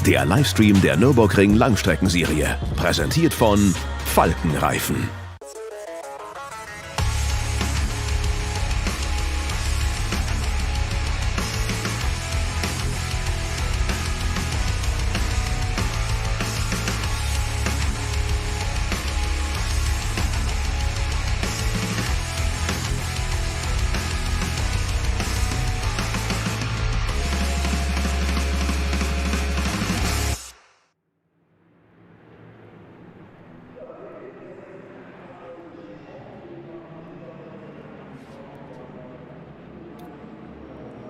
der Livestream der Nürburgring Langstreckenserie. Präsentiert von Falkenreifen.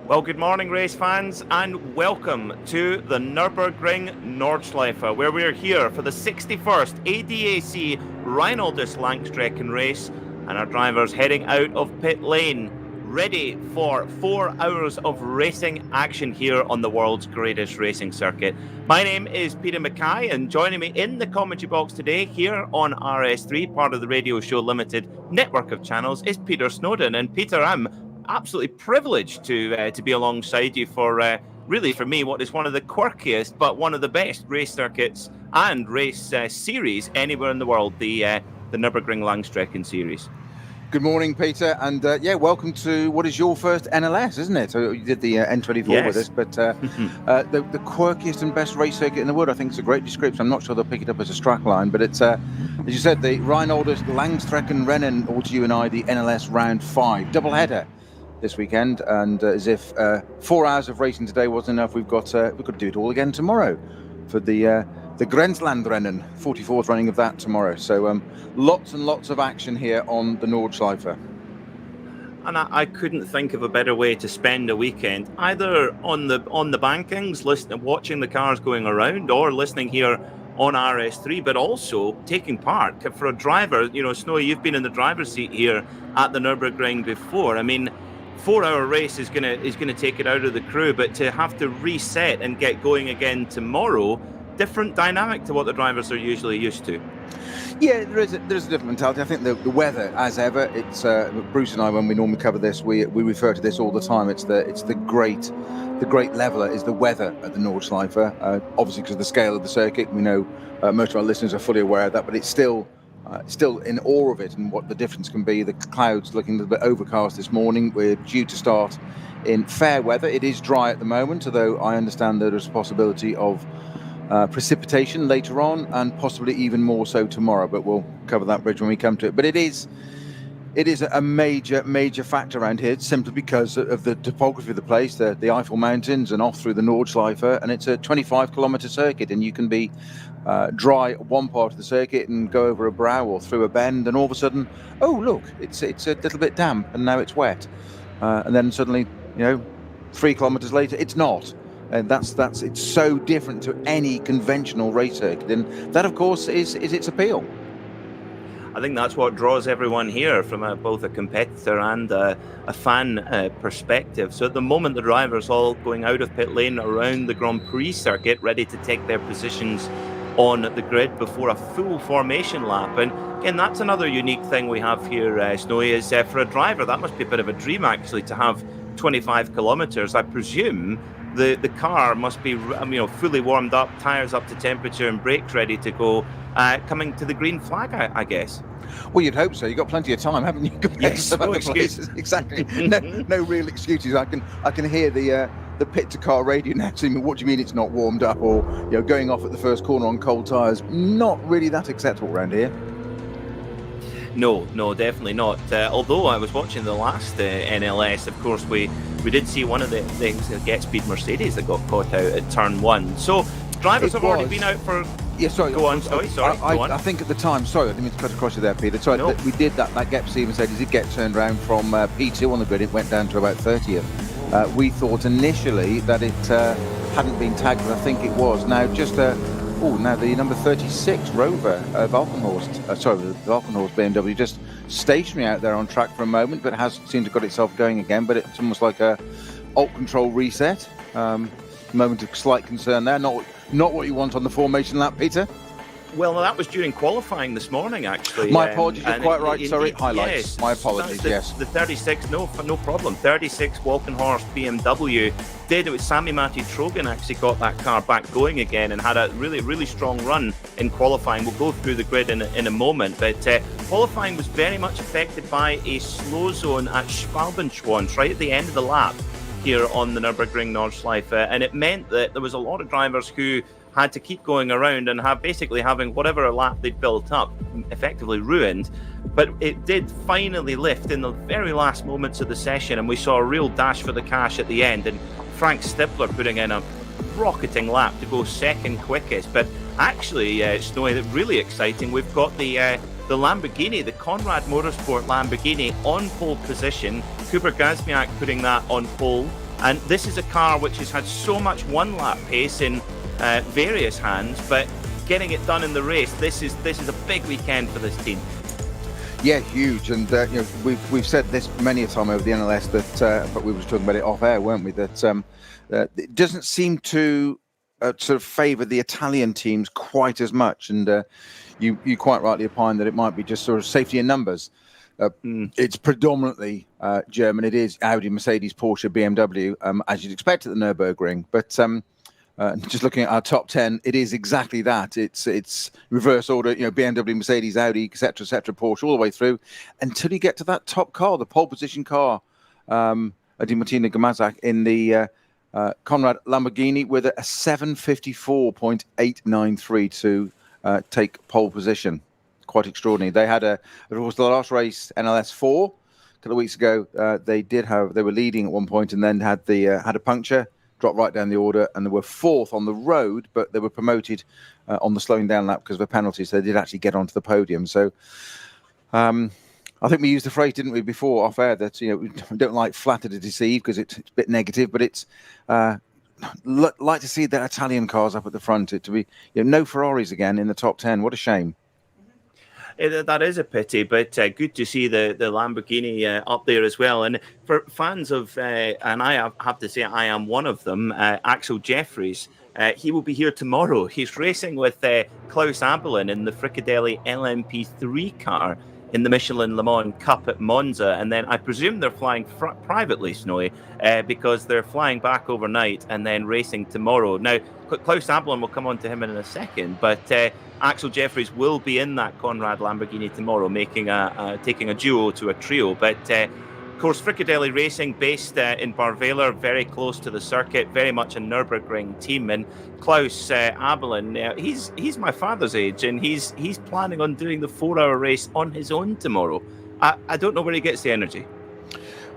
Well, good morning, race fans, and welcome to the Nürburgring Nordschleife, where we're here for the 61st ADAC Reinoldus-Langstreckenrennen race, and our drivers heading out of pit lane, ready for 4 hours of racing action here on the world's greatest racing circuit. My name is Peter Mackay, and joining me in the commentary box today here on RS3, part of the Radio Show Limited network of channels, is Peter Snowden. And Peter, I'm absolutely privileged to be alongside you for really, for me, what is one of the quirkiest but one of the best race circuits and race series anywhere in the world, the Nürburgring Langstrecken-Series. Good morning, Peter, and welcome to what is your first NLS, isn't it? So you did the N24 with us, but the quirkiest and best race circuit in the world. I think it's a great description. I'm not sure they'll pick it up as a strapline, but it's, as you said, the Reinoldus-Langstreckenrennen, or to you and I, the NLS Round 5 double header this weekend, and as if 4 hours of racing today wasn't enough, we've got to do it all again tomorrow for the Grenzlandrennen, 44th running of that tomorrow. So lots and lots of action here on the Nordschleife. And I couldn't think of a better way to spend a weekend, either on the bankings, watching the cars going around, or listening here on RS3, but also taking part. For a driver, you know, Snowy, you've been in the driver's seat here at the Nürburgring before. I mean, 4-hour race is gonna take it out of the crew, but to have to reset and get going again tomorrow, different dynamic to what the drivers are usually used to. Yeah, there is a different mentality. I think the weather, as ever, it's Bruce and I, when we normally cover this, we refer to this all the time. It's the great leveler is the weather at the Nordschleife. Obviously, because of the scale of the circuit, we know most of our listeners are fully aware of that, but it's still in awe of it and what the difference can be. The clouds looking a little bit overcast this morning. We're due to start in fair weather. It is dry at the moment, although I understand there is a possibility of precipitation later on, and possibly even more so tomorrow, but we'll cover that bridge when we come to it. But it is a major factor around here, simply because of the topography of the place, the Eiffel Mountains and off through the Nordschleife, and it's a 25-kilometre circuit, and you can be dry one part of the circuit and go over a brow or through a bend, and all of a sudden, oh look, it's a little bit damp, and now it's wet, and then suddenly, 3 kilometres later, it's not. And that's it's so different to any conventional race circuit, and that, of course, is its appeal. I think that's what draws everyone here from both a competitor and a fan perspective. So at the moment, the drivers all going out of pit lane around the Grand Prix circuit, ready to take their positions on the grid before a full formation lap. And again, that's another unique thing we have here, Snowy, is for a driver, that must be a bit of a dream, actually, to have 25 kilometres. I presume the car must be fully warmed up, tyres up to temperature and brakes ready to go, coming to the green flag, I guess. Well, you'd hope so. You've got plenty of time, haven't you? Yes, no excuses. Exactly. No real excuses. I can hear the pit to car radio now saying, what do you mean it's not warmed up? Or going off at the first corner on cold tyres. Not really that acceptable around here. No, definitely not. Although I was watching the last NLS, of course, we did see one of the Get Speed Mercedes that got caught out at turn 1. So drivers have already been out for... Yeah, sorry. Go on, sorry. Go on. I think at the time, sorry, I didn't mean to cut across you there, Peter. Sorry, no. We did that Get Speed Mercedes did get turned around from P2 on the grid. It went down to about 30th. We thought initially that it hadn't been tagged, but I think it was. Now, now the number 36 Rover the Valkenhorst BMW, just stationary out there on track for a moment, but has seemed to got itself going again. But it's almost like a alt control reset. Moment of slight concern there. Not what you want on the formation lap, Peter. Well, that was during qualifying this morning, actually. My apologies, you're quite right. Sorry, highlights. Yes, My apologies, yes. The 36, no problem. 36 Walkenhorst BMW did. It was Sami Matti Trogan actually got that car back going again and had a really, really strong run in qualifying. We'll go through the grid in a moment, but qualifying was very much affected by a slow zone at Schwalbenschwanz, right at the end of the lap here on the Nürburgring Nordschleife, and it meant that there was a lot of drivers who had to keep going around and having whatever lap they'd built up effectively ruined. But it did finally lift in the very last moments of the session, and we saw a real dash for the cash at the end, and Frank Stippler putting in a rocketing lap to go second quickest. But actually, Snowy, really exciting, we've got the Lamborghini, the Conrad Motorsport Lamborghini on pole position. Cooper Gazmiak putting that on pole, and this is a car which has had so much one lap pace in various hands, but getting it done in the race, this is a big weekend for this team. Yeah, huge, and we've said this many a time over the NLS that, but we were talking about it off air, weren't we? That it doesn't seem to sort of favour the Italian teams quite as much, and you quite rightly opine that it might be just sort of safety in numbers. It's predominantly German. It is Audi, Mercedes, Porsche, BMW, as you'd expect at the Nürburgring, but. Just looking at our top 10, it is exactly that. It's reverse order, BMW, Mercedes, Audi, etc., Porsche, all the way through until you get to that top car, the pole position car, Di Martina Gamazak in the Conrad Lamborghini with a 7:54.893 to take pole position. Quite extraordinary. They had it was the last race, NLS 4, a couple of weeks ago. They were leading at one point and then had a puncture. Dropped right down the order, and they were fourth on the road, but they were promoted on the slowing down lap because of a penalty, so they did actually get onto the podium. So I think we used the phrase, didn't we, before off air, that we don't like flatter to deceive because it's a bit negative, but it's like to see the Italian cars up at the front. It to be no Ferraris again in the top 10. What a shame. That is a pity, but good to see the Lamborghini up there as well. And for fans of, and I have to say I am one of them, Axel Jeffries, he will be here tomorrow. He's racing with Klaus Abelin in the Fricadelli LMP3 car in the Michelin Le Mans Cup at Monza. And then I presume they're flying privately, Snowy, because they're flying back overnight and then racing tomorrow. Now, Klaus Abelin, will come on to him in a second, but Axel Jeffries will be in that Conrad Lamborghini tomorrow, taking a duo to a trio. But of course, Fricadelli Racing, based in Barweiler, very close to the circuit, very much a Nürburgring team. And Klaus Abelin, he's my father's age, and he's planning on doing the 4-hour race on his own tomorrow. I don't know where he gets the energy.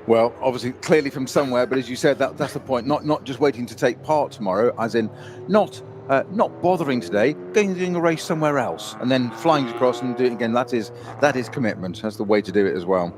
Well, obviously, clearly from somewhere, but as you said, that's the point. Not just waiting to take part tomorrow, as in not bothering today, going and doing a race somewhere else, and then flying across and doing it again. That is commitment. That's the way to do it as well.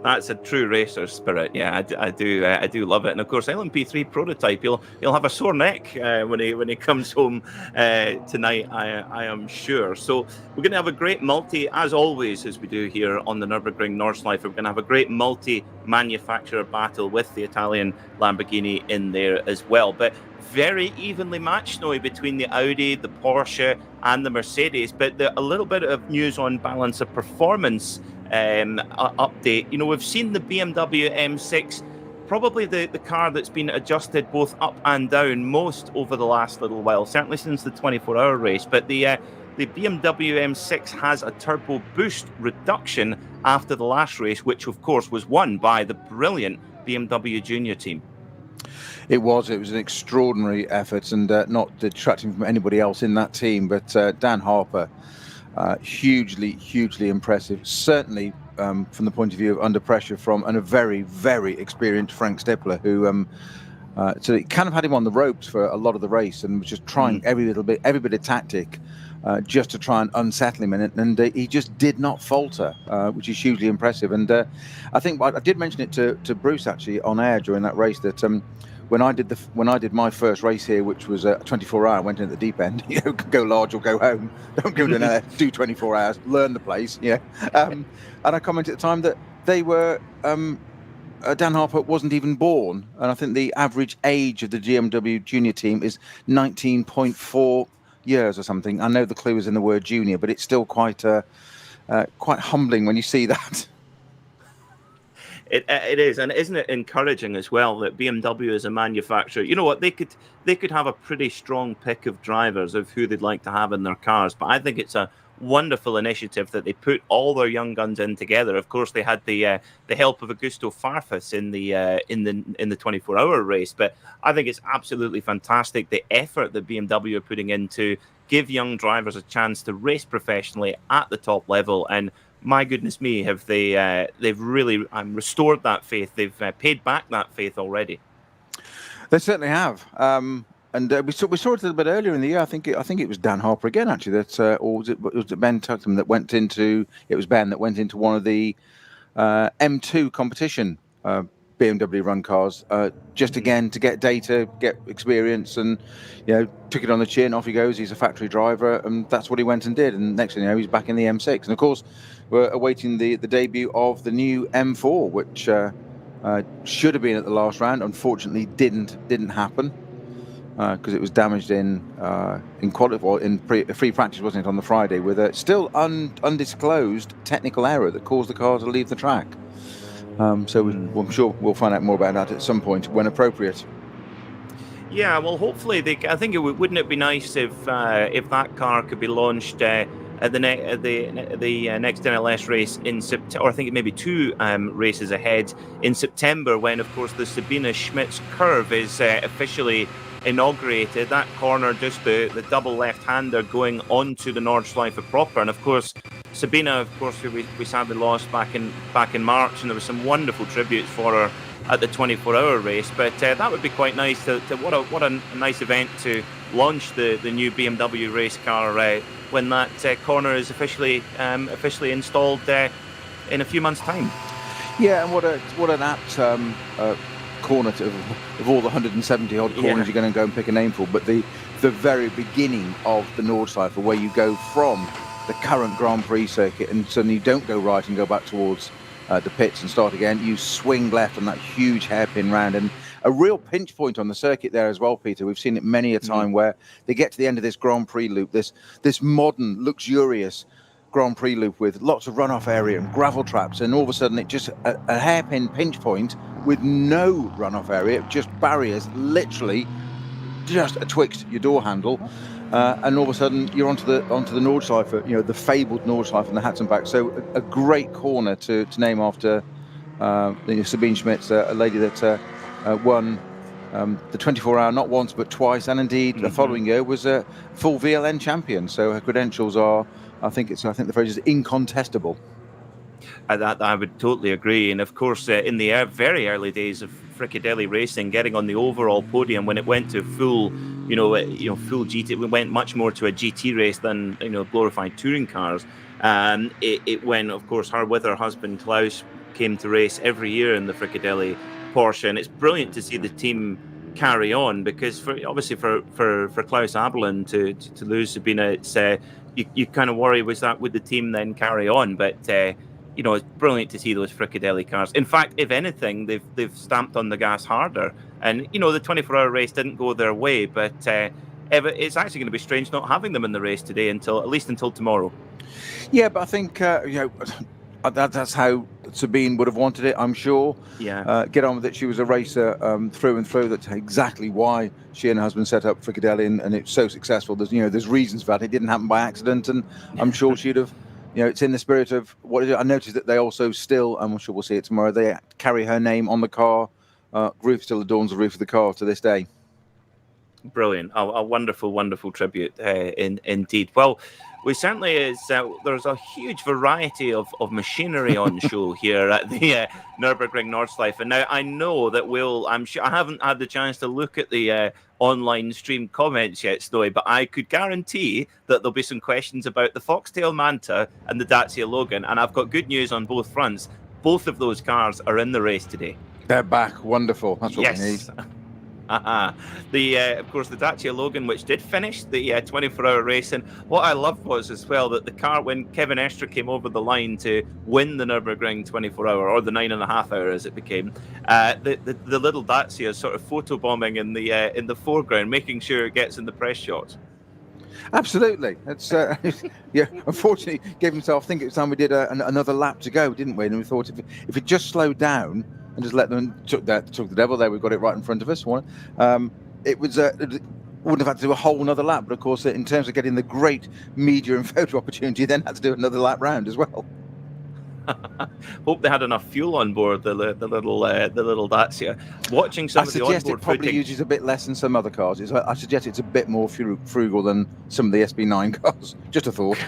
That's a true racer spirit. Yeah, I do love it. And of course, LMP3 prototype. He'll have a sore neck when he comes home tonight. I am sure. So we're going to have a great multi, as always, as we do here on the Nürburgring Nordschleife. We're going to have a great multi-manufacturer battle with the Italian Lamborghini in there as well. But very evenly matched now between the Audi, the Porsche, and the Mercedes. But a little bit of news on balance of performance update. We've seen the BMW M6, probably the car that's been adjusted both up and down most over the last little while, certainly since the 24-hour race. But the BMW M6 has a turbo boost reduction after the last race, which of course was won by the brilliant BMW Junior team. It was an extraordinary effort, and not detracting from anybody else in that team, but Dan Harper, hugely impressive, certainly from the point of view of under pressure from a very, very experienced Frank Stippler, who so it kind of had him on the ropes for a lot of the race and was just trying every bit of tactic just to try and unsettle him in it, and he just did not falter, which is hugely impressive. And I think I did mention it to Bruce actually on air during that race that when I did my first race here, which was a 24-hour, I went in at the deep end. Go large or go home. Don't go in there, do 24 hours, learn the place. And I commented at the time that they were Dan Harper wasn't even born, and I think the average age of the BMW Junior team is 19.4 years or something. I know the clue is in the word junior, but it's still quite humbling when you see that. It is, and isn't it encouraging as well that BMW as a manufacturer, you know what, they could have a pretty strong pick of drivers of who they'd like to have in their cars, but I think it's a wonderful initiative that they put all their young guns in together. Of course, they had the help of Augusto Farfus in the 24-hour race, but I think it's absolutely fantastic the effort that BMW are putting in to give young drivers a chance to race professionally at the top level. And my goodness me, have they've really restored that faith. They've paid back that faith already. They certainly have. And we saw it a little bit earlier in the year. I think it was Dan Harper again, actually. That or was it Ben Tuckton that went into? It was Ben that went into one of the M2 competition BMW run cars, just again to get data, get experience, and took it on the chin. Off he goes. He's a factory driver, and that's what he went and did. And next thing you know, he's back in the M6. And of course, we're awaiting the debut of the new M4, which should have been at the last round. Unfortunately, didn't happen because it was damaged in free practice, wasn't it, on the Friday, with a still undisclosed technical error that caused the car to leave the track. So I'm sure we'll find out more about that at some point when appropriate. Yeah, well, hopefully I think wouldn't it be nice if that car could be launched at the next NLS race in September, or I think it may be two races ahead in September, when of course the Sabine Schmitz curve is officially inaugurated. That corner, just the double left-hander going onto the Nordschleife proper, and of course Sabine, of course, who we sadly lost back in March, and there was some wonderful tributes for her at the 24-hour race. But that would be quite nice. What a nice event to launch the new BMW race car when that corner is officially installed in a few months' time. Yeah, and what an apt corner of all the 170 odd corners you're going to go and pick a name for. But the very beginning of the Nordschleife, where you go from the current Grand Prix circuit, and suddenly you don't go right and go back towards the pits and start again. You swing left on that huge hairpin round, and a real pinch point on the circuit there as well, Peter. We've seen it many a time where they get to the end of this Grand Prix loop, this modern, luxurious Grand Prix loop with lots of runoff area and gravel traps, and all of a sudden it just a hairpin pinch point with no runoff area, just barriers literally just atwixt your door handle. And all of a sudden you're onto the Nordschleife, the fabled Nordschleife and the Hatzenbach. So a great corner to name after Sabine Schmitz, a lady that won the 24-hour not once but twice, and indeed the following year was a full VLN champion. So her credentials are, I think the phrase is incontestable. That I would totally agree. And of course, in the very early days of Frickadelli racing, getting on the overall podium when it went to full GT, we went much more to a GT race than glorified touring cars. It when, of course, her with her husband Klaus came to race every year in the Frickadelli Porsche, and it's brilliant to see the team carry on, because for Klaus Abelin to lose Sabine, it's you kind of worry, would the team then carry on? But it's brilliant to see those Frickadelli cars. In fact, if anything, they've stamped on the gas harder. And the 24-hour race didn't go their way, but it's actually going to be strange not having them in the race today at least until tomorrow. Yeah, but I think that's how Sabine would have wanted it, I'm sure. Yeah. Get on with it. She was a racer through and through. That's exactly why she and her husband set up Frickadelli, and it's so successful. There's reasons for that. It didn't happen by accident, and I'm sure she'd have. It's in the spirit of what is it? I noticed that they also still, I'm sure we'll see it tomorrow, they carry her name on the car. Roof still adorns the roof of the car to this day. Brilliant. A wonderful, wonderful tribute indeed. Well, we certainly there's a huge variety of machinery on show here at the Nürburgring Nordschleife. And now I know that I'm sure I haven't had the chance to look at the online stream comments yet, Snowy, but I could guarantee that there'll be some questions about the Foxtail Manta and the Dacia Logan. And I've got good news on both fronts. Both of those cars are in the race today. They're back. Wonderful. That's what we need. Of course, the Dacia Logan, which did finish the 24-hour race, and what I loved was as well that the car, when Kevin Estre came over the line to win the Nürburgring 24-hour, or the 9.5 hour as it became, the little Dacia is sort of photobombing in the foreground, making sure it gets in the press shots. Absolutely. It's yeah. Unfortunately, gave himself. I think it was time we did another lap to go, didn't we? And we thought if it just slowed down and just let them took the devil there, we've got it right in front of us. It was it wouldn't have had to do a whole another lap, but of course, in terms of getting the great media and photo opportunity, then had to do another lap round as well. Hope they had enough fuel on board the little Dacia. Watching some of the onboard it probably footage, uses a bit less than some other cars. I suggest it's a bit more frugal than some of the SB9 cars. Just a thought.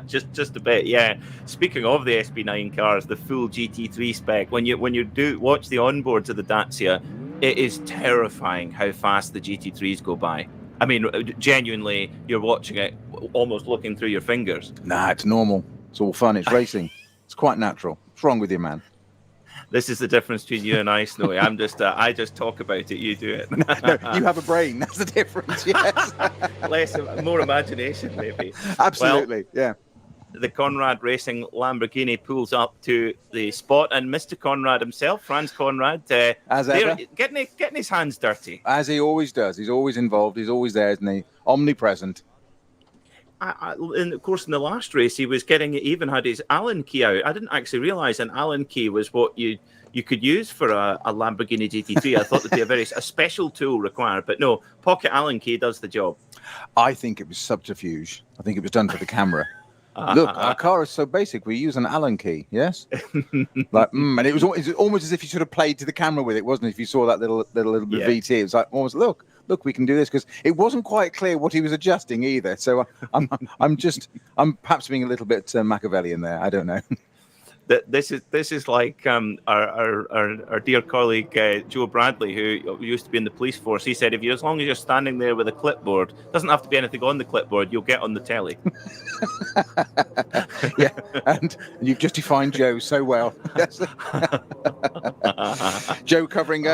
just a bit, yeah. Speaking of the SB9 cars, the full GT3 spec, when you do watch the onboards of the Dacia, it is terrifying how fast the GT3s go by. I mean, genuinely, you're watching it almost looking through your fingers. Nah, it's normal. It's all fun. It's racing. It's quite natural. What's wrong with you, man? This is the difference between you and I, Snowy. I just talk about it. You do it. No, you have a brain. That's the difference. Yes. More imagination, maybe. Absolutely. Well, yeah. The Conrad Racing Lamborghini pulls up to the spot, and Mr. Conrad himself, Franz Conrad, as ever, getting his hands dirty, as he always does. He's always involved. He's always there, isn't he? Omnipresent. And of course, in the last race, he had his Allen key out. I didn't actually realise an Allen key was what you could use for a Lamborghini GT3. I thought there'd be a special tool required, but no, pocket Allen key does the job. I think it was subterfuge. I think it was done for the camera. Look, our car is so basic. We use an Allen key, yes. And it was almost as if you sort of played to the camera with it, wasn't it? If you saw that little bit of VT, it was like almost look, we can do this, because it wasn't quite clear what he was adjusting either. So I'm perhaps being a little bit Machiavellian there. I don't know. This is like our dear colleague Joe Bradley, who used to be in the police force. He said, as long as you're standing there with a clipboard, doesn't have to be anything on the clipboard, you'll get on the telly. Yeah, and you've just defined Joe so well. Yes. Joe covering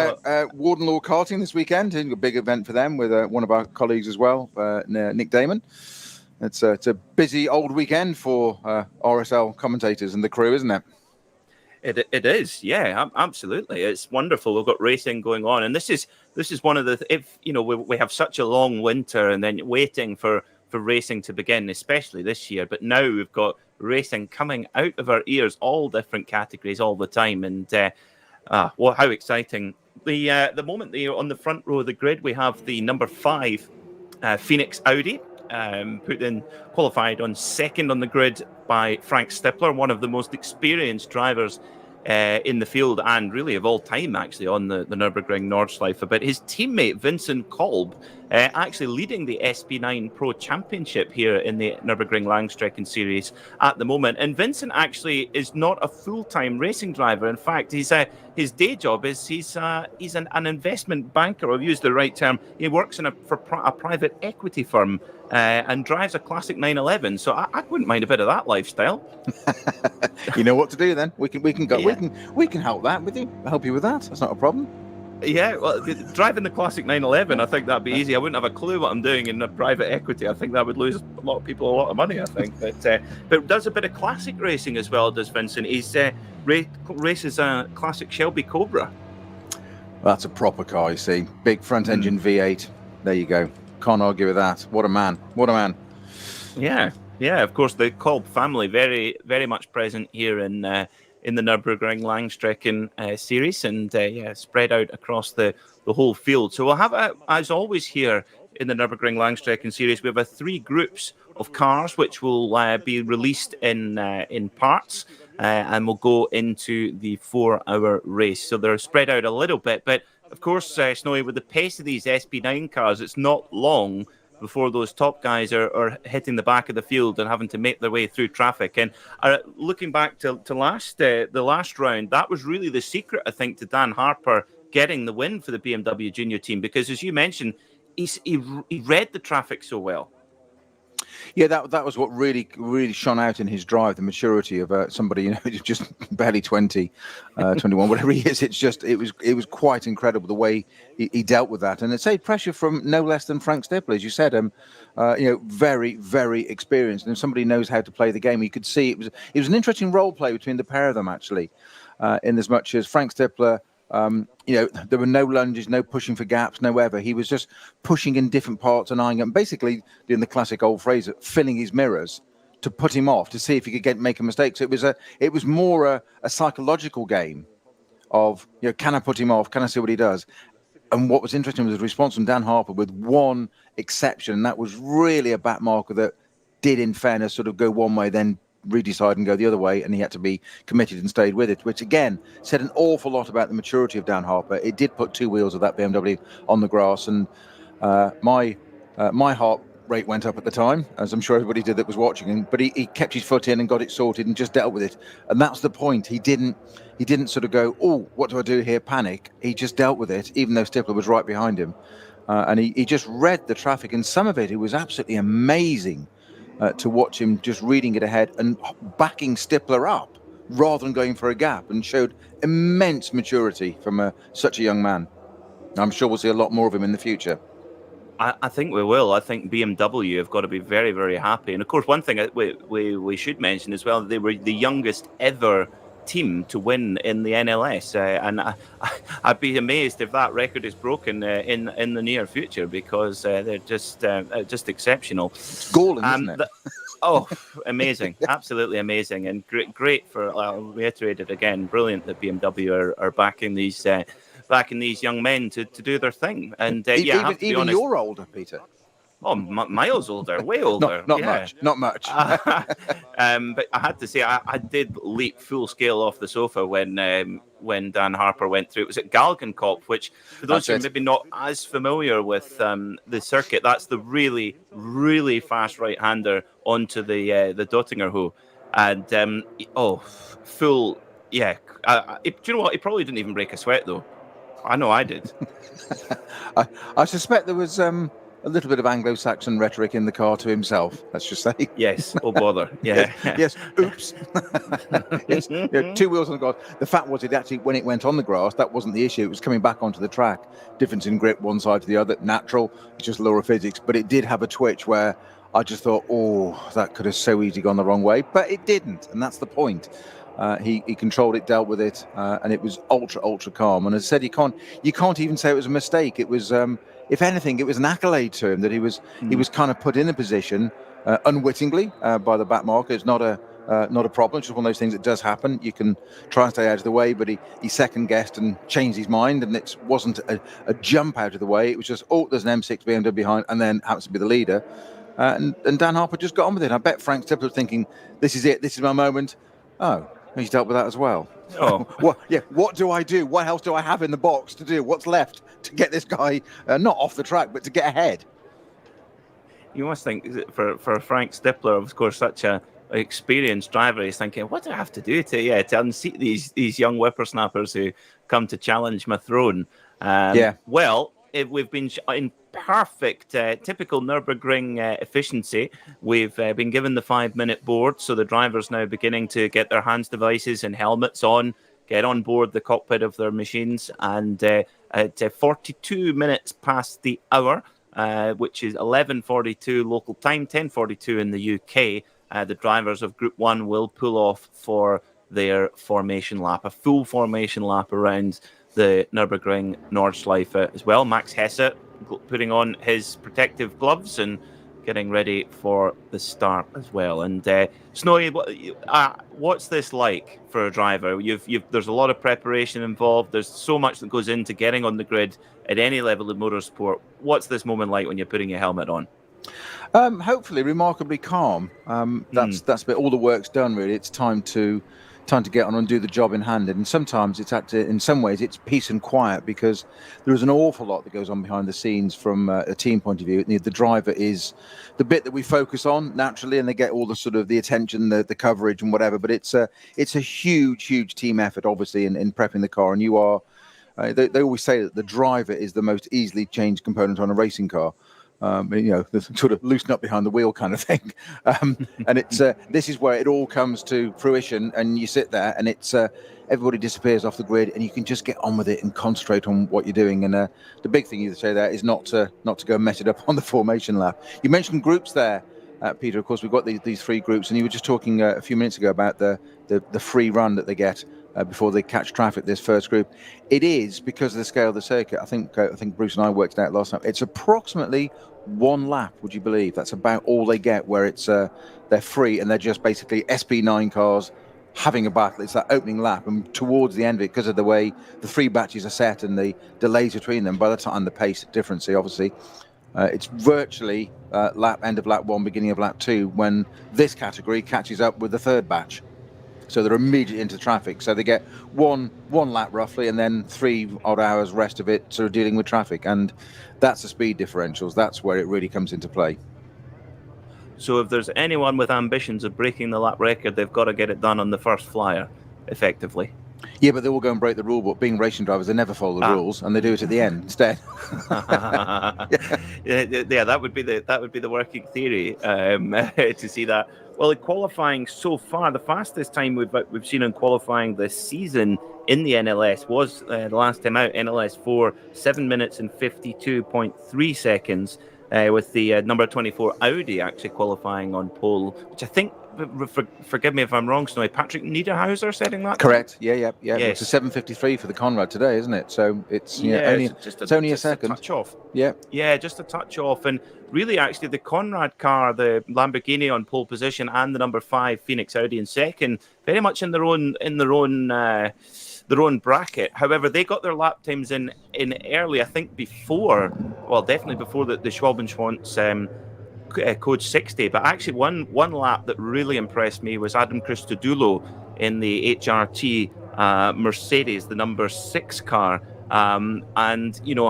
Warden Law karting this weekend, a big event for them with one of our colleagues as well, Nick Damon. It's a busy old weekend for RSL commentators and the crew, isn't it? It is, yeah, absolutely. It's wonderful. We've got racing going on, and this is one of the we have such a long winter, and then waiting for racing to begin, especially this year. But now we've got racing coming out of our ears, all different categories, all the time, and how exciting! The moment on the front row of the grid, we have the number 5 Phoenix Audi. Qualified on second on the grid by Frank Stippler, one of the most experienced drivers in the field and really of all time, actually, on the Nürburgring Nordschleife. But his teammate Vincent Kolb actually leading the SP9 Pro Championship here in the Nürburgring Langstrecken-Series at the moment. And Vincent actually is not a full-time racing driver. In fact, his day job is he's an investment banker. I'll use the right term. He works for a private equity firm and drives a classic 911. So I wouldn't mind a bit of that lifestyle. You know what to do then. We can go. Yeah. We can help you with that. That's not a problem. Yeah, well, driving the classic 911, I think that'd be easy. I wouldn't have a clue what I'm doing in a private equity. I think that would lose a lot of people a lot of money, I think. But does a bit of classic racing as well, does Vincent. He's races a classic Shelby Cobra. That's a proper car, you see. Big front engine V8. There you go. Can't argue with that. What a man. Yeah, of course, the Kolb family very, very much present here in the Nürburgring Langstrecken series, and spread out across the whole field. So we'll have, as always here in the Nürburgring Langstrecken series, we have 3 groups of cars which will be released in parts, and will go into the 4-hour race. So they're spread out a little bit, but of course, Snowy, with the pace of these SP9 cars, it's not long before those top guys are hitting the back of the field and having to make their way through traffic. And looking back to the last round, that was really the secret, I think, to Dan Harper getting the win for the BMW Junior team, because, as you mentioned, he read the traffic so well. Yeah, that was what really shone out in his drive, the maturity of somebody, just barely 20, 21, whatever he is. It was quite incredible the way he dealt with that, and it saved pressure from no less than Frank Stippler, as you said. Very, very experienced, and if somebody knows how to play the game, you could see it was an interesting role play between the pair of them, actually, in as much as Frank Stippler There were no lunges, no pushing for gaps, no ever. He was just pushing in different parts and eyeing them, basically doing the classic old phrase, filling his mirrors to put him off, to see if he could make a mistake. So it was more a psychological game of, can I put him off? Can I see what he does? And what was interesting was the response from Dan Harper, with one exception, and that was really a back marker that did, in fairness, sort of go one way, then redecide and go the other way, and he had to be committed and stayed with it, which again said an awful lot about the maturity of Dan Harper. It did put two wheels of that BMW on the grass, and my heart rate went up at the time, as I'm sure everybody did that was watching him, but he kept his foot in and got it sorted and just dealt with it. And that's the point. He didn't sort of go, oh, what do I do here, panic. He just dealt with it, even though Stifler was right behind him, and he just read the traffic, and some of it was absolutely amazing to watch him just reading it ahead and backing Stifler up rather than going for a gap, and showed immense maturity from such a young man. I'm sure we'll see a lot more of him in the future. I think we will. I think BMW have got to be very, very happy. And of course, one thing we should mention as well, they were the youngest ever team to win in the NLS, and I'd be amazed if that record is broken in the near future, because they're just exceptional. It's galling, isn't it? Amazing, absolutely amazing, and great for, I'll reiterate it again, brilliant that BMW are backing these young men to do their thing. And even you're older, Peter. Oh, miles older, way older. Not much. But I had to say, I did leap full scale off the sofa when Dan Harper went through. It was at Galgenkopf, which, for those who are maybe not as familiar with the circuit, that's the really, really fast right-hander onto the Dottinger Ho. And, full, yeah. Do you know what? He probably didn't even break a sweat, though. I know I did. I suspect there was a little bit of Anglo-Saxon rhetoric in the car to himself, let's just say. Yes. Oh, bother. Yeah. Yes. Oops. Yes. Yeah, two wheels on the grass. The fact was, it actually, when it went on the grass, that wasn't the issue. It was coming back onto the track. Difference in grip one side to the other. Natural. It's just law of physics. But it did have a twitch where I just thought, that could have so easily gone the wrong way. But it didn't. And that's the point. He controlled it, dealt with it, and it was ultra calm. And as I said, you can't even say it was a mistake. It was, if anything, it was an accolade to him that he was kind of put in a position unwittingly by the back marker. It's not a problem. It's just one of those things that does happen. You can try and stay out of the way, but he second guessed and changed his mind, and it wasn't a jump out of the way. It was just, there's an M6 BMW behind, and then happens to be the leader. And Dan Harper just got on with it. I bet Frank Stifler was thinking, this is it. This is my moment. Oh. He's dealt with that as well. What do I do? What else do I have in the box to do? What's left to get this guy not off the track, but to get ahead? You must think, for Frank Stifler, of course, such a experienced driver, he's thinking, what do I have to do to unseat these young whippersnappers who come to challenge my throne? Well, we've been in perfect, typical Nürburgring efficiency. We've been given the 5-minute board, so the drivers now beginning to get their hands devices and helmets on, get on board the cockpit of their machines, and at 42 minutes past the hour, which is 11:42 local time, 10:42 in the UK, the drivers of Group 1 will pull off for their formation lap, a full formation lap around the Nürburgring Nordschleife as well. Max Hesse putting on his protective gloves and getting ready for the start as well. And Snowy, what's this like for a driver? There's a lot of preparation involved. There's so much that goes into getting on the grid at any level of motorsport. What's this moment like when you're putting your helmet on? Hopefully remarkably calm. That's bit, all the work's done, really. It's time to get on and do the job in hand. And sometimes in some ways it's peace and quiet, because there is an awful lot that goes on behind the scenes from a team point of view. The driver is the bit that we focus on naturally, and they get all the sort of the attention, the coverage and whatever. But it's a huge team effort, obviously, in prepping the car. And you are, they always say that the driver is the most easily changed component on a racing car. The sort of loosen up behind the wheel kind of thing. And it's this is where it all comes to fruition, and you sit there and it's everybody disappears off the grid, and you can just get on with it and concentrate on what you're doing. And the big thing you say there is not to go and mess it up on the formation lap. You mentioned groups there, Peter. Of course, we've got these three groups, and you were just talking a few minutes ago about the free run that they get before they catch traffic, this first group. It is, because of the scale of the circuit, I think Bruce and I worked it out last time, it's approximately 1 lap, would you believe? That's about all they get, where it's they're free and they're just basically SP9 cars having a battle. It's that opening lap, and towards the end of it, because of the way the 3 batches are set and the delays between them, by the time the pace difference, obviously, it's virtually end of lap 1, beginning of lap 2, when this category catches up with the 3rd batch. So they're immediately into traffic. So they get one lap roughly, and then 3 odd hours rest of it sort of dealing with traffic. And that's the speed differentials. That's where it really comes into play. So if there's anyone with ambitions of breaking the lap record, they've got to get it done on the first flyer, effectively. Yeah, but they all go and break the rule book. Being racing drivers, they never follow the rules, and they do it at the end instead. Yeah, that would be the working theory, to see that. Well, in qualifying so far, the fastest time we've seen in qualifying this season in the NLS was the last time out, NLS 4, 7 minutes and 52.3 seconds, with the number 24 Audi actually qualifying on pole, which I think, forgive me if I'm wrong, Snowy, Patrick Niederhauser setting that? Correct. Yeah. Yes. It's a 7:53 for the Conrad today, isn't it? So it's only a second. A touch off. Yeah, just a touch off. And really, actually, the Conrad car, the Lamborghini on pole position, and the number 5 Phoenix Audi in second, very much in their own bracket. However, they got their lap times in early, I think definitely before the Schwalbenschwanz code 60, but actually one lap that really impressed me was Adam Christodoulou in the HRT Mercedes, the number 6 car, and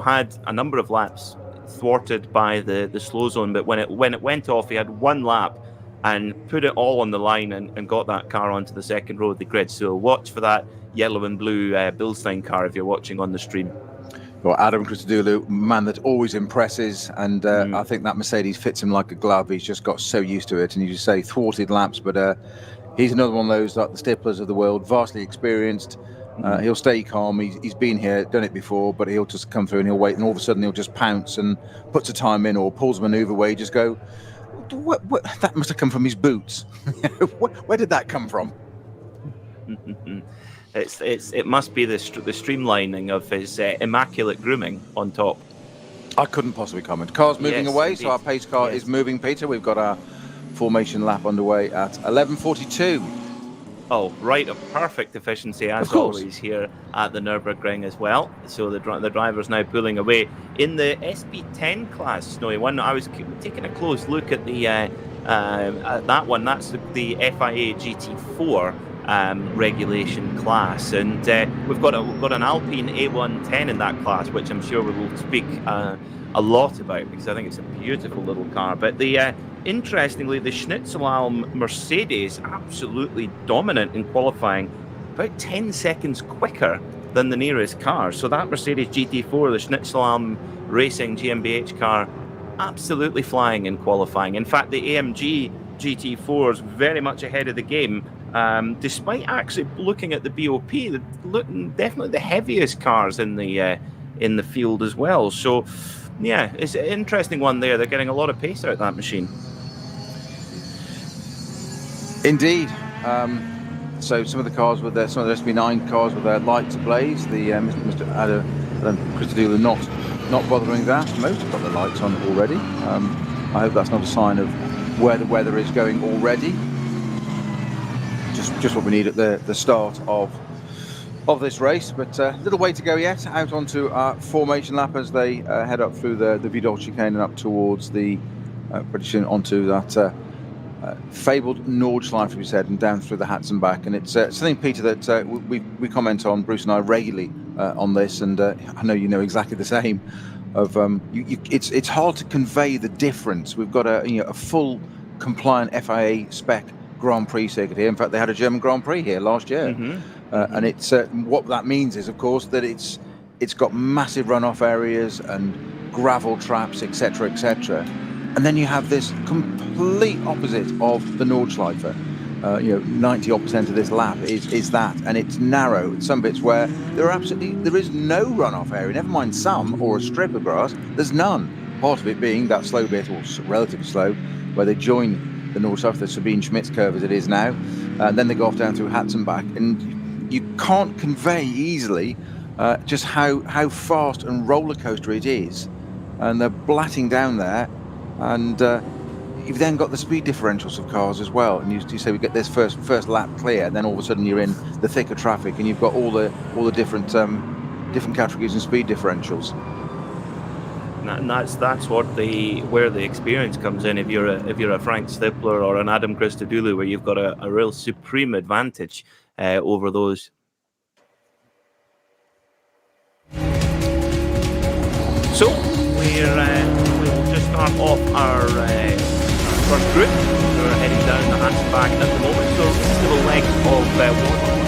had a number of laps thwarted by the slow zone, but when it went off, he had 1 lap and put it all on the line and got that car onto the second row of the grid. So watch for that yellow and blue Bilstein car if you're watching on the stream. Well, Adam Christodoulou, man that always impresses, and I think that Mercedes fits him like a glove. He's just got so used to it, and you just say thwarted laps, but he's another one of those, like the Stiflers of the world, vastly experienced. He'll stay calm. He's been here, done it before, but he'll just come through and he'll wait, and all of a sudden he'll just pounce and puts a time in or pulls a manoeuvre where you just go, what? That must have come from his boots. Where did that come from? It must be the streamlining of his immaculate grooming on top. I couldn't possibly comment. Car's moving away, indeed. So our pace car is moving, Peter. We've got our formation lap underway at 11:42. Oh, right, a perfect efficiency as always here at the Nürburgring as well. So the driver's now pulling away. In the SP10 class, Snowy one, I was taking a close look at the at that one. That's the FIA GT4 regulation class, and we've got an Alpine A110 in that class, which I'm sure we will speak a lot about, because I think it's a beautiful little car. But interestingly, the Schnitzelalm Mercedes, absolutely dominant in qualifying, about 10 seconds quicker than the nearest car. So that Mercedes GT4, the Schnitzelalm Racing GmbH car, absolutely flying in qualifying. In fact, the AMG GT4 is very much ahead of the game, despite actually looking at the BOP, definitely the heaviest cars in the field as well. So, yeah, it's an interesting one there. They're getting a lot of pace out of that machine. Indeed. So some of the cars with some of the SP9 cars with their lights ablaze. The Mr. Adam Christodoulou not bothering that. Most have got the lights on already. I hope that's not a sign of where the weather is going already. Just what we need at the start of this race, but a little way to go yet. Out onto our formation lap as they head up through the Vidal chicane and up towards the prediction onto that fabled Nordschleife, we said, and down through the Hats and back. And it's something, Peter, that we comment on, Bruce and I, regularly on this, and I know you know exactly the same. Of it's hard to convey the difference. We've got a full compliant FIA spec Grand Prix circuit here. In fact, they had a German Grand Prix here last year, and it's what that means is, of course, that it's got massive runoff areas and gravel traps, etc., etc. And then you have this complete opposite of the Nordschleife. 90% of this lap is that, and it's narrow. Some bits where there is no runoff area. Never mind some or a strip of grass. There's none. Part of it being that slow bit, or relatively slow, where they join the Nordschleife, the Sabine Schmitz curve as it is now, and then they go off down through Hats and back, and you can't convey easily just how fast and roller coaster it is, and they're blatting down there, and you've then got the speed differentials of cars as well, and you say we get this first lap clear, and then all of a sudden you're in the thick of traffic, and you've got all the different categories and speed differentials. And that's what where the experience comes in. If you're a Frank Stippler or an Adam Christodoulou, where you've got a real supreme advantage over those. So we'll just start off our first group. We're heading down the Hansback at the moment, so reasonable length of water.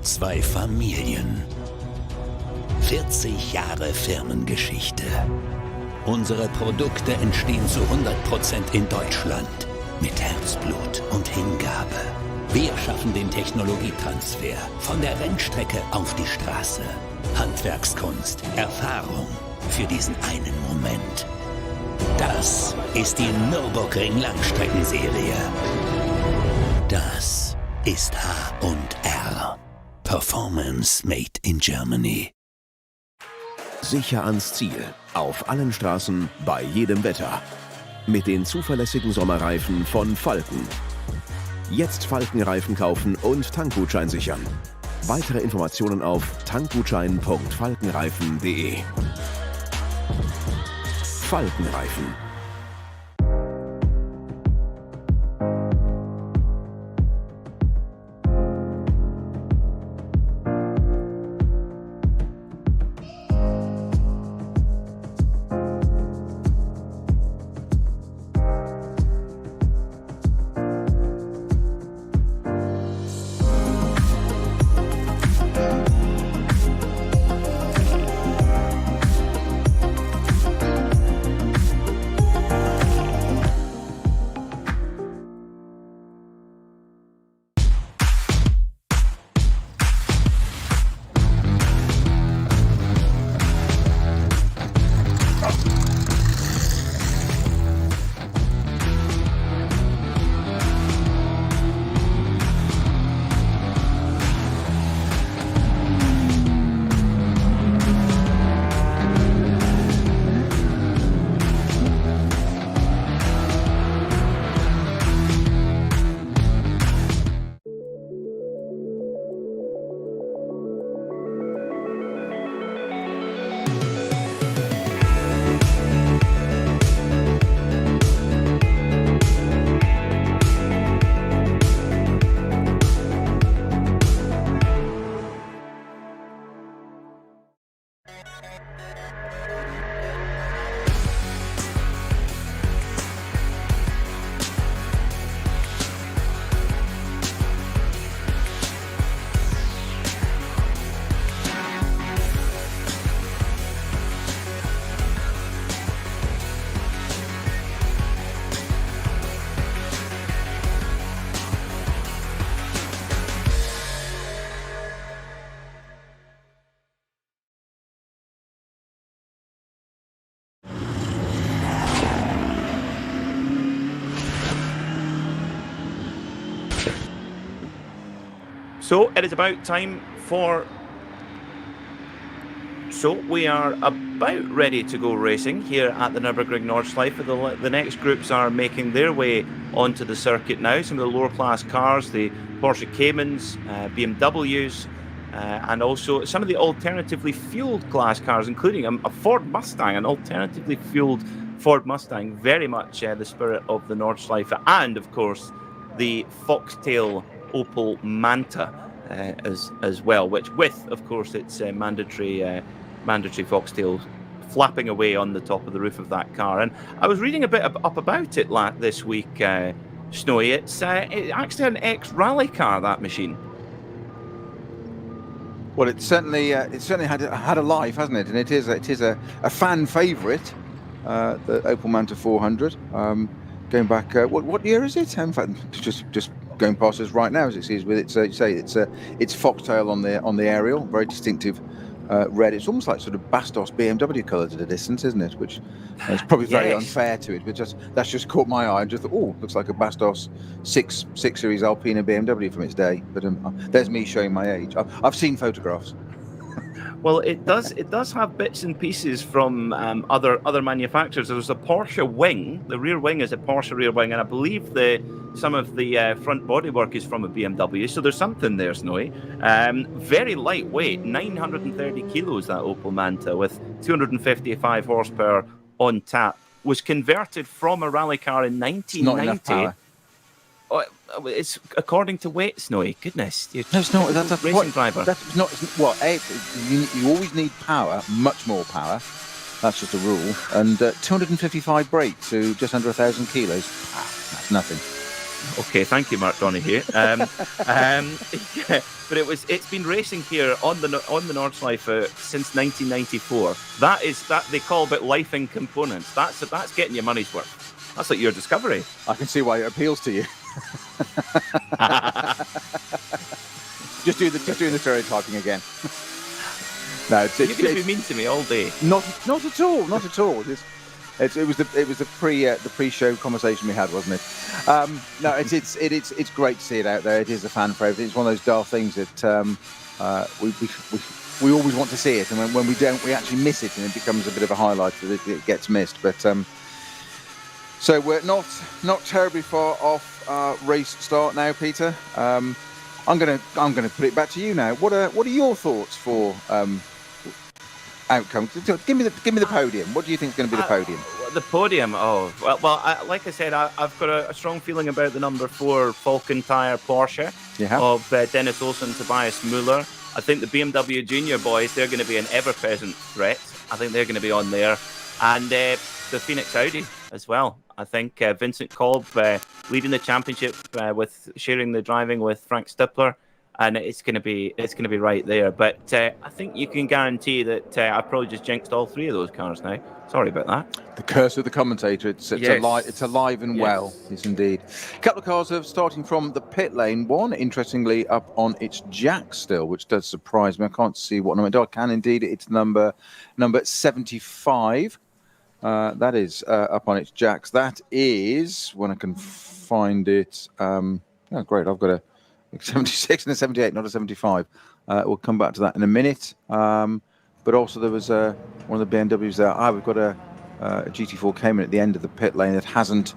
Zwei Familien. 40 Jahre Firmengeschichte. Unsere Produkte entstehen zu 100% in Deutschland. Mit Herzblut und Hingabe. Wir schaffen den Technologietransfer von der Rennstrecke auf die Straße. Handwerkskunst, Erfahrung für diesen einen Moment. Das ist die Nürburgring Langstreckenserie. Das ist H&R. Performance made in Germany. Sicher ans Ziel. Auf allen Straßen, bei jedem Wetter. Mit den zuverlässigen Sommerreifen von Falken. Jetzt Falkenreifen kaufen und Tankgutschein sichern. Weitere Informationen auf tankgutschein.falkenreifen.de. Falkenreifen. So it is about time for... So we are about ready to go racing here at the Nürburgring Nordschleife. The next groups are making their way onto the circuit now. Some of the lower class cars, the Porsche Caymans, BMWs, and also some of the alternatively fueled class cars, including a Ford Mustang, an alternatively fueled Ford Mustang, very much the spirit of the Nordschleife, and of course the Foxtail Opel Manta as well, which with, of course, its mandatory foxtail flapping away on the top of the roof of that car. And I was reading a bit up about it this week, Snowy. It's actually an ex-rally car, that machine. Well, it certainly had a life, hasn't it? And it is a fan favourite, the Opel Manta 400. Going back, what year is it? In fact, just going past us right now, as it sees with its its foxtail on the aerial, very distinctive red. It's almost like sort of Bastos BMW colours at a distance, isn't it? Which is probably very unfair to it, but that's just caught my eye. And just thought, oh, looks like a Bastos 6 Series Alpina BMW from its day. But there's me showing my age. I've seen photographs. Well, it does have bits and pieces from other manufacturers. There's a Porsche wing. The rear wing is a Porsche rear wing, and I believe some of the front bodywork is from a BMW. So there's something there, Snowy. Very lightweight, 930 kilos, that Opel Manta, with 255 horsepower on tap. Was converted from a rally car in 1990. Not enough power. It's according to weight, Snowy. Goodness. No, it's not. That's a racing driver. That's not. Well, you always need power, much more power. That's just a rule. And 255 brake to just under 1,000 kilos. That's nothing. Okay, thank you, Mark Donahue. But it's been racing here on the Nordschleife since 1994. That they call it life in components. That's getting your money's worth. That's like your discovery. I can see why it appeals to you. just doing the stereotyping again. No, you're going to be mean to me all day. Not at all. Not at all. It was the pre-show conversation we had, wasn't it? No, it's great to see it out there. It is a fan favourite. It's one of those daft things that we always want to see it, and when we don't, we actually miss it, and it becomes a bit of a highlight that it gets missed. But so we're not terribly far off race start now, Peter. I'm gonna put it back to you now. What are your thoughts for outcome? Give me the podium. What do you think is going to be the podium? The podium. Oh well. Like I said, I've got a strong feeling about the number 4 Falcon Tire Porsche of Dennis Olsen, Tobias Muller. I think the BMW Junior boys, they're going to be an ever-present threat. I think they're going to be on there, and the Phoenix Audi as well. I think Vincent Kolb leading the championship with sharing the driving with Frank Stippler, and it's going to be right there. But I think you can guarantee that I've probably just jinxed all 3 of those cars now. Sorry about that. The curse of the commentator. It's alive and well. Yes, indeed. A couple of cars starting from the pit lane. One, interestingly, up on its jack still, which does surprise me. I can't see what number. I can indeed. It's number 75. That is up on its jacks. That is, when I can find it. Oh, great! I've got a 76 and a 78, not a 75. We'll come back to that in a minute. But also there was one of the BMWs there. We've got a GT4 Cayman at the end of the pit lane that hasn't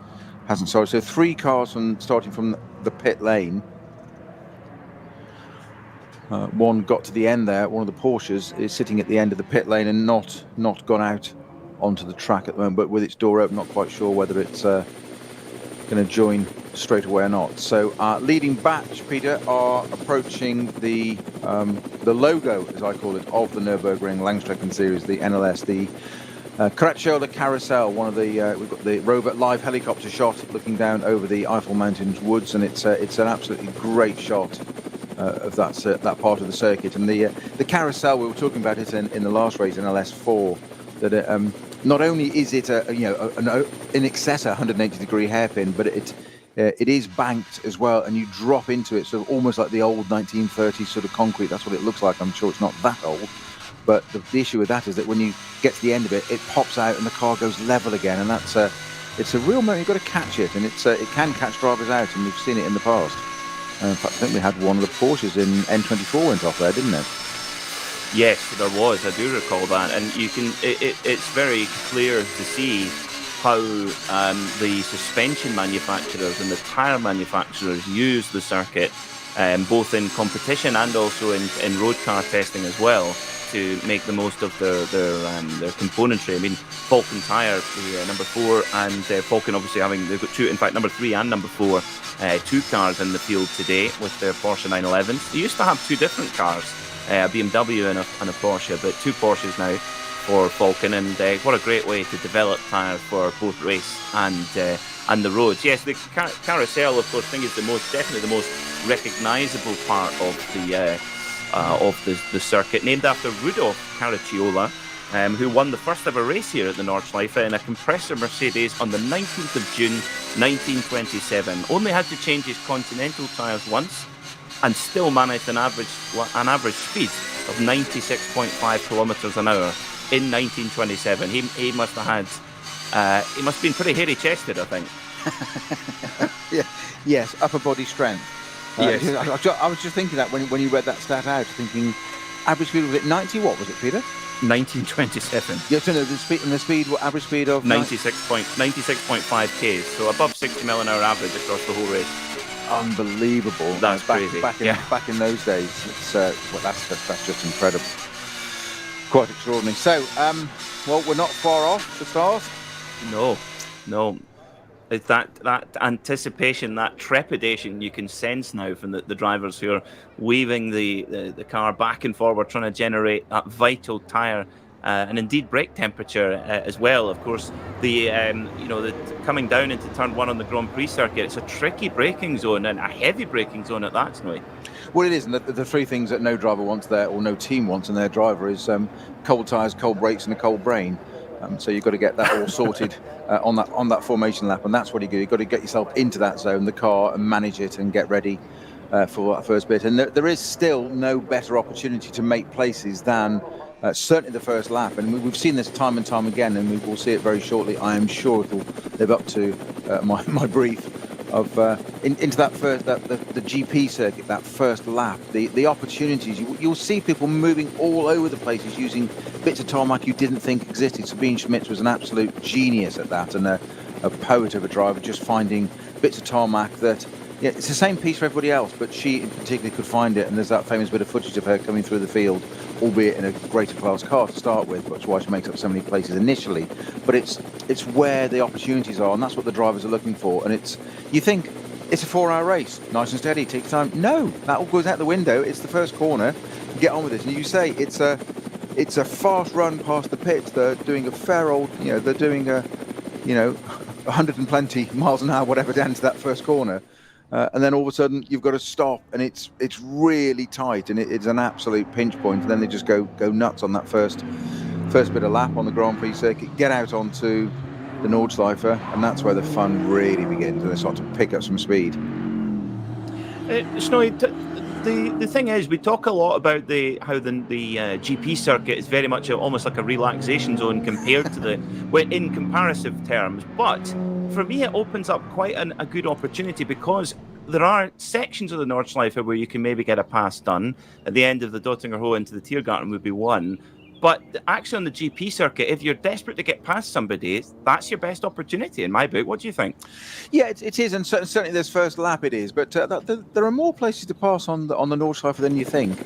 sold. So 3 cars starting from the pit lane. One got to the end there. One of the Porsches is sitting at the end of the pit lane and not gone out onto the track at the moment, but with its door open, not quite sure whether it's going to join straight away or not. So leading batch, Peter, are approaching the logo, as I call it, of the Nürburgring Langstrecken-Series, the NLS, the Kratzschilder Carousel. One of the we've got the rover live helicopter shot looking down over the Eiffel Mountains woods, and it's an absolutely great shot of that part of the circuit. And the carousel, we were talking about it in the last race, NLS 4, that not only is it in excess of 180-degree hairpin, but it is banked as well, and you drop into it, sort of almost like the old 1930s sort of concrete. That's what it looks like. I'm sure it's not that old, but the issue with that is that when you get to the end of it, it pops out and the car goes level again, and it's a real moment. You've got to catch it, and it can catch drivers out, and we've seen it in the past. In fact, I think we had one of the Porsches in N24 went off there, didn't it? Yes, there was. I do recall that, and you can. It's very clear to see how the suspension manufacturers and the tyre manufacturers use the circuit, both in competition and also in road car testing as well, to make the most of their componentry. I mean, Falcon Tyre, the number 4, and Falcon obviously they've got two, in fact, number 3 and number 4, 2 cars in the field today with their Porsche 911s. They used to have 2 different cars, a BMW and a Porsche, but 2 Porsches now for Falcon, and what a great way to develop tyres for both race and the roads. Yes, the carousel, of course, I think is definitely the most recognisable part of the circuit, named after Rudolf Caracciola, who won the first ever race here at the Nordschleife in a compressor Mercedes on the 19th of June 1927. Only had to change his Continental tyres once, and still managed an average speed of 96.5 kilometres an hour in 1927. He must have had, he must have been pretty hairy chested, I think. Yeah, yes, upper body strength. Yes. I was just thinking that when you read that stat out, thinking average speed, was it 90? What was it, Peter? 1927. Yes, no, the speed, what average speed of 96.5 k's, so above 60 mile an hour average across the whole race. Unbelievable. That's crazy. Back in those days, it's that's just incredible. Quite extraordinary. So, well, we're not far off the start. No. It's that anticipation, that trepidation you can sense now from the drivers who are weaving the car back and forward, trying to generate that vital tyre and indeed brake temperature as well. Of course, the coming down into turn 1 on the Grand Prix circuit, it's a tricky braking zone and a heavy braking zone at that, Snowy. Well, it is, and the 3 things that no driver wants there, or no team wants in their driver, is cold tyres, cold brakes, and a cold brain. So you've got to get that all sorted on that formation lap, and that's what you do. You've got to get yourself into that zone, the car, and manage it and get ready for that first bit. And there is still no better opportunity to make places than certainly the first lap. And we've seen this time and time again, and we will see it very shortly. I am sure it will live up to my brief of into that first the GP circuit, that first lap, the opportunities. You'll see people moving all over the places using bits of tarmac you didn't think existed. Sabine Schmitz was an absolute genius at that, and a poet of a driver, just finding bits of tarmac that, yeah, it's the same piece for everybody else, but she in particular could find it. And there's that famous bit of footage of her coming through the field, albeit in a greater class car to start with, that's why she makes up so many places initially. But it's where the opportunities are, and that's what the drivers are looking for. And you think it's a 4-hour race, nice and steady, takes time. No, that all goes out the window. It's the first corner, get on with it. And you say it's a fast run past the pits. They're doing a fair old, they're doing 120 miles an hour, whatever, down to that first corner. And then all of a sudden you've got to stop, and it's really tight, and it's an absolute pinch point. And then they just go nuts on that first bit of lap on the Grand Prix circuit, get out onto the Nordschleife, and that's where the fun really begins, and they start to pick up some speed. Snowy, the thing is, we talk a lot about how the GP circuit is very much almost like a relaxation zone compared to in comparative terms, but for me it opens up quite a good opportunity, because there are sections of the Nordschleife where you can maybe get a pass done. At the end of the Dottinger Hohe into the Tiergarten would be one. But actually on the GP circuit, if you're desperate to get past somebody, that's your best opportunity in my book. What do you think? Yeah, it is, and certainly this first lap it is. But there are more places to pass on the Nordschleife than you think.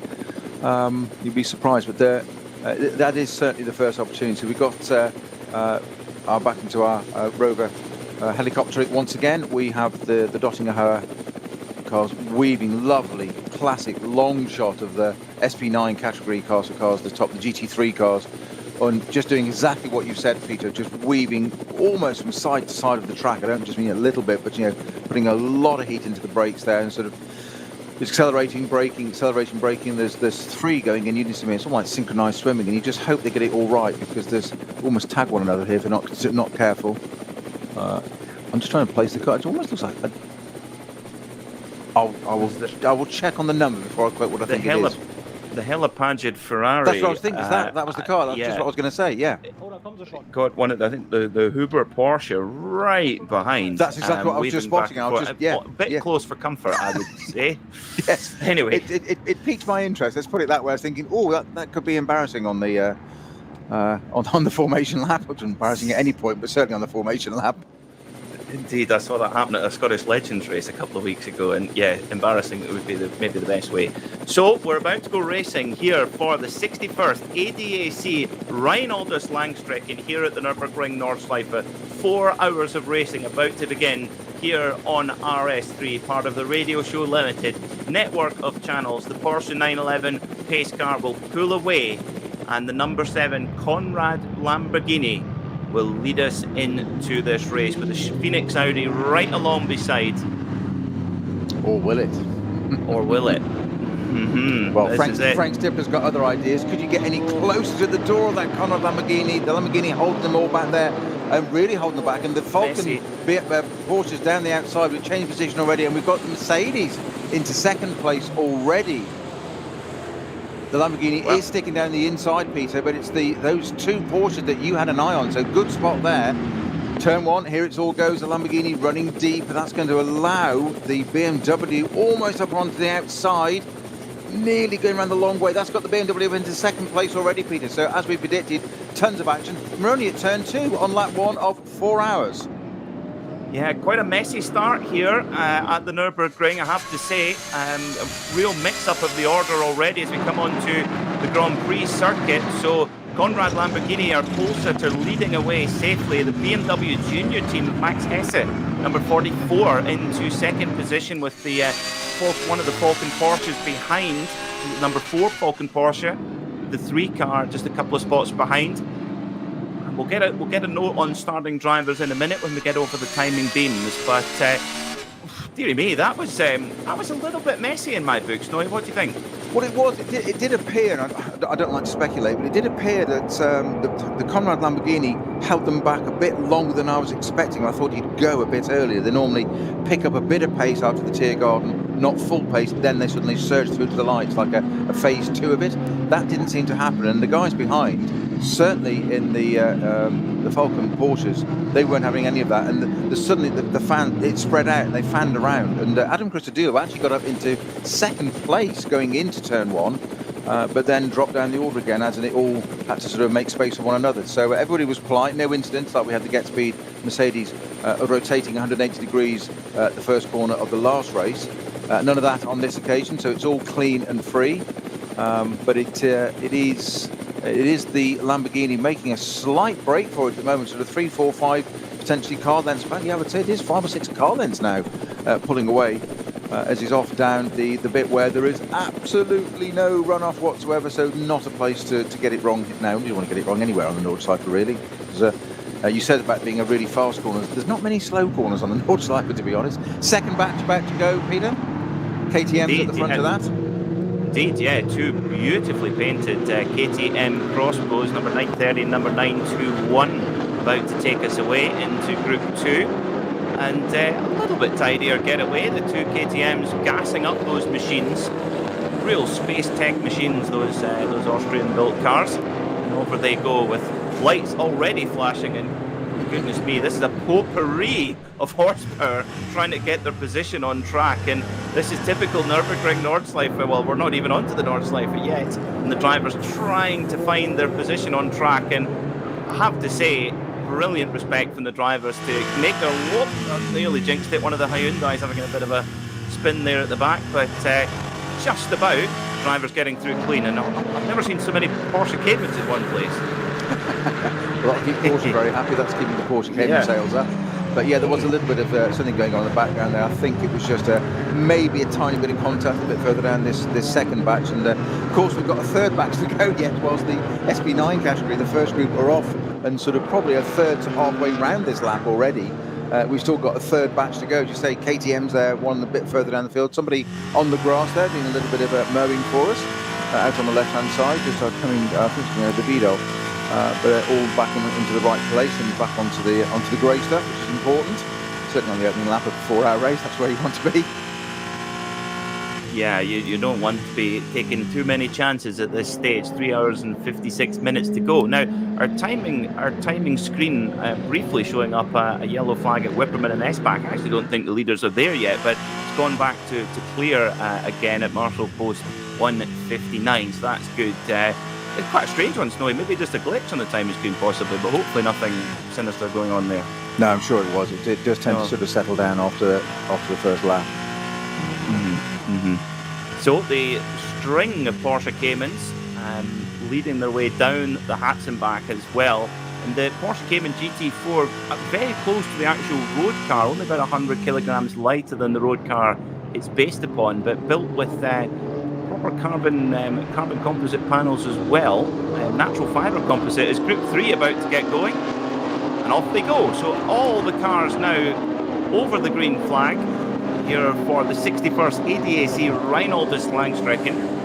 You'd be surprised, but that is certainly the first opportunity. We got back into our rover helicopter once again. We have the Dottinger Hohe cars weaving, lovely classic long shot of the SP9 category cars, the top, the GT3 cars, and just doing exactly what you said, Peter, just weaving almost from side to side of the track. I don't just mean a little bit, but putting a lot of heat into the brakes there, and sort of acceleration, braking. There's 3 going in unison. It's almost like synchronized swimming, and you just hope they get it all right, because there's almost tag one another here if they're not careful. I'm just trying to place the car. It almost looks like I will check on the number before I quote what I think it is. The Helipagid Ferrari. That's what I was thinking. That was the car. That's just what I was going to say. Yeah. Got one of I think the Huber Porsche right behind. That's exactly what I was just spotting. A bit close for comfort, I would say. Yes. Anyway, it piqued my interest. Let's put it that way. I was thinking, that could be embarrassing on the on the formation lap. It was embarrassing at any point, but certainly on the formation lap. Indeed, I saw that happen at a Scottish Legends race a couple of weeks ago, and yeah, embarrassing. It would be maybe the best way. So we're about to go racing here for the 61st ADAC Reinoldus-Langstreckenrennen here at the Nürburgring Nordschleife. 4 hours of racing about to begin here on RS3, part of the Radio Show Limited network of channels. The Porsche 911 pace car will pull away, and the number 7 Conrad Lamborghini will lead us into this race with the Phoenix Audi right along beside. Or will it? Or will it? Well, Frank Stipper's got other ideas. Could you get any closer to the door of that Conrad Lamborghini? The Lamborghini holding them all back there, and really holding them back. And the Falcon Porsche's down the outside. We've changed position already, and we've got the Mercedes into second place already. The Lamborghini is sticking down the inside, Peter, but it's those 2 Porsches that you had an eye on. So good spot there. Turn 1, here it all goes. The Lamborghini running deep, and that's going to allow the BMW almost up onto the outside. Nearly going around the long way. That's got the BMW into second place already, Peter. So as we predicted, tons of action. We're only at turn 2 on lap 1 of 4 hours. Yeah, quite a messy start here at the Nürburgring, I have to say. A real mix-up of the order already as we come on to the Grand Prix circuit. So Conrad Lamborghini, our pole sitter, leading away safely. The BMW Junior team of Max Hesse, number 44, into second position with the one of the Falcon Porsches behind, number 4 Falcon Porsche, the 3 car just a couple of spots behind. We'll get a note on starting drivers in a minute when we get over the timing beams. But dearie me, that was a little bit messy in my books. Noy, what do you think? Well, it did appear, and I don't like to speculate, but it did appear that the Conrad Lamborghini held them back a bit longer than I was expecting. I thought he'd go a bit earlier. They normally pick up a bit of pace after the Tiergarten, not full pace, then they suddenly surge through to the lights, like a phase 2 of it. That didn't seem to happen, and the guys behind, certainly in the Falcon Porsches, they weren't having any of that, and suddenly the fan, it spread out and they fanned around, and Adam Christodoulou actually got up into second place going into turn 1, but then dropped down the order again as it all had to sort of make space for one another. So everybody was polite, no incidents, like we had the Get Speed Mercedes rotating 180 degrees at the first corner of the last race. None of that on this occasion, so it's all clean and free, but it is the Lamborghini making a slight break for it at the moment, sort of 3, 4, 5 potentially car lengths back. Yeah, I would say it is 5 or 6 car lengths now pulling away as he's off down the bit where there is absolutely no runoff whatsoever, so not a place to get it wrong now. You don't want to get it wrong anywhere on the Nordschleife really. You said about being a really fast corner. There's not many slow corners on the Nordschleife, to be honest. Second batch about to go, Peter. KTM's at the front of that. Indeed, yeah, 2 beautifully painted KTM crossbows, number 930 and number 921, about to take us away into Group 2. And a little bit tidier getaway, the 2 KTMs gassing up those machines. Real space tech machines, those Austrian-built cars. And over they go with lights already flashing, and goodness me, this is a potpourri of horsepower trying to get their position on track, and this is typical Nürburgring Nordschleife. Well, we're not even onto the Nordschleife yet, and the drivers trying to find their position on track, and I have to say, brilliant respect from the drivers to make their whoop. Nearly jinxed it, one of the Hyundai's having a bit of a spin there at the back, but just about, drivers getting through clean, and I've never seen so many Porsche Caymans in one place. Well, I keep Porsche very happy. That's keeping the Porsche Cayman sales up. But yeah, there was a little bit of something going on in the background there. I think it was just maybe a tiny bit of contact a bit further down this second batch. And of course, we've got a third batch to go yet, whilst the SB9 category, the first group, are off and sort of probably a third to halfway round this lap already. We've still got a third batch to go. As you say, KTM's there, one a bit further down the field. Somebody on the grass there doing a little bit of mowing for us out on the left-hand side, just coming, I think it's going to the Vido. But all back into the right place and back onto the grey stuff, which is important. Certainly on the opening lap of a 4-hour race, that's where you want to be. Yeah, you don't want to be taking too many chances at this stage. 3 hours and 56 minutes to go. Now, our timing screen briefly showing up a yellow flag at Wipperman and EIBACH. I actually don't think the leaders are there yet, but it's gone back to clear again at Marshall Post 159, so that's good. It's quite a strange one, Snowy. Maybe just a glitch on the timing screen, possibly, but hopefully nothing sinister going on there. No, I'm sure it was. It does tend to sort of settle down after the first lap. So the string of Porsche Caymans leading their way down the Hatzenbach as well. And the Porsche Cayman GT4 very close to the actual road car, only about 100 kilograms lighter than the road car it's based upon, but built with proper carbon composite panels as well. Natural fibre composite. Is Group 3 about to get going? And off they go. So all the cars now over the green flag here for the 61st ADAC Reinoldus-Langstreckenrennen.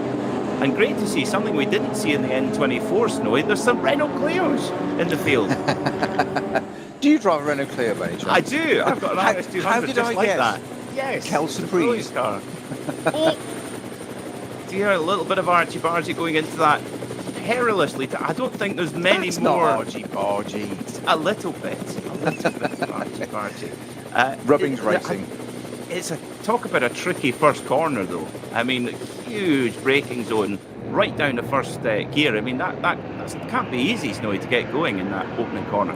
And great to see something we didn't see in the N24, Snowy. There's some Renault Clios in the field. Do you drive a Renault Clio, by any chance? I do. I've got an RS200 how did just I like guess? that. Yes. Quelle surprise. Car. Oh, dear, a little bit of argy-bargy going into that perilously. I don't think there's many That's more. not argy-bargy. A little bit of argy-bargy. Rubbing's racing. It's talk about a tricky first corner, though. I mean, huge braking zone right down the first gear. I mean, that can't be easy, Snowy, to get going in that opening corner.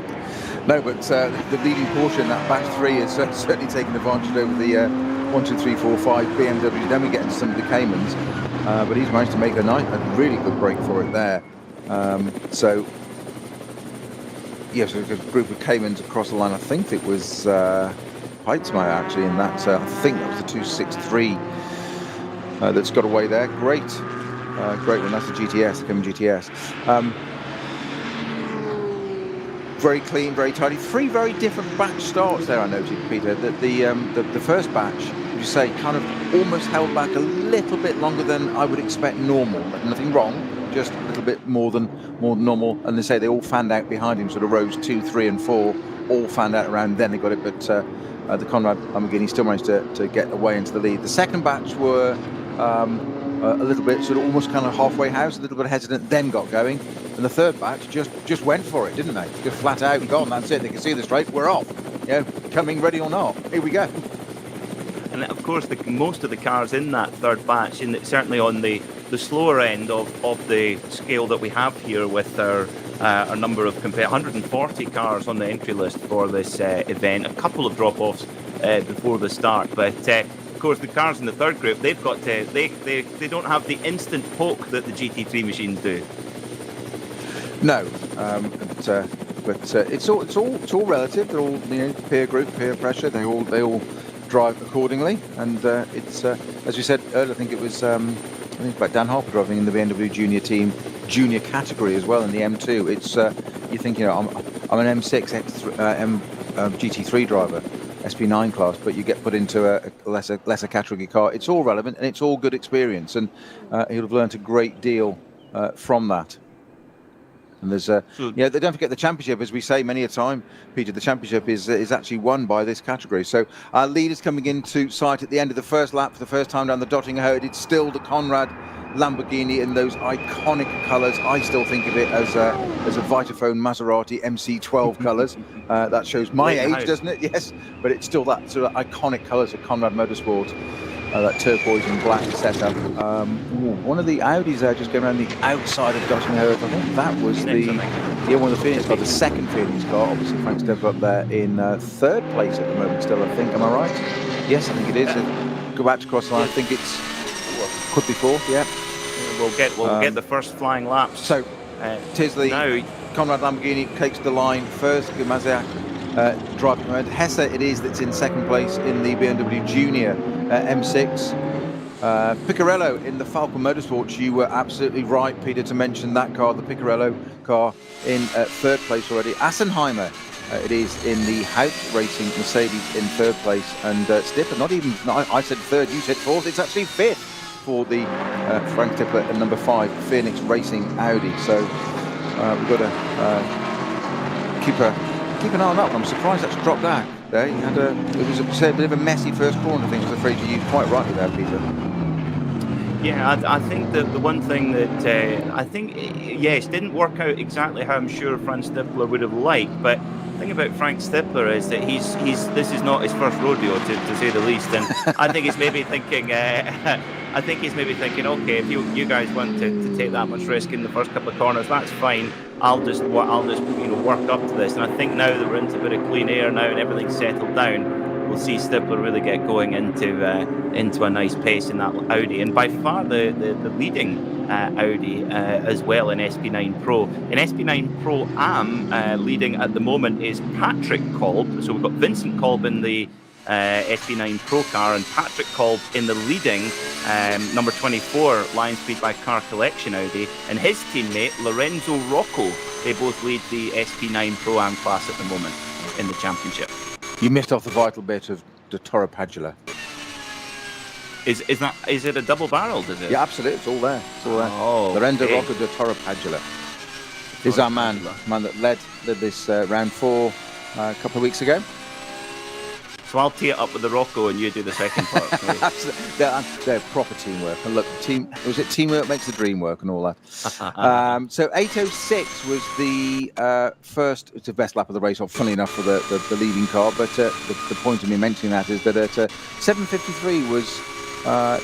No, but the leading Porsche in that batch 3 is certainly taking advantage over the 1, 2, 3, 4, 5 BMW. Then we get into some of the Caymans, but he's managed to make a really good break for it there. So, yes, a group of Caymans across the line. I think it was Heitzmeier actually in that. I think that was the 263 that's got away there. Great one. That's the GTS, the Cayman GTS. Very clean, very tidy. 3 very different batch starts there, I noted, Peter. That the first batch, you say, kind of almost held back a little bit longer than I would expect normal. Nothing wrong, just a little bit more than normal. And they say they all fanned out behind him, sort of rows 2, 3, and 4, all fanned out around. Then they got it, but the Conrad Lamborghini still managed to get away into the lead. The second batch were a little bit sort of almost kind of halfway house, a little bit hesitant, then got going. And the third batch just went for it, didn't they? Just flat out, gone, that's it. They can see the straight, we're off. Coming ready or not, here we go. And of course, most of the cars in that third batch, certainly on the slower end of the scale that we have here with our number of 140 cars on the entry list for this event, a couple of drop-offs before the start, but of course the cars in the third group, they've got they don't have the instant poke that the GT3 machines do. No, but it's all relative. They're all peer group, peer pressure. They all drive accordingly, and it's as we said earlier. I think it was I think about Dan Harper driving in the BMW Junior team, junior category as well in the M2. It's you think I'm an M6 GT3 driver, SP9 class, but you get put into a lesser category car. It's all relevant and it's all good experience, and he'll have learned a great deal from that. And there's they don't forget the championship, as we say many a time, Peter. The championship is actually won by this category. So our leaders coming into sight at the end of the first lap for the first time down the Dottinger Herd. It's still the Conrad Lamborghini in those iconic colours. I still think of it as a Vitaphone Maserati MC12 colours. That shows my age, doesn't it? Yes, but it's still that sort of iconic colours of Conrad Motorsport. That turquoise and black setup. One of the Audis there just going around the outside of Dottinger Herd. I think that was one of the Phoenix car, the second Phoenix car. Obviously, Frank Stepper up there in third place at the moment still, I think. Am I right? Yes, I think it is. Go back to cross the line. I think it's could be fourth. Yeah. We'll get the first flying laps. So Tisley, Conrad Lamborghini takes the line first. Gumaziak driving around. Hesse it is that's in second place in the BMW Junior M6. Piccarello in the Falcon Motorsports. You were absolutely right, Peter, to mention that car, the Piccarello car, in third place already. Assenheimer it is in the Hout Racing Mercedes in third place, and Stipper, I said third, you said fourth, it's actually fifth for the Frank Stipper at number 5 Phoenix Racing Audi. So we've got to keep an eye on that one. I'm surprised that's dropped out there. It was a bit of a messy first corner, I think, was afraid to use quite rightly there, Peter. Yeah, I think that the one thing that I think, yes, didn't work out exactly how I'm sure Frank Stippler would have liked, but the thing about Frank Stippler is that this is not his first rodeo, to say the least, and I think he's maybe thinking I think he's maybe thinking, okay, if you guys want to take that much risk in the first couple of corners, that's fine. I'll just work up to this. And I think now that we're into a bit of clean air now and everything's settled down, we'll see Stifler really get going into a nice pace in that Audi. And by far the leading Audi as well in SP9 Pro. In SP9 Pro Am, leading at the moment is Patrick Kolb. So we've got Vincent Kolb in the SP9 Pro car and Patrick Kolb in the leading number 24 Lion Speed by Car Collection Audi, and his teammate Lorenzo Rocco. They both lead the SP9 Pro Am class at the moment in the championship. You missed off the vital bit of the Toro Padula. Is it a double barreled, is it? Yeah, absolutely. It's all there. It's all there. Oh, Lorenzo okay. Rocco de Toro Padula. He's our man that led this round 4 a couple of weeks ago. So I'll tee it up with the Rocco and you do the second part. They're proper teamwork. And look, teamwork makes the dream work and all that. So 8:06 was the first, it's the best lap of the race, funnily enough, for the leading car. But the point of me mentioning that is that at 7:53 was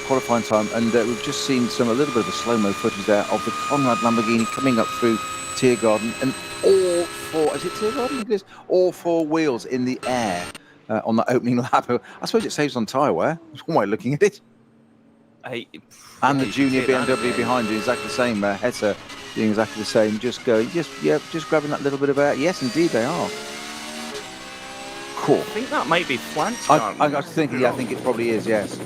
qualifying time, and we've just seen a little bit of a slow-mo footage there of the Conrad Lamborghini coming up through Tiergarten, and all four, is it Tiergarten? All 4 wheels in the air. On the opening lap. I suppose it saves on tyre wear. That's one way of looking at it. And the junior BMW behind you is exactly the same. Hesse doing exactly the same. Just grabbing that little bit of air. Yes, indeed they are. Cool. I think that might be Flantzgarten. I was thinking, I think it probably is, yes.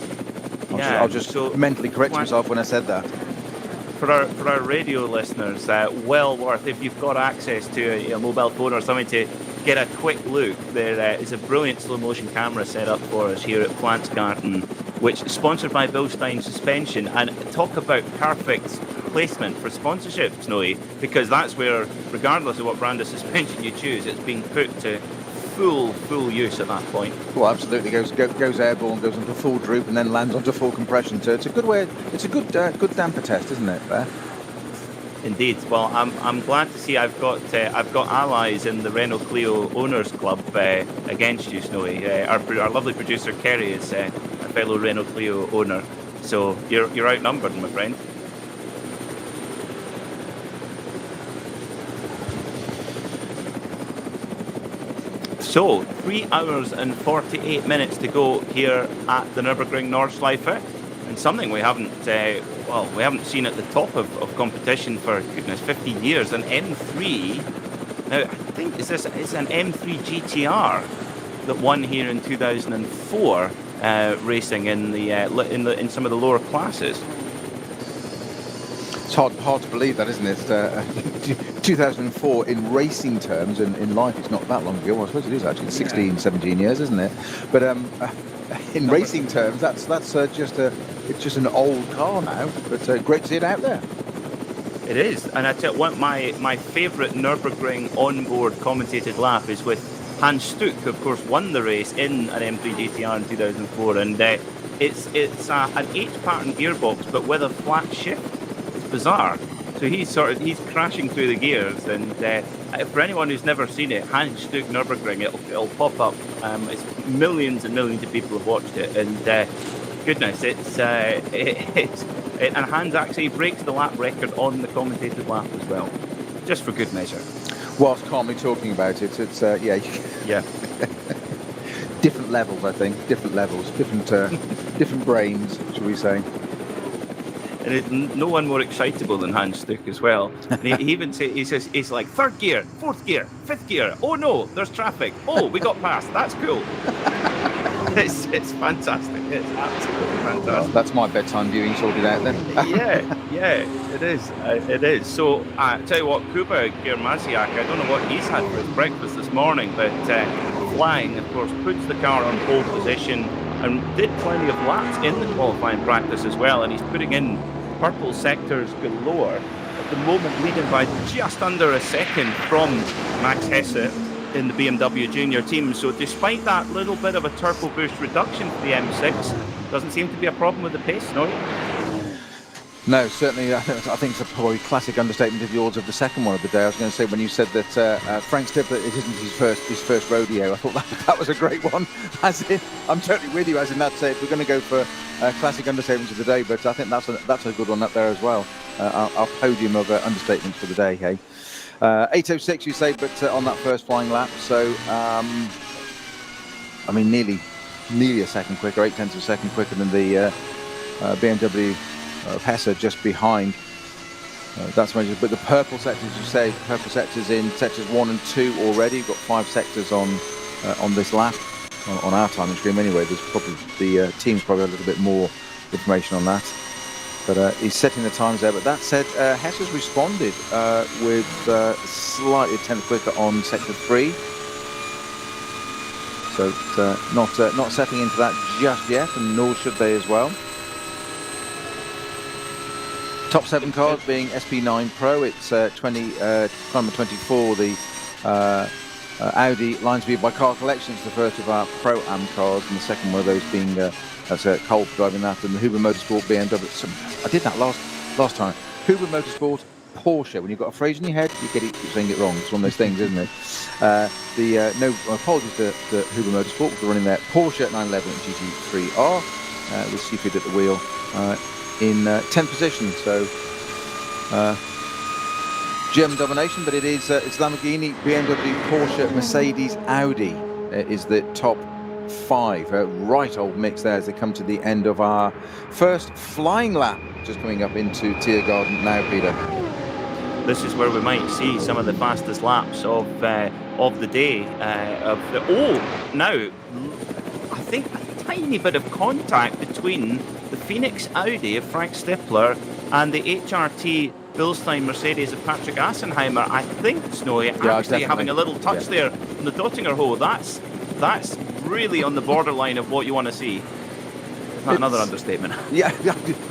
I'll just mentally correct myself when I said that. For our radio listeners, well worth, if you've got access to a mobile phone or something to get a quick look, there is a brilliant slow motion camera set up for us here at Flantzgarten, which is sponsored by Bilstein Suspension. And talk about perfect placement for sponsorship, Snowy, because that's where, regardless of what brand of suspension you choose, it's being put to full use at that point. Well, absolutely, goes airborne, goes into full droop, and then lands onto full compression. So it's a good way. It's a good damper test, isn't it? There. Indeed. Well, I'm glad to see I've got allies in the Renault Clio Owners Club against you, Snowy. Our lovely producer Kerry is a fellow Renault Clio owner, so you're outnumbered, my friend. So, 3 hours and 48 minutes to go here at the Nürburgring Nordschleife, and something we haven't seen at the top of competition for, goodness, 15 years. An M3. Now, I think it's an M3 GTR that won here in 2004, racing in some of the lower classes. It's hard to believe that, isn't it? 2004 in racing terms, and in life it's not that long ago. Well, I suppose it is actually 16, 17 years, isn't it? But in racing terms, that's just an old car now. But great to see it out there. It is, and I tell you what, my favourite Nürburgring onboard commentated lap is with Hans Stuck. Of course, won the race in an M3 GTR in 2004, and it's an H-pattern gearbox, but with a flat shift. Bizarre. So he's crashing through the gears, and for anyone who's never seen it, Hans Stuck Nürburgring, it'll pop up. It's millions and millions of people have watched it, and goodness, and Hans actually breaks the lap record on the commentated lap as well, just for good measure. Whilst calmly talking about it, it's yeah. Different levels, I think. Different levels, different brains, shall we say? And there's no one more excitable than Hans Stuck as well. And he even says he's like 3rd gear, 4th gear, 5th gear. Oh no, there's traffic. Oh, we got past. That's cool. It's fantastic. It's absolutely fantastic. Well, that's my bedtime viewing sorted out then. yeah, it is. It is. So I tell you what, Kuba Girmasiak, I don't know what he's had for his breakfast this morning, but flying, of course, puts the car on pole position and did plenty of laps in the qualifying practice as well, and he's putting in purple sectors galore. At the moment, leading by just under a second from Max Hesse in the BMW Junior team. So despite that little bit of a turbo boost reduction for the M6, doesn't seem to be a problem with the pace, no? No, certainly. I think it's a probably classic understatement of yours of the second one of the day. I was going to say when you said that Frank Stippler, it isn't his first rodeo. I thought that was a great one. As in, I'm totally with you. As in that, we're going to go for classic understatements of the day, but I think that's a good one up there as well. Our podium of understatements for the day. Hey, 8:06 you say, but on that first flying lap. So, I mean, nearly a second quicker, 0.8 of a second quicker than the BMW. Hesse just behind. That's major. But the purple sectors, you say, purple sectors in sectors 1 and 2 already. We've got 5 sectors on this lap, on our timing stream anyway. There's probably the team's probably a little bit more information on that. But he's setting the times there. But that said, Hesse has responded with slightly 10th quicker on sector 3. So not settling into that just yet, and nor should they as well. Top 7 cars being SP9 Pro, it's number 24, the Audi Lines View by Car Collections, the first of our Pro-Am cars, and the second one of those being, that's Cole driving that, and the Huber Motorsport BMW. So I did that last time. Huber Motorsport Porsche. When you've got a phrase in your head, you keep saying it wrong. It's one of those things, isn't it? No apologies to Huber Motorsport for running their Porsche 911 GT3R with Seafood at the wheel. In 10th position, so German domination, but it's Lamborghini, BMW, Porsche, Mercedes, Audi is the top 5. Right old mix there as they come to the end of our first flying lap, just coming up into Tiergarten now, Peter. This is where we might see some of the fastest laps of the day. Now I think a tiny bit of contact between the Phoenix Audi of Frank Stippler and the HRT Bilstein Mercedes of Patrick Assenheimer. I think, Snowy, actually having a little touch there on the Dottinger hole. That's really on the borderline of what you want to see. Not another understatement. Yeah,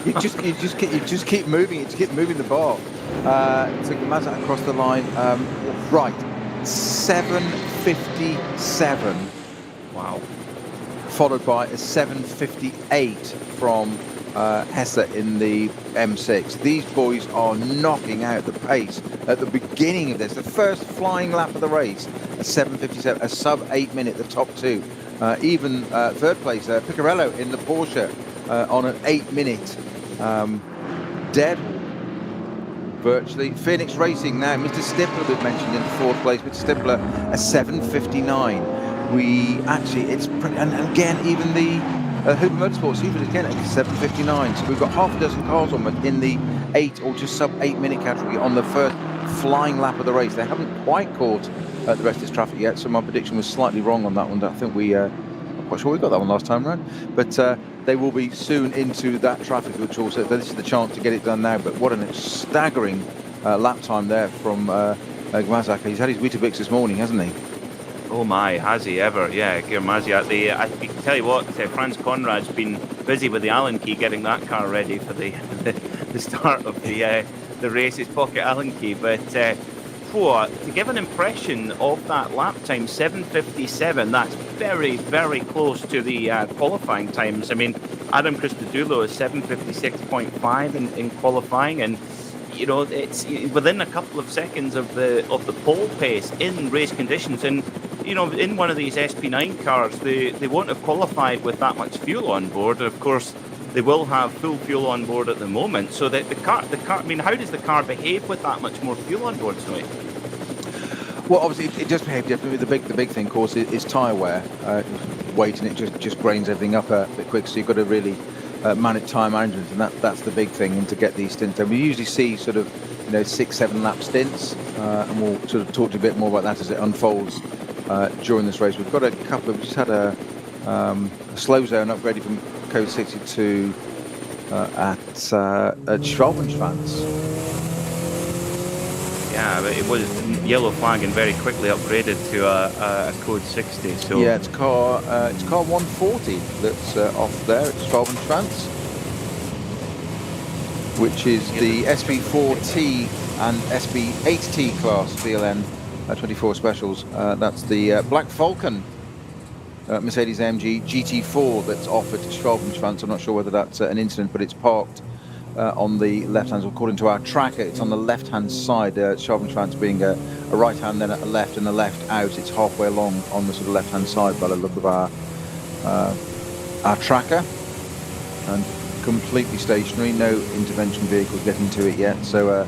you just keep moving. You just keep moving the bar. So Mazda across the line. Right, 7:57. Wow. Followed by a 7:58 from Hesse in the M6. These boys are knocking out the pace at the beginning of this. The first flying lap of the race, a 7:57, a sub-8 minute, the top 2. Even third place, Piccarello in the Porsche on an 8-minute dead virtually. Phoenix Racing now, Mr. Stippler was mentioned in 4th place. Mr. Stippler, a 7:59. We actually, it's pretty, and again, even the Huber Motorsports, even again at 7:59. So we've got half a dozen cars almost in the 8 or just sub-8 minute category on the first flying lap of the race. They haven't quite caught the rest of this traffic yet, so my prediction was slightly wrong on that one. I think I'm quite sure we got that one last time around, but they will be soon into that traffic, which also, this is the chance to get it done now. But what a staggering lap time there from Gmazak. He's had his Weetabix this morning, hasn't he? Oh my, has he ever? Yeah, Girmazzi. I can tell you what, Franz Conrad's been busy with the Allen key getting that car ready for the start of the race. His pocket Allen key, but to give an impression of that lap time, 7:57. That's very, very close to the qualifying times. I mean, Adam Christodoulou is 7:56.5 in qualifying, and you know, it's within a couple of seconds of the pole pace in race conditions. And you know, in one of these SP9 cars, they won't have qualified with that much fuel on board. Of course, they will have full fuel on board at the moment. So that the car. I mean, how does the car behave with that much more fuel on board, Snowy? Well, obviously, it does behave differently. The big thing, of course, is tyre wear. Weight, and it just grains everything up a bit quick. So you've got to really manage tyre management, and that's the big thing. And to get these stints, and we usually see sort of 6-7 lap stints, and we'll sort of talk to you a bit more about that as it unfolds during this race. We've got a couple. We just had a slow zone upgraded from code 62 at Schwalbenschwanz. Yeah, but it was yellow flag and very quickly upgraded to a code 60. So yeah, it's car 140 that's off there at Schwalbenschwanz, which is the SB4T and SB8T class VLN 24 specials. That's the Black Falcon Mercedes-AMG GT4 that's offered to Schwalbenschwanz. I'm not sure whether that's an incident, but it's parked on the left hand. So according to our tracker, it's on the left hand side. Schravenschwanz being a right hand, then a left, and the left out. It's halfway along on the sort of left hand side by the look of our tracker, and completely stationary. No intervention vehicles getting to it yet. So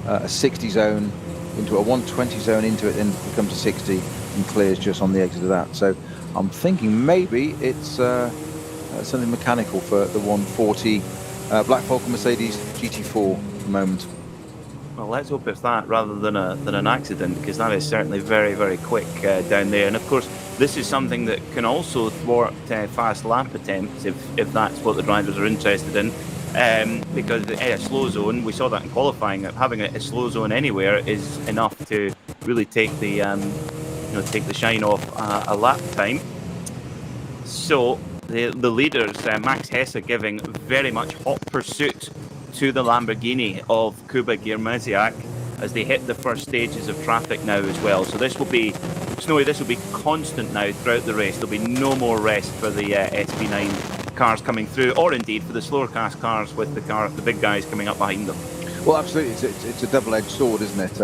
a 60 zone into a 120 zone into it, then becomes a 60 and clears just on the exit of that. So I'm thinking maybe it's something mechanical for the 140 Black Falcon Mercedes GT4 at the moment. Well, let's hope it's that rather than an accident, because that is certainly very, very quick down there. And of course, this is something that can also thwart fast lap attempts if that's what the drivers are interested in. Because a slow zone, we saw that in qualifying, that having a slow zone anywhere is enough to really take the take the shine off a lap time. So the leaders, Max Hesse, giving very much hot pursuit to the Lamborghini of Kuba Giermaziak as they hit the first stages of traffic now as well. So this will be, Snowy, this will be constant now throughout the race. There'll be no more rest for the SB9 cars coming through, or indeed for the slower class cars with the big guys coming up behind them. Well, absolutely, it's a double-edged sword, isn't it?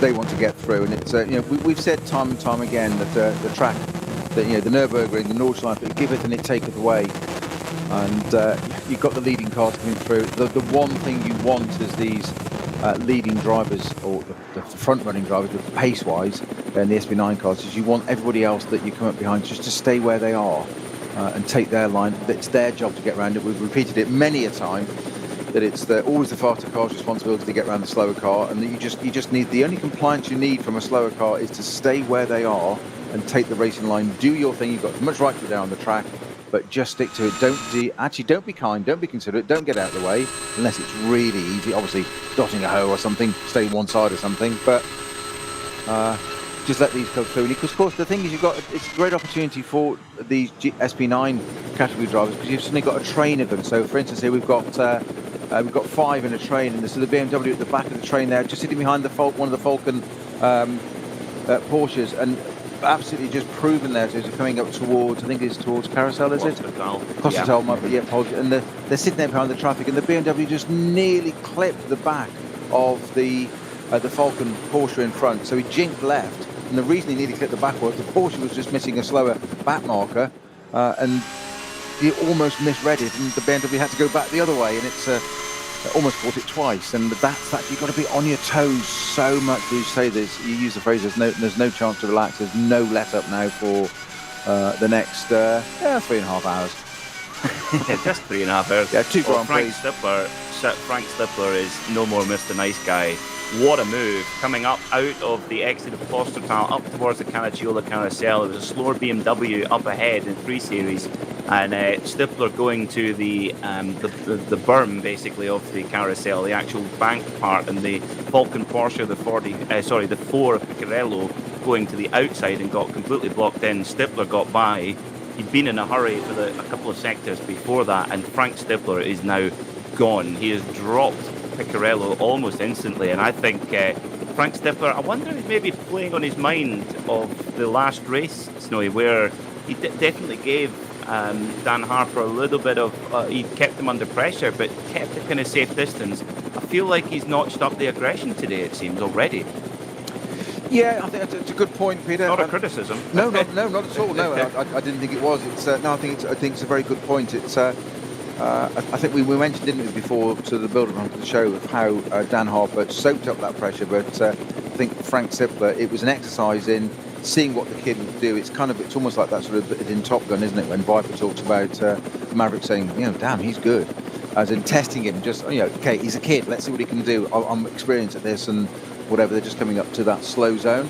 They want to get through, and it's we've said time and time again that the track, that the Nürburgring, the Nordschleife, it giveth and it taketh away. And you've got the leading cars coming through. The one thing you want is these leading drivers, or the front-running drivers, pace-wise, in the SB9 cars, is you want everybody else that you come up behind just to stay where they are and take their line. It's their job to get around it. We've repeated it many a time that it's always the faster car's responsibility to get around the slower car, and that you just need, the only compliance you need from a slower car is to stay where they are and take the racing line. Do your thing. You've got as much right to be there on the track, but just stick to it. Don't be kind, don't be considerate, don't get out of the way unless it's really easy. Obviously, dotting a hoe or something, stay one side or something, but just let these go through. Because of course the thing is, it's a great opportunity for these SB9 category drivers, because you've suddenly got a train of them. So for instance, here we've got 5 in a train, and there's the BMW at the back of the train there, just sitting behind one of the Falcon Porsches, and absolutely just proven there as they're coming up towards, I think it's towards Carousel, is it? Costatel, yeah. And they're sitting there behind the traffic, and the BMW just nearly clipped the back of the Falcon Porsche in front. So he jinked left, and the reason he nearly clipped the back was the Porsche was just missing a slower back marker, and he almost misread it, and the BMW had to go back the other way, and it's almost caught it twice. And that's that, you've got to be on your toes so much. You say this, you use the phrase, there's no chance to relax, there's no let up now for the next 3.5 hours. Just 3.5 hours. Yeah, 2 Grand Prix. Frank Stippler is no more Mr. Nice Guy. What a move, coming up out of the exit of Klostertal up towards the Caracciola Carousel. There was a slower BMW up ahead in 3 Series, and Stippler going to the berm basically of the carousel, the actual bank part, and the Falcon Porsche, the 4 Piccarello going to the outside and got completely blocked in. Stippler got by. He'd been in a hurry for a couple of sectors before that, and Frank Stippler is now gone. He has dropped Piccarello almost instantly, and I think Frank Stippler, I wonder if he's maybe playing on his mind of the last race, Snowy, where he definitely gave Dan Harper a little bit of, he kept him under pressure, but kept a kind of safe distance. I feel like he's notched up the aggression today, it seems, already. Yeah, I think it's a good point, Peter. Not a criticism. No, not at all. No, I didn't think it was. I think it's a very good point. It's I think we mentioned, didn't we, before to the build-up onto the show, of how Dan Harper soaked up that pressure, but I think Frank Stippler, it was an exercise in seeing what the kid would do. It's almost like that sort of in Top Gun, isn't it, when Viper talks about Maverick saying, damn, he's good, as in testing him, just, okay, he's a kid, let's see what he can do. I'm experienced at this and whatever. They're just coming up to that slow zone,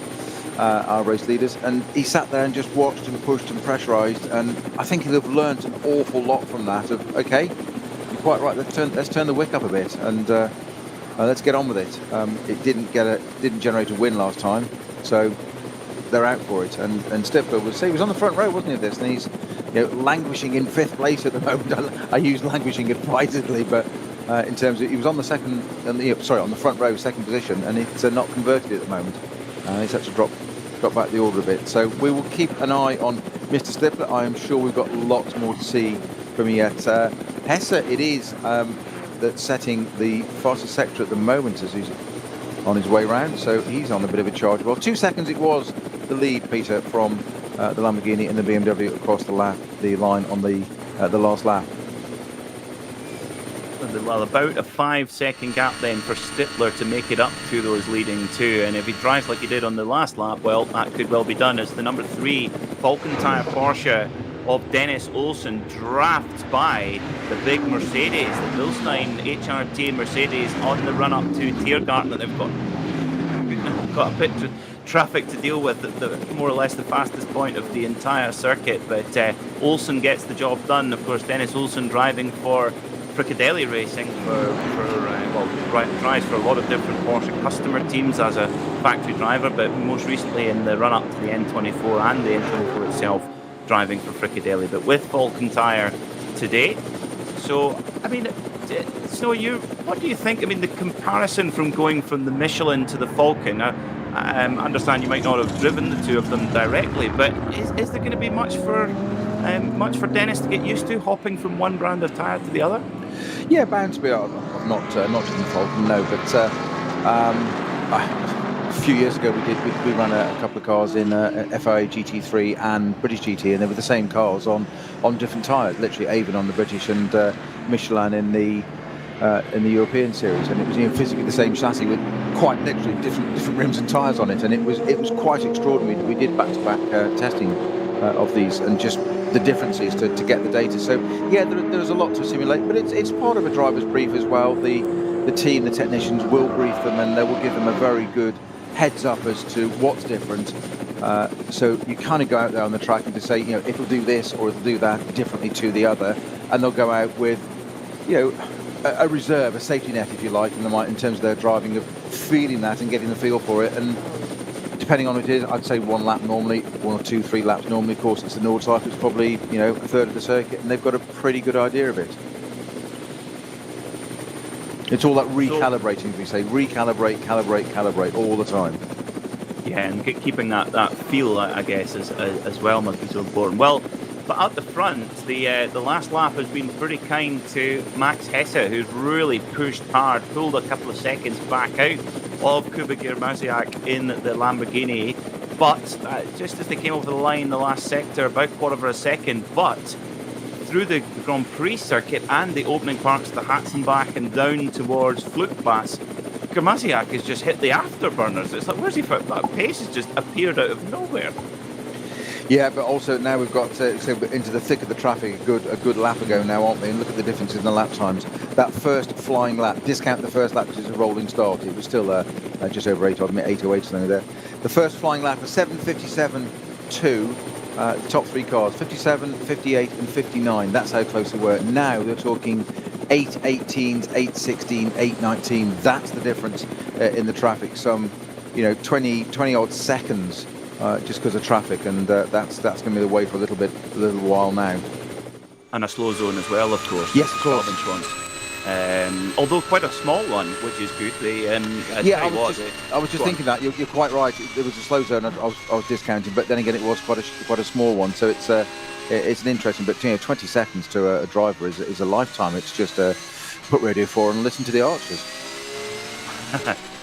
our race leaders, and he sat there and just watched and pushed and pressurised, and I think he'll have learnt an awful lot from that. Of, okay, you're quite right, let's turn the wick up a bit and let's get on with it. It didn't generate a win last time, so they're out for it. And Stippler he was on the front row, wasn't he, of this, and he's languishing in 5th place at the moment. I use languishing advisedly, but in terms of, he was on the on the front row, 2nd position, and it's not converted at the moment. He's had to drop back the order a bit. So we will keep an eye on Mr. Stippler. I am sure we've got lots more to see from him yet. Hesse, it is. that's setting the fastest sector at the moment as he's on his way round, so he's on a bit of a charge. Well, 2 seconds it was the lead, Peter, from the Lamborghini and the BMW across the line on the last lap. Well, about a 5-second gap then for Stittler to make it up to those leading two, and if he drives like he did on the last lap, well, that could well be done as the number 3 Falcon Tire Porsche of Dennis Olsen drafts by the big Mercedes, the Bilstein HRT Mercedes, on the run up to Tiergarten. They've got a bit of traffic to deal with at the more or less the fastest point of the entire circuit, but Olsen gets the job done. Of course, Dennis Olsen driving for Fricadelli Racing drives for a lot of different Porsche customer teams as a factory driver, but most recently in the run up to the N24 and the N24 itself, driving for Fricadelli, but with Falcon Tire today. So, I mean, Snow, what do you think? I mean, the comparison from going from the Michelin to the Falcon, I understand you might not have driven the two of them directly, but is there going to be much for Dennis to get used to, hopping from one brand of tyre to the other? Yeah, bound to be. I've not driven the Falcon, no, but a few years ago we ran a couple of cars in FIA GT3 and British GT, and they were the same cars on different tyres, literally Avon on the British and Michelin in the European series, and it was physically the same chassis with quite literally different rims and tyres on it, and it was quite extraordinary. We did back-to-back testing of these, and just the differences to get the data. So yeah, there's a lot to simulate, but it's part of a driver's brief as well. The team, the technicians will brief them, and they will give them a very good heads up as to what's different. So you kind of go out there on the track and to say, it'll do this or it'll do that differently to the other, and they'll go out with, a reserve, a safety net, if you like, in terms of their driving, of feeling that and getting the feel for it. And depending on what it is, I'd say 1 lap normally, 1 or 2, 3 laps normally. Of course, it's the Nordschleife, it's probably, a third of the circuit, and they've got a pretty good idea of it. It's all that recalibrating, as we say, recalibrate, calibrate all the time. Yeah, and keeping that feel, I guess, as well must be so important. Well, but at the front, the last lap has been pretty kind to Max Hesse, who's really pushed hard, pulled a couple of seconds back out of Kuba Girmasiak in the Lamborghini. But just as they came over the line, the last sector, about 1/4 of a second, but through the Grand Prix circuit and the opening parts of the Hatzenbach and down towards Flugplatz, Girmasiak has just hit the afterburners. It's like, where's he found that pace? Has just appeared out of nowhere. Yeah, but also now we've got into the thick of the traffic a good lap ago now, aren't we? And look at the difference in the lap times. That first flying lap, discount the first lap because it's a rolling start. It was still just over 808 something there. The first flying lap was 7:57.2. The top 3 cars, 57, 58 and 59. That's how close they were. Now they're talking 8:18s, 8:16, 8:19. That's the difference in the traffic. Some, 20 odd seconds just because of traffic, and that's going to be the way for a little while now. And a slow zone as well, of course. Yes, of course. Although quite a small one, which is good. I was just thinking that you're quite right. There was a slow zone. I was discounting, but then again, it was quite a small one. So it's an interesting. But 20 seconds to a driver is a lifetime. It's just put Radio 4 and listen to the Archers.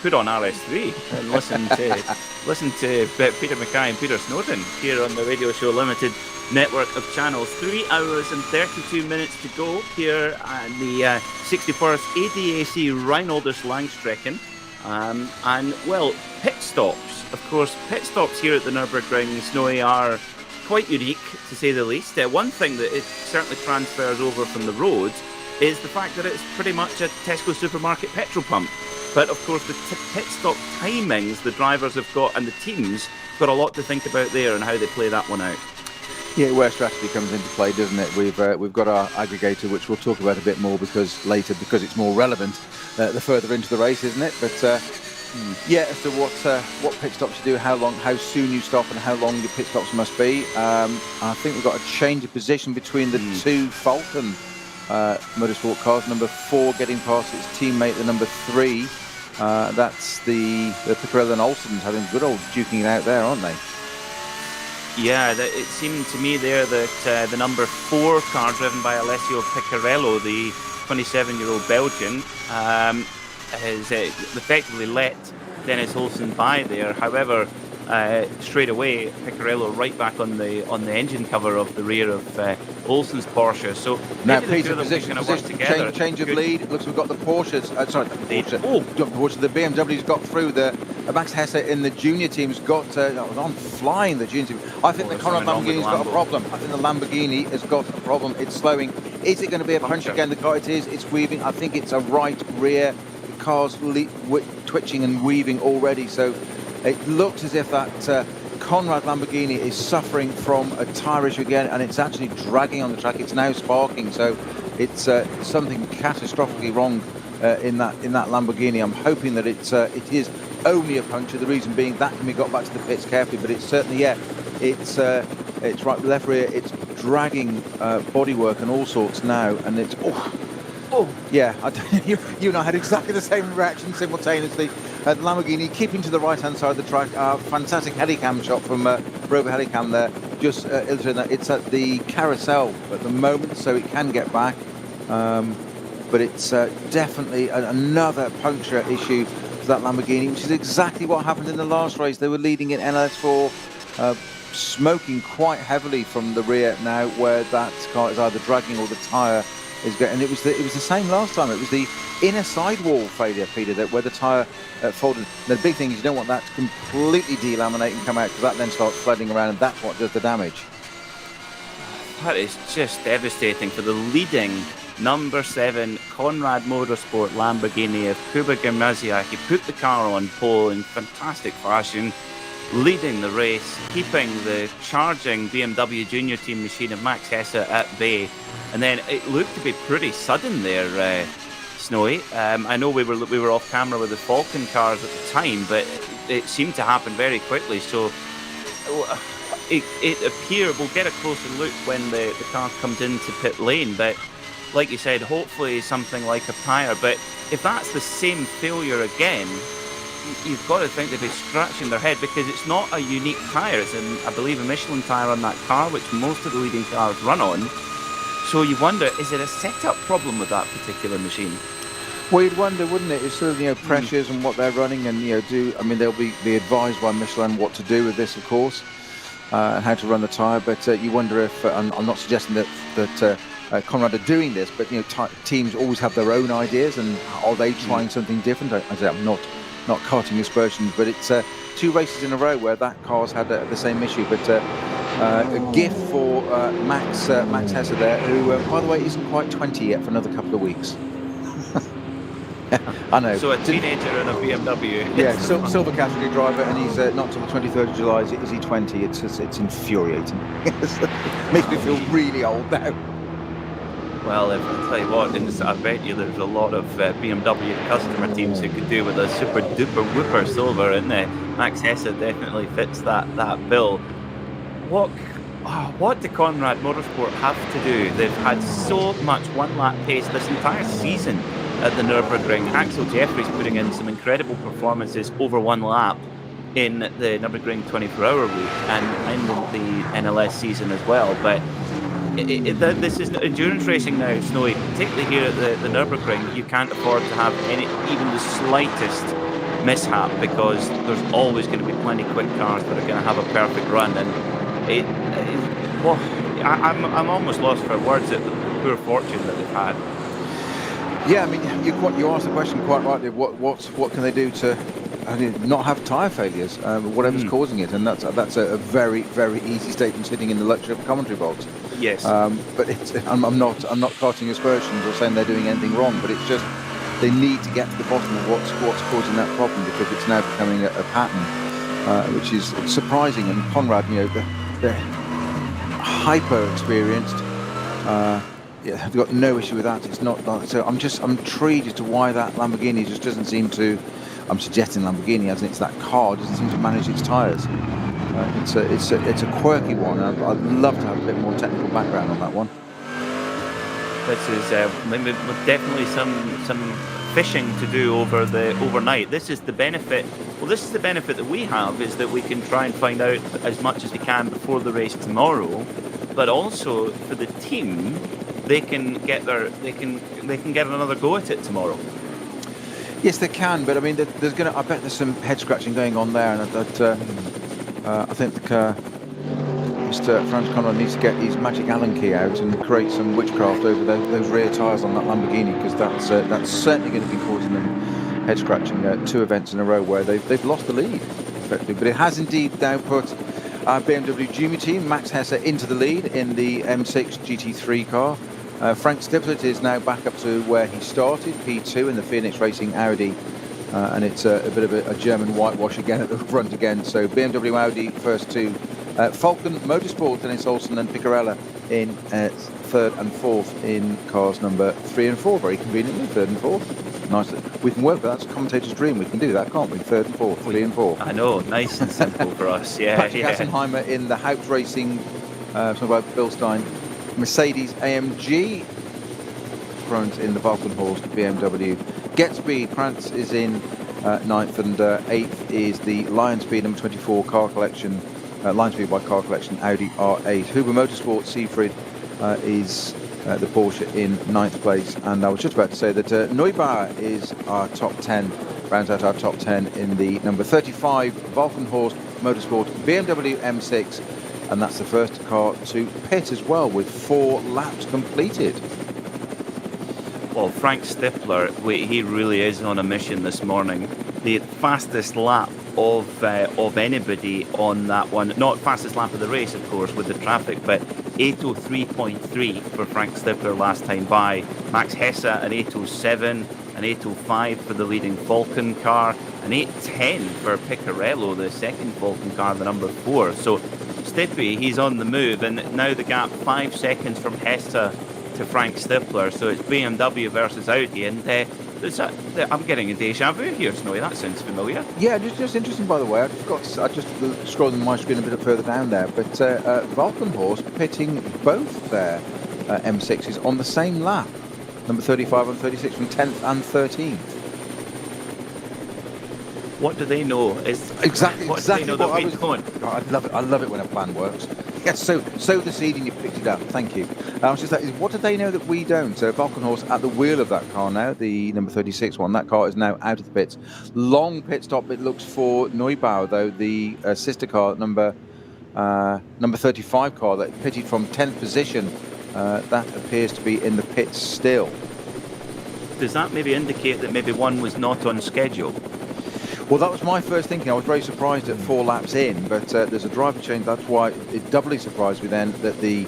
Put on RS3 and listen to Peter Mackay and Peter Snowden here on the Radio Show Limited network of channels. 3 hours and 32 minutes to go here at the 61st ADAC Reinoldus-Langstrecken. And, well, pit stops. Of course, pit stops here at the Nürburgring, Snowy, are quite unique, to say the least. One thing that it certainly transfers over from the road is the fact that it's pretty much a Tesco supermarket petrol pump. But, of course, the pit stop timings the drivers have got and the teams got a lot to think about there and how they play that one out. Yeah, where strategy comes into play, doesn't it? We've got our aggregator, which we'll talk about a bit more because it's more relevant the further into the race, isn't it? But yeah, as to what pit stops you do, how soon you stop, and how long your pit stops must be. I think we've got a change of position between the 2 Falcon Motorsport cars. Number 4 getting past its teammate, the number 3. That's the Picarello and Olsen's having good old duking it out there, aren't they? Yeah, it seemed to me there that the number 4 car driven by Alessio Picarello, the 27-year-old Belgian, has effectively let Dennis Olsen by there. However, straight away, Piccarello right back on the engine cover of the rear of Olsen's Porsche. So now, maybe Peter, position, change of lead. Looks we've got the Porsches. The BMW's got through. The Max Hesse in the junior team's got was on flying the junior team. I think the Conrad Lamborghini's got a problem. I think the Lamborghini has got a problem. It's slowing. Is it going to be a punch again? The car it is. It's weaving. I think it's a right rear. The car's twitching and weaving already. So it looks as if that Conrad Lamborghini is suffering from a tyre issue again, and it's actually dragging on the track. It's now sparking, so it's something catastrophically wrong in that Lamborghini. I'm hoping that it is only a puncture. The reason being that can be got back to the pits carefully, but it's certainly it's right left rear. It's dragging bodywork and all sorts now, and it's yeah. You and I had exactly the same reaction simultaneously. The Lamborghini keeping to the right-hand side of the track. Fantastic helicam shot from ROWE helicam there. Just illustrating that it's at the carousel at the moment, so it can get back. But it's definitely another puncture issue for that Lamborghini, which is exactly what happened in the last race. They were leading in NLS4, smoking quite heavily from the rear now, where that car is either dragging or the tyre is getting. And it was the same last time. It was the inner sidewall failure, Peter, where the tyre folded. The big thing is you don't want that to completely delaminate and come out, because that then starts flooding around, and that's what does the damage. That is just devastating for the leading number 7 Conrad Motorsport Lamborghini of Kuba Germaziak. He put the car on pole in fantastic fashion, leading the race, keeping the charging BMW junior team machine of Max Hesse at bay. And then it looked to be pretty sudden there, Snowy. I know we were off camera with the Falcon cars at the time, but it seemed to happen very quickly. So it appeared, we'll get a closer look when the car comes into pit lane, but like you said, hopefully something like a tyre. But if that's the same failure again, you've got to think they'd be scratching their head, because it's not a unique tyre. It's, I believe, a Michelin tyre on that car, which most of the leading cars run on. So you wonder, is it a setup problem with that particular machine? Well, you'd wonder, wouldn't it? It's sort of, pressures and what they're running, and they'll be advised by Michelin what to do with this, of course, and how to run the tyre. But you wonder if I'm not suggesting that Conrad are doing this, but teams always have their own ideas, and are they trying something different? I'm not karting aspersions, but it's 2 races in a row where that car's had the same issue. But a gift for Max Hesse there, who, by the way, isn't quite 20 yet, for another couple of weeks. I know. So a teenager in a BMW. Yeah, silver category driver, and he's not till the 23rd of July. Is he 20? It's infuriating. Makes me feel really old now. Well, I'll tell you what, I bet you there's a lot of BMW customer teams who could do with a super duper whooper silver, and Max Hesse definitely fits that bill. What do Conrad Motorsport have to do? They've had so much one-lap pace this entire season at the Nürburgring. Axel Jeffries putting in some incredible performances over 1 lap in the Nürburgring 24-hour week and in the NLS season as well. But this is endurance racing now, Snowy. Particularly here at the Nürburgring, you can't afford to have even the slightest mishap, because there's always going to be plenty of quick cars that are going to have a perfect run. And I'm almost lost for words at the poor fortune that they've had. Yeah, I mean, you asked the question quite rightly. What can they do to not have tyre failures, whatever's causing it? And that's a very, very easy statement sitting in the luxury of a commentary box. Yes. But I'm not casting aspersions or saying they're doing anything wrong, but it's just they need to get to the bottom of what's causing that problem, because it's now becoming a pattern, which is surprising. And Conrad, they're hyper experienced. I've got no issue with that. It's not so. I'm intrigued as to why that Lamborghini just doesn't seem to. I'm suggesting Lamborghini, as in it's that car, doesn't seem to manage its tyres. It's a quirky one. I'd love to have a bit more technical background on that one. This is definitely some fishing to do overnight. This is the benefit. Well, this is the benefit that we have, is that we can try and find out as much as we can before the race tomorrow. But also for the team, they can get another go at it tomorrow. Yes, they can, but I mean, I bet there's some head scratching going on there, and I think Mr. Franz Conrad needs to get his magic Allen key out and create some witchcraft over those rear tyres on that Lamborghini, because that's certainly going to be causing them head scratching. 2 events in a row where they've lost the lead, effectively. But it has indeed now put our BMW Junior team, Max Hesse, into the lead in the M6 GT3 car. Frank Stipplet is now back up to where he started, P2 in the Phoenix Racing Audi, and it's a bit of a German whitewash again at the front again. So BMW Audi first 2, Falcon Motorsport, Dennis Olsen and Picarella in 3rd and 4th in cars number 3 and 4, very conveniently, 3rd and 4th. Nice. We can work, that's a commentator's dream. We can do that, can't we? 3rd and 4th, 3 and 4. I know, nice and simple for us. Yeah. Patrick Hassenheimer in the Haupt Racing, something about Bill Stein, Mercedes AMG, Krantz in the Valkenhorst BMW. Get Speed, Krantz is in 9th, and 8th is the Lion Speed number 24 car collection, Lion Speed by car collection Audi R8. Huber Motorsport, Siegfried is the Porsche in 9th place, and I was just about to say that Neubauer is our top 10, rounds out our top 10 in the number 35 Valkenhorst Motorsport BMW M6. And that's the first car to pit as well, with 4 laps completed. Well, Frank Stippler, he really is on a mission this morning. The fastest lap of anybody on that one. Not fastest lap of the race, of course, with the traffic, but 8:03.3 for Frank Stippler last time by. Max Hesse an 8:07, an 8:05 for the leading Falcon car, an 8:10 for Picarello, the second Falcon car, the number 4. So Stippy, he's on the move, and now the gap 5 seconds from Hesse to Frank Stippler. So it's BMW versus Audi, and I'm getting a deja vu here, Snowy. That sounds familiar. Yeah, just interesting, by the way. I just scrolling my screen a bit further down there, but Valkenhorst pitting both their M6s on the same lap, number 35 and 36, from 10th and 13th. What do they know? Exactly what do they know that we don't? I love it when a plan works. Yes, sow the seed and you picked it up. Thank you. I was just saying, what do they know that we don't? Valkenhorst at the wheel of that car now, the number 36 one. That car is now out of the pits. Long pit stop it looks for Neubauer, though, the sister car, number 35 car that pitted from 10th position. That appears to be in the pits still. Does that maybe indicate that maybe one was not on schedule? Well, that was my first thinking. I was very surprised at 4 laps in, but there's a driver change. That's why it doubly surprised me then that the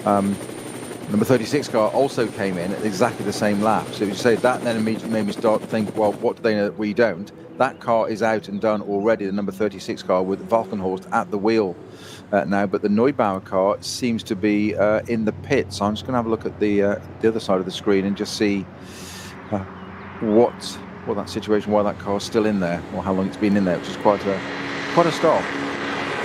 number 36 car also came in at exactly the same lap. So you say that then immediately made me start to think, well, what do they know that we don't? That car is out and done already, the number 36 car, with Valkenhorst at the wheel now, but the Neubauer car seems to be in the pit. So I'm just going to have a look at the other side of the screen and just see what that situation, why that car's still in there, or how long it's been in there, which is quite a stop.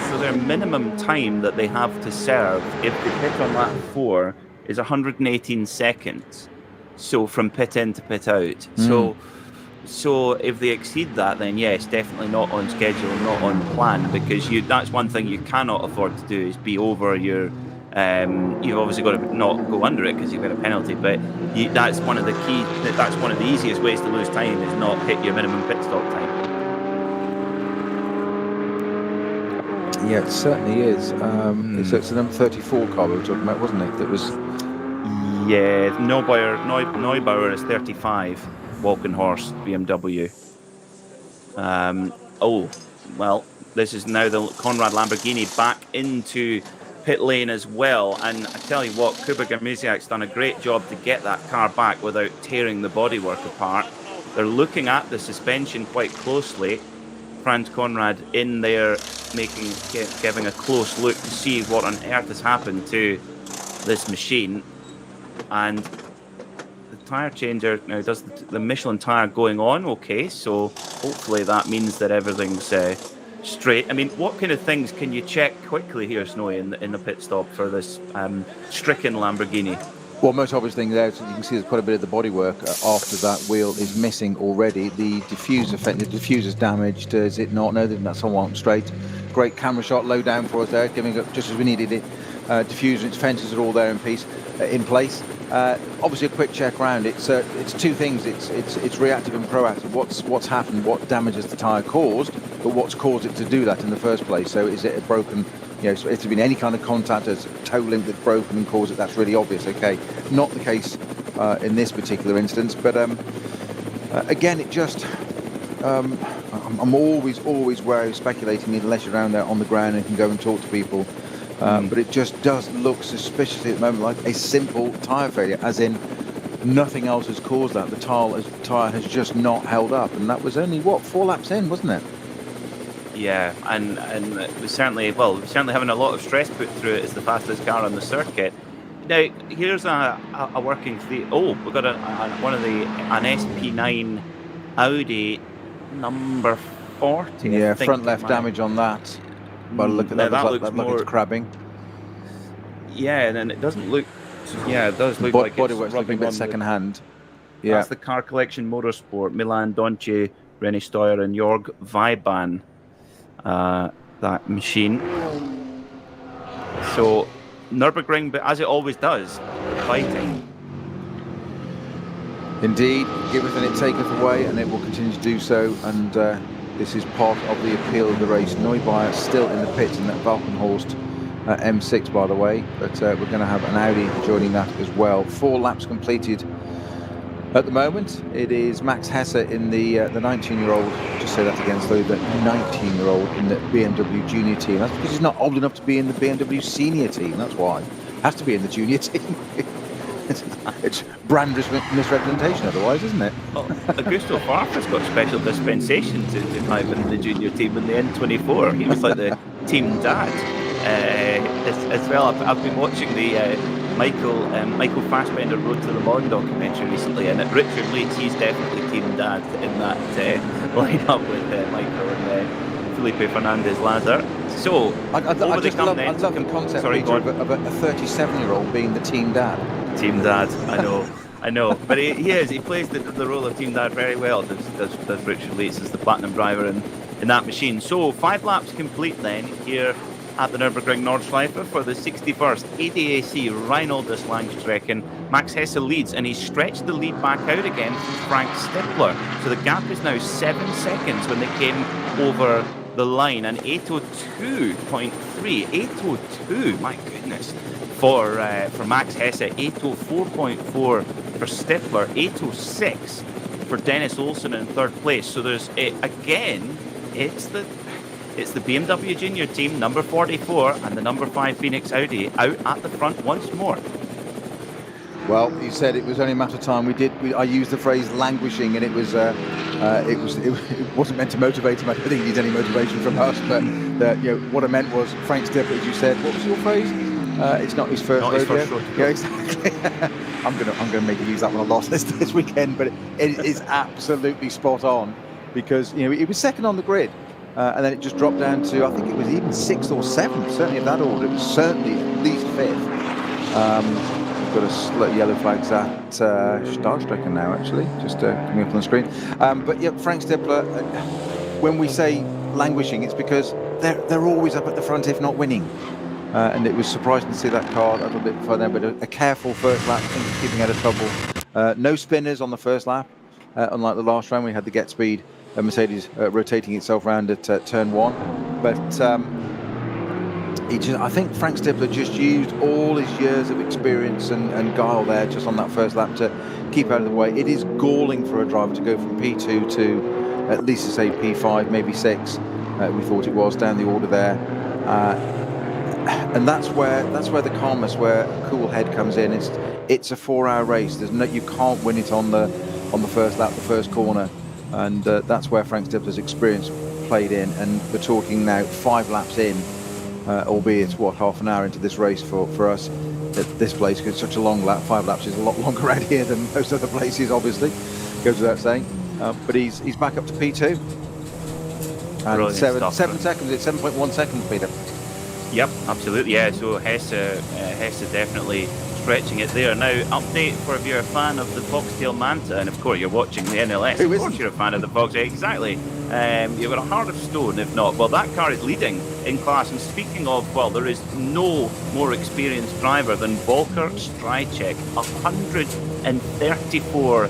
So their minimum time that they have to serve, if they pit on lap 4, is 118 seconds. So from pit in to pit out. So if they exceed that, then yes, definitely not on schedule, not on plan, because that's one thing you cannot afford to do, is be over your. You've obviously got to not go under it because you've got a penalty, but that's one of the easiest ways to lose time, is not hit your minimum pit stop time. Yeah, it certainly is. So it's the number 34 car we were talking about, wasn't it? That was. Yeah, Neubauer is 35, Walkenhorst BMW. This is now the Conrad Lamborghini back into pit lane as well, and I tell you what, Kuba Garmiziak's done a great job to get that car back without tearing the bodywork apart. They're looking at the suspension quite closely. Franz Conrad in there giving a close look to see what on earth has happened to this machine. And the tyre changer now does the Michelin tyre going on. Okay, so hopefully that means that everything's straight. I mean, what kind of things can you check quickly here, Snowy, in the pit stop for this stricken Lamborghini? Well, most obvious thing there, so you can see there's quite a bit of the bodywork after that wheel is missing already. The diffuser's damaged, is it not? No, that's all on straight. great camera shot low down for us there, giving up just as we needed it. Diffuser, its fences are all there in place. Obviously, a quick check round. It's two things. It's reactive and proactive. What's happened? What damage has the tyre caused? But what's caused it to do that in the first place? So is it a broken? So if there's been any kind of contact, as a toe link that's broken and caused it, that's really obvious. Okay, not the case in this particular instance. But again, it just. I'm always wary of speculating unless you're around there on the ground and can go and talk to people. But it just does look suspiciously at the moment like a simple tyre failure, as in nothing else has caused that. The tyre has just not held up, and that was only, 4 laps in, wasn't it? Yeah, and we certainly having a lot of stress put through it as the fastest car on the circuit. Now, here's a working theory. Oh, we've got an SP9 Audi number 40. Yeah, front left damage on that. But look at that, looks more, it's crabbing. Yeah, and then it doesn't look. Yeah, it does look like bodywork's looking a bit second hand. Yeah, that's the Car Collection Motorsport, Milan Donche, René Steuer, and Jörg Weiban. That machine. So Nürburgring, but as it always does, fighting. Indeed, everything it taketh away, and it will continue to do so. And this is part of the appeal of the race. Neubauer still in the pits in that Valkenhorst M6, by the way. But we're going to have an Audi joining that as well. 4 laps completed at the moment. It is Max Hesse in the 19-year-old. Just say that again, slowly. The 19-year-old in the BMW Junior team. That's because he's not old enough to be in the BMW Senior team. That's why. Has to be in the Junior team. It's brand misrepresentation otherwise, isn't it? Well, Augusto Farfus got special dispensation to drive in the junior team in the N24. He was like the team dad as well. I've been watching the Michael Fassbender Road to Le Mans documentary recently, and Richard Leeds, he's definitely team dad in that line-up with Michael and Felipe Fernandez-Lazar. So, I love the concept, Peter, of a 37-year-old being the team dad. Team dad, I know. But he plays the role of team dad very well, does Richard Leeds as the platinum driver in that machine. So 5 laps complete then here at the Nürburgring Nordschleife for the 61st ADAC Reinoldus-Langstreckenrennen. Max Hesse leads, and he's stretched the lead back out again from Frank Stippler. So the gap is now 7 seconds when they came over the line, and 8:02.3, 8:02, my goodness, for Max Hesse, 8:04.4 for Stippler, 8:06 for Dennis Olsen in third place. So there's again, it's the BMW Junior team, number 44, and the number 5 Phoenix Audi out at the front once more. Well, you said it was only a matter of time. I used the phrase languishing, and it wasn't meant to motivate him. I don't think he needs any motivation from us. But what I meant was Frank Stippler, as you said. What was your phrase? It's not his first rodeo. Yeah, exactly. I'm gonna make you use that one a lot this weekend. But it is absolutely spot on, because it was second on the grid, and then it just dropped down to, I think it was even 6th or 7th, certainly in that order. It was certainly at least 5th. Got a yellow flags at Startstrecken now, actually, just coming up on the screen. But yeah, Frank Stippler, when we say languishing, it's because they're always up at the front, if not winning. And it was surprising to see that car a little bit further, but a careful first lap, I think, keeping out of trouble. No spinners on the first lap, unlike the last round. We had the Get Speed Mercedes rotating itself around at turn 1. But I think Frank Stippler just used all his years of experience and guile there just on that first lap to keep out of the way. It is galling for a driver to go from P2 to at least to say P5, maybe 6. We thought it was down the order there. And that's where the calmness, where cool head comes in. It's a 4-hour race. You can't win it on the first lap, the first corner, and that's where Frank Stippler's experience played in. And we're talking now 5 laps in, albeit half an hour into this race for us at this place, because it's such a long lap. 5 laps is a lot longer around here than most other places, obviously, goes without saying. But he's back up to P2. And 7 seconds. It's 7.1 seconds, Peter. Yep, absolutely. Yeah, so Hesse definitely stretching it there. Now, update for if you're a fan of the Foxtail Manta, and of course you're watching the NLS. Who of course isn't? you're a fan of the Foxtail. Exactly. You've got a heart of stone, if not. Well, that car is leading in class. And speaking of, well, there is no more experienced driver than Volker Strycek. 134.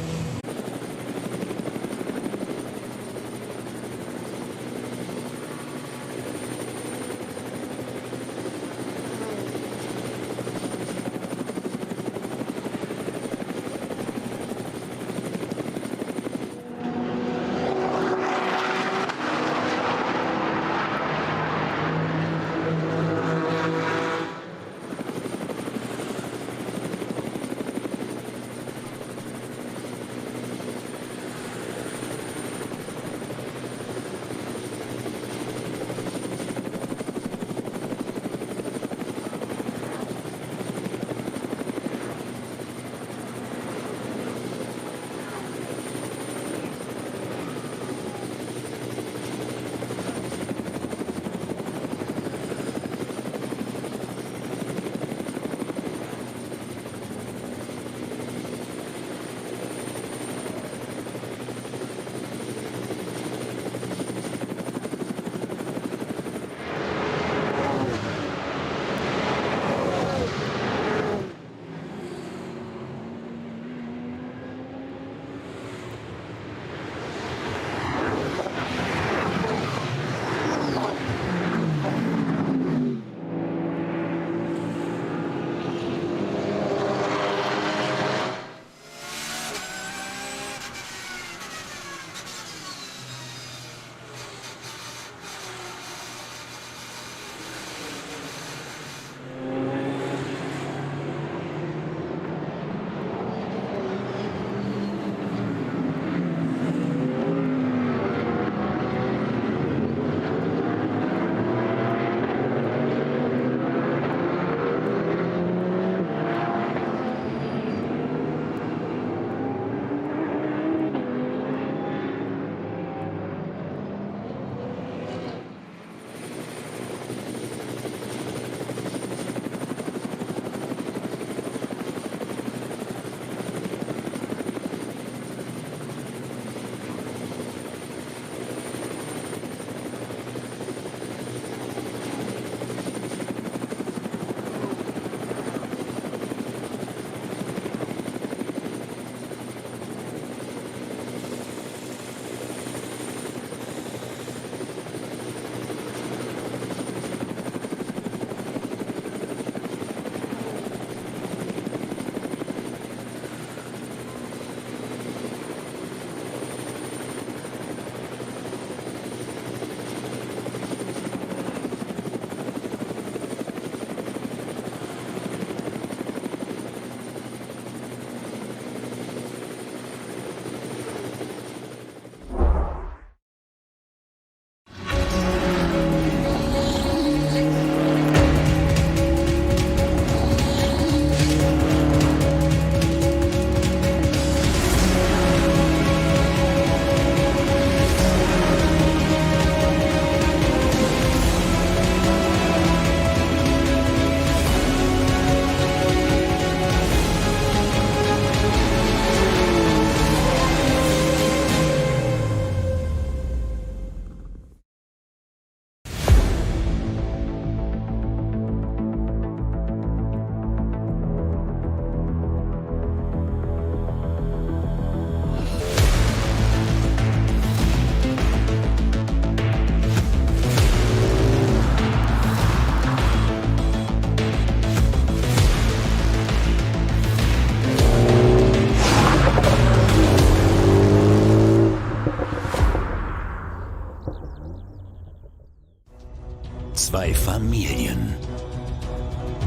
Zwei Familien.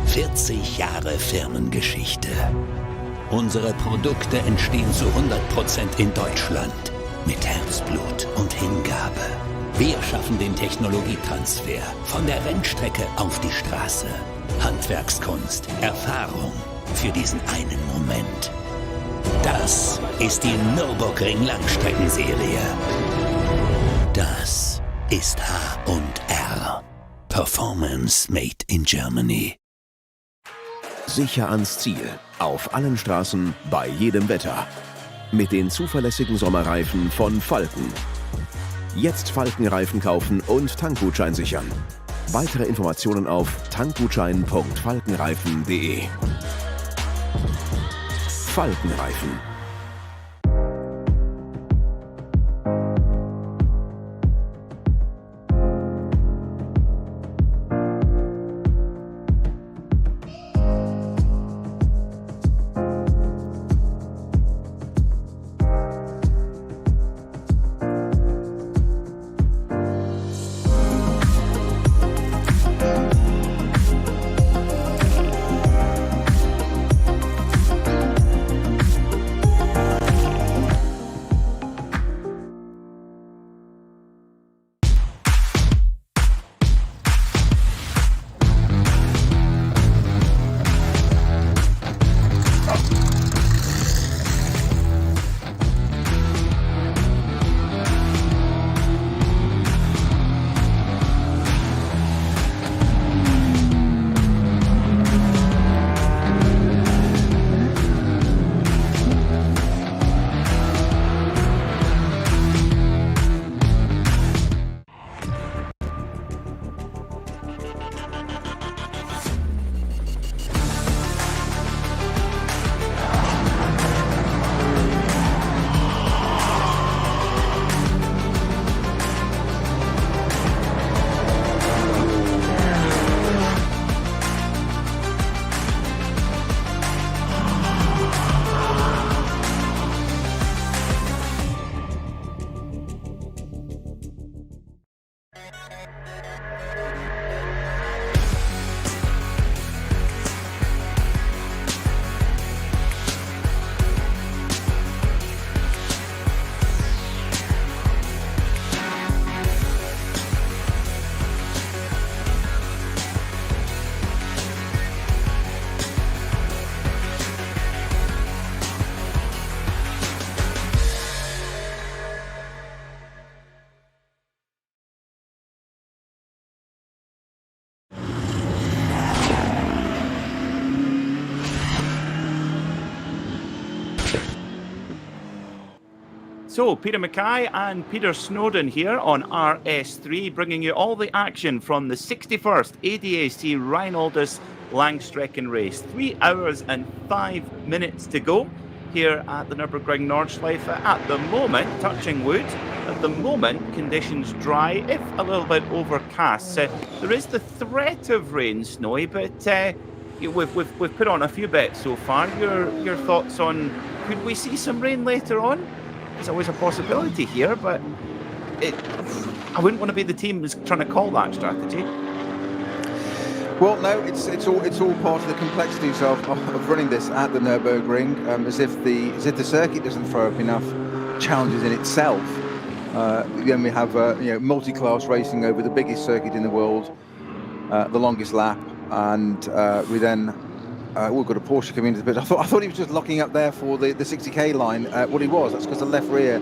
40 Jahre Firmengeschichte. Unsere Produkte entstehen zu 100% in Deutschland. Mit Herzblut und Hingabe. Wir schaffen den Technologietransfer von der Rennstrecke auf die Straße. Handwerkskunst, Erfahrung für diesen einen Moment. Das ist die Nürburgring Langstreckenserie. Das ist H&R. Performance made in Germany. Sicher ans Ziel. Auf allen Straßen, bei jedem Wetter. Mit den zuverlässigen Sommerreifen von Falken. Jetzt Falkenreifen kaufen und Tankgutschein sichern. Weitere Informationen auf tankgutschein.falkenreifen.de. Falkenreifen. So, Peter Mackay and Peter Snowden here on RS3, bringing you all the action from the 61st ADAC Reinoldus-Langstreckenrennen race. 3 hours and 5 minutes to go here at the Nürburgring Nordschleife. At the moment, touching wood, at the moment, conditions dry, if a little bit overcast. There is the threat of rain, Snowy, but we've put on a few bets so far. Your thoughts on, could we see some rain later on? It's always a possibility here, but I wouldn't want to be the team that's trying to call that strategy. Well, no, it's all part of the complexities of running this at the Nürburgring. As if the circuit doesn't throw up enough challenges in itself. Then we have multi-class racing over the biggest circuit in the world, the longest lap, and we then. We've got a Porsche coming into the pit. I thought he was just locking up there for the 60k line. What he was, that's because the left rear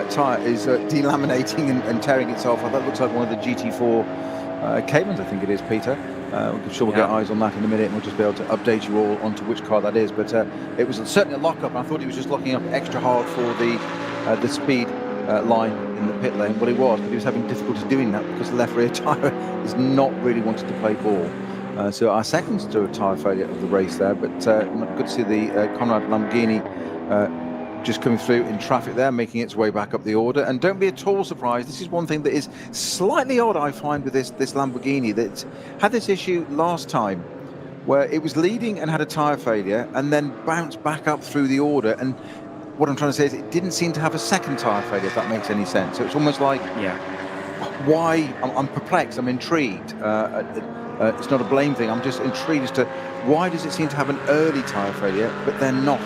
tyre is delaminating and tearing itself. That looks like one of the GT4 Caymans, I think it is, Peter. I'm sure we'll get eyes on that in a minute, and we'll just be able to update you all onto which car that is. But it was certainly a lock-up. I thought he was just locking up extra hard for the speed line in the pit lane. What he was, but he was having difficulty doing that because the left rear tyre is not really wanting to play ball. So our second tyre failure of the race there, but good to see the Conrad Lamborghini just coming through in traffic there, making its way back up the order. And don't be at all surprised, this is one thing that is slightly odd, I find, with this Lamborghini, that had this issue last time, where it was leading and had a tyre failure and then bounced back up through the order. And what I'm trying to say is it didn't seem to have a second tyre failure, if that makes any sense. So it's almost like, why? I'm perplexed, I'm intrigued. It's not a blame thing. I'm just intrigued as to why does it seem to have an early tyre failure, but then not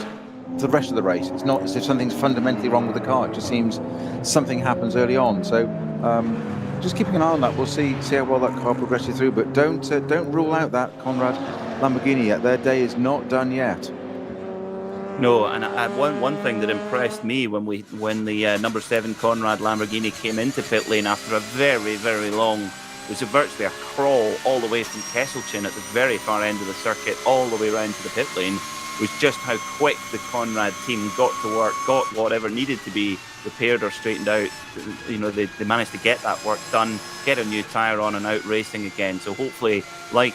the rest of the race. It's not as if something's fundamentally wrong with the car. It just seems something happens early on. So just keeping an eye on that. We'll see how well that car progresses through. But don't rule out that Conrad Lamborghini yet. Their day is not done yet. No, and one thing that impressed me when the number 7 Conrad Lamborghini came into pit lane after a very, very long was virtually a crawl all the way from Kesselchen at the very far end of the circuit, all the way around to the pit lane. Was just how quick the Conrad team got to work, got whatever needed to be repaired or straightened out. You know, they managed to get that work done, get a new tyre on and out racing again. So hopefully, like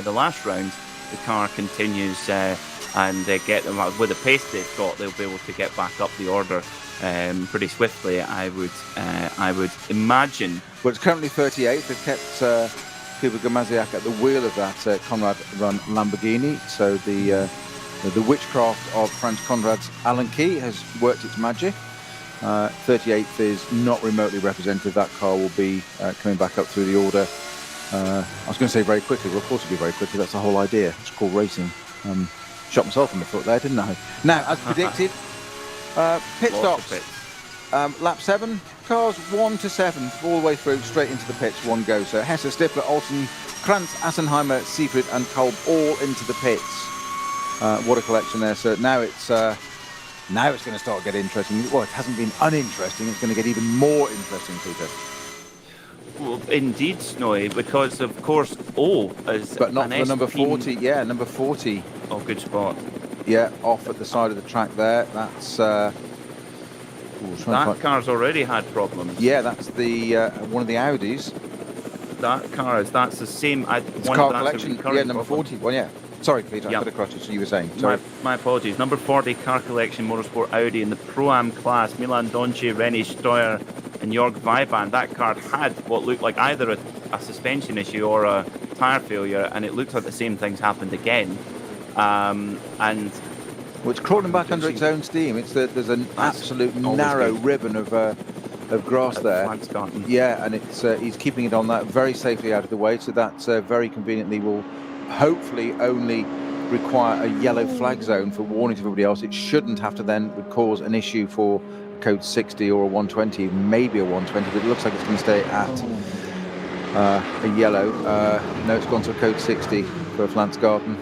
the last round, the car continues and get them with the pace they've got, they'll be able to get back up the order pretty swiftly, I would imagine. Well, it's currently 38th. They've kept Kuba Gamaziak at the wheel of that Conrad run Lamborghini. So the witchcraft of Franz Conrad's Allen Key has worked its magic. 38th is not remotely representative. That car will be coming back up through the order. I was going to say very quickly. Well, of course it'll be very quickly. That's the whole idea. It's called racing. Shot myself in the foot there, didn't I? Now, as predicted, pit stops. Lap 7, cars 1 to 7, all the way through, straight into the pits, one go. So Hesse, Stifler, Olsen, Krantz, Assenheimer, Siefried and Kolb all into the pits. What a collection there. So now it's going to start getting interesting. Well, it hasn't been uninteresting. It's going to get even more interesting, Peter. Well, indeed, Snowy, because of course but not for number 40. Yeah, number 40. Oh, good spot. Yeah, off at the side of the track there. That's that car's already had problems. Yeah, that's the one of the Audis. That's the same. It's car collection. Yeah, number 40. Well, yeah. Sorry, Peter, I could have crossed you, so you were saying. Sorry. My apologies. Number 40, car collection, Motorsport Audi in the Pro-Am class. Milan Donci, René Steuer and Jörg Weiband. That car had what looked like either a suspension issue or a tyre failure, and it looks like the same thing's happened again. And well, it's crawling back under its own steam. There's an absolute narrow ribbon of grass there. Yeah, and he's keeping it on that very safely out of the way, so that very conveniently will hopefully only require a yellow flag zone for warning to everybody else. It shouldn't have to then cause an issue for code 60 or a 120, maybe a 120, but it looks like it's going to stay at a yellow. No, it's gone to a code 60 for Flansgarten.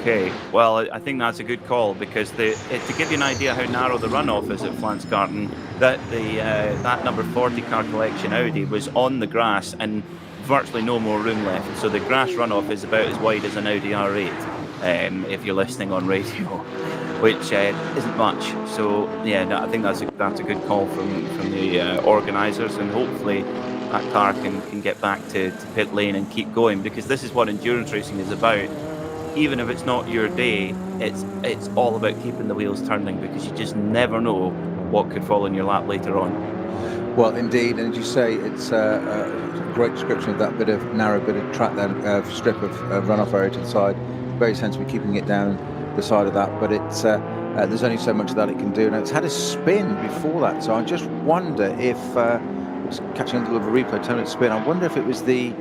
Okay, well, I think that's a good call, because to give you an idea how narrow the runoff is at Flansgarten, that number 40 car collection Audi was on the grass and virtually no more room left. So the grass runoff is about as wide as an Audi R8, if you're listening on radio, which isn't much. So yeah, no, I think that's a good call from the organisers, and hopefully that car can get back to pit lane and keep going, because this is what endurance racing is about. Even if it's not your day, it's all about keeping the wheels turning, because you just never know what could fall in your lap later on. Well, indeed, and as you say, it's a great description of that narrow bit of track there, strip of runoff area to the side. Very sensibly keeping it down the side of that, but it's there's only so much that it can do. Now, it's had a spin before that, so I just wonder if it's catching a little bit of a replay, 10-minute spin. I wonder if it was the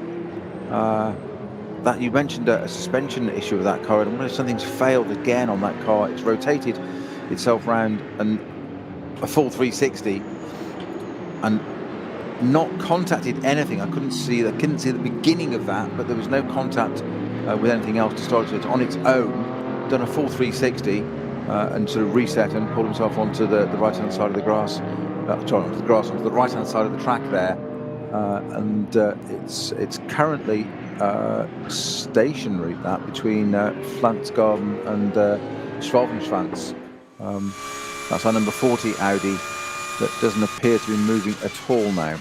that you mentioned a suspension issue of that car, and I wonder if something's failed again on that car. It's rotated itself round and a full 360 and not contacted anything. I couldn't see the beginning of that, but there was no contact with anything else to start. So it's on its own done a full 360 and sort of reset and pulled himself onto the right hand side of the grass, onto the right hand side of the track there, and it's currently stationary, that between Flansgarten and Schwalbenschwanz. That's our number 40 Audi that doesn't appear to be moving at all now.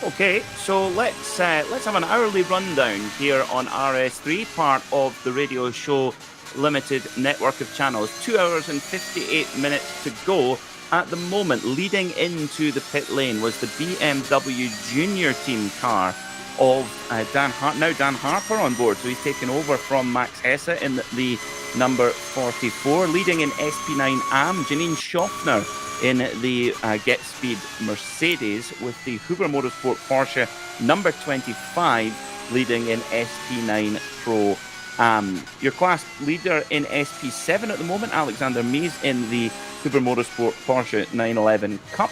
Okay, so let's have an hourly rundown here on RS3, part of the Radio Show Limited network of channels. 2 hours and 58 minutes to go. At the moment, leading into the pit lane was the BMW Junior Team car of Dan Harper on board. So he's taken over from Max Hesse in the number 44. Leading in SP9 AM, Janine Schaffner in the Get Speed Mercedes, with the Huber Motorsport Porsche number 25 leading in SP9 Pro Am. Your class leader in SP7 at the moment, Alexander Mies in the Huber Motorsport Porsche 911 Cup.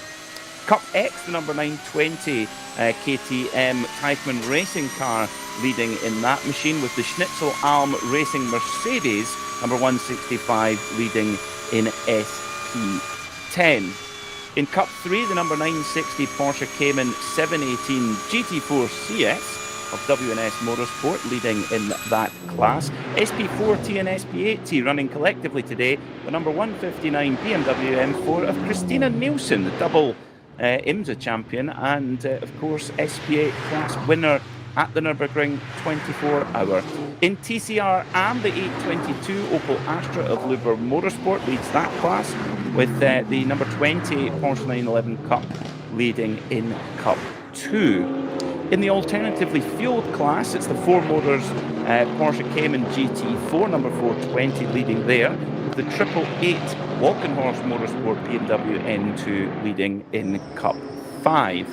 Cup X, the number 920 KTM Teichmann racing car leading in that machine, with the Schnitzel Alm Racing Mercedes number 165 leading in SP10. In Cup 3, the number 960 Porsche Cayman 718 GT4 CS of W&S Motorsport leading in that class. SP4T and SP8T running collectively today. The number 159 BMW M4 of Christina Nielsen, the double IMSA champion, and of course SP8 class winner at the Nürburgring 24-hour. In TCR AM, the 822 Opel Astra of Luber Motorsport leads that class, with the number 20 Porsche 911 Cup leading in Cup 2. In the alternatively fueled class, it's the Four Motors Porsche Cayman GT4, number 420, leading there, with the 888 Walkenhorst Motorsport BMW N2 leading in Cup 5.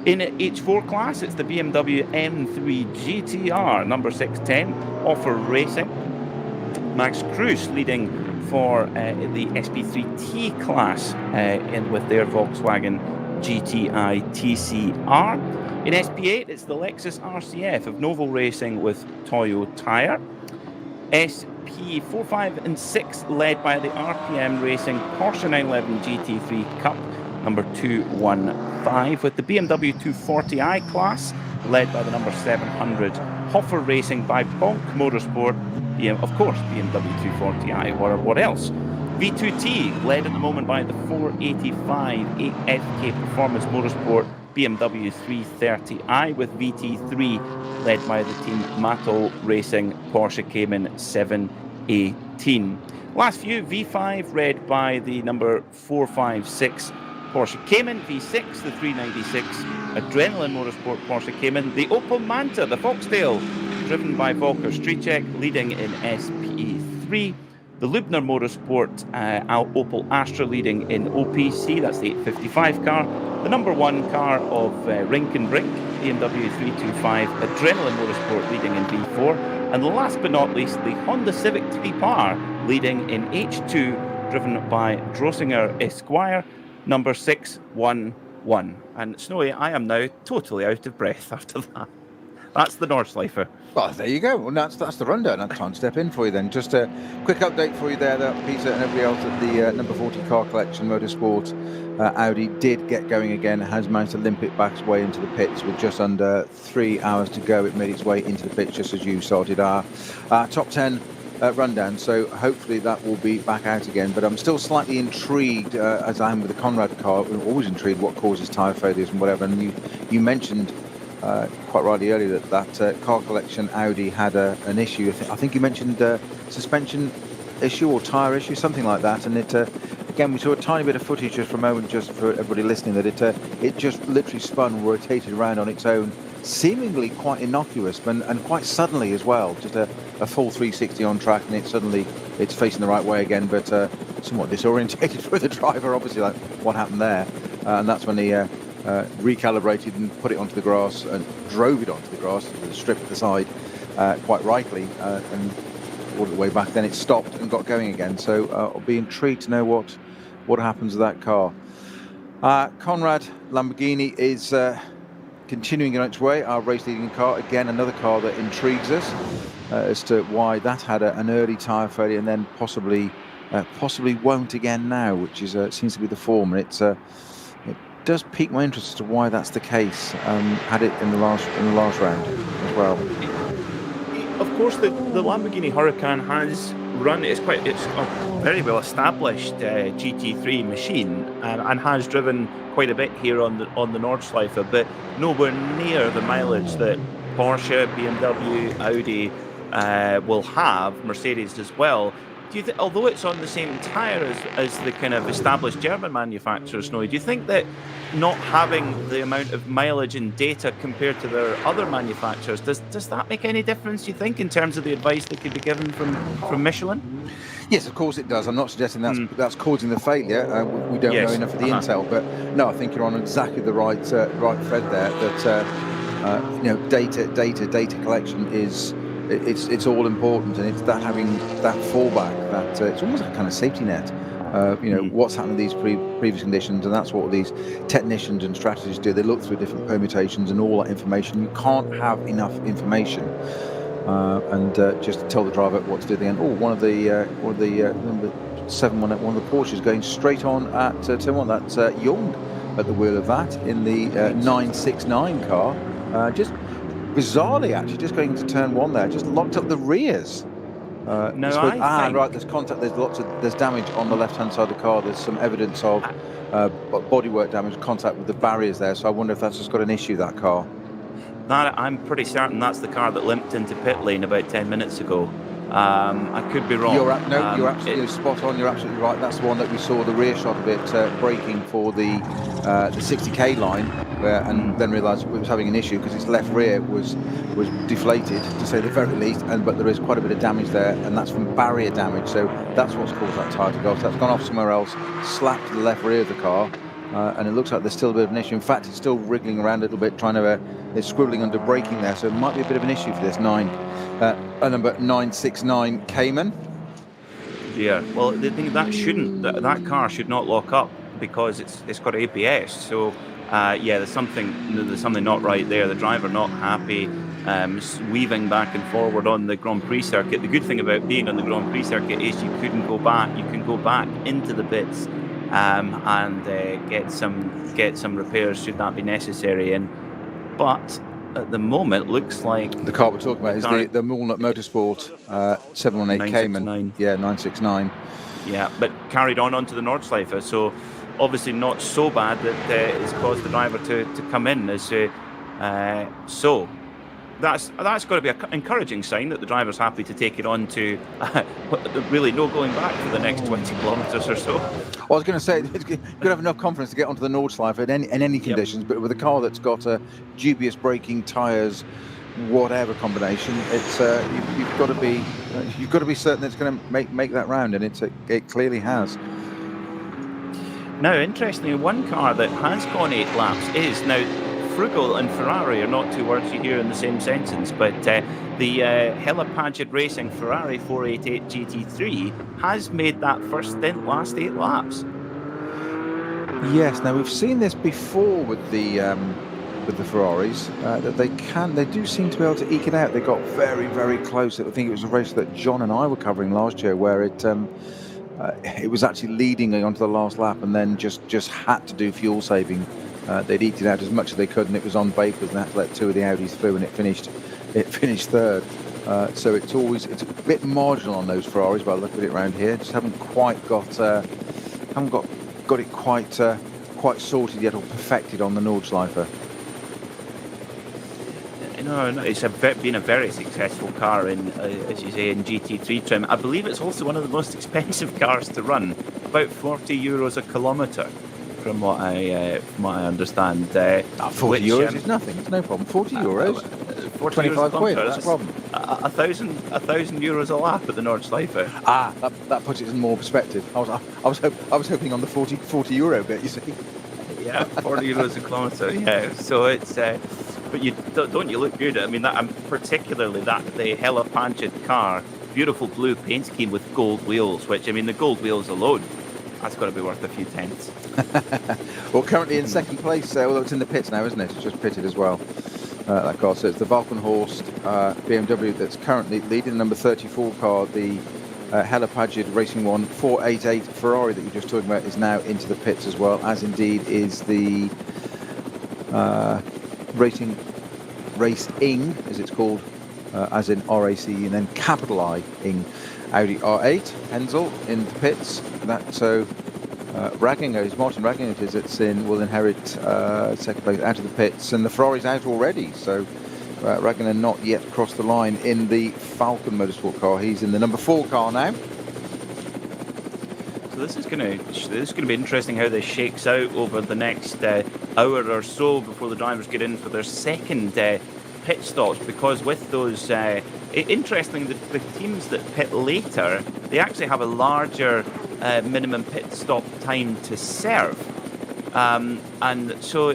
In H4 class, it's the BMW M3 GTR, number 610, Offer Racing. Max Kruse leading for the SP3T class with their Volkswagen GTI TCR. In SP8, it's the Lexus RCF of Novo Racing with Toyo Tire. SP4, 5 and 6 led by the RPM Racing Porsche 911 GT3 Cup, number 215, with the BMW 240i class led by the number 700 Hoffer Racing by Bonk Motorsport, of course BMW 240i, what else? V2T led at the moment by the 485 FK Performance Motorsport BMW 330i, with VT3 led by the team Mattel Racing Porsche Cayman 718. Last few, V5 led by the number 456 Porsche Cayman, V6 the 396 Adrenaline Motorsport Porsche Cayman, the Opel Manta, the Foxtail, driven by Volker Strecek, leading in SPE3. The Lubner Motorsport Opel Astra leading in OPC, that's the 855 car. The number 1 car of Rink and Brink, BMW 325 Adrenaline Motorsport leading in V4. And last but not least, the Honda Civic Type R leading in H2, driven by Drosinger Esquire, number 611. And Snowy, I am now totally out of breath after that. That's the Nordschleife. Well, there you go. Well, that's the rundown. That's time to step in for you then. Just a quick update for you there that Peter and everybody else at the number 40 car collection Motorsport. Audi did get going again, has managed to limp it back its way into the pits with just under 3 hours to go. It made its way into the pits just as you started our top 10 rundown, so hopefully that will be back out again. But I'm still slightly intrigued, as I am with the Conrad car. I'm always intrigued what causes tyre failures and whatever. And you mentioned quite rightly earlier that car collection Audi had an issue. I think you mentioned suspension issue or tyre issue, something like that. And it again, we saw a tiny bit of footage just for a moment, just for everybody listening, that it just literally spun, rotated around on its own, seemingly quite innocuous, and quite suddenly as well. Just a full 360 on track, and it's facing the right way again, but somewhat disorientated for the driver, obviously, like what happened there. And that's when he recalibrated and put it onto the grass and drove it onto the grass with a strip at the side, quite rightly, and all the way back. Then it stopped and got going again. So I'll be intrigued to know what happens with that car. Conrad Lamborghini is continuing on its way, our race leading car. Again, another car that intrigues us as to why that had an early tyre failure and then possibly won't again now, which is seems to be the form. And it does pique my interest as to why that's the case. Had it in the last round as well. Of course, the Lamborghini Huracan has run. It's a very well established GT3 machine, and has driven quite a bit here on the Nordschleife, but nowhere near the mileage that Porsche, BMW, Audi will have, Mercedes as well. Do you although it's on the same tyre as the kind of established German manufacturers, do you think that not having the amount of mileage and data compared to their other manufacturers, does that make any difference, do you think, in terms of the advice that could be given from Michelin? Yes, of course it does. I'm not suggesting that's causing the failure. We don't know enough of the intel, but no, I think you're on exactly the right thread there. That data collection is. It's all important, and it's that having that fallback, that it's almost like a kind of safety net. What's happened in these previous conditions, and that's what these technicians and strategists do. They look through different permutations and all that information. You can't have enough information and just tell the driver what to do. Then, one of the number 718, one of the Porsches, going straight on at turn 1. That's Young at the wheel of that in the 969 car. Just bizarrely, actually, just going to turn 1 there, just locked up the rears. Right, there's contact. There's damage on the left-hand side of the car. There's some evidence of bodywork damage, contact with the barriers there. So I wonder if that's just got an issue, that car. I'm pretty certain that's the car that limped into pit lane about 10 minutes ago. I could be wrong. You're absolutely spot on. You're absolutely right. That's the one that we saw the rear shot of it braking for the 60k line, and then realised it was having an issue because its left rear was deflated, to say the very least. But there is quite a bit of damage there, and that's from barrier damage. So that's what's caused that tyre to go off. That's gone off somewhere else, slapped the left rear of the car. And it looks like there's still a bit of an issue. In fact, it's still wriggling around a little bit, trying to, it's squibbling under braking there, so it might be a bit of an issue for this number 969 Cayman. Yeah, well, the thing that car should not lock up because it's got ABS. So there's something not right there. The driver not happy, weaving back and forward on the Grand Prix circuit. The good thing about being on the Grand Prix circuit is you can go back into the pits. And get some repairs should that be necessary. But at the moment, looks like the car we're talking about is the Walnut Motorsport 718 Cayman. Yeah, 969. Yeah, but carried on to the Nordschleife. So obviously not so bad that it's caused the driver to come in. So that's got to be an encouraging sign that the driver's happy to take it on to really no going back for the next 20 kilometres or so. Well, I was going to say, it's good to have enough confidence to get onto the Nordschleife in any conditions, but with a car that's got dubious braking, tyres, whatever combination, it's you've got to be certain it's going to make that round, and it clearly has. Now, interestingly, one car that has gone 8 laps is now. Frugal and Ferrari are not two words you hear in the same sentence, but the Hella Paget Racing Ferrari 488 GT3 has made that first stint last 8 laps. Yes, now we've seen this before with the Ferraris, that they do seem to be able to eke it out. They got very, very close. I think it was a race that John and I were covering last year where it was actually leading onto the last lap and then just had to do fuel saving. They'd eked it out as much as they could, and it was on vapors, and they had to let 2 of the Audis through, and it finished third. So it's a bit marginal on those Ferraris by looking at it around here. Just haven't quite got it quite sorted yet or perfected on the Nordschleife. No, it's been a very successful car in, as you say, in GT3 trim. I believe it's also one of the most expensive cars to run, about €40 a kilometre. From what I understand, 40 euros is nothing. It's no problem. 40 euros, 25 quid. That's a problem. €1,000 a lap at the Nordschleife. That puts it in more perspective. I was hoping on the 40 euro bit. You see. Yeah, €40 a kilometre. Yeah, so it's. But don't you look good? I mean, particularly the Hella Paget car, beautiful blue paint scheme with gold wheels. Which, I mean, the gold wheels alone. That's got to be worth a few tenths. Well, currently in second place, although it's in the pits now, isn't it? It's just pitted as well, that car. So it's the Valkenhorst BMW that's currently leading, the number 34 car. The Hella Paget Racing 1 488 Ferrari that you're just talking about is now into the pits as well, as indeed is the Racing as it's called, as in RAC and then capital I Ing. Audi R8, Hensel in the pits. Martin Ragginger will inherit second place out of the pits, and the Ferrari's out already. So Ragginger not yet crossed the line in the Falcon Motorsport car. He's in the number 4 car now. So this is going to be interesting how this shakes out over the next hour or so before the drivers get in for their second pit stops, because with those interesting, the teams that pit later, they actually have a larger minimum pit stop time to serve, and so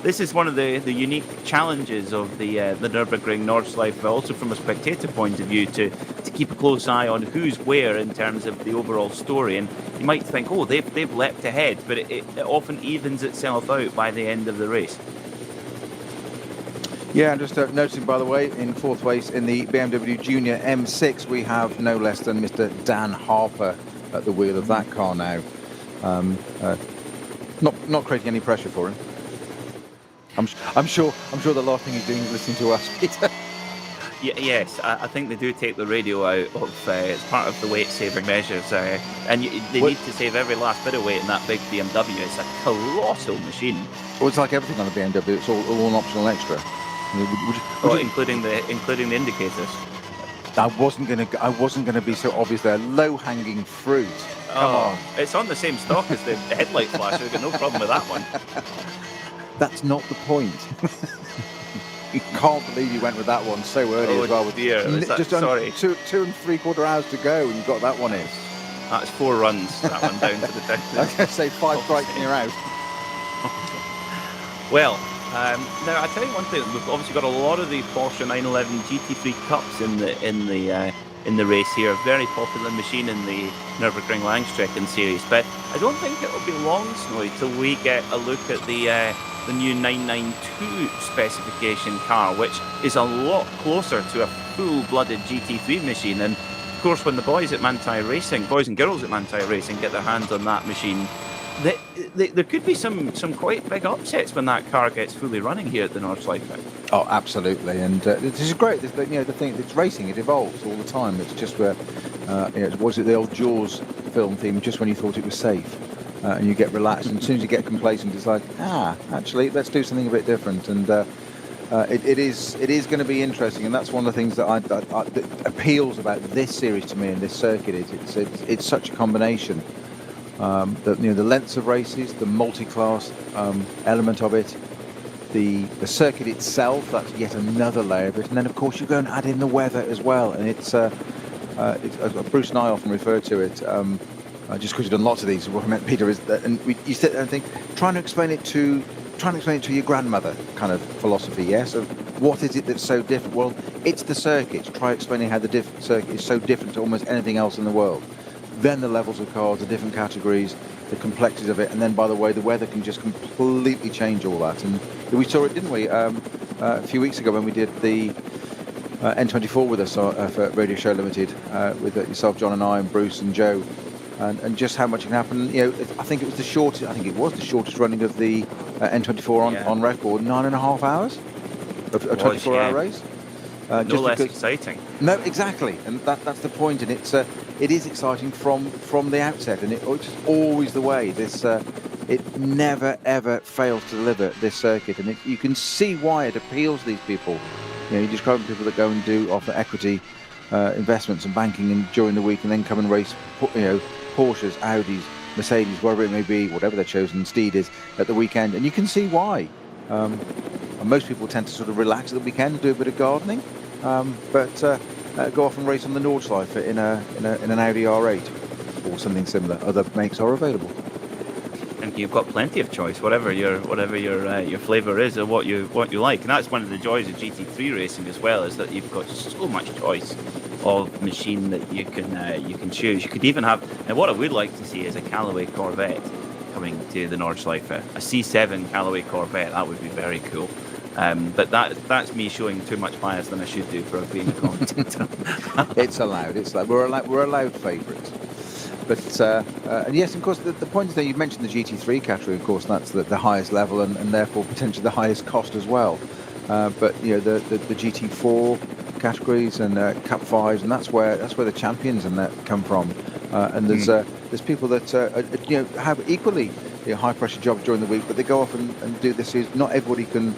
this is one of the unique challenges of the Nürburgring Nordschleife, also from a spectator point of view, to keep a close eye on who's where in terms of the overall story. And you might think, they've leapt ahead, but it often evens itself out by the end of the race. Yeah, and just noticing, by the way, in fourth place in the BMW Junior M6, we have no less than Mr. Dan Harper at the wheel of that car now. Not creating any pressure for him. I'm sure the last thing he's doing is listening to us, Peter. Yes, I think they do take the radio out of it's part of the weight-saving measures, and they need to save every last bit of weight in that big BMW. It's a colossal machine. Well, it's like everything on the BMW. It's all an optional extra. Including the indicators. I wasn't gonna be so obvious there. Low-hanging fruit. Come on. It's on the same stock as the headlight flash. We've got no problem with that one. That's not the point. You can't believe you went with that one so early as well. With dear. just sorry. 2 3/4 hours to go, and you got that one in. That's 4 runs. That one down to the down. I was going to say 5 strikes and you're out. Well, now I tell you one thing. We've obviously got a lot of the Porsche 911 GT3 Cups in the race here. A very popular machine in the Nürburgring Langstrecken Series. But I don't think it will be long, Snowy, till we get a look at the new 992 specification car, which is a lot closer to a full-blooded GT3 machine. And of course, when the boys and girls at Manthey Racing get their hands on that machine, there could be some quite big upsets when that car gets fully running here at the Nordschleife. Oh, absolutely, and this is great. The thing, it's racing; it evolves all the time. It's just where, was it the old Jaws film theme? Just when you thought it was safe, and you get relaxed, and as soon as you get complacent, it's like, actually, let's do something a bit different. And it is going to be interesting, and that's one of the things that appeals about this series to me and this circuit. It's such a combination. The lengths of races, the multi-class element of it, the circuit itself, that's yet another layer of it, and then of course you go and add in the weather as well. And it's Bruce and I often refer to it, just because you've done lots of these. What I meant, Peter, is that, and you sit there and think, trying to explain it to your grandmother kind of philosophy. Yes, of what is it that's so different? Well, it's the circuit. Try explaining how the circuit is so different to almost anything else in the world. Then the levels of cars, the different categories, the complexities of it, and then, by the way, the weather can just completely change all that. And we saw it, didn't we, a few weeks ago when we did the N24 with us for Radio Show Limited, with yourself, John, and I, and Bruce and Joe, and just how much can happen. I think it was the shortest running of the N24 on record, 9.5 hours, a 24-hour race. No less exciting. No, exactly, and that's the point, and it is exciting from the outset, and it's always the way. It never ever fails to deliver this circuit, and you can see why it appeals to these people. You describe people that go and do offer equity investments and banking during the week, and then come and race, Porsches, Audis, Mercedes, whatever it may be, whatever their chosen steed is at the weekend, and you can see why. And most people tend to sort of relax at the weekend and do a bit of gardening, but go off and race on the Nordschleife in an Audi R8 or something similar. Other makes are available, and you've got plenty of choice, whatever your flavour is, or what you like. And that's one of the joys of GT3 racing as well, is that you've got so much choice of machine that you can choose. You could even have, and what I would like to see is a Callaway Corvette coming to the Nordschleife, a C7 Callaway Corvette. That would be very cool. But that's me showing too much bias than I should do for being a commentator. It's allowed. We're allowed favourites. But and yes, of course, the point is that you mentioned the GT3 category. Of course, that's the highest level and therefore potentially the highest cost as well. But the GT4 categories and Cup 5s, and that's where the champions and that come from. And there's people that have equally high pressure jobs during the week, but they go off and do this. Not everybody can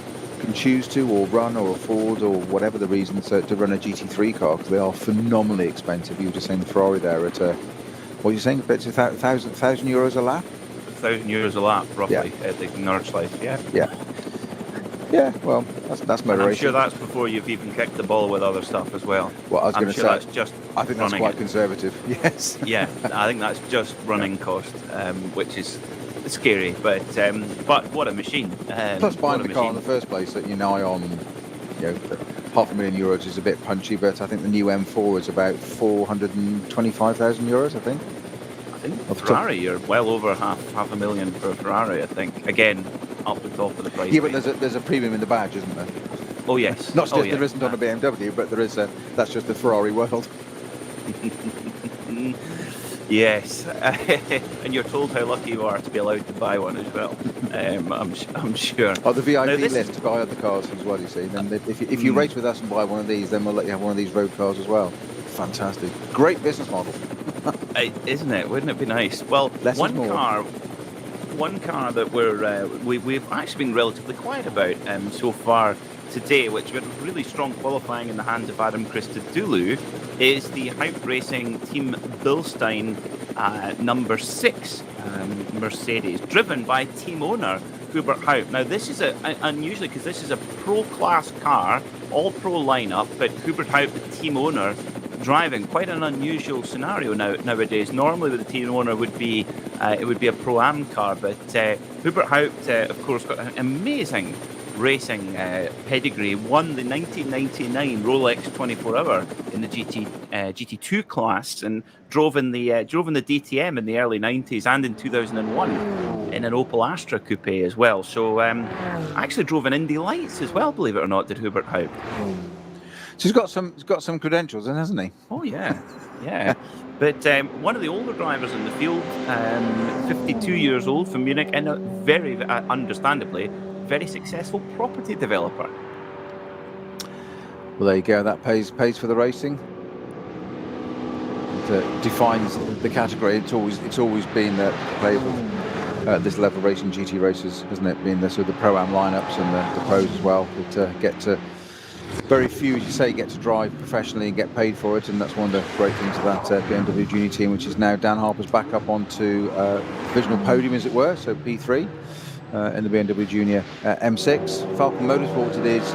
choose to or run or afford or whatever the reasons to run a GT3 car, because they are phenomenally expensive. You were just saying the Ferrari there at what are you saying? It's €1,000 a lap. €1,000 a lap, roughly, at the Nordschleife. Yeah. Well, that's motor racing. I'm sure that's before you've even kicked the ball with other stuff as well. Well, I was going to say, I think that's quite it. conservative. Yes. Yeah, I think that's just running cost, which is scary. But what a machine! Plus, buying the car in the first place at your nigh on, €500,000 is a bit punchy. But I think the new M4 is about €425,000. I think Ferrari, you're well over half a million for a Ferrari. I think, again, up the top of the price. Yeah, but there's a premium in the badge, isn't there? Oh yes. Not Oh, just there isn't on a BMW, but there is that's just the Ferrari world. Yes, and you're told how lucky you are to be allowed to buy one as well. I'm sure. Oh, the VIP Now, this list to buy other cars as well, you see. Then if you race with us and buy one of these, then we'll let you have one of these road cars as well. Fantastic. Great business model. Isn't it? Wouldn't it be nice? Well, Less one is more. car that we've actually been relatively quiet about so far today, which we had really strong qualifying in the hands of Adam Christodoulou, is the Haupt Racing Team Bilstein number 6 Mercedes, driven by team owner Hubert Haupt. Now, this is unusually, because this is a pro-class car, all pro lineup, but Hubert Haupt, the team owner, driving. Quite an unusual scenario nowadays. Normally, with the team owner would be it would be a pro-am car, but Hubert Haupt, of course, got an amazing racing pedigree. Won the 1999 Rolex 24 Hour in the GT2 class, and drove in the DTM in the early 90s, and in 2001 in an Opel Astra coupe as well. So actually drove in Indy Lights as well, believe it or not, did Hubert Haupt. So he's got some credentials, then, hasn't he? Oh yeah, yeah. But one of the older drivers in the field, 52 years old, from Munich, and a very understandably very successful property developer. Well, there you go. That pays for the racing. It defines the category. It's always been the play at this level of racing, GT races, hasn't it? Being the sort of the pro-am lineups and the pros as well. That get to very few, as you say, get to drive professionally and get paid for it, and that's one of the great things of that BMW Junior team, which is now Dan Harper's back up onto divisional podium, as it were, so P3 in the BMW Junior M6. Falcon Motorsport it is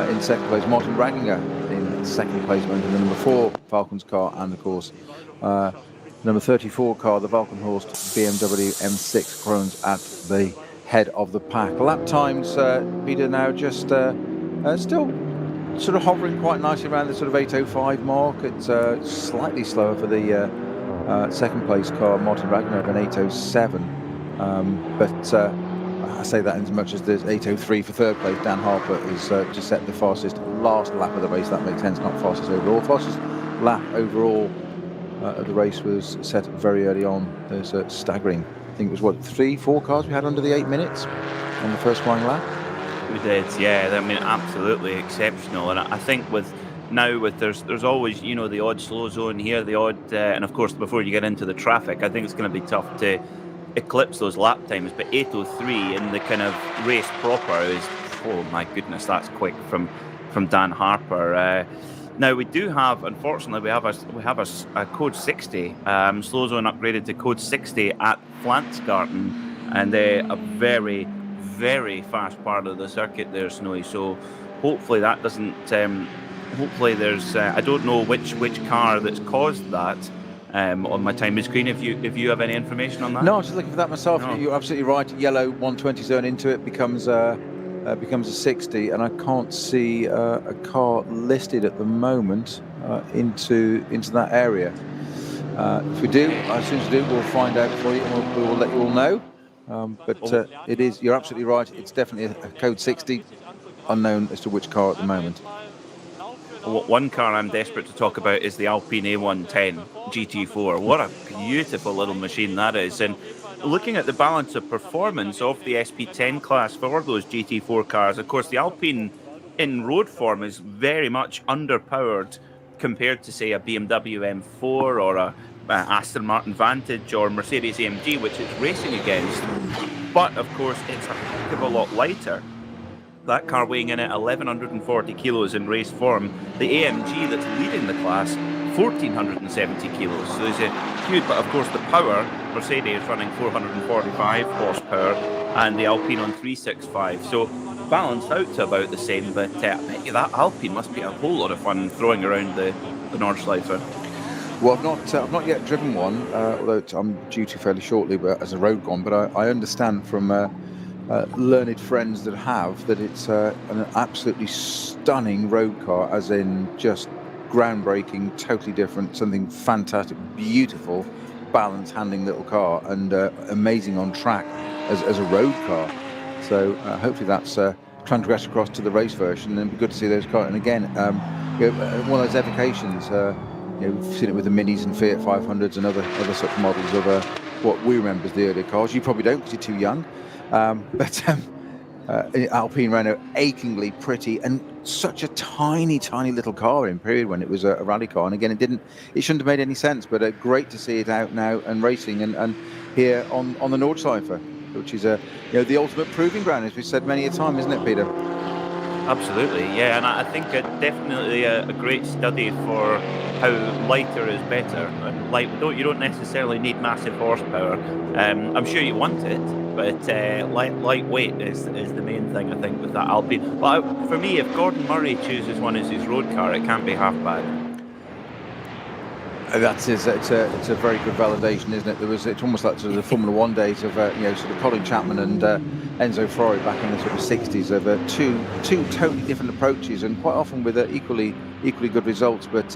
in second place. Martin Ragginger in second place, went in the number 4 Falcon's car, and of course number 34 car, the Valkenhorst BMW M6 Krones at the head of the pack. Lap times, Peter, now just still sort of hovering quite nicely around the sort of 8:05 mark. It's slightly slower for the second place car, Martin Ragnar, of an 8:07. But I say that in as much as there's 8:03 for third place. Dan Harper is just set the fastest last lap of the race. That makes sense, not fastest overall. Fastest lap overall of the race was set very early on. There's a staggering, I think it was 3-4 cars we had under the 8 minutes on the first flying lap. We did, yeah. I mean, absolutely exceptional. And I think there's always, the odd slow zone here, the odd, and of course, before you get into the traffic, I think it's going to be tough to eclipse those lap times. But 8:03 in the kind of race proper is, oh my goodness, that's quick from Dan Harper. Now we do have, unfortunately, we have a code 60 slow zone upgraded to code 60 at Flansgarten, and a very, very fast part of the circuit there, Snowy. So hopefully that doesn't. Hopefully there's. I don't know which car that's caused that on my timing screen. If you have any information on that. No, I was just looking for that myself. No. You're absolutely right. Yellow 120 zone into it becomes a 60, and I can't see a car listed at the moment into that area. If we do, as soon as we do, we'll find out for you, and we will let you all know. But it is. You're absolutely right. It's definitely a code 60, unknown as to which car at the moment. One car I'm desperate to talk about is the Alpine A110 GT4. What a beautiful little machine that is. And looking at the balance of performance of the SP10 class for those GT4 cars, of course, the Alpine in road form is very much underpowered compared to, say, a BMW M4 or a Aston Martin Vantage or Mercedes AMG, which it's racing against. But, of course, it's a heck of a lot lighter. That car weighing in at 1,140 kilos in race form. The AMG that's leading the class, 1,470 kilos. So there's a huge, but of course the power, Mercedes running 445 horsepower and the Alpine on 365. So balanced out to about the same, but I bet you that Alpine must be a whole lot of fun throwing around the Nordschleife. Well, I've not yet driven one, although I'm due to fairly shortly, but as a road one. But I understand from learned friends that have that it's an absolutely stunning road car, as in just groundbreaking, totally different, something fantastic, beautiful, balanced, handling little car, and amazing on track as a road car. So hopefully that's transgress across to the race version, and it'd be good to see those cars. And again, one of those evocations. We've seen it with the Minis and Fiat 500s and other such models of what we remember as the earlier cars. You probably don't because you're too young. But Alpine Renault, achingly pretty, and such a tiny little car in period when it was a rally car. And again, it shouldn't have made any sense, but great to see it out now and racing and here on the Nordschleife, which is the ultimate proving ground, as we've said many a time, isn't it, Peter? Absolutely, yeah, and I think it definitely a great study for how lighter is better. And you don't necessarily need massive horsepower. I'm sure you want it, but lightweight is the main thing, I think, with that Alpine. But for me, if Gordon Murray chooses one as his road car, it can't be half bad. It's a very good validation, isn't it? It's almost like sort of the Formula One days of sort of Colin Chapman and Enzo Ferrari back in the sort of 60s of two totally different approaches, and quite often with equally good results. But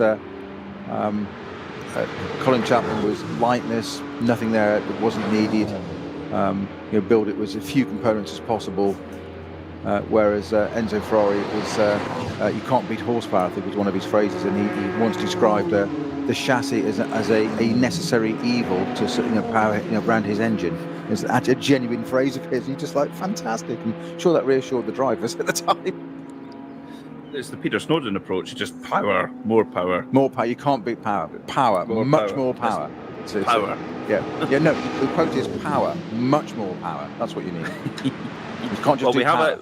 Colin Chapman was lightness, nothing there that wasn't needed. Build it was as few components as possible. Whereas Enzo Ferrari was you can't beat horsepower, I think was one of his phrases, and he once described the chassis as a necessary evil to power around his engine. It's a genuine phrase of his, and you're just like, fantastic. And sure, that reassured the drivers at the time. It's the Peter Snowden approach, just power, more power. More power, you can't beat power, but power, much more power. Power. No, the quote is power, much more power. That's what you need. You can't just do power.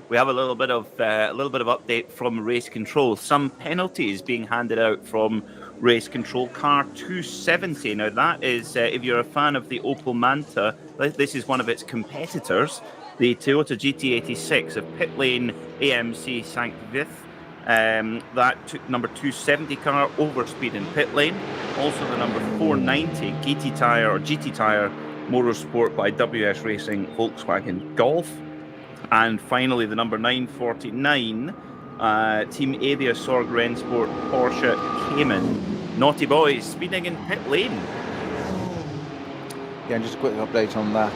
We have a little bit of update from race control. Some penalties being handed out from race control car 270. Now that is, if you're a fan of the Opel Manta, this is one of its competitors, the Toyota GT86 of pit lane AMC Sankt Vith. That took number 270 car over speed in pit lane. Also the number 490 GT Tire Motorsport by WS Racing Volkswagen Golf. And finally, the number 949, Team Avia Sorg Rennsport Porsche Cayman. Naughty boys speeding in pit lane. Yeah, and just a quick update on that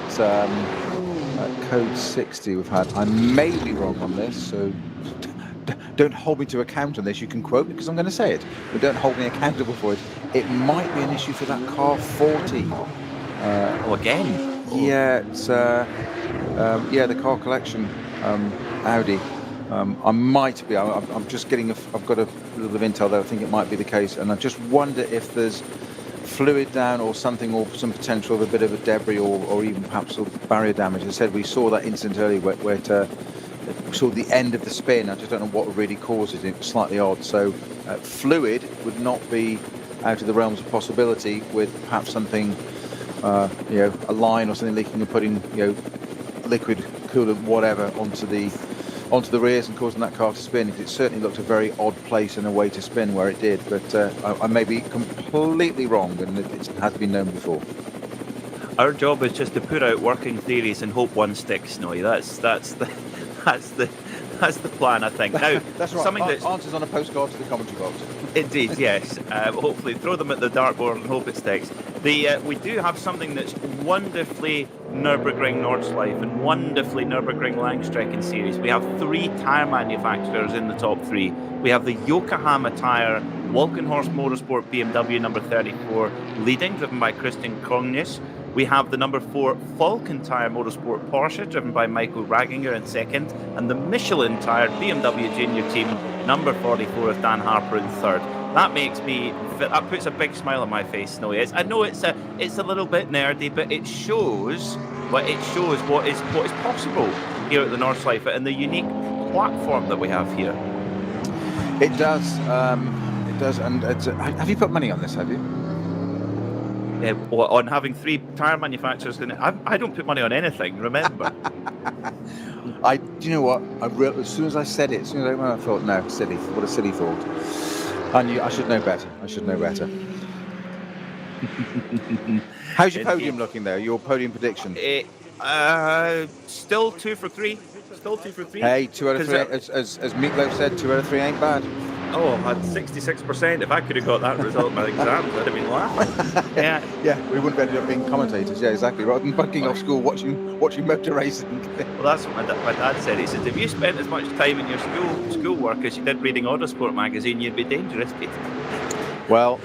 code 60 we've had. I may be wrong on this, so don't hold me to account on this. You can quote me because I'm going to say it, but don't hold me accountable for it. It might be an issue for that car 40. Again? Yeah, it's the car collection Audi. I might be. I'm just getting. I've got a little bit of intel there. I think it might be the case, and I just wonder if there's fluid down or something, or some potential of a bit of a debris, or even perhaps sort of barrier damage. As I said, we saw that incident earlier where it saw the end of the spin. I just don't know what really causes it. It was slightly odd. So fluid would not be out of the realms of possibility, with perhaps something. A line or something leaking and putting liquid coolant whatever onto the rears and causing that car to spin. It certainly looked a very odd place and a way to spin where it did, but I may be completely wrong, and it has been known before. Our job is just to put out working theories and hope one sticks, Snowy. That's the plan, I think. Now, that's right. Something that's answers on a postcard to the commentary box. Indeed, yes. Hopefully, throw them at the dartboard and hope it sticks. We do have something that's wonderfully Nürburgring Nordschleife and wonderfully Nürburgring Langstrecken-Series. We have 3 tyre manufacturers in the top 3. We have the Yokohama tyre Walkenhorst Motorsport BMW number 34 leading, driven by Christian Krognes. We have the number 4 Falcon Tire Motorsport Porsche, driven by Michael Raginger in second, and the Michelin Tire BMW Junior Team, number 44 of Dan Harper in third. That puts a big smile on my face, Snowy. I know it's a little bit nerdy, but it shows what is possible here at the Nordschleife and the unique platform that we have here. It does, and have you put money on this? Have you? On having 3 tyre manufacturers, I don't put money on anything. Remember. Do you know what? As soon as I said it, I thought, no, silly. What a silly thought. I should know better. How's your podium looking there? Your podium prediction? Still 2 for 3. Hey, 2 out of 3. As Meatloaf said, 2 out of 3 ain't bad. Oh, I had 66%. If I could have got that result in my exams, I'd have been laughing. Yeah. Yeah, we wouldn't have ended up being commentators. Yeah, exactly. Rather than bunking off school watching motor racing. Well, that's what my dad said. He said, if you spent as much time in your schoolwork as you did reading Autosport magazine, you'd be dangerous, Pete. Well,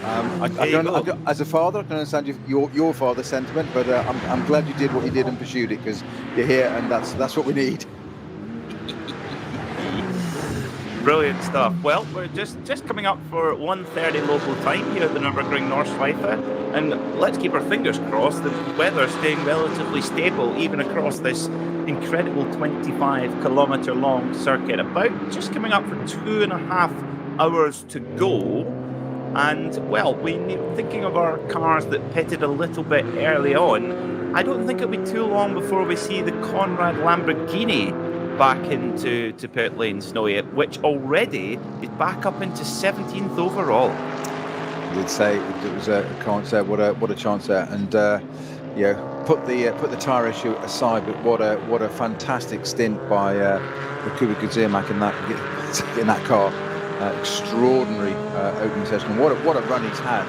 as a father, I can understand your father's sentiment, but I'm glad you did what you did and pursued it, because you're here, and that's what we need. Brilliant stuff. Well, we're just coming up for 1:30 local time here at the Nürburgring Nordschleife, and let's keep our fingers crossed. The weather staying relatively stable even across this incredible 25-kilometre long circuit. About just coming up for 2.5 hours to go. And, well, thinking of our cars that pitted a little bit early on, I don't think it'll be too long before we see the Conrad Lamborghini back into pit lane, Snowy, which already is back up into 17th overall. I did say it was can't say what a chance there, and put the tyre issue aside, but what a fantastic stint by Kuba Guziermak in that car. Extraordinary opening session. What a run he's had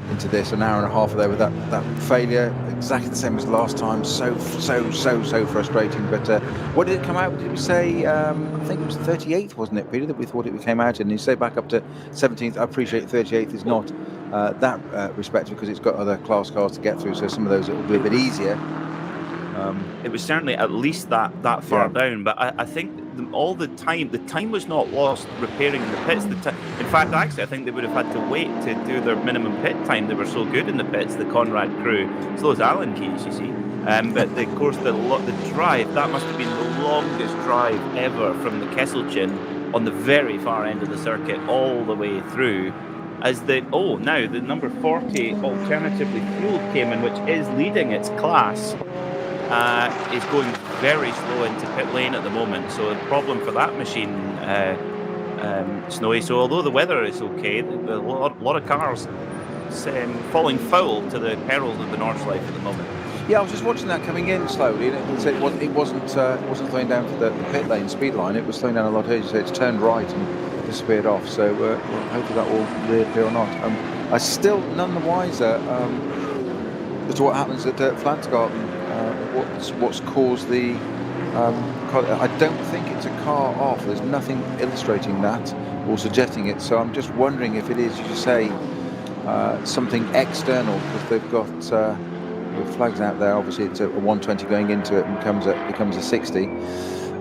into this, an hour and a half there with that failure, exactly the same as last time. So frustrating. But what did it come out? Did we say? I think it was 38th, wasn't it, Peter? That we thought it came out, and you say back up to 17th. I appreciate 38th is not that respectful, because it's got other class cars to get through. So some of those it will be a bit easier. It was certainly at least that far down, but I think the time was not lost repairing in the pits. In fact, actually, I think they would have had to wait to do their minimum pit time. They were so good in the pits, the Conrad crew. So those Allen keys, you see. But of course, the drive, that must have been the longest drive ever from the Kesselchen on the very far end of the circuit all the way through. As now the number 40 alternatively fueled came in, which is leading its class. Is going very slow into pit lane at the moment, so a problem for that machine, Snowy. So although the weather is okay, a lot of cars falling foul to the perils of the Nordschleife at the moment. Yeah, I was just watching that coming in slowly, and it wasn't slowing down for the pit lane speed line. It was slowing down a lot earlier, so it's turned right and disappeared off. So hopefully that will reappear or not. I'm still none the wiser as to what happens at Flansgarten. What's caused the I don't think it's a car off. There's nothing illustrating that or suggesting it, so I'm just wondering if it is, you say, something external, because they've got the flags out there. Obviously it's a 120 going into it and becomes a 60.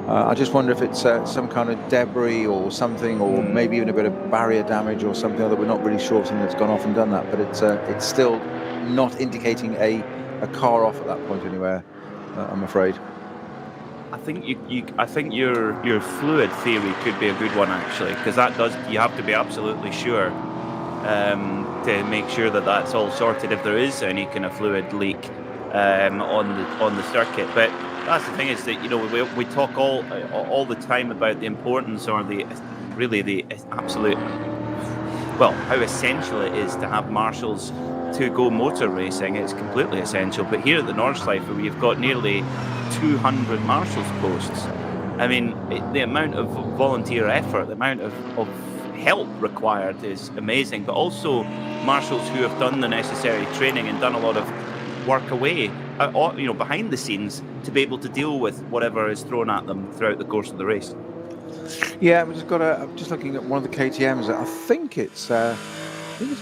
I just wonder if it's some kind of debris or something, or maybe even a bit of barrier damage or something other. We're not really sure of something that's gone off and done that, but it's still not indicating a car off at that point anywhere, I'm afraid. I think your fluid theory could be a good one, actually, because you have to be absolutely sure to make sure that that's all sorted if there is any kind of fluid leak on the circuit. But that's the thing, is that we talk all the time about the importance, or the absolute, well, how essential it is to have marshals to go motor racing. It's completely essential. But here at the Nordschleife, we've got nearly 200 marshals posts. I mean, the amount of volunteer effort, the amount of help required is amazing. But also marshals who have done the necessary training and done a lot of work away, behind the scenes, to be able to deal with whatever is thrown at them throughout the course of the race. Yeah, I'm just looking at one of the KTMs. I think it's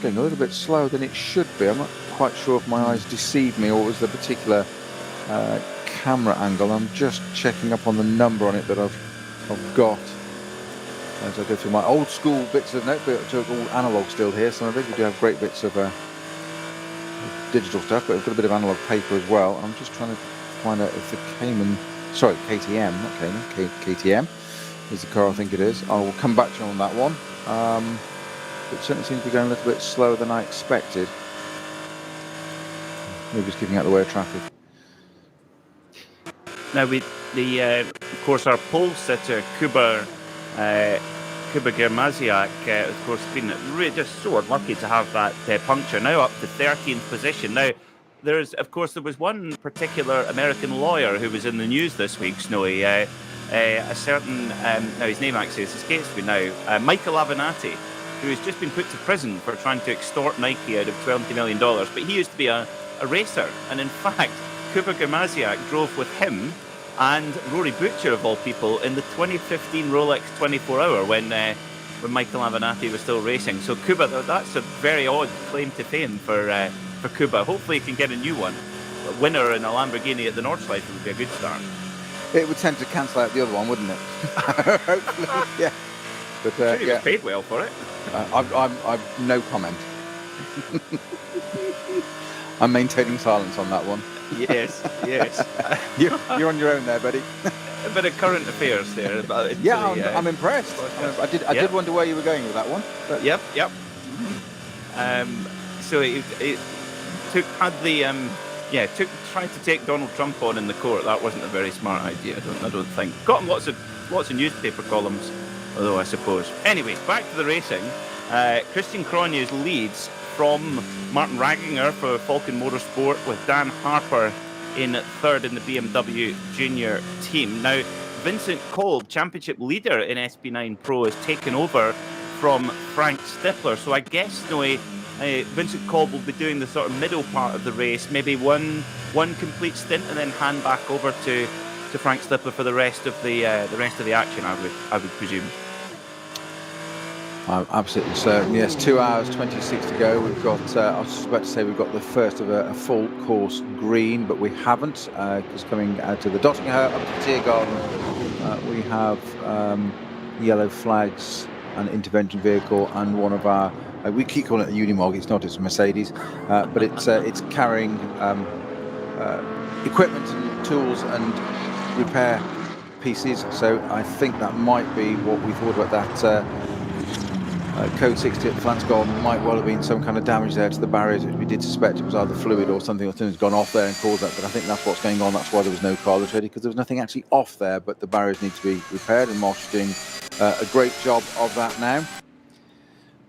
going a little bit slower than it should be. I'm not quite sure if my eyes deceived me or was the particular camera angle. I'm just checking up on the number on it that I've got as I go through my old school bits of notebook. All analog still here. Some of it, we do have great bits of digital stuff, but we've got a bit of analog paper as well. I'm just trying to find out if the KTM, not Cayman, KTM is the car I think it is. I will come back to you on that one. It certainly seems to be going a little bit slower than I expected. Maybe it's keeping out the way of traffic. Now, of course, our pole sitter, Kuba Germaziak, of course, been really just so unlucky to have that puncture. Now up to 13th position. Now, there was one particular American lawyer who was in the news this week, Snowy. a certain, now his name actually escapes me now, Michael Avenatti, who has just been put to prison for trying to extort Nike out of $20 million. But he used to be a racer. And in fact, Kuba Gamaziak drove with him and Rory Butcher, of all people, in the 2015 Rolex 24 Hour when Michael Avenatti was still racing. So Kuba, that's a very odd claim to fame for Kuba. Hopefully he can get a new one. A winner in a Lamborghini at the Nordschleife would be a good start. It would tend to cancel out the other one, wouldn't it? Hopefully, yeah. But Sure, he was paid well for it. I've no comment. I'm maintaining silence on that one. Yes. You're on your own there, buddy. A bit of current affairs there. I'm impressed. I did wonder where you were going with that one. But. Yep. So it tried to take Donald Trump on in the court. That wasn't a very smart idea. I don't think. Got him lots of newspaper columns, although I suppose. Anyway, back to the racing. Christian Cronjes leads from Martin Ragginger for Falcon Motorsport, with Dan Harper in third in the BMW Junior team. Now, Vincent Kolb, championship leader in SP9 Pro, is taken over from Frank Stippler. So I guess, Vincent Kolb will be doing the sort of middle part of the race, maybe one complete stint, and then hand back over to Frank Stippler for the rest of the action. I would presume. I'm absolutely certain. Yes, 2 hours 26 to go. We've got. I was just about to say we've got the first of a full course green, but we haven't. Because coming out to the Dottinger up to the Tiergarten, we have yellow flags, an intervention vehicle, and one of our. We keep calling it a Unimog. It's not. It's a Mercedes, but it's carrying equipment and tools and repair pieces. So I think that might be what we thought about that. Code 60 at Flansgården might well have been some kind of damage there to the barriers, which we did suspect it was either fluid or something has gone off there and caused that. But I think that's what's going on. That's why there was no car that's ready, because there was nothing actually off there, but the barriers need to be repaired, and Marsh is doing a great job of that now.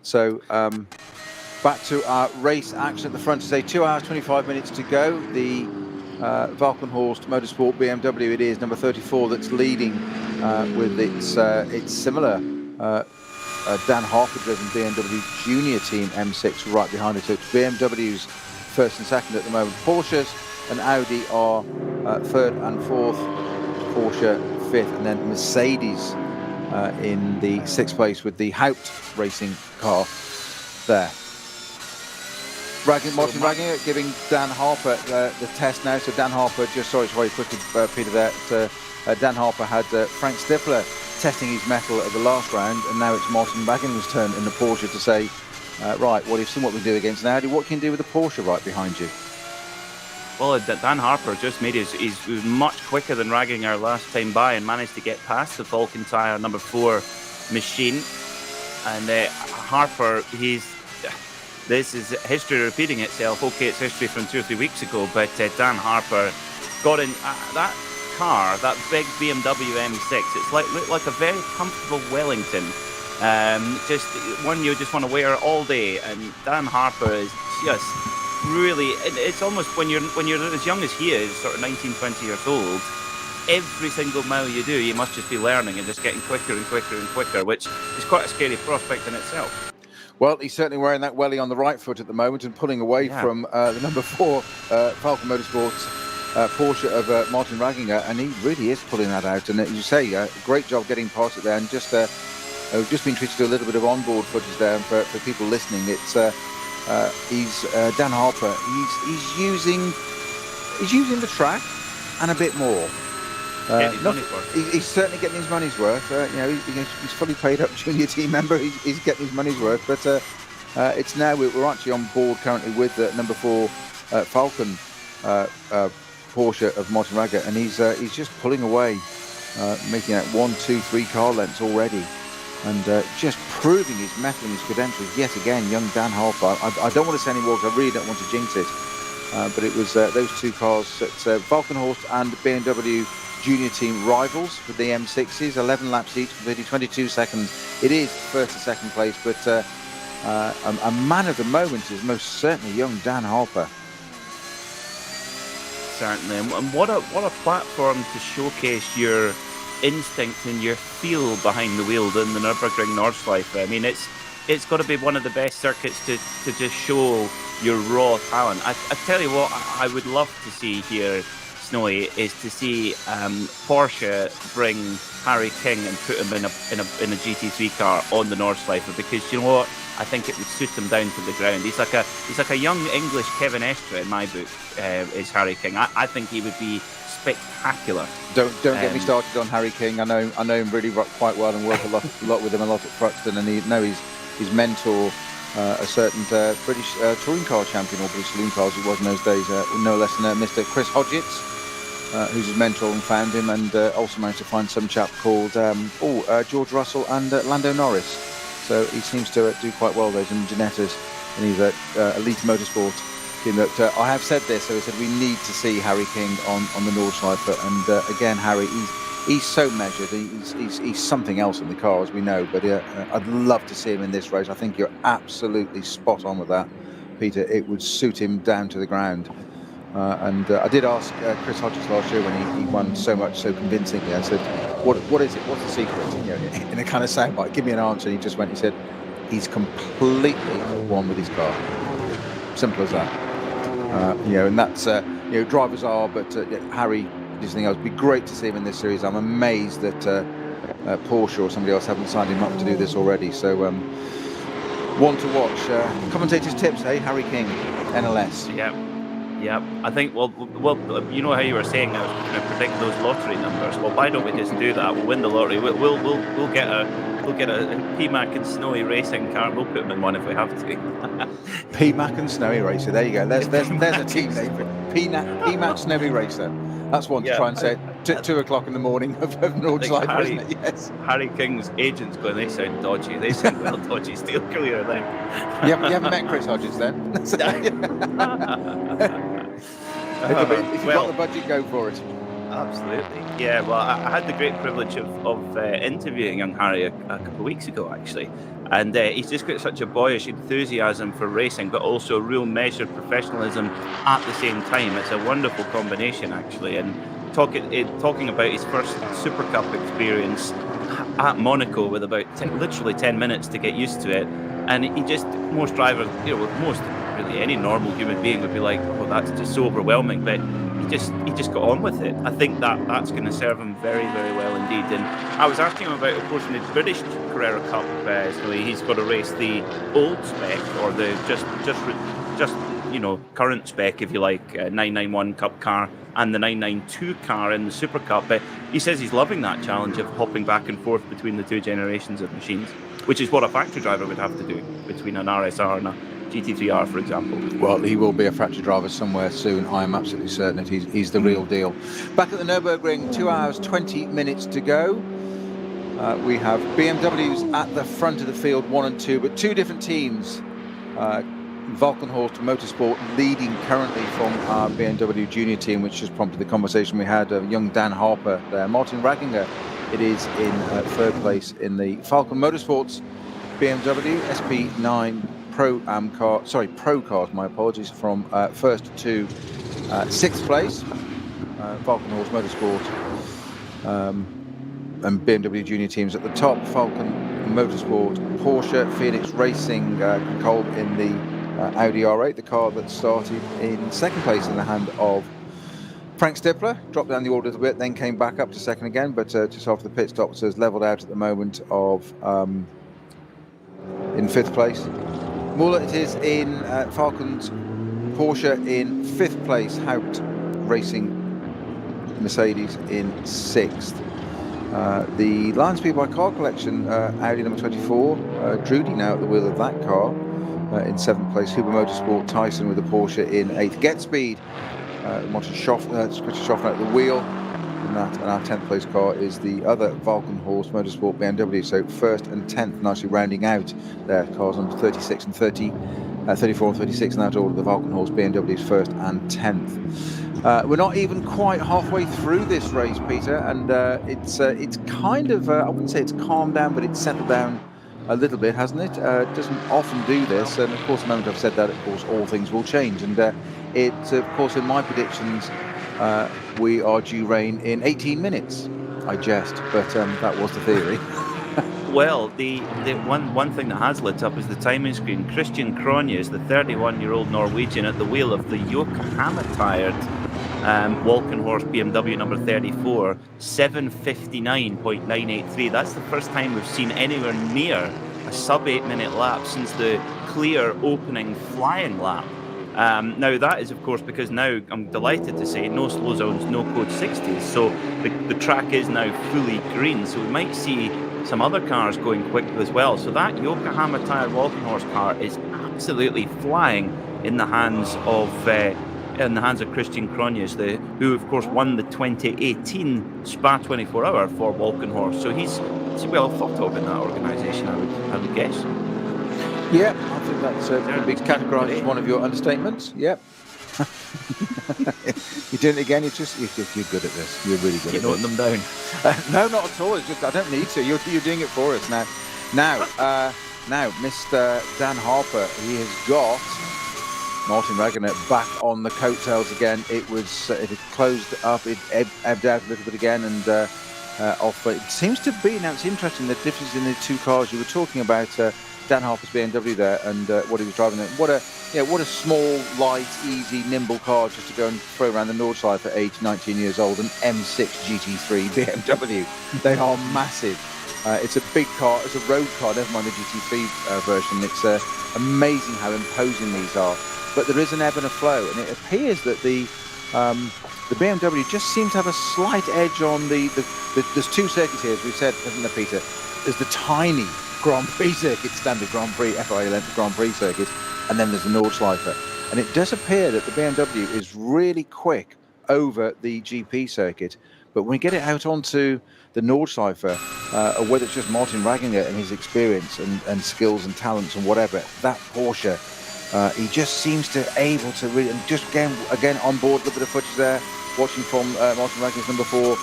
So back to our race action at the front. To say 2 hours 25 minutes to go. The Valkenhorst Motorsport BMW, it is number 34 that's leading with its similar Dan Harper driven BMW Junior Team M6 right behind it. So it's BMW's first and second at the moment. Porsches and Audi are third and fourth, Porsche fifth, and then Mercedes in the sixth place with the Haupt racing car there. Martin Ragginger giving Dan Harper the test now. So Dan Harper, just sorry quickly, Peter, there. Dan Harper had Frank Stippler testing his mettle at the last round, and now it's Martin Ragginger's turn in the Porsche to say, right, well, you've seen what we do against an Audi. What can you do with the Porsche right behind you? Well, Dan Harper just made he was much quicker than Ragginger last time by and managed to get past the Falcon Tyre number 4 machine. And Harper, this is history repeating itself. Okay, it's history from 2 or 3 weeks ago, but Dan Harper got in that car, that big BMW M6. It's looked like a very comfortable Wellington, just one you just want to wear all day. And Dan Harper is just really, it's almost when you're as young as he is, sort of 19, 20 years old, every single mile you do, you must just be learning and just getting quicker and quicker and quicker, which is quite a scary prospect in itself. Well, he's certainly wearing that welly on the right foot at the moment and pulling away from the number 4 Falcon Motorsports Porsche of Martin Ragginger, and he really is pulling that out. And as you say, great job getting past it there. And just we've just been treated to a little bit of onboard footage there, and for people listening, it's he's Dan Harper. He's using the track and a bit more. He's certainly getting his money's worth. He's fully paid up junior team member. He's getting his money's worth. But it's now we're actually on board currently with number 4 Falcon Porsche of Martin Ragginger, and he's just pulling away, making out 1, 2, 3 car lengths already, and just proving his mettle and his credentials yet again. Young Dan Harper. I don't want to say any more because I really don't want to jinx it. But it was those 2 cars at Valkenhorst and BMW Junior Team rivals with the M6s, 11 laps each, completing 22 seconds. It is first and second place, but a man of the moment is most certainly young Dan Harper. Certainly, and what a platform to showcase your instinct and your feel behind the wheel than the Nürburgring Nordschleife. I mean, it's got to be one of the best circuits to just show your raw talent. I tell you what, I would love to see here, Snowy, is to see Porsche bring Harry King and put him in a GT3 car on the Nordschleife, because you know what, I think it would suit him down to the ground. He's like a young English Kevin Estre in my book. Is Harry King? I think he would be spectacular. Don't get me started on Harry King. I know him really quite well and work a lot with him a lot at Thruxton, and his mentor, a certain British touring car champion, or British saloon cars it was in those days, no less than Mr. Chris Hodgetts, who's his mentor, and found him, and also managed to find some chap called George Russell and Lando Norris. So he seems to do quite well, those in Ginettas, and he's at Elite Motorsport. That I have said this, so he said we need to see Harry King on the Nordschleife, and again, Harry, he's so measured. He's something else in the car, as we know. But I'd love to see him in this race. I think you're absolutely spot on with that, Peter. It would suit him down to the ground. And I did ask Chris Hodges last year when he won so convincingly. I said, "What is it? What's the secret?" You know, in a kind of soundbite, give me an answer. And he just went. He said, "He's completely one with his car. Simple as that." And that's drivers are, but Harry, this thing else, it'd be great to see him in this series. I'm amazed that Porsche or somebody else haven't signed him up to do this already. So one to watch. Commentators' tips, hey, Harry King, NLS. Yeah. I think, well, you know how you were saying I was going to predict those lottery numbers. Well, why don't we just do that? We'll win the lottery. We'll get a PMAC and Snowy racing car. We'll put them in one if we have to. PMAC and Snowy Racer. There you go. There's a team name for it. PMAC Snowy Racer. That's one to try and say at 2 o'clock in the morning of Nordschleife, isn't it? Yes. Harry King's agents going, they sound dodgy. They sound well dodgy. Steer clear of them. You haven't met Chris Hodges then? If you've got the budget, go for it. Absolutely. Yeah, well, I had the great privilege of interviewing young Harry a couple of weeks ago, actually. And he's just got such a boyish enthusiasm for racing, but also real measured professionalism at the same time. It's a wonderful combination, actually. And talking about his first Super Cup experience at Monaco with about literally 10 minutes to get used to it. And most drivers, really any normal human being would be like, oh, that's just so overwhelming. But he just got on with it. I think that's going to serve him very, very well indeed. And I was asking him about, of course, in the British Carrera Cup, so he's got to race the old spec, or the just current spec, if you like, 991 Cup car and the 992 car in the Super Cup. But he says he's loving that challenge of hopping back and forth between the two generations of machines, which is what a factory driver would have to do between an RSR and a GT3R, for example. Well, he will be a factory driver somewhere soon. I am absolutely certain that he's the real deal. Back at the Nürburgring, 2 hours, 20 minutes to go. We have BMWs at the front of the field, 1 and 2, but two different teams. Valkenhorst Motorsport leading currently from our BMW junior team, which just prompted the conversation we had of young Dan Harper there. Martin Ragginger, it is in third place in the Falcon Motorsports BMW SP9 Pro cars, my apologies, from first to sixth place. Valkenhorst Motorsport and BMW junior teams at the top. Falcon Motorsport, Porsche, Phoenix Racing, Kolb in the Audi R8, the car that started in second place in the hand of Frank Stippler, dropped down the order a little bit, then came back up to second again, but just after the pit stop, so has levelled out at the moment of in fifth place. Muller it is in Falcon's Porsche in fifth place, Haupt Racing Mercedes in sixth. The Lion Speed by Car Collection, Audi number 24, Drudy now at the wheel of that car in seventh place. Huber Motorsport, Tyson with the Porsche in eighth. Get Speed, Christian Schoffner at the wheel. And our 10th place car is the other Valkenhorst Motorsport BMW. So first and 10th, nicely rounding out their cars on 36 and 30, 34 and 36 in that order. The Valkenhorst BMW's first and 10th. We're not even quite halfway through this race, Peter, and it's kind of I wouldn't say it's calmed down, but it's settled down a little bit, hasn't it? It doesn't often do this, and of course, the moment I've said that, of course, all things will change. And of course, in my predictions, we are due rain in 18 minutes. I jest, but that was the theory. Well, the one thing that has lit up is the timing screen. Christian Cronjes, the 31-year-old Norwegian, at the wheel of the Yokohama-tired Walkenhorst BMW number 34, 7:59.983. That's the first time we've seen anywhere near a sub-8-minute lap since the clear opening flying lap. Now that is, of course, because now I'm delighted to say no slow zones, no code 60s. So the track is now fully green. So we might see some other cars going quickly as well. So that Yokohama tired Walkenhorst car is absolutely flying in the hands of Christian Cronjes, who of course won the 2018 Spa 24-hour for Walkenhorst. So he's well thought of in that organisation, I would guess. Yeah, I think that's can be categorised as one of your understatements. Yep. You're doing it again. You're good at this. You're really good. You're noting them down. No, not at all. It's just I don't need to. You're doing it for us now. Now, Mr. Dan Harper, he has got Martin Ragnar back on the coattails again. It had closed up. It ebbed out a little bit again, and off. It seems to be now. It's interesting the difference in the two cars. You were talking about Dan Harper's BMW there, and what he was driving there. What a small, light, easy, nimble car just to go and throw around the Nordschleife at age 19 years old. An M6 GT3 BMW. They are massive. It's a big car. It's a road car. Never mind the GT3 version. It's amazing how imposing these are. But there is an ebb and a flow, and it appears that the BMW just seems to have a slight edge on the there's two circuits here, as we said, isn't there, Peter? There's the tiny Grand Prix circuit, standard Grand Prix, FIA length Grand Prix circuit, and then there's the Nordschleife. And it does appear that the BMW is really quick over the GP circuit, but when we get it out onto the Nordschleife, or whether it's just Martin Ragnar and his experience and skills and talents and whatever, that Porsche, he just seems to able to really, and just again on board, a little bit of footage there, watching from Martin Ragnar's number 4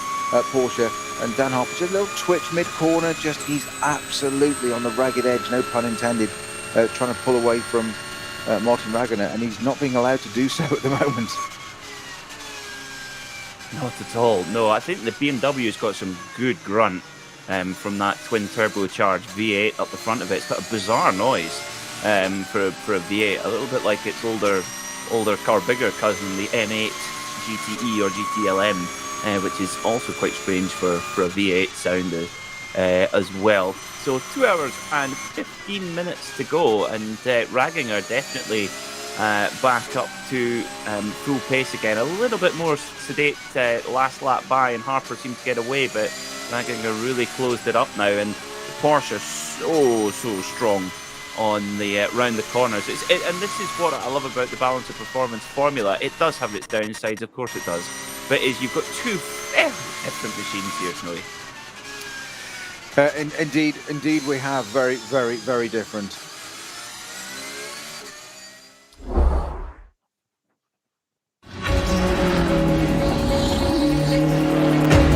Porsche, and Dan Harper, just a little twitch mid-corner, he's absolutely on the ragged edge, no pun intended, trying to pull away from Martin Ragnar, and he's not being allowed to do so at the moment. Not at all. No, I think the BMW's got some good grunt from that twin turbocharged V8 up the front of it. It's got a bizarre noise for a V8, a little bit like its older car, bigger cousin, the M8 GTE or GTLM, which is also quite strange for a V8 sound as well. So 2 hours and 15 minutes to go, and Ragnar definitely back up to full pace again. A little bit more sedate last lap by, and Harper seemed to get away, but Ragnar really closed it up now, and the Porsche so strong on the round the corners. And this is what I love about the balance of performance formula. It does have its downsides, of course it does, but you've got two very different machines here, Snowy. Indeed, we have very, very, very different.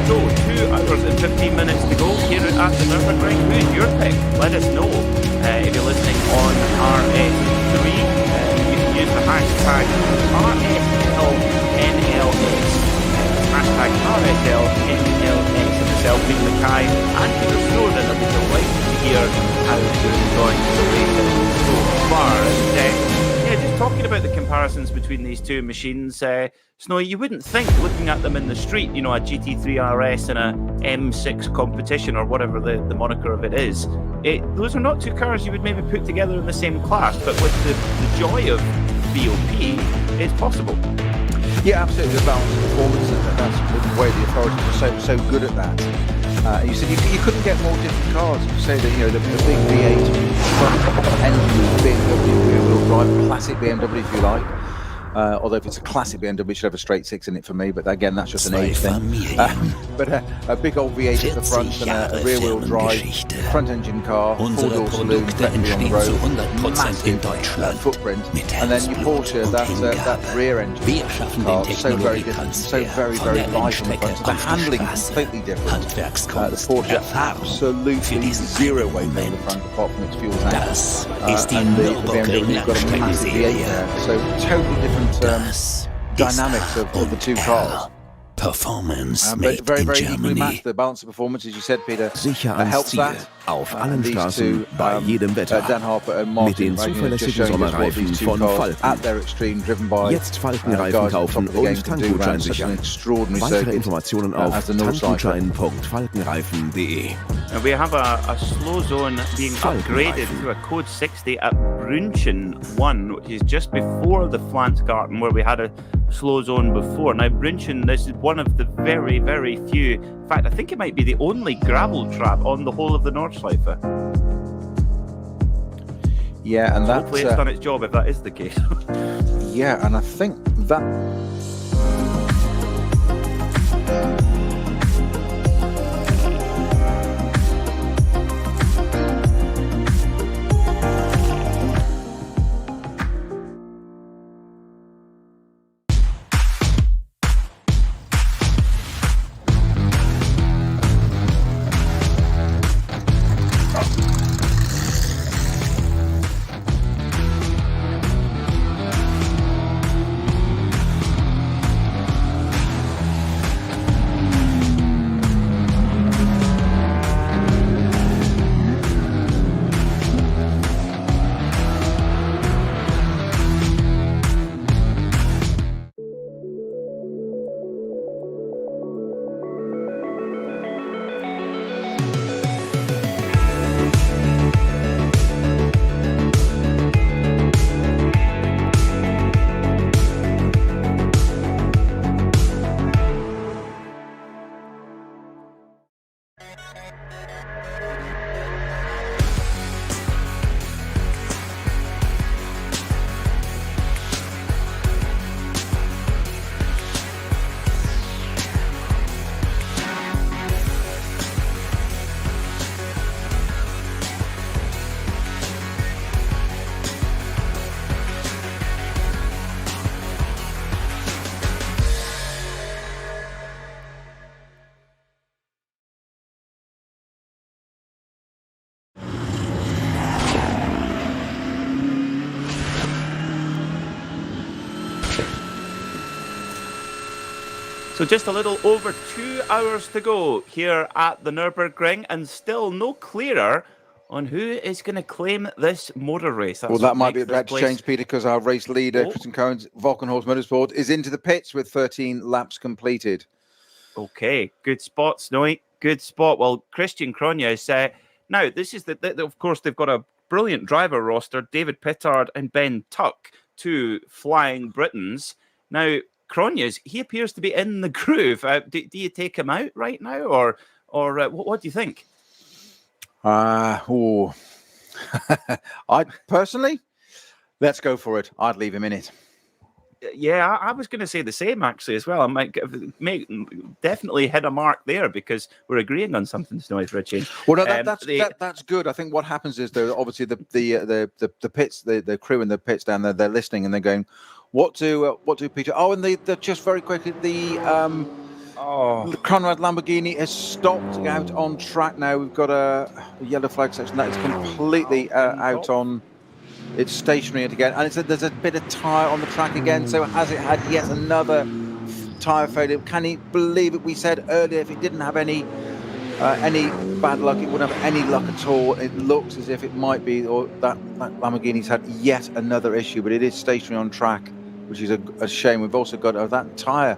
So 2 hours and 15 minutes to go here at the Nürburgring. Who's your pick? Let us know. If you're listening on RS3, you can use the hashtag RSLNLS. Hashtag RSLNLS of yourself, Peter Mackay, and Peter Snowden. I'll be delighted to hear how you're enjoying the race so far. And just talking about the comparisons between these two machines, Snowy, you wouldn't think, looking at them in the street, a GT3 RS and a M6 competition, or whatever the moniker of it is, those are not two cars you would maybe put together in the same class, but with the joy of VOP, it's possible. Yeah, absolutely. The balance of performance, that's the way the authorities are so good at that. You said you couldn't get more different cars. You say that the big V8 front engine BMW rear-wheel drive, classic BMW if you like. Although if it's a classic BMW, it should have a straight 6 in it for me. But again, that's just an age thing. But a big old V8 at the front and a rear-wheel drive, front-engine car, four-door saloon, definitely on the road, massive footprint, and then your Porsche, that rear-engine car, so very different, so very, very light on the front. So the handling is completely different. The Porsche absolutely zero weight on the front, apart from its fuel tank. And the BMW's got a massive V8 there, so totally different dynamics of the two cars. Performance Very, made very in equally Germany. matched. The balance of performance, as you said, Peter, Sicher ans helps Ziel, that. auf allen These Straßen, two, bei jedem Wetter. Dan Harper and Mit Martin den Wagner just zuverlässigen showing us what Sommerreifen these two von cars Falken. at their extreme, driven by Jetzt Falkenreifen guys at the top kaufen of the game und can do Tankgutschein around such an sichern. extraordinary Weitere circuit Informationen as auf the Nordschleife. tankgutschein.falkenreifen.de. And we have a slow zone being upgraded to a code 60 at Brünchen 1, which is just before the Flansgarten, where we had a slow zone before. Now, Brünchen, this is one of the very, very few, in fact, I think it might be the only gravel trap on the whole of the Nordschleife. Yeah, and So that's hopefully it's done its job if that is the case. yeah, and I think that. So just a little over 2 hours to go here at the Nürburgring, and still no clearer on who is going to claim this motor race. That's Well, that what might be makes about to this change, Peter, because our race leader, Christian Cohen's Volkenhorst Motorsport, is into the pits with 13 laps completed. Okay, good spot, Snowy. Good spot. Well, Christian Cronje is now. This is of course they've got a brilliant driver roster: David Pittard and Ben Tuck, two flying Britons. Now, Cronjes, he appears to be in the groove. Do you take him out right now, or what do you think? I personally, let's go for it. I'd leave him in it. Yeah, I was going to say the same actually as well. I might definitely hit a mark there because we're agreeing on something, Snowy, for a change. Well, no, that's good. I think what happens is obviously the pits, the crew in the pits down there, they're listening and they're going, what do Peter? Oh, and they're just very quickly the Conrad Lamborghini has stopped out on track now. We've got a yellow flag section that is completely out on. It's stationary again, and there's a bit of tyre on the track again. So has it had yet another tyre failure? Can he believe it? We said earlier if it didn't have any bad luck, it wouldn't have any luck at all. It looks as if it might be, or that Lamborghini's had yet another issue, but it is stationary on track, which is a shame. We've also got that tyre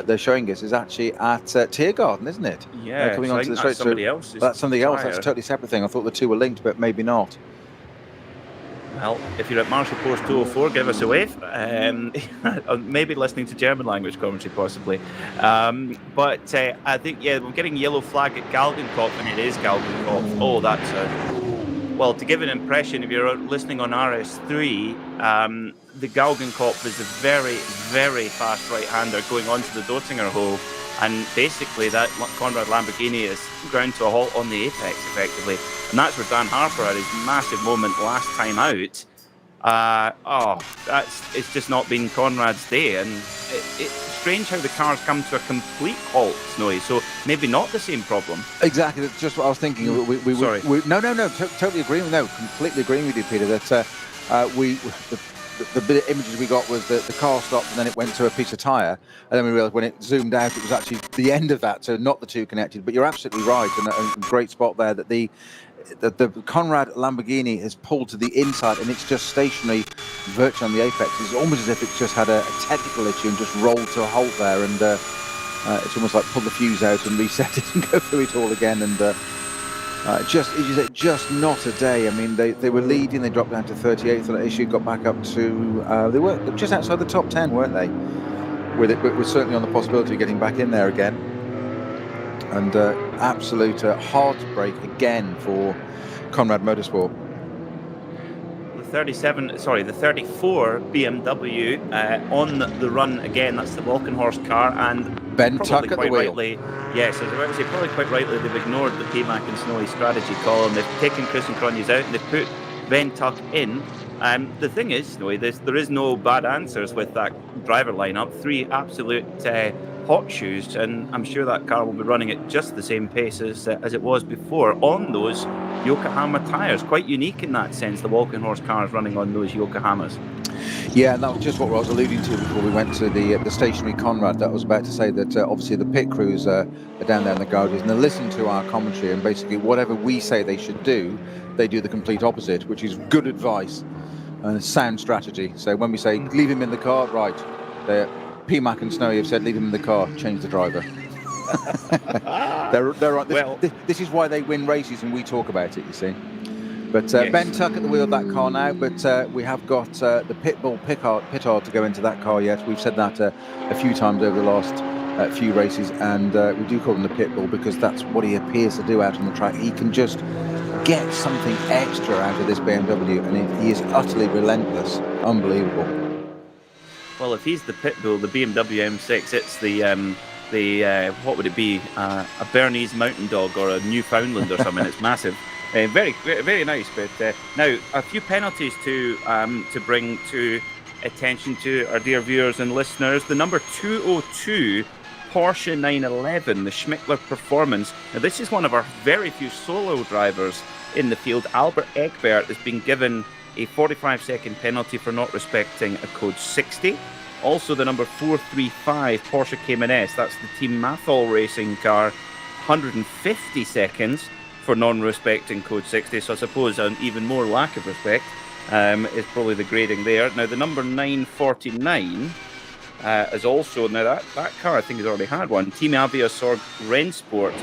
they're showing us is actually at Tiergarten, isn't it? Yeah, coming onto the straight. Somebody else's that's something else. tyre. That's a totally separate thing. I thought the two were linked, but maybe not. Well, if you're at Marshall Post 204, give us a wave. Maybe listening to German language commentary, possibly. But I think, yeah, we're getting yellow flag at Galgenkopf, and it is Galgenkopf. Oh, that's well, to give an impression, if you're listening on RS3, the Galgenkopf is a very, very fast right-hander going onto the Dottinger hole. And basically, that Conrad Lamborghini is ground to a halt on the apex, effectively. And that's where Dan Harper had his massive moment last time out. It's just not been Conrad's day. And it's strange how the cars come to a complete halt, Snowy. So maybe not the same problem. Exactly. That's just what I was thinking. Sorry. No. Totally agreeing with you. No, completely agreeing with you, Peter. That the bit of images we got was that the car stopped and then it went to a piece of tyre, and then we realised when it zoomed out it was actually the end of that, so not the two connected. But you're absolutely right, and a great spot there that the Conrad Lamborghini has pulled to the inside and it's just stationary virtually on the apex. It's almost as if it's just had a technical issue and just rolled to a halt there, and it's almost like pull the fuse out and reset it and go through it all again. And just not a day. I mean, they were leading, they dropped down to 38th on that issue, got back up to, they were just outside the top 10, weren't they? With it, but we're certainly on the possibility of getting back in there again. And absolute heartbreak again for Conrad Motorsport. The 34 BMW on the run again. That's the Walkenhorst car, and Ben Tuck at the wheel. Yes, I was about to say, probably quite rightly, they've ignored the PMAC and Snowy strategy call, and they've taken Chris and Cronjes out and they've put Ben Tuck in. The thing is, Snowy, there is no bad answers with that driver lineup. 3 absolute hot shoes, and I'm sure that car will be running at just the same pace as it was before on those Yokohama tyres. Quite unique in that sense, the Walkenhorst car is running on those Yokohamas. Yeah, and that was just what I was alluding to before we went to the stationary Conrad. That was about to say that obviously the pit crews are down there in the garages and they listen to our commentary, and basically whatever we say they should do, they do the complete opposite, which is good advice and sound strategy. So when we say leave him in the car, right, PMAC and Snowy have said leave him in the car, change the driver. they're right. This is why they win races and we talk about it, you see. But yes. Ben Tuck at the wheel of that car now, but we have got the Pitbull Pittard to go into that car yet. We've said that a few times over the last few races, and we do call him the Pitbull because that's what he appears to do out on the track. He can just get something extra out of this BMW, and he is utterly relentless. Unbelievable. Well, if he's the Pitbull, the BMW M6, it's the what would it be? A Bernese Mountain Dog or a Newfoundland or something. It's massive. Very, very nice. But now a few penalties to bring to attention to our dear viewers and listeners. The number 202 Porsche 911, the Schmickler Performance. Now this is one of our very few solo drivers in the field. Albert Egbert has been given a 45-second penalty for not respecting a code 60. Also the number 435 Porsche Cayman S, that's the Team Mathol racing car, 150 seconds for non-respecting code 60. So I suppose an even more lack of respect is probably the grading there. Now the number 949 is also, now that car I think has already had one, Team Aviasorg Rennsport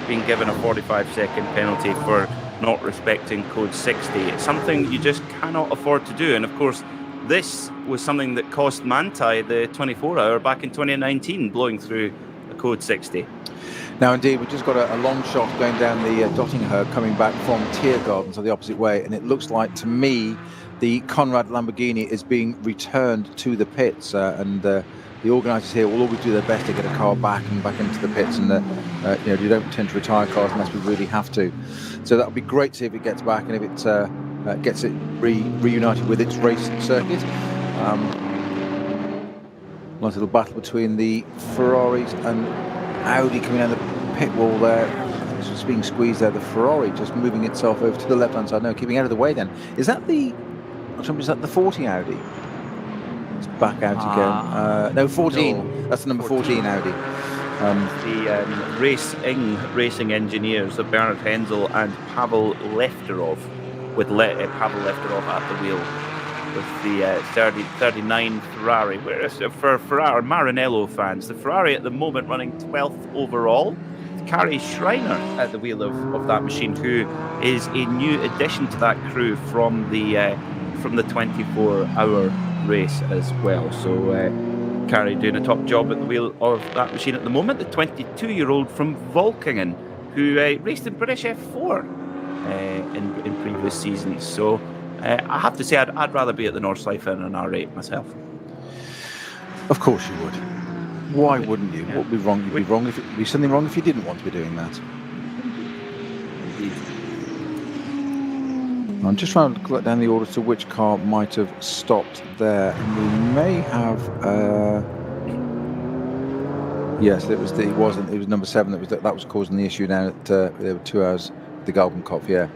being given a 45-second penalty for not respecting code 60. It's something you just cannot afford to do. And of course, this was something that cost Manthey the 24-hour back in 2019, blowing through a code 60. Now, indeed, we've just got a long shot going down the Dottingher, coming back from Tiergarten, so the opposite way, and it looks like, to me, the Conrad Lamborghini is being returned to the pits, and the organisers here will always do their best to get a car back into the pits, and you don't tend to retire cars unless we really have to. So that would be great to see if it gets back and if it gets it reunited with its race circuit. Nice little battle between the Ferraris and Audi coming down the pit wall there. It's just being squeezed there. The Ferrari just moving itself over to the left-hand side. No, keeping out of the way then. Is that the 40 Audi? It's back out again. No, 14. No, that's the number 14 Audi. The racing engineers of Bernard Hensel and Pavel Lefterov, with Pavel Lefterov at the wheel, with the 39 Ferrari. Whereas for Ferrari Maranello fans, the Ferrari at the moment running 12th overall. Kari Schreiner at the wheel of that machine, who is a new addition to that crew from the 24-hour race as well. So Kari doing a top job at the wheel of that machine at the moment. The 22-year-old from Volkingen, who raced in British F4 in previous seasons. So I have to say, I'd rather be at the Nordschleife in an R8 myself. Of course you would. Why wouldn't you? What would be wrong? You'd be wrong if it'd be something wrong if you didn't want to be doing that. Indeed. I'm just trying to collect down the order to which car might have stopped there. And we may have. Yes, it was number 7 that was causing the issue down at there were 2 hours. The Galgenkopf, yeah.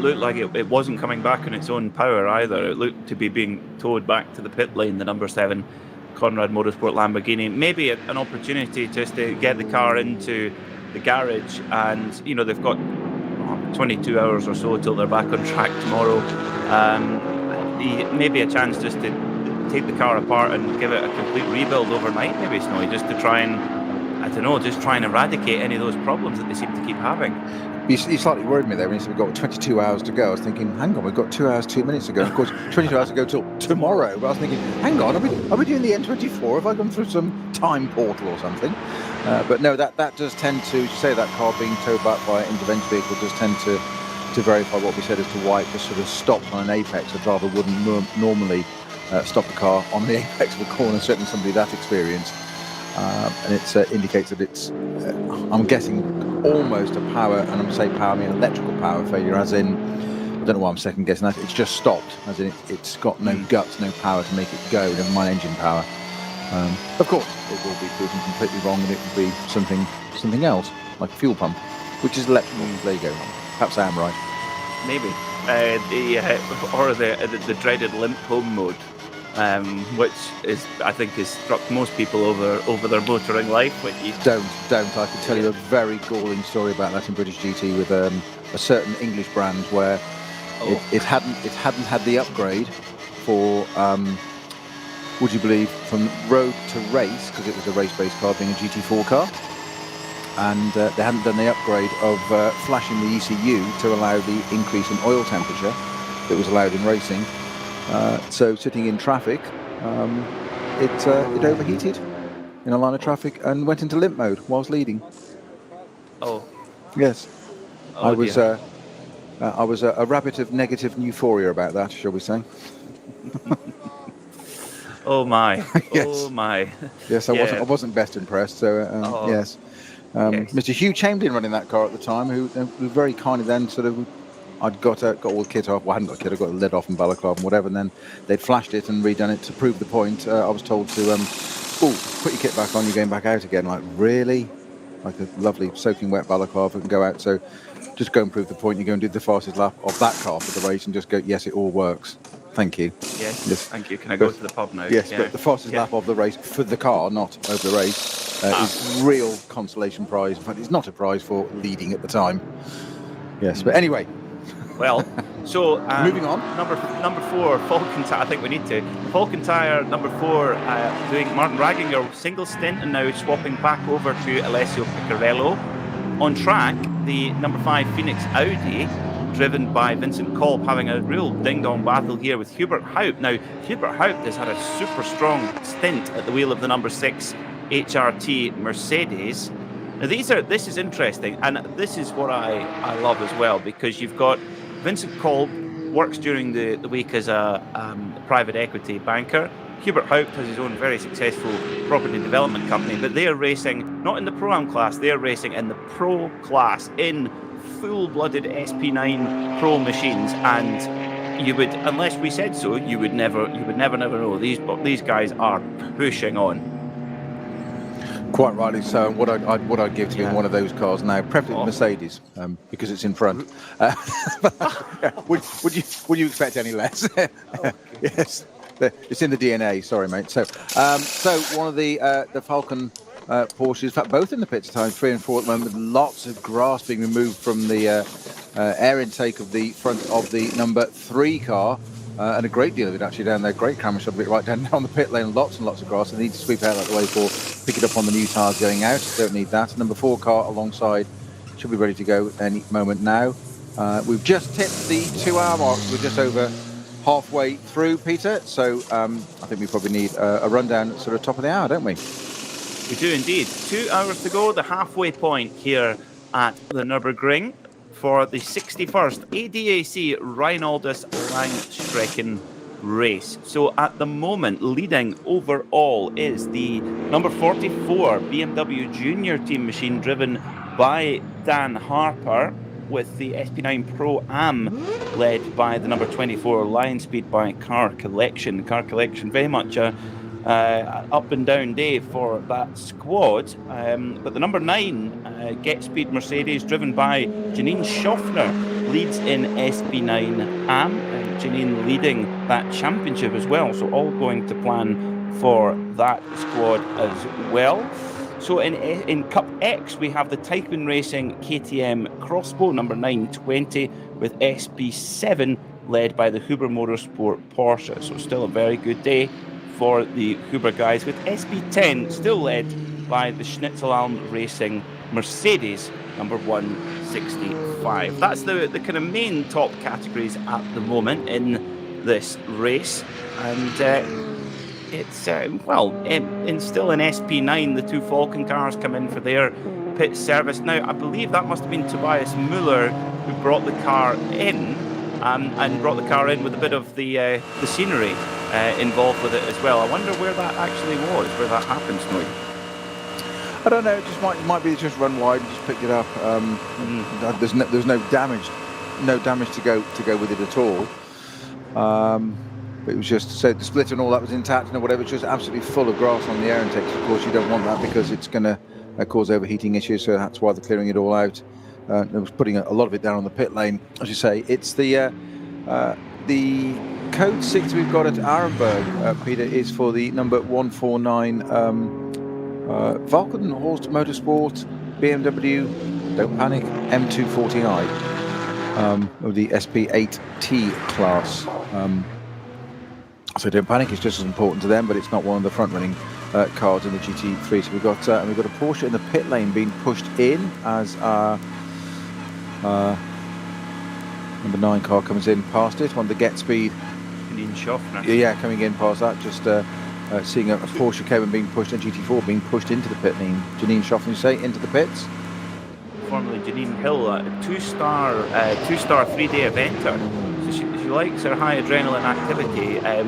looked like it wasn't coming back on its own power either. It looked to be being towed back to the pit lane, the number 7 Conrad Motorsport Lamborghini. Maybe an opportunity just to get the car into the garage, and they've got 22 hours or so till they're back on track tomorrow. Maybe a chance just to take the car apart and give it a complete rebuild overnight, maybe, Snowy, just to try and, I don't know, just try and eradicate any of those problems that they seem to keep having. You slightly worried me there when you said we've got 22 hours to go. I was thinking, hang on, we've got 2 hours, 2 minutes to go. Of course, 22 hours to go till tomorrow. But I was thinking, hang on, are we doing the N24? Have I gone through some time portal or something? But no, that does tend to say that car being towed back by an intervention vehicle does tend to verify what we said as to why it just sort of stopped on an apex. A driver wouldn't normally stop the car on the apex of a corner, certainly somebody that experienced. And it indicates that it's, I'm guessing, almost a power, and I'm saying power, I mean electrical power failure, as in, I don't know why I'm second guessing that, it's just stopped, as in it's got no guts, no power to make it go, never mind engine power. Of course, it will be proven completely wrong, and it will be something else, like a fuel pump, which is electrical. There you go. Perhaps I am right. Maybe. The dreaded limp home mode. Which I think has struck most people over their motoring life. Don't. I can tell you a very galling story about that in British GT with a certain English brand where it hadn't had the upgrade for, would you believe, from road to race, because it was a race-based car being a GT4 car, and they hadn't done the upgrade of flashing the ECU to allow the increase in oil temperature that was allowed in racing. So sitting in traffic, it overheated in a line of traffic and went into limp mode whilst leading. Oh. Yes. Oh, I was a rabbit of negative euphoria about that, shall we say? Oh my. Yes. Oh my. Yes, I wasn't best impressed. So yes. Yes. Mr. Hugh Chamberlain running that car at the time, who very kindly then sort of, I'd got all the kit off. Well, I hadn't got kit. I got the lid off and balaclava and whatever. And then they'd flashed it and redone it to prove the point. I was told to, put your kit back on. You're going back out again. Like, really? Like a lovely soaking wet balaclava and go out. So just go and prove the point. You go and do the fastest lap of that car for the race and just go, yes, it all works. Thank you. Yes. Thank you. Can I go to the pub now? Yes, yeah. But the fastest lap of the race for the car, not over the race, is real consolation prize. In fact, it's not a prize for leading at the time. Yes, but anyway. Well, so moving on. Number 4, Falcon Tire. I think we need to. Falcon Tire, number 4, doing Martin Ragginger single stint and now swapping back over to Alessio Piccarello. On track, the number 5 Phoenix Audi, driven by Vincent Kolb, having a real ding-dong battle here with Hubert Haupt. Now, Hubert Haupt has had a super strong stint at the wheel of the number 6 HRT Mercedes. Now, this is interesting, and this is what I love as well, because you've got Vincent Kolb works during the week as a private equity banker. Hubert Haupt has his own very successful property development company, but they are racing not in the Pro-Am class, they are racing in the Pro class in full-blooded SP9 Pro machines, and you would, unless we said so, you would never know. These guys are pushing on. Quite rightly so. What I'd give to be in one of those cars now, preferably Mercedes, because it's in front. Would you expect any less? Yes, it's in the DNA. Sorry, mate. So one of the Falcon Porsches, in fact, both in the pits time 3 and 4 at the moment, with lots of grass being removed from the air intake of the front of the number 3 car. And a great deal of it actually down there. Great camera shot of it right down on the pit lane. Lots and lots of grass. They need to sweep out that way for pick it up on the new tyres going out. Don't need that. Number 4 car alongside should be ready to go any moment now. We've just tipped the 2-hour mark. We're just over halfway through, Peter. So I think we probably need a rundown at sort of top of the hour, don't we? We do indeed. 2 hours to go. The halfway point here at the Nürburgring for the 61st ADAC Reinoldus-Langstrecken race. So at the moment, leading overall is the number 44 BMW Junior Team machine driven by Dan Harper, with the SP9 Pro-Am led by the number 24 Lion Speed by Car Collection. Car Collection, very much a up and down day for that squad, but the number 9 Get Speed Mercedes, driven by Janine Schaffner, leads in SB9 AM, and Janine leading that championship as well. So all going to plan for that squad as well. So in Cup X, we have the Teichmann Racing KTM Crossbow number 920 with SB7 led by the Huber Motorsport Porsche. So still a very good day for the Huber guys, with SB10 still led by the Schnitzelalm Racing Mercedes number 165. That's the kind of main top categories at the moment in this race. And it's still in SP9, the two Falcon cars come in for their pit service. Now, I believe that must have been Tobias Müller who brought the car in, and brought the car in with a bit of the scenery involved with it as well. I wonder where that actually was, where that happened, Snowy. I don't know. It just might be just run wide and just picked it up. There's no damage to go with it at all. It was just, so the split and all that was intact and whatever. It's just absolutely full of grass on the air intakes. Of course, you don't want that because it's going to cause overheating issues. So that's why they're clearing it all out. It was putting a lot of it down on the pit lane, as you say. It's the code 6 we've got at Arenberg, Peter, is for the number 149 Vulcan Horst Motorsport BMW, don't panic, M240i of the SP8T class. So don't panic, it's just as important to them, but it's not one of the front-running cars in the GT3. So we've got a Porsche in the pit lane being pushed in as our number 9 car comes in past it. One of the Get Speed. Yeah, coming in past that. Just seeing a Porsche Cayman being pushed, and GT4 being pushed into the pit lane. Janine Schoffen, you say, into the pits? Formerly Janine Hill, a two-star 3-day eventer. So she likes her high adrenaline activity. I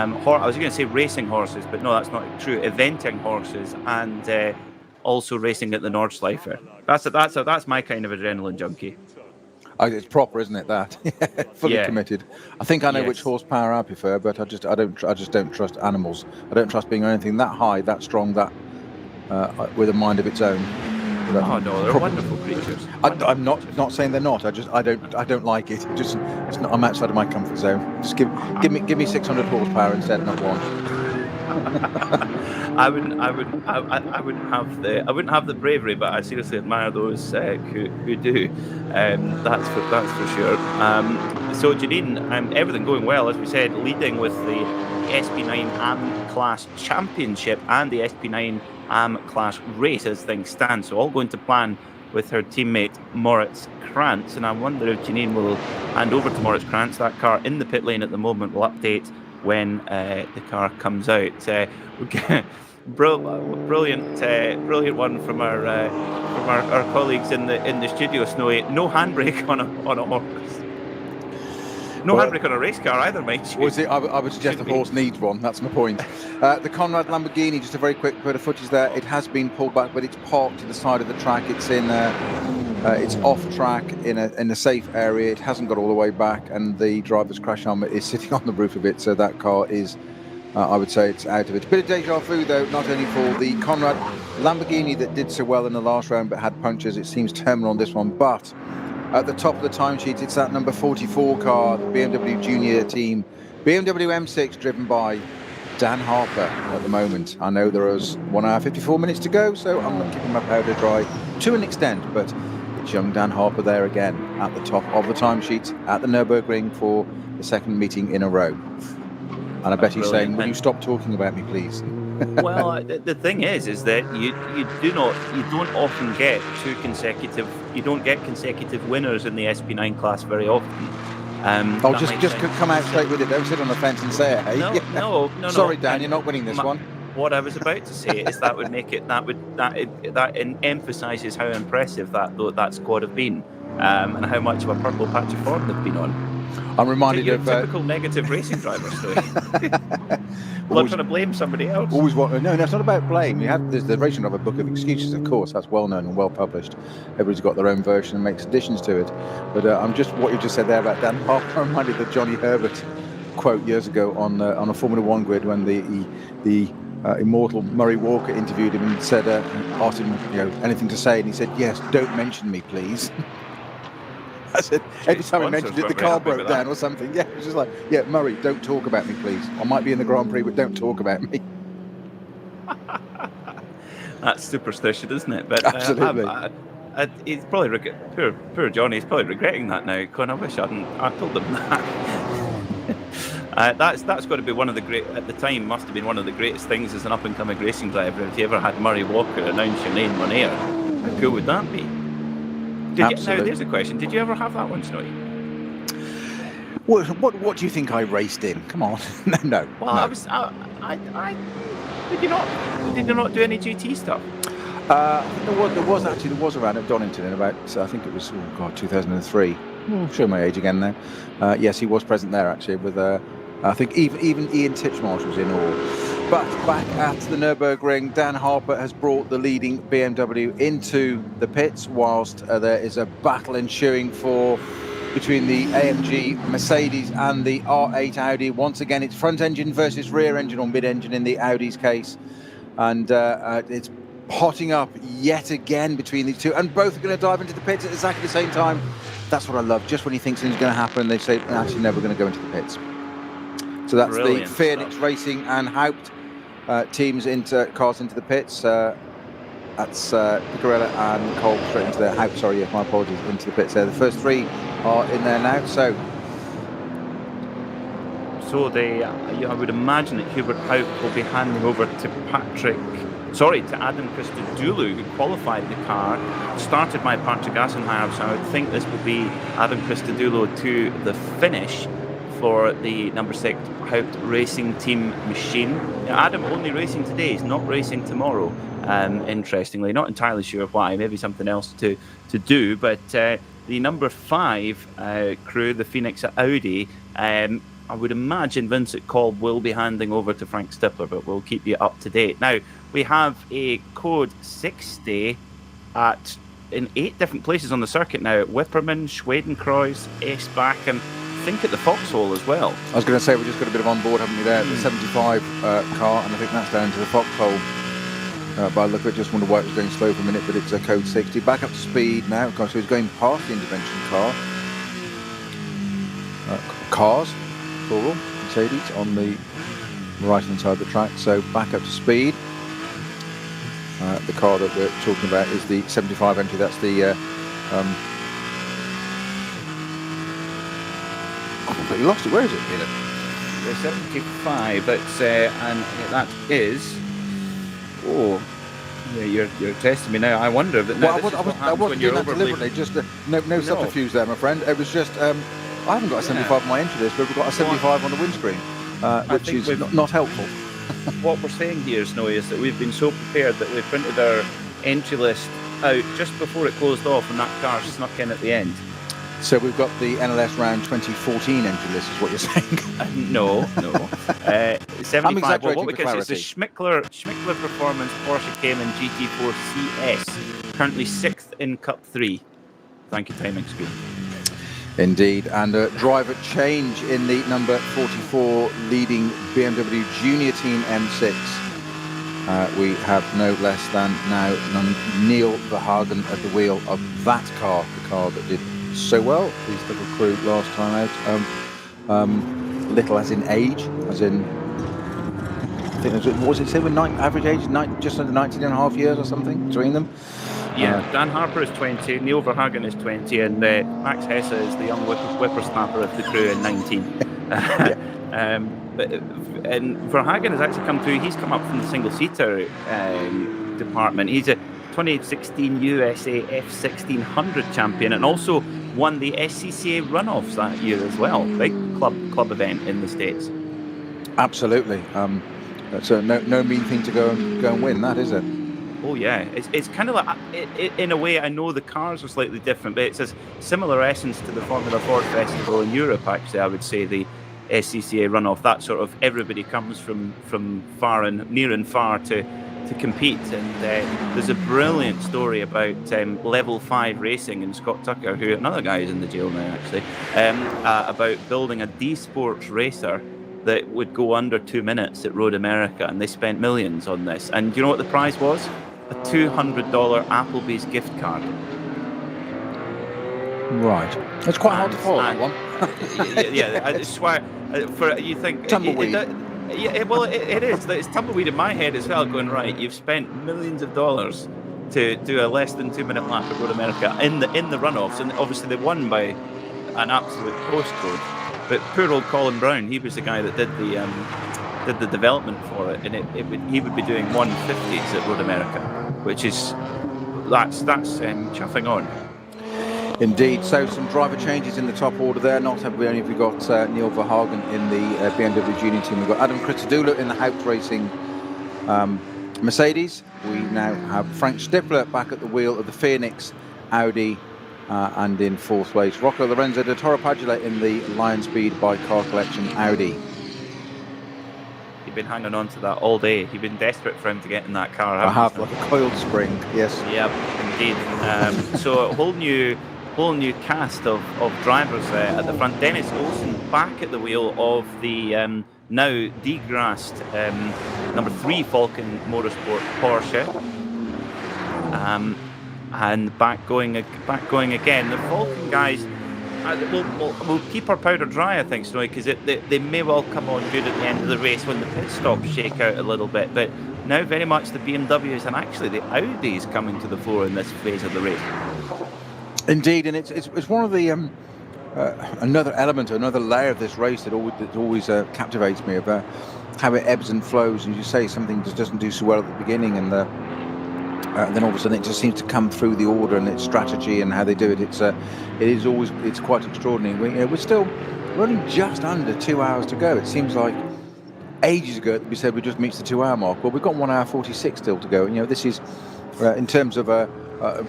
was going to say racing horses, but no, that's not true. Eventing horses and also racing at the Nordschleife. That's my kind of adrenaline junkie. It's proper, isn't it? That fully committed. I think I know which horsepower I prefer, but I just don't trust animals. I don't trust being anything that high, that strong, that with a mind of its own. Oh no, they're wonderful creatures. I'm not saying they're not. I don't like it. It's not, I'm outside of my comfort zone. Just give me 600 horsepower instead, not one. I wouldn't have the bravery, but I seriously admire those who do. That's for sure. So Janine, everything going well, as we said, leading with the SP9 AM class championship and the SP9 AM class race as things stand. So all going to plan with her teammate Moritz Krantz, and I wonder if Janine will hand over to Moritz Krantz. That car in the pit lane at the moment will update when the car comes out. Brilliant one from our colleagues in the studio. Snowy, no handbrake on a horse. No handbrake on a race car either, mate. I would suggest the horse needs one. That's my point. The Conrad Lamborghini, just a very quick bit of footage there. It has been pulled back, but it's parked to the side of the track. It's in, it's off track in a safe area. It hasn't got all the way back, and the driver's crash helmet is sitting on the roof of it. So that car is, I would say, it's out of it. A bit of deja vu, though, not only for the Conrad Lamborghini that did so well in the last round but had punctures. It seems terminal on this one, but at the top of the timesheet, it's that number 44 car, the BMW Junior team, BMW M6, driven by Dan Harper at the moment. I know there is 1 hour 54 minutes to go, so I'm not keeping my powder dry to an extent, but it's young Dan Harper there again at the top of the timesheet at the Nürburgring for the second meeting in a row. And I bet he's saying, will you stop talking about me, please? Well, the thing is that you don't often get you don't get consecutive winners in the SP9 class very often. Just come out straight with it. Don't sit on the fence and say it. Hey? No. Sorry, Dan, you're not winning this one. What I was about to say is that emphasises how impressive that squad have been, and how much of a purple patch of form they've been on. I'm reminded of typical negative racing driver story. Well, I'm trying to blame somebody else. No, it's not about blame. There's the Racing Driver Book of Excuses, of course. That's well known and well published. Everybody's got their own version and makes additions to it. But what you just said there about Dan Harper reminded of the Johnny Herbert quote years ago on a Formula One grid when the immortal Murray Walker interviewed him and said, asked him, anything to say, and he said, "Yes, don't mention me, please." I said, every time I sponsors mentioned it, the weren't very car happy broke with down that. or something. Yeah, it was just like, yeah, Murray, don't talk about me, please. I might be in the Grand Prix, but don't talk about me. That's superstition, isn't it? But Absolutely. he's probably poor Johnny. He's probably regretting that now. Con, I wish I told him that. That's got to be one of the great, at the time, must have been one of the greatest things as an up and coming racing driver. If you ever had Murray Walker announce your name on air, how cool would that be? Now there's a question. Did you ever have that one, Snowy? What do you think I raced in? Come on, no. Well, no. Did you not do any GT stuff? I think there was around at Donington in about, I think it was 2003. I'll show my age again now. Yes, he was present there actually with I think even Ian Titchmarsh was in all. But back at the Nürburgring, Dan Harper has brought the leading BMW into the pits whilst there is a battle ensuing between the AMG Mercedes and the R8 Audi. Once again, it's front engine versus rear engine, or mid engine in the Audi's case. And it's potting up yet again between these two. And both are going to dive into the pits at exactly the same time. That's what I love. Just when you think something's going to happen, they say, actually, no, we're going to go into the pits. So that's brilliant the Phoenix stuff. Racing and Haupt teams cars into the pits. That's Picarella and Cole straight into the Haupt. Sorry, my apologies, into the pits there. The first three are in there now. So I would imagine that Hubert Haupt will be handing over to Adam Christodoulou, who qualified the car, started by Patrick Assenheimer. So I would think this will be Adam Christodoulou to the finish for the number 6 Haupt Racing Team machine. Now, Adam only racing today, he's not racing tomorrow. Interestingly, not entirely sure why, maybe something else to do, but the number 5 crew, the Phoenix at Audi, I would imagine Vincent Kolb will be handing over to Frank Stippler, but we'll keep you up to date. Now, we have a code 60 in 8 different places on the circuit now, at Wipperman, Schwedenkreuz, EIBACH, and I think at the Foxhole as well. I was going to say, we've just got a bit of onboard, haven't we, there? The 75 car, and I think that's down to the Foxhole. By the look of it, just wonder why it was going slow for a minute, but it's a code 60. Back up to speed now. So he's going past the intervention car. Cars, plural, Mercedes, on the right-hand side of the track. So back up to speed. The car that we're talking about is the 75 entry. That's the... I completely lost it. Where is it, Peter? The 75, that's, and that is... Oh, yeah, you're testing me now. I wonder if I wasn't doing that deliberately. Just no subterfuge there, my friend. It was just I haven't got a 75 on my entry list, but we've got a 75 on the windscreen, which is not helpful. What we're saying here, Snowy, is that we've been so prepared that we printed our entry list out just before it closed off, and that car snuck in at the end. So we've got the NLS round 2014 entry list, is what you're saying? No. 75. Well, what we can say is the Schmickler Performance Porsche Cayman GT4 CS, currently 6th in Cup 3. Thank you, timing screen. Indeed, and a driver change in the number 44 leading BMW Junior Team M6. We have no less than now Neil Verhagen at the wheel of that car, the car that did so well, his little crew last time out. Little as in age, as in, I think, what was it say, with average age, just under 19 and a half years or something between them? Yeah, Dan Harper is 20, Neil Verhagen is 20, and Max Hesse is the young whippersnapper of the crew in 19. And Verhagen has actually come through, he's come up from the single-seater department. He's a 2016 USA F1600 champion and also won the SCCA runoffs that year as well. Big club event in the States. Absolutely. That's no mean thing to go and win, that, is it? Oh yeah, it's kind of like, in a way, I know the cars are slightly different, but it's a similar essence to the Formula Ford Festival in Europe, actually, I would say, the SCCA runoff. That sort of, everybody comes from far and near and far to compete, and there's a brilliant story about Level 5 Racing and Scott Tucker, who another guy is in the jail now actually, about building a D-Sports racer that would go under 2 minutes at Road America, and they spent millions on this. And do you know what the prize was? A $200 Applebee's gift card. Right. It's quite hard to follow that one. yeah, I swear. For you think tumbleweed. Well, it is. It's tumbleweed in my head as well. Going right, you've spent millions of dollars to do a less than 2 minute lap at Road America in the runoffs, and obviously they won by an absolute postcode. But poor old Colin Brown, he was the guy that did the development for it, and he would be doing 150s at Road America, which is that's chuffing on. Indeed. So some driver changes in the top order there. Not only have we got Neil Verhagen in the BMW Junior team, we've got Adam Christodoulou in the Haupt Racing Mercedes. We now have Frank Stippler back at the wheel of the Phoenix Audi, and in fourth place, Rocco Lorenzo de Torrepadula in the Lion Speed by Car Collection Audi. You've been hanging on to that all day. You've been desperate for him to get in that car. I have, like a coiled spring, yes. Yep, indeed. So a whole new cast of drivers at the front. Dennis Olsen back at the wheel of the now degrassed number 3 Falcon Motorsport Porsche, and back going again. The Falcon guys, we'll keep our powder dry, I think, Snowy, because they may well come on good at the end of the race when the pit stops shake out a little bit. But now very much the BMWs and actually the Audis coming to the fore in this phase of the race. Indeed, and it's one of the another element, another layer of this race that always captivates me about how it ebbs and flows. And you say something just doesn't do so well at the beginning, and then all of a sudden it just seems to come through the order and its strategy and how they do it. It's quite extraordinary. We're only just under 2 hours to go. It seems like ages ago we said we just reached the 2 hour mark. Well, we've got 1 hour 46 still to go. And this is in terms of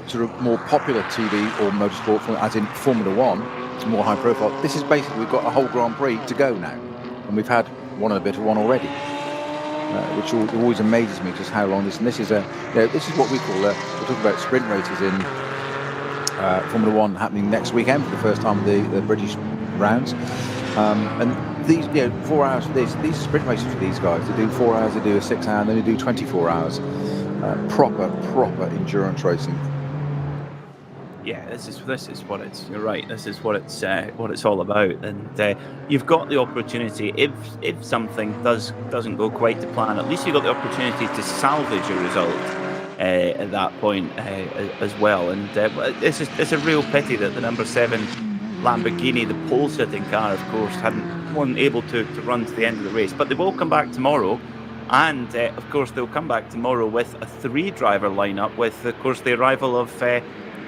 sort of more popular TV or motorsport, as in Formula One, it's more high profile. This is basically, we've got a whole Grand Prix to go now, and we've had one and a bit of one already, which always amazes me just how long this. And this is this is what we call we're talking about sprint races in Formula One happening next weekend for the first time, the British rounds, and these 4 hours for these are sprint races for these guys. They do 4 hours, they do a 6 hour, and then they do 24 hours. Proper endurance racing. Yeah, this is what it's. You're right. This is what it's all about. And you've got the opportunity, if something doesn't go quite to plan, at least you've got the opportunity to salvage a result at that point as well. And it's a real pity that the number 7 Lamborghini, the pole-sitting car, of course, wasn't able to run to the end of the race. But they will come back tomorrow. And, of course, they'll come back tomorrow with a 3-driver lineup with, of course, the arrival of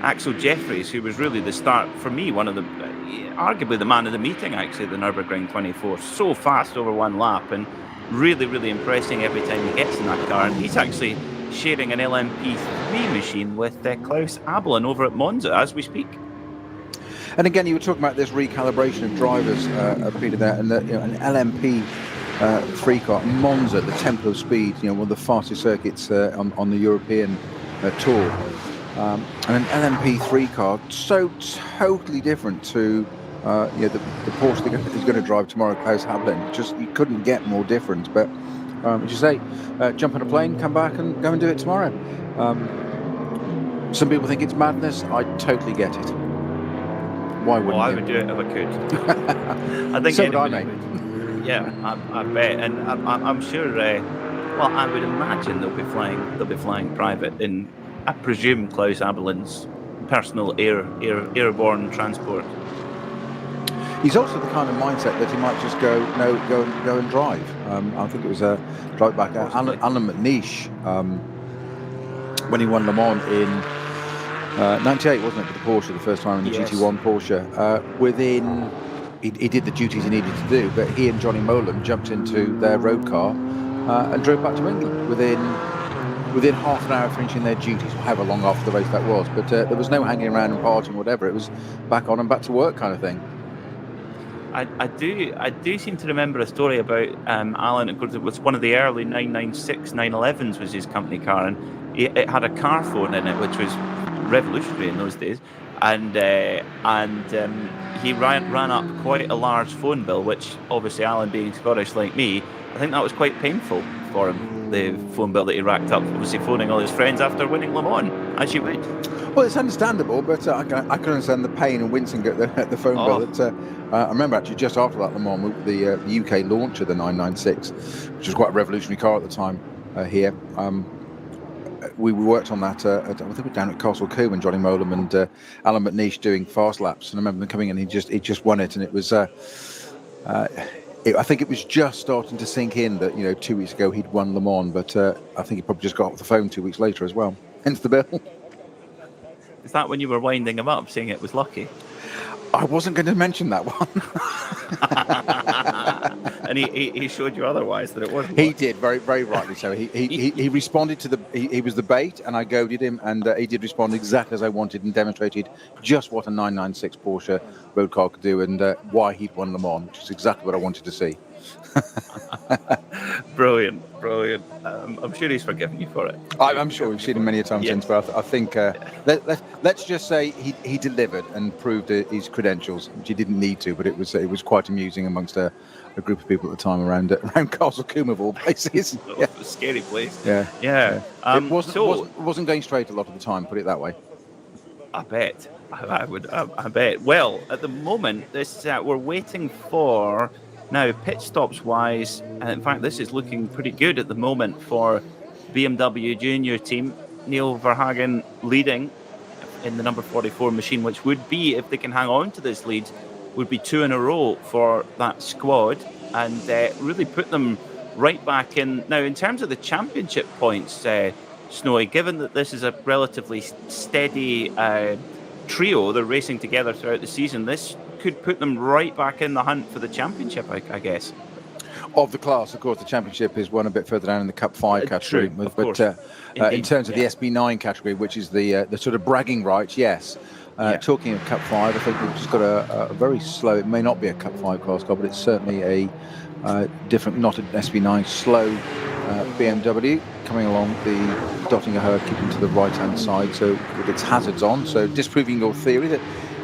Axel Jeffries, who was really the start, for me, one of the, arguably the man of the meeting, actually, the Nürburgring 24. So fast over one lap and really, really impressing every time he gets in that car. And he's actually sharing an LMP3 machine with Klaus Abelin over at Monza as we speak. And again, you were talking about this recalibration of drivers, Peter, there, and an LMP 3 car, Monza, the temple of speed, one of the fastest circuits on the European tour, and an LMP3 car so totally different to the Porsche that he's going to drive tomorrow, Klaus Abelin. Just, you couldn't get more different. But as you say, jump on a plane, come back and go and do it tomorrow. Some people think it's madness. I totally get it. Why wouldn't you? I would do it if I could. I think so would I, mate. Yeah, I bet, and I'm sure. Well, I would imagine they'll be flying private in, I presume, Klaus Abelin's personal airborne transport. He's also the kind of mindset that he might just go and drive. I think it was a drive back Alan McNeish when he won Le Mans in '98, wasn't it, with the Porsche the first time in the GT1 Porsche. He did the duties he needed to do, but he and Johnny Molan jumped into their road car and drove back to England within half an hour of finishing their duties, however long after the race that was. But there was no hanging around and partying, whatever. It was back on and back to work kind of thing. I do seem to remember a story about Alan. Of course, it was one of the early 996 911s was his company car, and it had a car phone in it, which was revolutionary in those days. And he ran up quite a large phone bill, which obviously Alan being Scottish like me, I think that was quite painful for him, the phone bill that he racked up, obviously phoning all his friends after winning Le Mans. as you would. Well, it's understandable, but I can understand the pain and wincing at the phone bill. That, I remember actually just after that Le Mans, the UK launch of the 996, which was quite a revolutionary car at the time here. We worked on that, I think we were down at Castle Combe and Johnny Molam and Alan McNeish doing fast laps. And I remember them coming in, he just won it. And it was, I think it was just starting to sink in that, 2 weeks ago he'd won Le Mans, but I think he probably just got off the phone 2 weeks later as well. Hence the bill. Is that when you were winding him up, saying it was lucky? I wasn't going to mention that one. And he showed you otherwise, that it wasn't. He did, very, very rightly so. He responded to he was the bait, and I goaded him, and he did respond exactly as I wanted and demonstrated just what a 996 Porsche road car could do and why he'd won Le Mans, which is exactly what I wanted to see. Brilliant. I'm sure he's forgiven you for it. I'm sure we've seen him many a time since, but I think let's just say he delivered and proved his credentials, which he didn't need to, but it was quite amusing amongst a group of people at the time around Castle Combe of all places. Yeah. A scary place. Yeah. It wasn't going straight a lot of the time, put it that way. I bet. I bet. Well, at the moment, we're waiting for. Now, pit stops wise, in fact, this is looking pretty good at the moment for BMW Junior team. Neil Verhagen leading in the number 44 machine, which would be, if they can hang on to this lead, would be 2 in a row for that squad and really put them right back in. Now, in terms of the championship points, Snowy, given that this is a relatively steady trio, they're racing together throughout the season, this could put them right back in the hunt for the championship, I guess. Of the class, of course, the championship is one a bit further down in the Cup 5 category. True, but in terms of the SB9 category, which is the sort of bragging rights, yes. Talking of Cup 5, I think we've just got a very slow, it may not be a Cup 5 class car, but it's certainly a different, not an SB9, slow BMW coming along the dotting a herd, keeping to the right-hand side, so with its hazards on, so disproving your theory that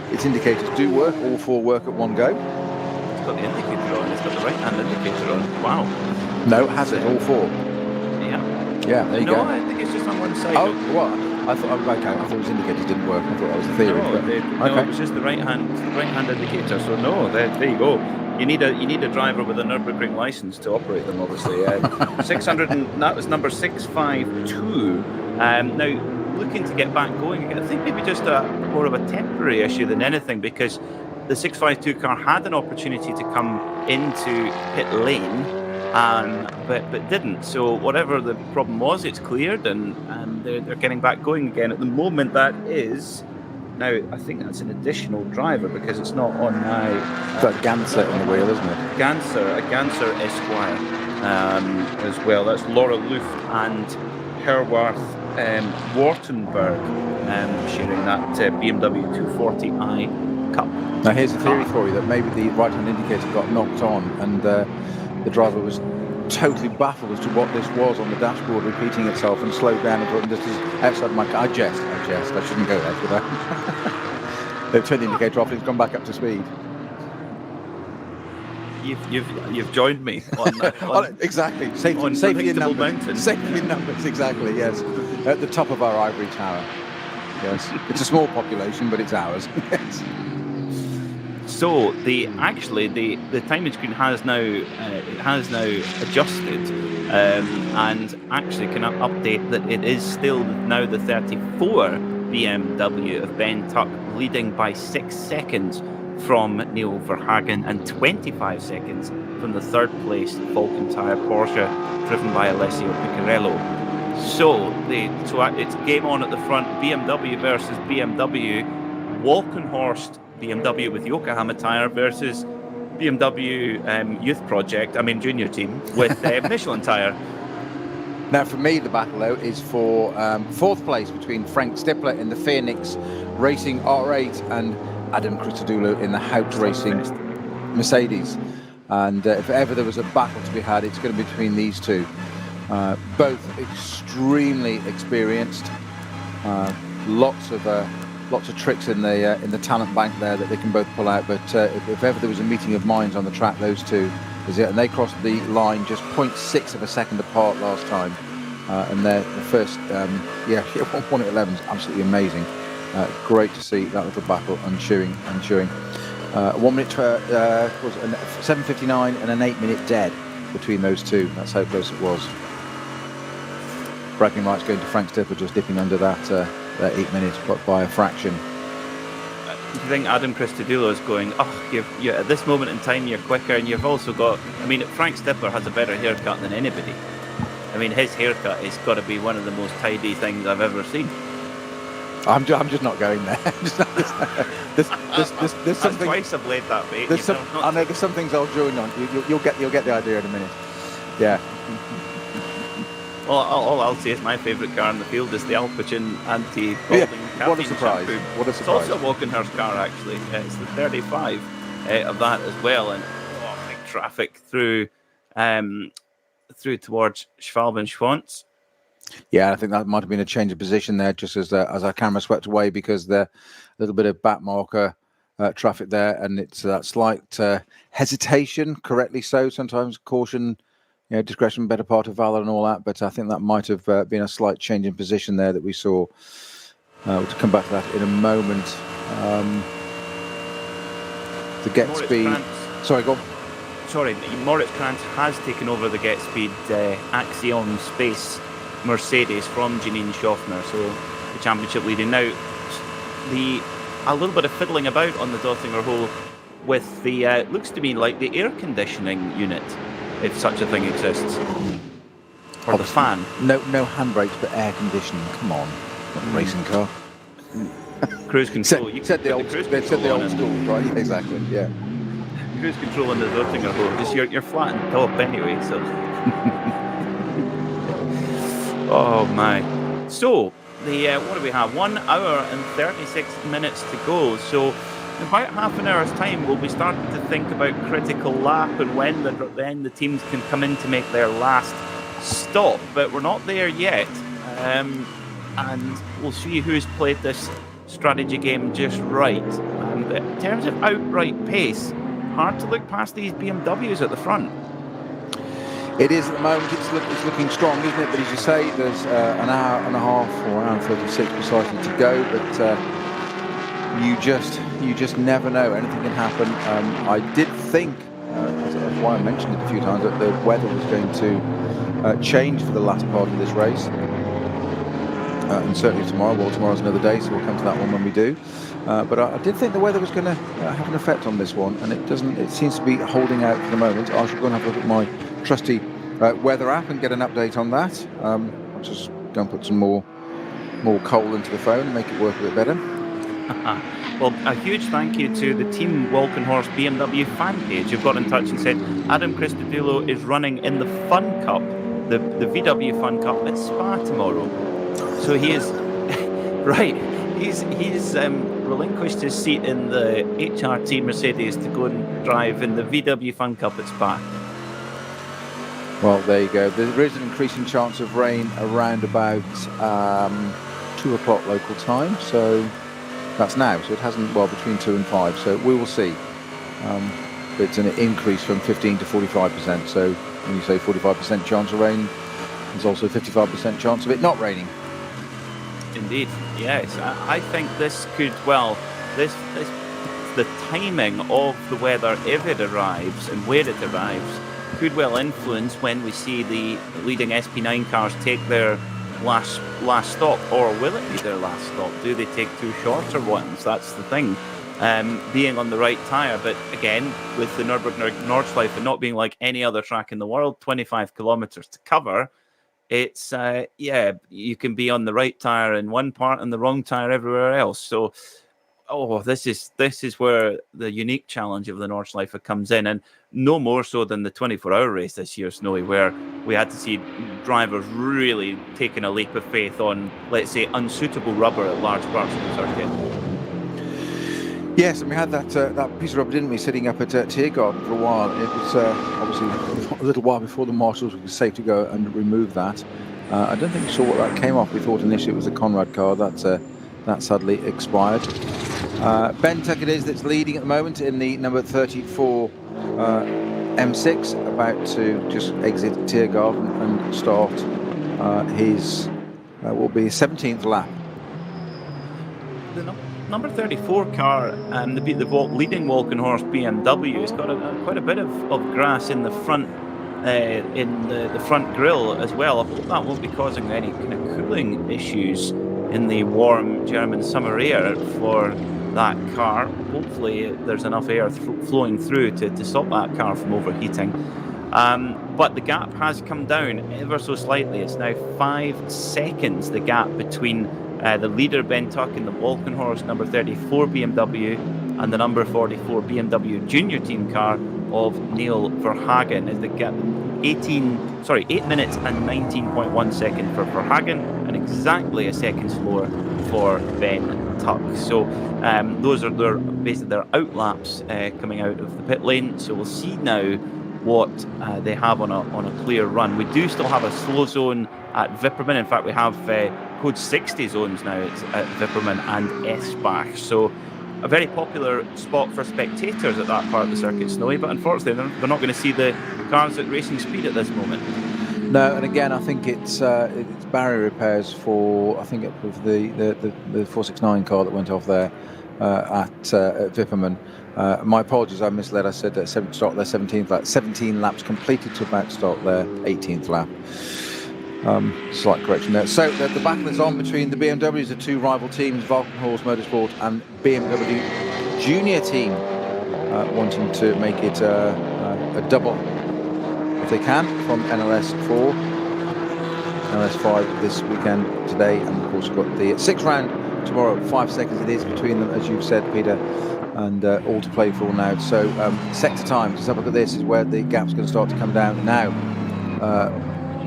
its indicators do work, all 4 work at one go. It's got the indicator on, it's got the right-hand indicator on. Wow. No, hazard, all 4. Yeah. Yeah, there you go. No, I think it's just on one side. Oh, what? I thought his indicators didn't work. I thought that was the theory. No, it was just the right-hand indicator. So no, there you go. You need a driver with a Nürburgring license to operate them, obviously. 600, and that was number 652. Now, looking to get back going again. I think maybe just more of a temporary issue than anything, because the 652 car had an opportunity to come into pit lane, but didn't. So whatever the problem was, it's cleared, and they're getting back going again. At the moment, that is. Now, I think that's an additional driver because it's not on now. It's like Ganser on the wheel, isn't it? A Ganser Esquire as well. That's Laura Luft and Herwarth Wartenberg sharing that BMW 240i Cup. Now, here's the theory for you, that maybe the right-hand indicator got knocked on and the driver was totally baffled as to what this was on the dashboard, repeating itself, and slowed down and thought, this is outside my car. I jest. I shouldn't go there for that. They've turned the indicator off and it's gone back up to speed. You've joined me on exactly. Safety in numbers. Safety in numbers, exactly, yes. At the top of our ivory tower. Yes. It's a small population, but it's ours. Yes. So the timing screen has now adjusted, and actually can update that it is still now the 34 BMW of Ben Tuck, leading by 6 seconds from Neil Verhagen and 25 seconds from the third place Falcon Tire Porsche, driven by Alessio Piccarello. So it's game on at the front. BMW versus BMW. Walkenhorst BMW with Yokohama Tire versus BMW Junior team with Michelin Tire. Now, for me, the battle though is for 4th place between Frank Stippler in the Phoenix Racing R8 and Adam Christodoulou in the Hout Racing Mercedes. And if ever there was a battle to be had, it's going to be between these two. Both extremely experienced. Lots of tricks in the talent bank there that they can both pull out. But if ever there was a meeting of minds on the track, those two is it. And they crossed the line just 0.6 of a second apart last time. and the first, 1 at 11 is absolutely amazing. Great to see that little battle ensuing. 1 minute, 7:59 and an 8-minute dead between those two. That's how close it was. Bragging rights going to Frank Stipper, just dipping under that 8 minutes, but by a fraction. Do you think Adam Christodoulou is going, you're at this moment in time you're quicker, and you've also got, Frank Stipper has a better haircut than anybody. His haircut has got to be one of the most tidy things I've ever seen. I'm just not going there. There's something. Twice I've laid that bait. There's some things I'll join on. You'll get the idea in a minute. Yeah. Well, all I'll say is my favourite car in the field is the Alpecin anti-balding What a surprise! Shampoo. What a surprise! It's also a Walkenhorst car, actually. It's the 35 of that as well, and big traffic through towards Schwalben-Schwanz. Yeah, I think that might have been a change of position there, just as our camera swept away, because the little bit of back marker traffic there, and it's that slight hesitation, correctly so. Sometimes caution. Discretion, better part of valor and all that, but I think that might have been a slight change in position there that we saw. We'll come back to that in a moment. The get Moritz speed... Krantz. Sorry, go on. Sorry, Moritz Krantz has taken over the get speed Axiom Space Mercedes from Janine Schaffner, so the championship leading. Now, a little bit of fiddling about on the Dottinger hole with the, looks to me like the air conditioning unit, if such a thing exists. Or the fan. No handbrakes, but air conditioning. Come on. Not a racing car. Cruise control. You said the old school, right? Exactly, yeah. Cruise control in the Dottinger hole. Just you're flat on top anyway, so... Oh my. So, what do we have? 1 hour and 36 minutes to go. So, in about half an hour's time, we'll be starting to think about critical lap and when the teams can come in to make their last stop. But we're not there yet. And we'll see who's played this strategy game just right. But in terms of outright pace, hard to look past these BMWs at the front. It is at the moment. It's looking strong, isn't it? But as you say, there's an hour and a half or an hour and 36 precisely to go. But you just never know. Anything can happen. I did think, that's why I mentioned it a few times, that the weather was going to change for the latter part of this race. And certainly tomorrow. Well, tomorrow's another day, so we'll come to that one when we do. But I did think the weather was going to have an effect on this one, and it doesn't. It seems to be holding out for the moment. I should go and have a look at my trusty weather app and get an update on that. I'll just go and put some more coal into the phone and make it work a bit better. Well, a huge thank you to the Team Walkenhorst BMW fan page who've got in touch and said Adam Christodoulou is running in the Fun Cup, the VW Fun Cup at Spa tomorrow. So he is right. He's relinquished his seat in the HRT Mercedes to go and drive in the VW Fun Cup at Spa. Well, there you go. There is an increasing chance of rain around about 2 o'clock local time. So that's now. So it hasn't, between 2 and 5. So we will see. It's an increase from 15 to 45%. So when you say 45% chance of rain, there's also 55% chance of it not raining. Indeed, yes. I think this could, the timing of the weather, if it arrives and where it arrives, could well influence when we see the leading SP9 cars take their last stop, or will it be their last stop? Do they take 2 shorter ones? That's the thing. Being on the right tyre, but again, with the Nürburgring Nordschleife and not being like any other track in the world, 25 kilometers to cover, it's you can be on the right tyre in one part and the wrong tyre everywhere else. So this is where the unique challenge of the Nordschleife comes in, and no more so than the 24-hour race this year, Snowy, where we had to see drivers really taking a leap of faith on, let's say, unsuitable rubber at large parts of the circuit. Yes, and we had that piece of rubber, didn't we, sitting up at Tiergarten for a while. It was obviously a little while before the marshals were safe to go and remove that. I don't think we saw what that came off. We thought initially it was a Conrad car. That sadly expired. Ben Tuck it is that's leading at the moment in the number 34 M6, about to just exit Tiergarten and start his will be 17th lap. The number 34 car, the leading Walkenhorst BMW, has got quite a bit of grass in the front, in the front grille as well. I hope that won't be causing any kind of cooling issues in the warm German summer air for that car. Hopefully there's enough air flowing through to stop that car from overheating. But the gap has come down ever so slightly. It's now 5 seconds, the gap between the leader Ben Tuck in the Walkenhorst number 34 BMW and the number 44 BMW junior team car of Neil Verhagen. Is the gap 8 minutes and 19.1 seconds for Verhagen, and exactly a second slower for Ben Tuck. So those are basically their outlaps coming out of the pit lane. So we'll see now what they have on a clear run. We do still have a slow zone at Wipperman. In fact, we have code 60 zones now at Wipperman and EIBACH. So a very popular spot for spectators at that part of the circuit, Snowy, but unfortunately they're not going to see the cars at racing speed at this moment. No, and again, I think it's barrier repairs for, I think it was the 469 car that went off there at Wipperman. My apologies, I misled. I said that start there 17th lap. 17 laps completed to about start there 18th lap. Slight correction there. So the battle is on between the BMWs, the two rival teams, Walkenhorst Motorsport and BMW Junior Team, wanting to make it a double if they can from NLS4, NLS5 this weekend today, and of course we've got the 6th round tomorrow. 5 seconds it is between them, as you've said, Peter, and all to play for now. So sector time, just have a look at this, is where the gap's going to start to come down now.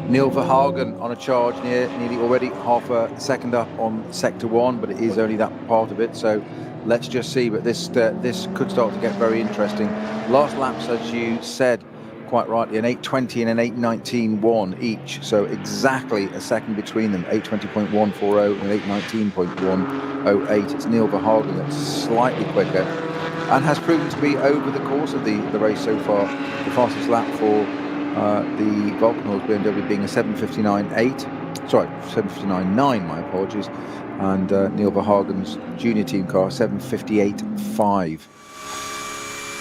Neil Verhagen on a charge nearly already half a second up on sector 1, but it is only that part of it, so let's just see. But this could start to get very interesting. Last laps, as you said quite rightly, an 8:20 and an 8:19.1 each, so exactly a second between them. 8:20.140 and 8:19.108. It's Neil Verhagen that's slightly quicker and has proven to be, over the course of the race so far, the fastest lap for the Walkenhorst BMW being a 7:59.9, my apologies, and Neil Verhagen's junior team car 7:58.5.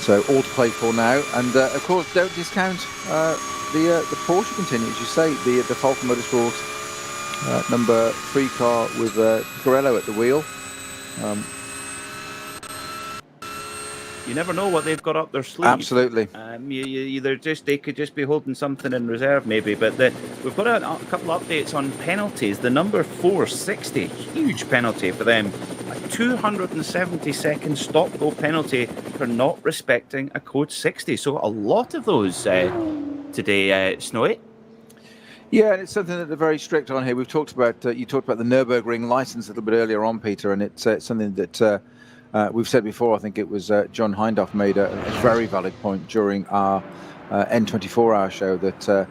So all to play for now, and of course don't discount the Porsche continue, as you say, the Falken Motorsport number 3 car with Corello at the wheel. You never know what they've got up their sleeve. Absolutely. They could just be holding something in reserve, maybe. But we've got a couple of updates on penalties. The number 460, huge penalty for them. A 270-second stop-go penalty for not respecting a code 60. So a lot of those today, Snowy. Yeah, and it's something that they're very strict on here. We've talked about you talked about the Nürburgring license a little bit earlier on, Peter, and it's something that. We've said before, I think it was John Hindhoff made a very valid point during our N24-hour show that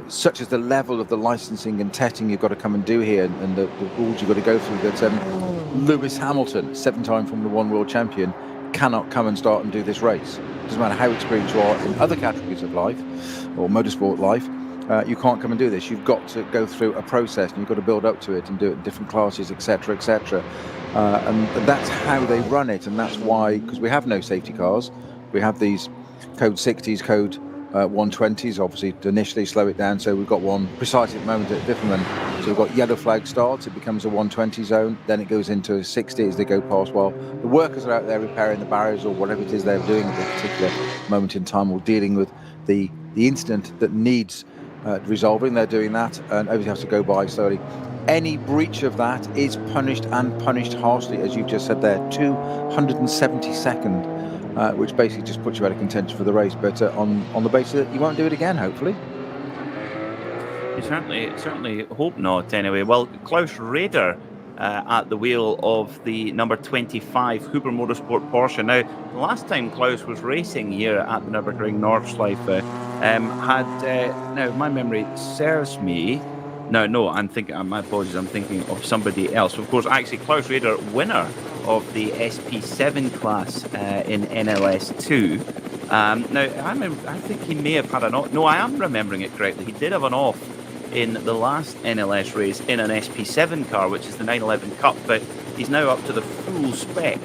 such as the level of the licensing and testing you've got to come and do here, and the rules you've got to go through, that Lewis Hamilton, 7-time Formula 1 world champion, cannot come and start and do this race. It doesn't matter how experienced you are in other categories of life or motorsport life. You can't come and do this. You've got to go through a process, and you've got to build up to it and do it in different classes, etc., etc. And that's how they run it, and that's why, because we have no safety cars, we have these code 60s, code 120s, obviously to initially slow it down. So we've got one precisely at the moment at Wipperman. So we've got yellow flag starts, it becomes a 120 zone, then it goes into a 60 as they go past, while the workers are out there repairing the barriers or whatever it is they're doing at this particular moment in time, or dealing with the incident that needs resolving. They're doing that, and everything has to go by slowly. Any breach of that is punished, and punished harshly, as you've just said there. 272nd, which basically just puts you out of contention for the race, but on the basis that you won't do it again, hopefully. You certainly hope not, anyway. Well, Klaus Raeder at the wheel of the number 25 Huber Motorsport Porsche. Now, the last time Klaus was racing here at the Nürburgring Nordschleife now my memory serves me. No, I'm thinking, my apologies, I'm thinking of somebody else. Of course, actually, Klaus Raeder, winner of the SP7 class in NLS2. Now, I think he may have had an off. No, I am remembering it correctly. He did have an off in the last NLS race in an SP7 car, which is the 911 Cup, but he's now up to the full spec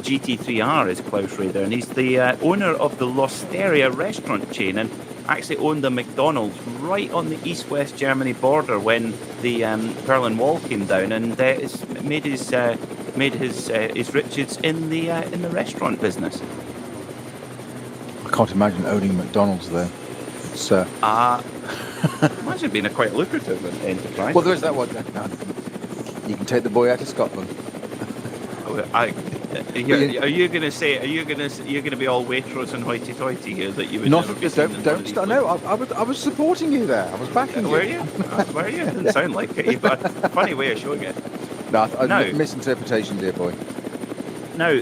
GT3R, is Klaus Rader, and he's the owner of the L'Osteria restaurant chain, and actually owned a McDonald's right on the East-West Germany border when the Berlin Wall came down, and it's made his riches in the restaurant business. I can't imagine owning McDonald's there. It's must have been a quite lucrative enterprise. well, there's that one. You can take the boy out of Scotland. Are you going to say you're going to be all Waitrose and hoity-toity here that you would Not never be don't start. No, I was supporting you there. I was backing you. Were you? Were you? It didn't sound like it. You've got a funny way of showing it. No, misinterpretation, dear boy. Now,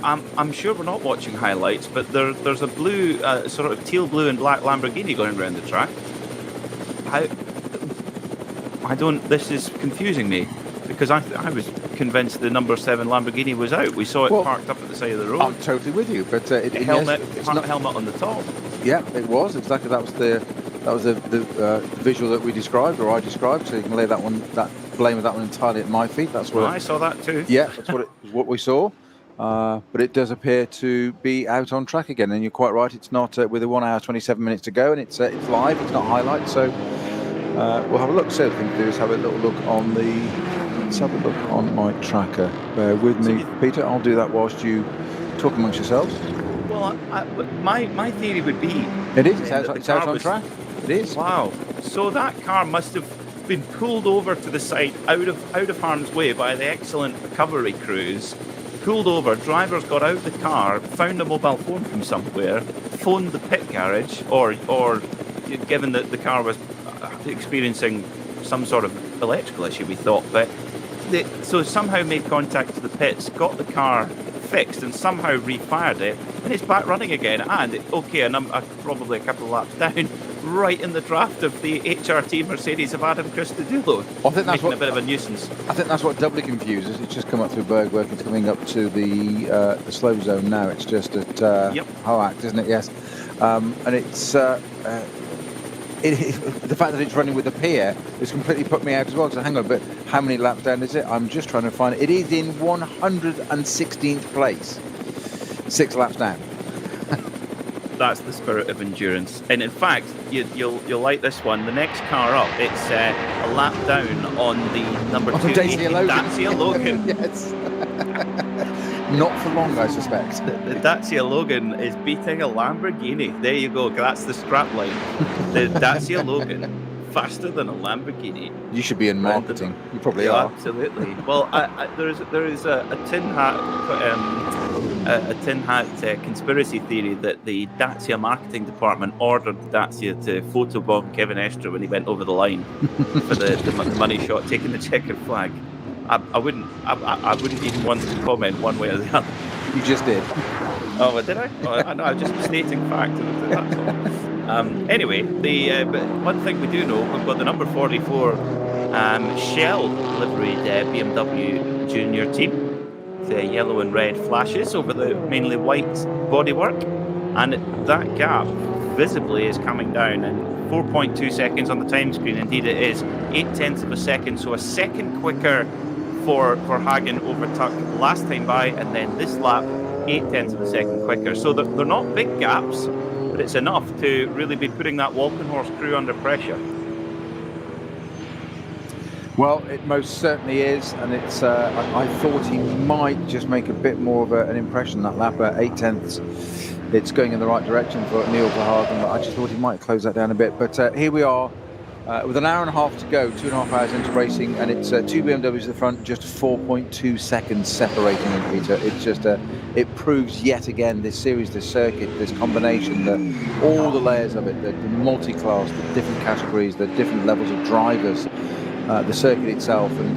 I'm sure we're not watching highlights, but there's a blue, sort of teal blue and black Lamborghini going around the track. This is confusing me, because I was convinced the number 7 Lamborghini was out. We saw it parked up at the side of the road. I'm totally with you, but helmet on the top. Yeah, it was exactly that was the visual that we described, or I described. So you can lay that blame of that one entirely at my feet. That's what I saw that too. Yeah, that's what we saw. But it does appear to be out on track again, and you're quite right. It's not with a 1 hour 27 minutes to go, and it's live. It's not highlights, so we'll have a look. So the thing to do is have a little look on let's have a look on my tracker. Bear with me, Peter. I'll do that whilst you talk amongst yourselves. Well, my theory would be it is. It's out on track. It is. Wow. So that car must have been pulled over to the side, out of harm's way by the excellent recovery crews. Pulled over, drivers got out the car, found a mobile phone from somewhere, phoned the pit garage, or given that the car was experiencing some sort of electrical issue, we thought, but so somehow made contact to the pits, got the car fixed, and somehow refired it, and it's back running again. And probably a couple of laps down, right in the draft of the HRT Mercedes of Adam Christodoulou. I think that's a bit of a nuisance. I think that's what doubly confuses. It's just come up through Bergwerk. It's coming up to the slow zone now. It's just at Hoact, isn't it? Yes, and it's. The fact that it's running with a pier has completely put me out as well. So hang on, but how many laps down is it? I'm just trying to find it. It is in 116th place, 6 laps down. That's the spirit of endurance. And in fact, you'll like this one. The next car up, it's a lap down on the number 2 Dacia Logan. Yes. Not for long, I suspect. The Dacia Logan is beating a Lamborghini. There you go. That's the strapline. The Dacia Logan, faster than a Lamborghini. You should be in marketing. You probably are. Absolutely. Well, there is a tin hat conspiracy theory that the Dacia marketing department ordered Dacia to photobomb Kevin Estre when he went over the line for the money shot, taking the checkered flag. I wouldn't even want to comment one way or the other. You just did. Oh, did I? Oh, I know. I'm just stating fact. That's all. Anyway, but one thing we do know, we've got the number 44 Shell liveried BMW Junior team. The yellow and red flashes over the mainly white bodywork, and that gap visibly is coming down, and 4.2 seconds on the time screen. Indeed, it is 0.8 of a second, so a second quicker for Hagen over Tuck last time by, and then this lap 0.8 of a second quicker. So they're not big gaps, but it's enough to really be putting that Walkenhorst crew under pressure. Well, it most certainly is, and it's. I thought he might just make a bit more of an impression that lap at 0.8. It's going in the right direction for Neil Verhagen, but I just thought he might close that down a bit. But here we are. With an hour and a half to go, 2.5 hours into racing, and it's 2 BMWs at the front, just 4.2 seconds separating them, Peter. It's just it proves yet again this series, this circuit, this combination, all the layers of it, the multi-class, the different categories, the different levels of drivers, the circuit itself, and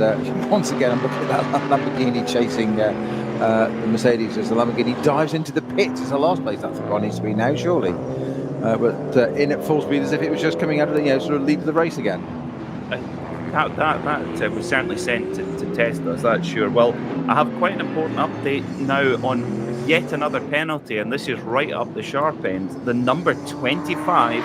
once again, I'm looking at that Lamborghini chasing the Mercedes as the Lamborghini dives into the pits. It's the last place that car needs to be now, surely. But in at full speed, as if it was just coming out of the sort of lead of the race again. That was certainly sent to test us, that's sure. Well, I have quite an important update now on yet another penalty, and this is right up the sharp end. The number 25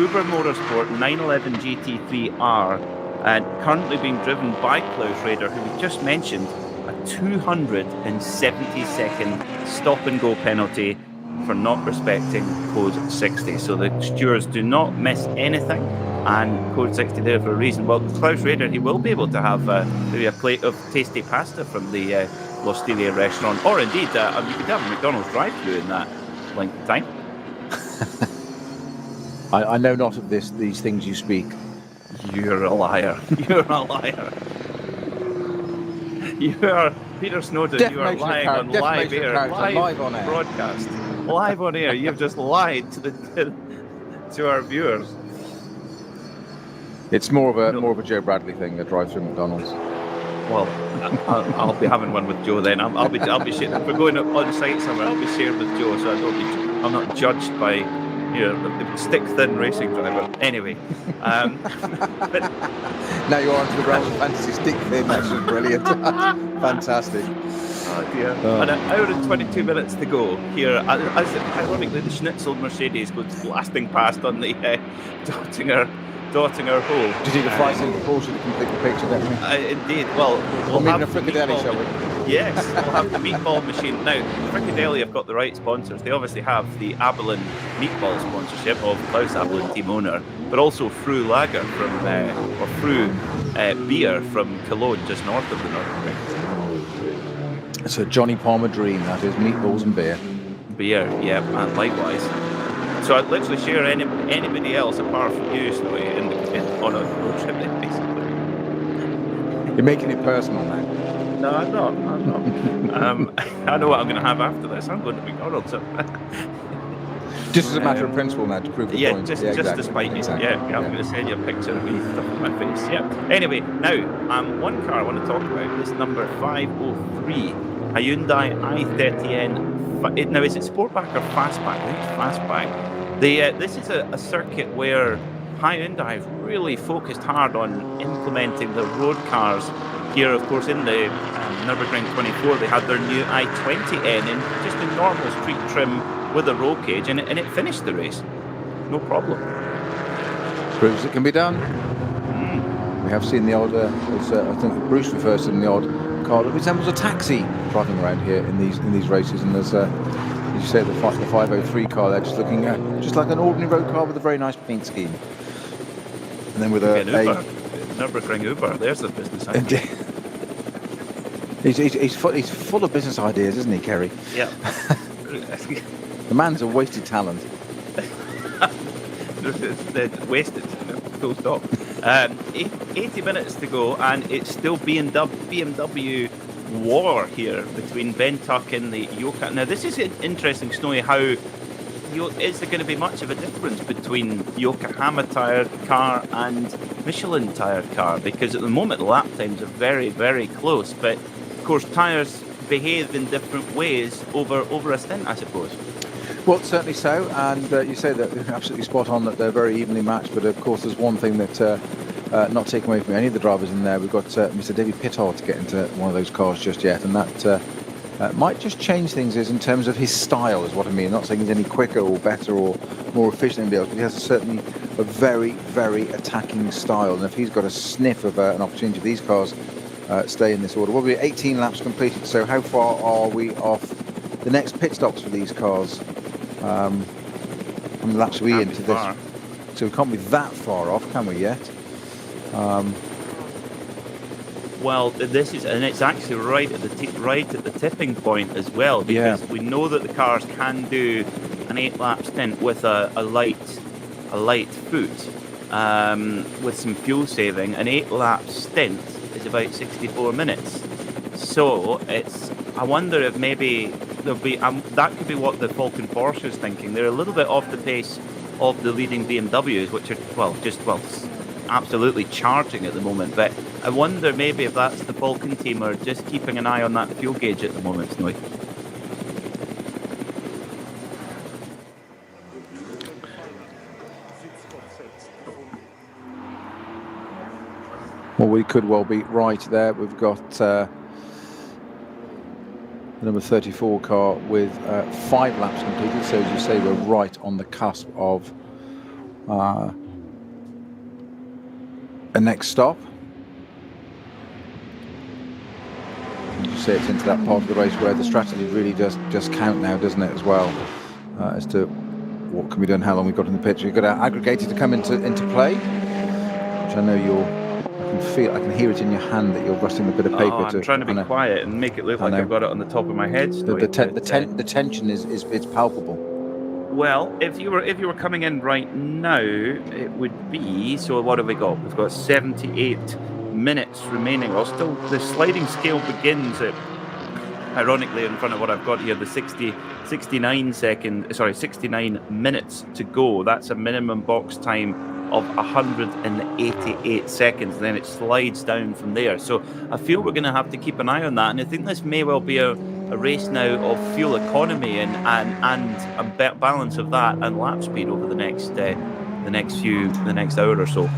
Huber Motorsport 911 GT3R, and currently being driven by Klaus Raeder, who we just mentioned, a 270-second stop-and-go penalty for not respecting Code 60. So the stewards do not miss anything, and Code 60 there for a reason. Well, Klaus Raeder, he will be able to have maybe a plate of tasty pasta from the L'Osteria restaurant, or indeed, you could have a McDonald's drive-thru in that length of time. I know not of these things you speak. You're a liar. You're a liar. You are Peter Snowden. You are lying on live air, live on air broadcast, live on air. You've just lied to our viewers. It's more of a Joe Bradley thing, a drive-through McDonald's. Well, I'll be having one with Joe then. I'll be sharing. If we're going on site somewhere, I'll be sharing with Joe, so I'm not judged by stick-thin racing driver. Anyway, now you're onto the realm of fantasy stick-thin. That's just brilliant. Fantastic. Oh dear. And an hour and 22 minutes to go here. As ironically, the Schnitzel Mercedes goes blasting past on the Dottinger hole. Do you need a flight in proportion to complete the picture, don't we? Indeed. Well, we'll have a fricadelle, shall we? Yes, we'll have the meatball machine. Now, Fricadeli have got the right sponsors. They obviously have the Abelin meatball sponsorship of Klaus Abelin, team owner, but also Fru Lager or Fru beer from Cologne, just north of the Nürburgring. It's a Johnny Palmer dream, that is, meatballs and beer. Beer, yeah, and likewise. So I'd literally share anybody else apart from you, Snowy, on a road trip, basically. You're making it personal now. No, I'm not. I know what I'm going to have after this. I'm going to McDonald's. Just as a matter of principle now, to prove the point. Just exactly. to spite me. Exactly. Yeah, I'm going to send you a picture of me stuffing my face. Yeah. Anyway, now, one car I want to talk about is number 503, a Hyundai i30N. Now, is it Sportback or Fastback? I think it's Fastback. This is a circuit where Hyundai have really focused hard on implementing the road cars. Here, of course, in the Nürburgring 24, they had their new i20N in just a normal street trim with a roll cage, and it finished the race. No problem. Proves it can be done. We have seen the odd, I think Bruce refers to them, the odd car that resembles a taxi driving around here in these races, and there's, as you say, the 503 car there, just looking just like an ordinary road car with a very nice paint scheme. And then with a Nürburgring Uber, there's the business idea. He's full of business ideas, isn't he, Kerry? Yeah. The man's a wasted talent. They're wasted. Full stop. 80 minutes to go, and it's still BMW war here between Ben Tuck and the Yoka. Now, this is interesting, Snowy, how is there going to be much of a difference between Yokohama tired car and Michelin tired car? Because at the moment the lap times are very, very close, but of course tyres behave in different ways over a stint, I suppose. Well, certainly so, and you say that they're absolutely spot on, that they're very evenly matched, but of course there's one thing that not taken away from any of the drivers in there. We've got Mr. David Pittard to get into one of those cars just yet, and that might just change things in terms of his style, is what I mean. I'm not saying he's any quicker or better or more efficient than anybody else, but he has certainly a very, very attacking style. And if he's got a sniff of an opportunity for these cars stay in this order. Well, we're 18 laps completed, so how far are we off the next pit stops for these cars? How many laps are we into this? So we can't be that far off, can we yet? Well, this is, and it's actually right at the tipping point as well, because we know that the cars can do an 8-lap stint with a light foot with some fuel saving. An 8-lap stint is about 64 minutes. So I wonder if maybe there'll be that could be what the Falcon Porsche is thinking. They're a little bit off the pace of the leading BMWs, which are absolutely charging at the moment. But I wonder maybe if that's the Falcon team are just keeping an eye on that fuel gauge at the moment, Snowy. Well, we could well be right there. We've got the number 34 car with 5 laps completed. So as you say, we're right on the cusp of a next stop. You see it's into that part of the race where the strategy really does just count now, doesn't it, as well, as to what can be done, how long we've got in the pit. You've got our aggregator to come into play, which I know I can hear it in your hand that you're rustling a bit of paper. I'm trying to be quiet and make it look like I've got it on the top of my head. The tension is palpable. Well, if you were coming in right now, it would be, so what have we got? We've got 78 minutes remaining. Well, still, the sliding scale begins at, ironically, in front of what I've got here, the 69 minutes to go. That's a minimum box time of 188 seconds, and then it slides down from there. So I feel we're going to have to keep an eye on that, and I think this may well be a race now of fuel economy and a balance of that and lap speed over the next hour or so.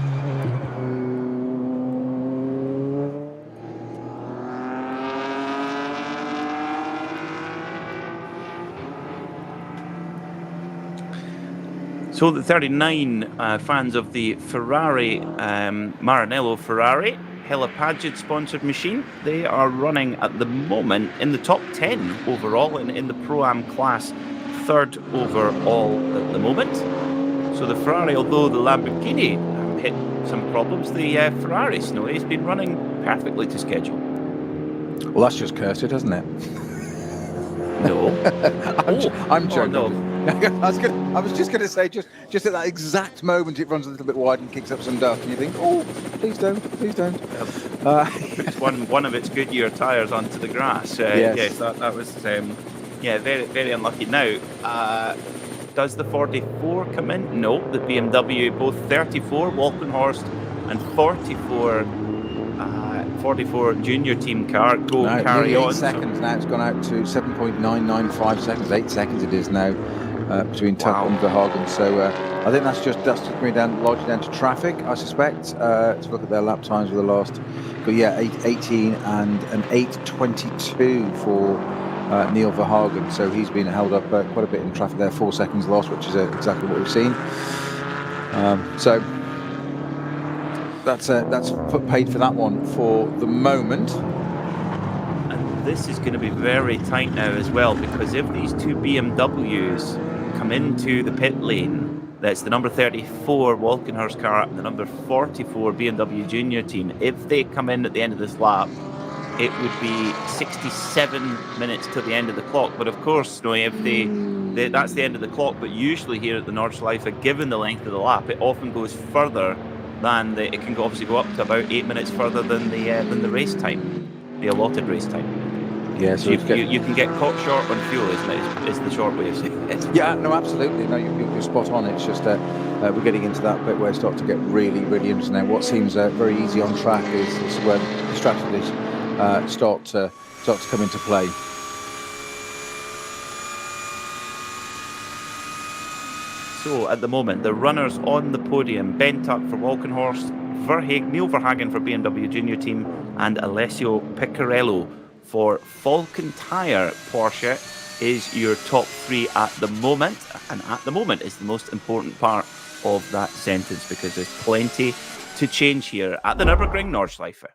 So the 39 fans of the Ferrari, Maranello Ferrari, Hella Paget sponsored machine, they are running at the moment in the top 10 overall in the Pro-Am class, third overall at the moment. So the Ferrari, although the Lamborghini hit some problems, the Ferrari, Snowy, has been running perfectly to schedule. Well, that's just cursed, isn't it? No. I'm joking. Oh, no. I was just going to say, just at that exact moment, it runs a little bit wide and kicks up some dust, and you think, oh, please don't. Puts one of its Goodyear tyres onto the grass. Yes, that was very, very unlucky. Now, does the 44 come in? No, the BMW, both 34 Walkenhorst and 44 junior team car carry on. 8 seconds now. It's gone out to 7.995 seconds. 8 seconds it is now between Tuck and Verhagen. So I think that's just going largely down to traffic, I suspect. Let's look at their lap times with the last. But yeah, 8:18 and an 8:22 for Neil Verhagen. So he's been held up quite a bit in traffic there. 4 seconds lost, which is exactly what we've seen. So that's paid for that one for the moment. And this is going to be very tight now as well, because if these two BMWs come into the pit lane, that's the number 34 Walkenhorst car and the number 44 BMW junior team, if they come in at the end of this lap, it would be 67 minutes to the end of the clock. But of course, if that's the end of the clock, but usually here at the Nordschleife, given the length of the lap, it often goes further than it can obviously go up to about 8 minutes further than the race time, the allotted race time. Yeah, so you can get caught short on fuel, isn't it? Is the short way of saying it. Yeah, no, absolutely. No, you're spot on. It's just we're getting into that bit where it starts to get really, really interesting. Now, what seems very easy on track is when the strategies start to come into play. So at the moment, the runners on the podium: Ben Tuck for Walkenhorst, Neil Verhagen for BMW Junior Team, and Alessio Piccarello for Falcon Tire Porsche is your top three at the moment. And at the moment is the most important part of that sentence, because there's plenty to change here at the Nürburgring Nordschleife.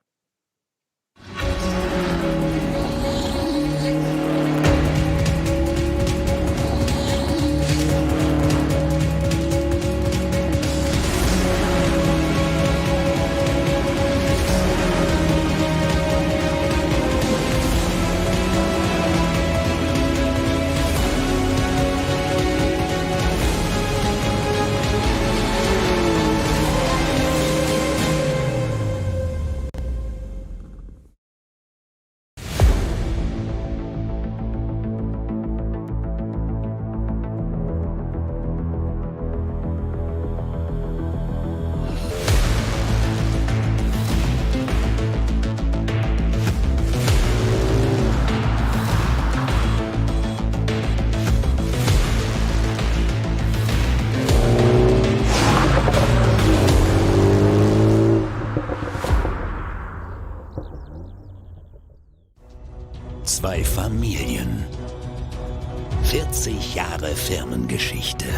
Zwei Familien, 40 Jahre Firmengeschichte,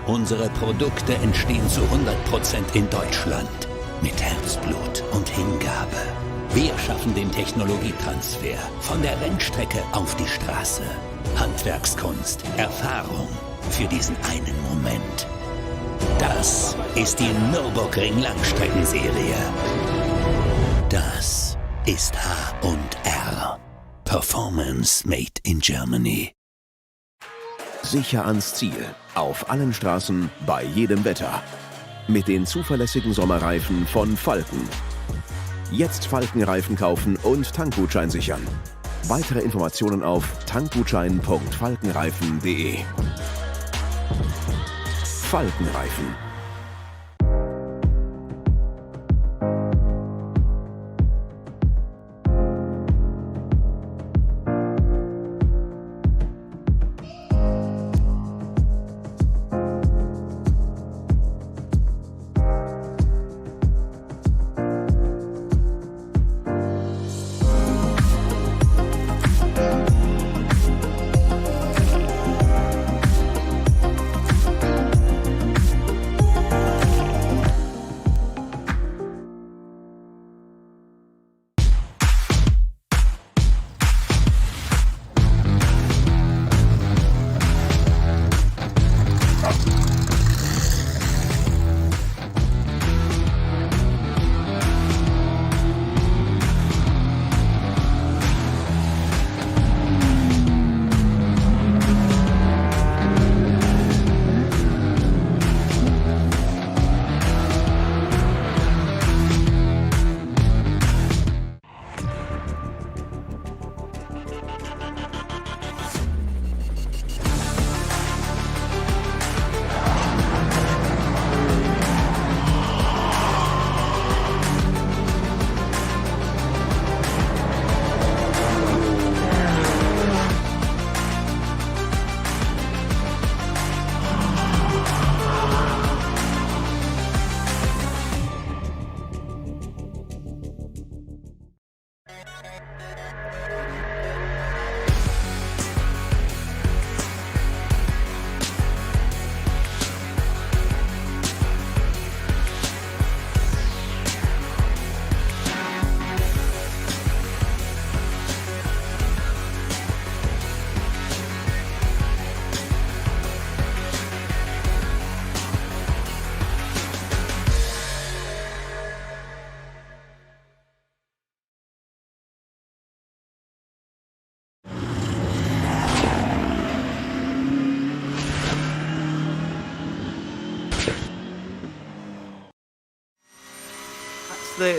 Unsere Produkte entstehen zu 100% in Deutschland. Mit Herzblut und Hingabe. Wir schaffen den Technologietransfer von der Rennstrecke auf die Straße. Handwerkskunst, Erfahrung für diesen einen Moment. Das ist die Nürburgring Langstreckenserie. Das ist H&R. Performance made in Germany. Sicher ans Ziel. Auf allen Straßen, bei jedem Wetter. Mit den zuverlässigen Sommerreifen von Falken. Jetzt Falkenreifen kaufen und Tankgutschein sichern. Weitere Informationen auf tankgutschein.falkenreifen.de. Falkenreifen.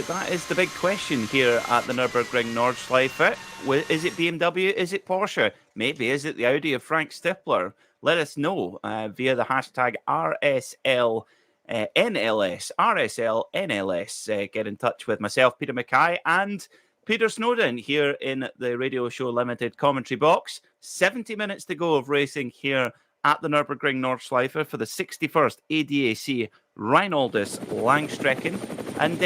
That is the big question here at the Nürburgring Nordschleife. Is it BMW? Is it Porsche? Maybe is it the Audi of Frank Stippler? Let us know via the hashtag RSL NLS. RSL NLS. Get in touch with myself, Peter Mackay, and Peter Snowden here in the Radio Show Limited commentary box. 70 minutes to go of racing here at the Nürburgring Nordschleife for the 61st ADAC Reinoldus-Langstreckenrennen. And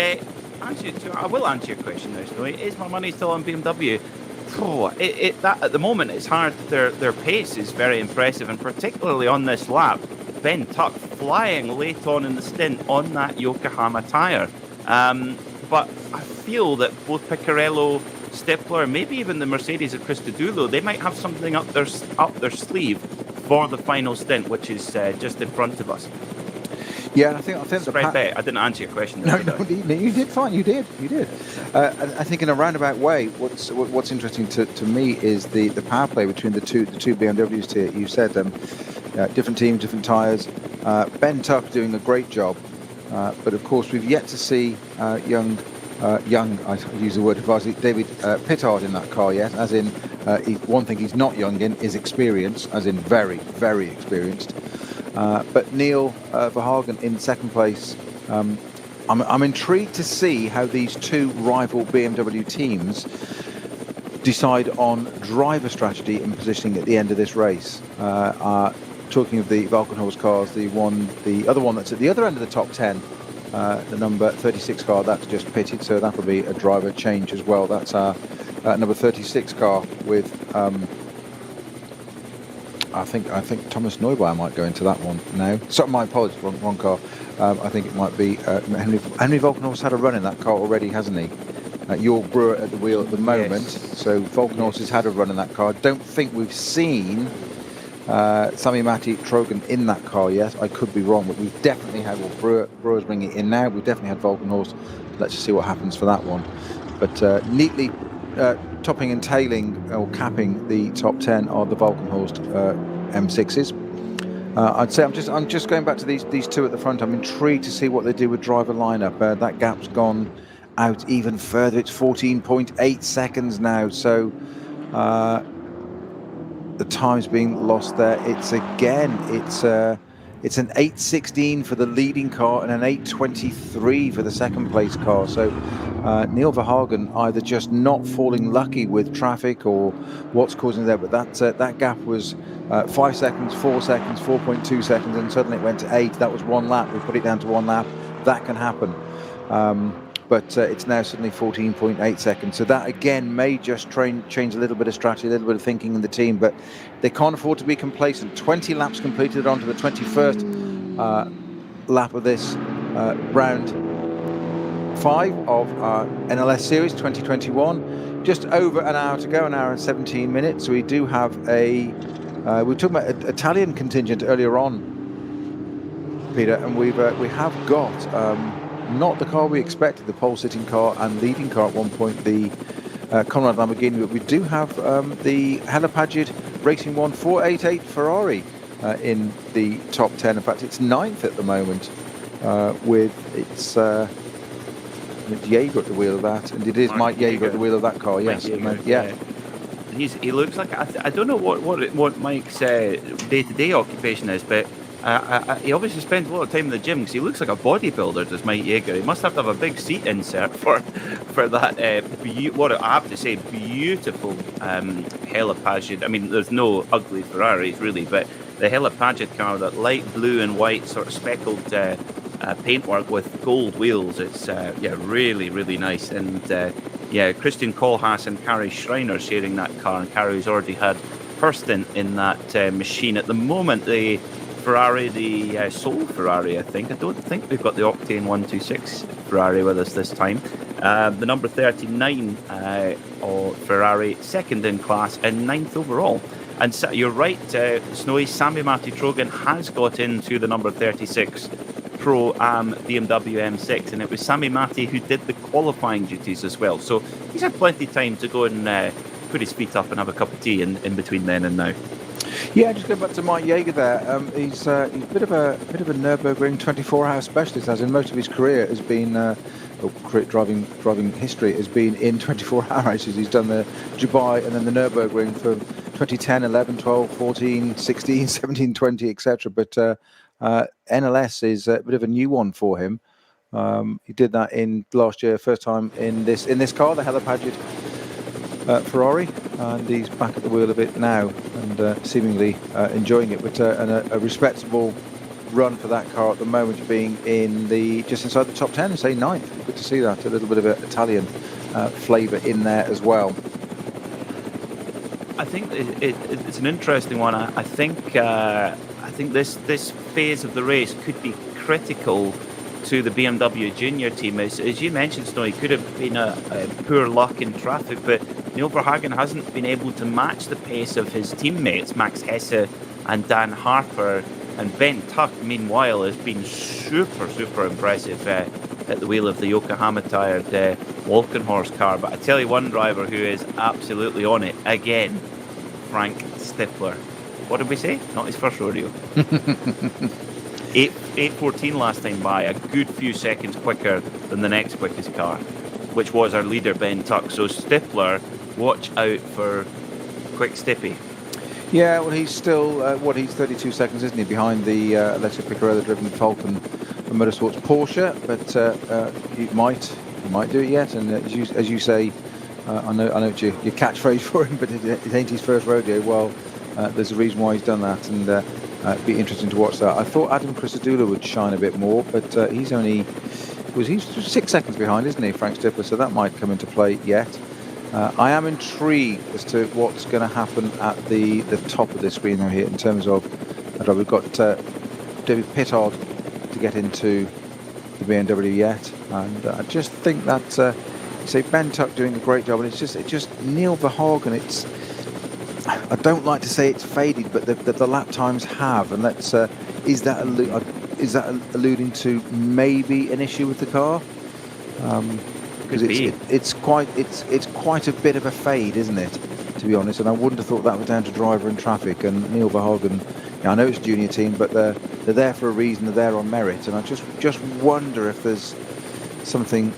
I will answer your question now, Snowy. Is my money still on BMW? That at the moment it's hard. Their pace is very impressive, and particularly on this lap, Ben Tuck flying late on in the stint on that Yokohama tyre. But I feel that both Piccarello, Stippler, maybe even the Mercedes of Christodoulou, they might have something up their sleeve for the final stint, which is just in front of us. Yeah, I think Spread bet. I didn't answer your question. No, you did fine. You did. I think in a roundabout way, what's interesting to me is the power play between the two BMWs here. You said different teams, different tyres. Ben Tuck doing a great job, but of course we've yet to see young. I use the word advisedly. David Pittard in that car yet, as in one thing he's not young in is experience, as in very, very experienced. But Neil Verhagen in second place. I'm intrigued to see how these two rival BMW teams decide on driver strategy and positioning at the end of this race. Talking of the Valkenhorst cars, the other one that's at the other end of the top 10, the number 36 car, that's just pitted, so that'll be a driver change as well. That's our number 36 car with I think Thomas Neubauer might go into that one now. So my apologies, wrong car. I think it might be Henry Volkenhorst had a run in that car already, hasn't he? Jörg Brewer at the wheel at the moment. Yes. So Volkenhorst has had a run in that car. Don't think we've seen Sami-Matti Trojan in that car yet. I could be wrong, but we've definitely had, Brewer's bringing it in now. We've definitely had Volkenhorst. Let's just see what happens for that one. But neatly topping and tailing or capping the top 10 are the Volkenhorst M6s. I'd say I'm just going back to these two at the front. I'm intrigued to see what they do with driver lineup. That gap's gone out even further. It's 14.8 seconds now. So the time's being lost there. It's an 8:16 for the leading car and an 8:23 for the second place car. So Neil Verhagen either just not falling lucky with traffic or what's causing that, but that gap was 5 seconds, 4 seconds, 4.2 seconds, and suddenly it went to 8. That was 1 lap. We put it down to 1 lap. That can happen. But it's now suddenly 14.8 seconds. So that, again, may just change a little bit of strategy, a little bit of thinking in the team. But they can't afford to be complacent. 20 laps completed onto the 21st lap of this round 5 of our NLS Series 2021. Just over an hour to go, an hour and 17 minutes. So we do have we were talking about an Italian contingent earlier on, Peter, and we have got... not the car we expected, the pole-sitting car and leading car at one point, the Conrad Lamborghini, but we do have the Helipagid Racing 1 488 Ferrari in the top 10. In fact, it's 9th at the moment with Jaeger at the wheel of that, and it is Mike Jaeger at the wheel of that car, yes. Yeah. He looks like, I don't know what Mike's day-to-day occupation is, but he obviously spends a lot of time in the gym because he looks like a bodybuilder, does Mike Jaeger. He must have to have a big seat insert for that, what I have to say, beautiful Helipagid. I mean, there's no ugly Ferraris really, but the Helipagid car, that light blue and white sort of speckled paintwork with gold wheels, it's really, really nice. And Christian Kohlhaas and Kari Schreiner sharing that car, and Kari's already had her stint in that machine. At the moment, the Ferrari, the sole Ferrari, I don't think we've got the Octane 126 Ferrari with us this time. The number 39 Ferrari, second in class and 9th overall. And so, you're right, Snowy, Sami-Matti Trojan has got into the number 36 Pro-Am BMW M6, and it was Sami-Matti who did the qualifying duties as well. So he's had plenty of time to go and put his feet up and have a cup of tea in between then and now. Yeah, just going back to Mike Jaeger there. He's a bit of a Nürburgring 24-hour specialist, as in most of his career has been, driving history has been in 24-hour races. He's done the Dubai and then the Nürburgring for 2010, 11, 12, 14, 16, 17, 20, etc. But NLS is a bit of a new one for him. He did that in last year, first time in this car, the Helipagid Ferrari, and he's back at the wheel of it now and seemingly enjoying it. But a respectable run for that car at the moment, being in just inside the top 10, say 9th. Good to see that. A little bit of an Italian flavour in there as well. I think it's an interesting one. I think this phase of the race could be critical to the BMW Junior team. As you mentioned, Snow, it could have been a poor luck in traffic, but Neil Verhagen hasn't been able to match the pace of his teammates, Max Hesse and Dan Harper. And Ben Tuck, meanwhile, has been super impressive at the wheel of the Yokohama-tired Walkenhorst car. But I tell you one driver who is absolutely on it again, Frank Stifler. What did we say? Not his first rodeo. 8:14 last time by, a good few seconds quicker than the next quickest car, which was our leader, Ben Tuck. So Stifler, watch out for Quick Stippy. Yeah, well, he's still, he's 32 seconds, isn't he, behind the Alessio Piccarello-driven Falcon Motorsports Porsche, but he might do it yet. And as you say, I know it's your catchphrase for him, but it ain't his first rodeo. Well, there's a reason why he's done that, and it'd be interesting to watch that. I thought Adam Christodoulou would shine a bit more, but he's 6 seconds behind, isn't he, Frank Stifler? So that might come into play yet. I am intrigued as to what's going to happen at the top of the screen here in terms of, we've got David Pittard to get into the BMW yet, and I just think that say Ben Tuck doing a great job, and it's just Neil Verhagen. I don't like to say it's faded, but the lap times have, and let's is that alluding to maybe an issue with the car? Because it's quite a bit of a fade, isn't it, to be honest? And I wouldn't have thought that was down to driver and traffic. And Neil Verhagen, I know it's a junior team, but they're there for a reason. They're there on merit, and I just wonder if there's something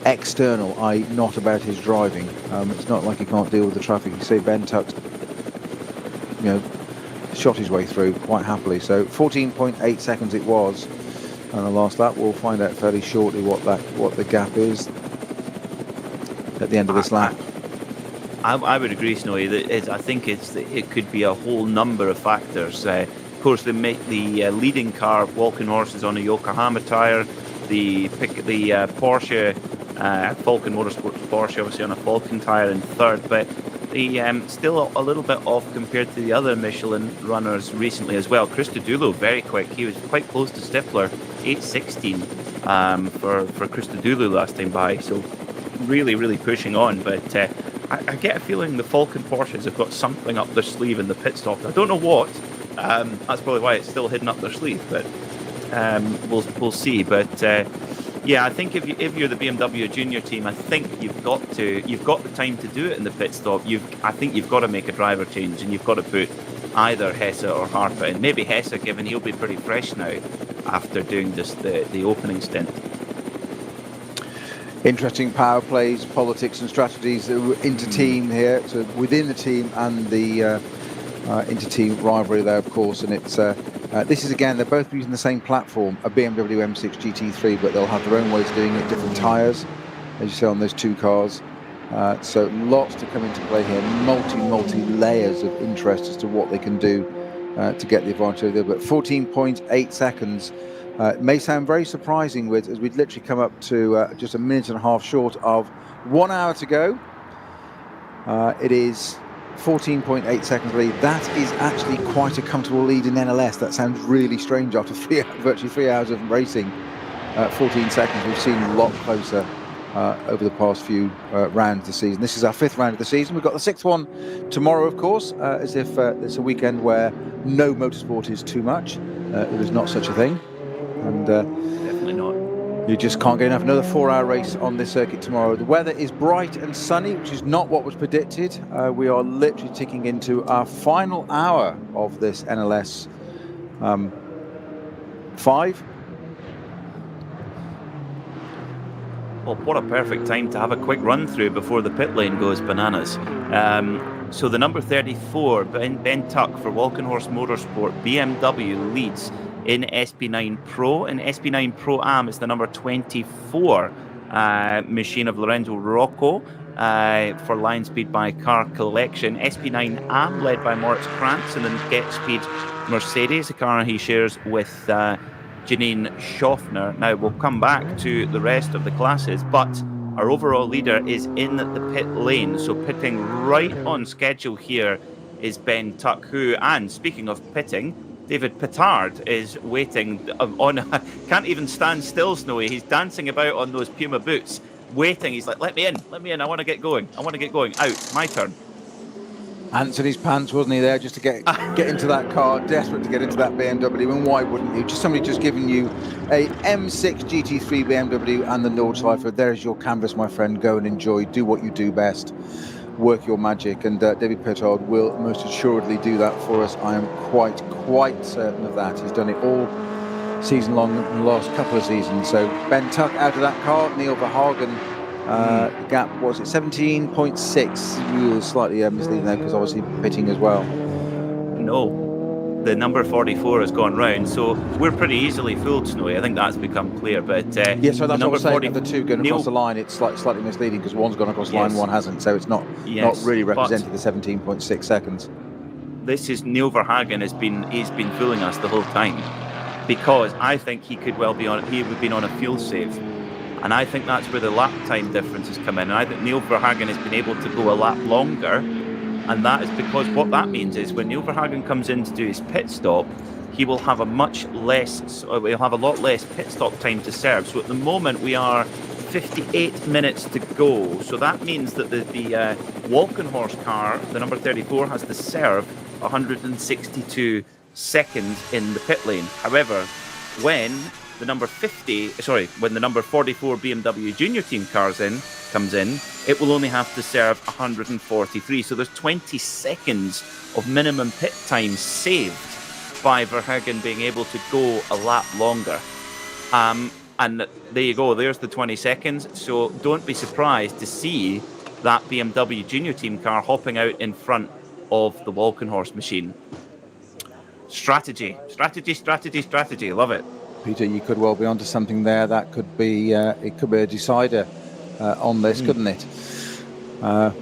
external, i.e. not about his driving. It's not like he can't deal with the traffic. You see Ben Tuck, shot his way through quite happily. So 14.8 seconds it was on the last lap. We'll find out fairly shortly what the gap is at the end of this lap. I would agree, Snowy. I think it could be a whole number of factors. Of course, the leading car, Walking Horse, is on a Yokohama tyre. The Porsche, Falcon Motorsports Porsche, obviously on a Falcon tyre in third, but still a little bit off compared to the other Michelin runners recently as well. Christodoulou, very quick. He was quite close to Stifler, 8:16 for Christodoulou last time by. So really, really pushing on. But I get a feeling the Falcon Porsches have got something up their sleeve in the pit stop. I don't know what. That's probably why it's still hidden up their sleeve. But we'll see. But yeah, I think if you're the BMW junior team, I think you've got the time to do it in the pit stop. I think you've got to make a driver change, and you've got to put either Hesse or Harper in. Maybe Hesse, given he'll be pretty fresh now after doing just the opening stint. Interesting power plays, politics and strategies inter-team here, so within the team and the inter-team rivalry there, of course. And it's this is, again, they're both using the same platform, a BMW M6 GT3, but they'll have their own ways of doing it, different tyres, as you say, on those two cars. So lots to come into play here, multi layers of interest as to what they can do to get the advantage there. But 14.8 seconds may sound very surprising, as we'd literally come up to just a minute and a half short of 1 hour to go. It is 14.8 seconds lead. That is actually quite a comfortable lead in NLS. That sounds really strange after virtually 3 hours of racing. 14 seconds. We've seen a lot closer over the past few rounds of the season. This is our 5th round of the season. We've got the 6th one tomorrow, of course, as if it's a weekend where no motorsport is too much. There is not such a thing. And definitely not. You just can't get enough. Another 4-hour race on this circuit tomorrow. The weather is bright and sunny, which is not what was predicted. We are literally ticking into our final hour of this NLS 5. Well, what a perfect time to have a quick run through before the pit lane goes bananas. So the number 34, Ben Tuck for Walking Horse Motorsport, BMW, leads in SP9 Pro. In SP9 Pro Am, it's the number 24 machine of Lorenzo Rocco for Line Speed by Car Collection. SP9 Am led by Moritz Krantz, and then Get Speed Mercedes, a car he shares with Janine Schaffner. Now, we'll come back to the rest of the classes, but our overall leader is in the pit lane. So pitting right on schedule here is Ben Tuck, who, and speaking of pitting, David Pittard is waiting on, can't even stand still, Snowy. He's dancing about on those Puma boots, waiting. He's like, let me in, I want to get going. Out, my turn. Answered his pants, wasn't he, there, just to get into that car, desperate to get into that BMW, and why wouldn't you? Somebody just giving you a M6 GT3 BMW and the Nordschleife. There's your canvas, my friend. Go and enjoy, do what you do best, work your magic, and David Pittard will most assuredly do that for us. I am quite certain of that. He's done it all season long in the last couple of seasons. So Ben Tuck out of that car, Neil Verhagen. The gap was at 17.6. Slightly misleading there because obviously pitting as well. No, the number 44 has gone round, so we're pretty easily fooled, Snowy. I think that's become clear. But yeah, so that's what I'm saying. The two going across the line, it's slightly misleading because one's gone across the line, one hasn't. So it's not really representing the 17.6 seconds. This is Neil Verhagen he's been fooling us the whole time, because I think he could well be on. He would have been on a fuel save. And I think that's where the lap time differences come in. And I think Neil Verhagen has been able to go a lap longer. And that is because what that means is when Neil Verhagen comes in to do his pit stop, he will have a lot less pit stop time to serve. So at the moment we are 58 minutes to go. So that means that the Walkenhorst car, the number 34, has to serve 162 seconds in the pit lane. However, when the number 44 BMW Junior Team comes in, it will only have to serve 143. So there's 20 seconds of minimum pit time saved by Verhagen being able to go a lap longer. And there you go, there's the 20 seconds. So don't be surprised to see that BMW Junior Team car hopping out in front of the Walkenhorst machine. Strategy. Love it. Peter, you could well be onto something there. That could be it could be a decider on this, couldn't it?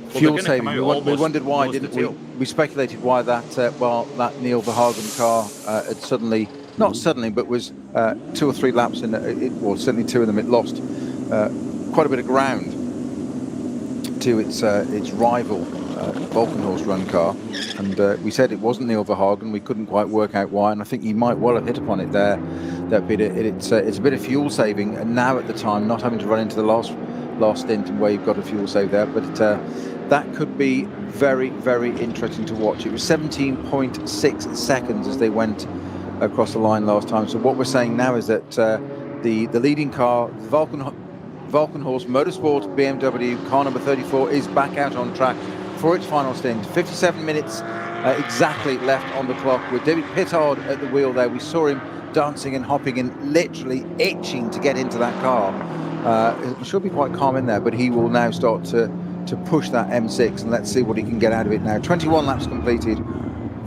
Fuel saving. We wondered why, didn't we? We speculated why that that Neil Verhagen car had suddenly, not suddenly, but was 2 or 3 laps in well, certainly 2 of them. It lost quite a bit of ground to its rival Walkenhorst run car, and we said it wasn't Neil Verhagen. We couldn't quite work out why, and I think you might well have hit upon it there. That bit, it's a bit of fuel saving, and now at the time not having to run into the last stint and where you've got a fuel save there, but that could be very, very interesting to watch. It was 17.6 seconds as they went across the line last time. So what we're saying now is that the leading car, Walkenhorst Motorsport BMW car number 34, is back out on track for its final stint. 57 minutes exactly left on the clock, with David Pittard at the wheel there. We saw him dancing and hopping and literally itching to get into that car. It should be quite calm in there, but he will now start to push that M6, and let's see what he can get out of it now. 21 laps completed,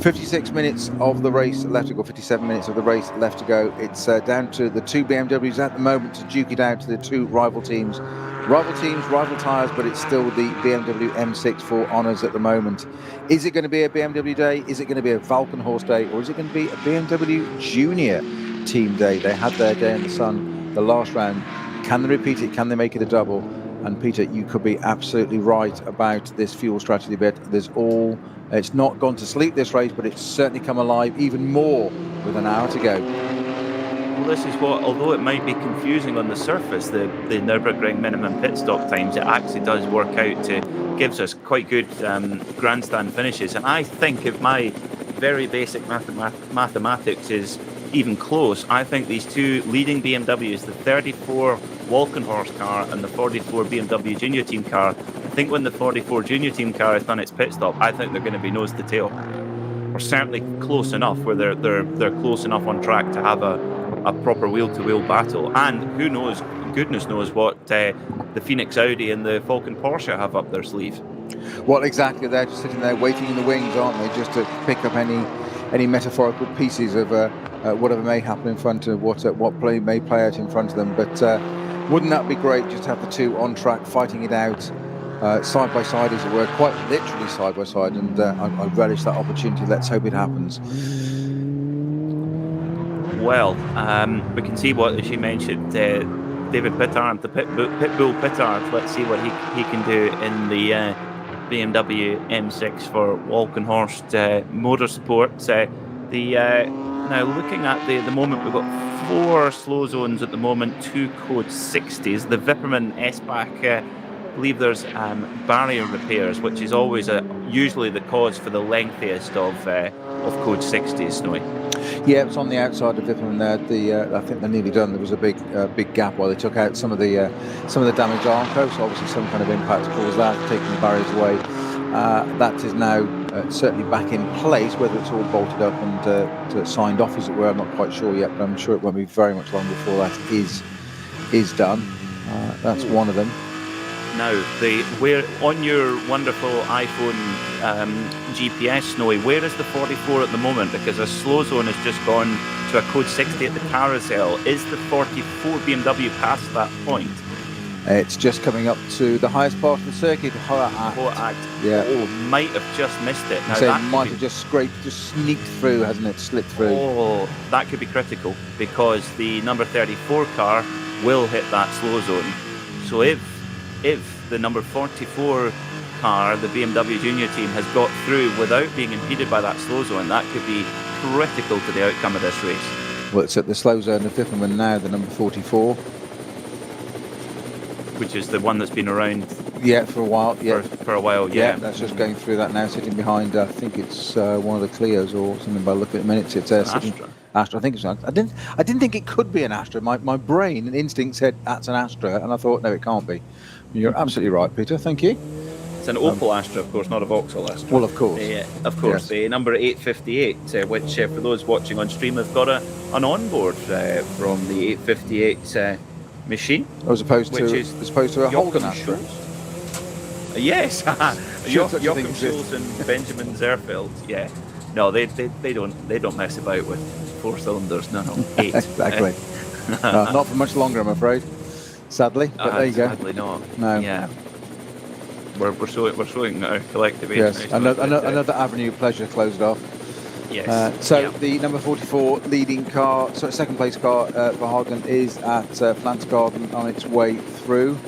56 minutes of the race left to go, 57 minutes of the race left to go. It's down to the 2 BMWs at the moment to duke it out to the 2 rival teams, rival tyres, but it's still the BMW M6 for honours at the moment. Is it going to be a BMW day? Is it going to be a Walkenhorst day? Or is it going to be a BMW Junior Team day? They had their day in the sun the last round. Can they repeat it? Can they make it a double? And Peter, you could be absolutely right about this fuel strategy bit. It's not gone to sleep, this race, but it's certainly come alive even more with an hour to go. Well, this is what, although it might be confusing on the surface, the Nürburgring minimum pit stop times, it actually does work out to gives us quite good grandstand finishes. And I think if my very basic mathematics is even close, I think these 2 leading BMWs, the 34 Walkenhorst car and the 44 BMW Junior Team car, I think when the 44 Junior Team car has done its pit stop, I think they're going to be nose to tail. Or certainly close enough where they're close enough on track to have a proper wheel-to-wheel battle. And who knows, goodness knows what the Phoenix Audi and the Falcon Porsche have up their sleeve. Well, exactly. They're just sitting there waiting in the wings, aren't they, just to pick up any metaphorical pieces of whatever may happen in front of what play may play out in front of them. But wouldn't that be great, just to have the 2 on track fighting it out side by side, as it were, quite literally side by side, and I relish that opportunity. Let's hope it happens. Well, we can see what she mentioned, David Pittard, the Pitbull Pittard. Let's see what he can do in the BMW M6 for Walkenhorst Motorsport. Now looking at the moment, we've got 4 slow zones at the moment, 2 code 60s. The Wipperman EIBACH, I believe there's barrier repairs, which is always usually the cause for the lengthiest of code 60s, Snowy. Yeah, it's on the outside of Wipperman there. I think they're nearly done. There was a big gap while they took out some of the damaged armco, so obviously some kind of impact caused that, taking the barriers away. That is now certainly back in place. Whether it's all bolted up and signed off, as it were, I'm not quite sure yet, but I'm sure it won't be very much long before that is done. That's one of them. Now, where on your wonderful iPhone GPS, Snowy, where is the 44 at the moment? Because a slow zone has just gone to a code 60 at the carousel. Is the 44 BMW past that point? It's just coming up to the highest part of the circuit, Hohe-Acht. Yeah. Oh, might have just missed it. Now, that might have just sneaked through, hasn't it? Slipped through. Oh, that could be critical, because the number 34 car will hit that slow zone. So if the number 44 car, the BMW Junior team, has got through without being impeded by that slow zone, that could be critical to the outcome of this race. Well, it's at the slow zone of fifth one now, the number 44. Which is the one that's been around Yeah, for a while. Yeah, for a while. Yeah, that's just going through that now, sitting behind. I think it's one of the Clios or something. By looking at minutes, it's Astra. Astra. I think it's. I didn't think it could be an Astra. My brain and instinct said that's an Astra, and I thought no, it can't be. You're absolutely right, Peter. Thank you. It's an Opel Astra, of course, not a Vauxhall Astra. Well, of course. Yes. The number 858, which for those watching on stream have got an onboard from the 858 machine, as opposed to a Holden Joachim Astra. Schulz. Yes, Sure, such a thing Joachim Schulz and Benjamin Zerfeld. Yeah, no, they don't mess about with 4 cylinders. No, 8. Exactly. Not for much longer, I'm afraid. Sadly, but there you go. Sadly not. No. Yeah. We're showing our collective age. Yes, another avenue of pleasure closed off. Yes. The number 44 leading car, second place car, Verhagen, is at Flansgarden on its way through.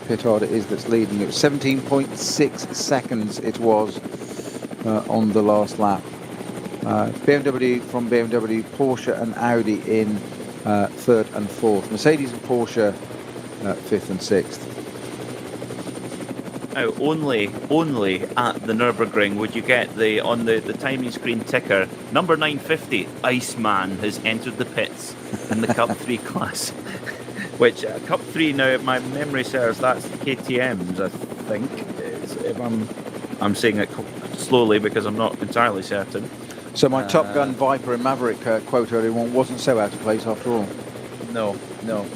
Pittard it is that's leading. It was 17.6 seconds it was on the last lap. BMW, Porsche and Audi in third and fourth. Mercedes and Porsche fifth and sixth. Now, only at the Nürburgring would you get on the timing screen ticker, number 950, Iceman has entered the pits in the Cup 3 class. Which, Cup 3 now, if my memory serves, that's KTM's, I think. If I'm saying it slowly because I'm not entirely certain. So my Top Gun Viper and Maverick quote earlier on wasn't so out of place after all. No. No.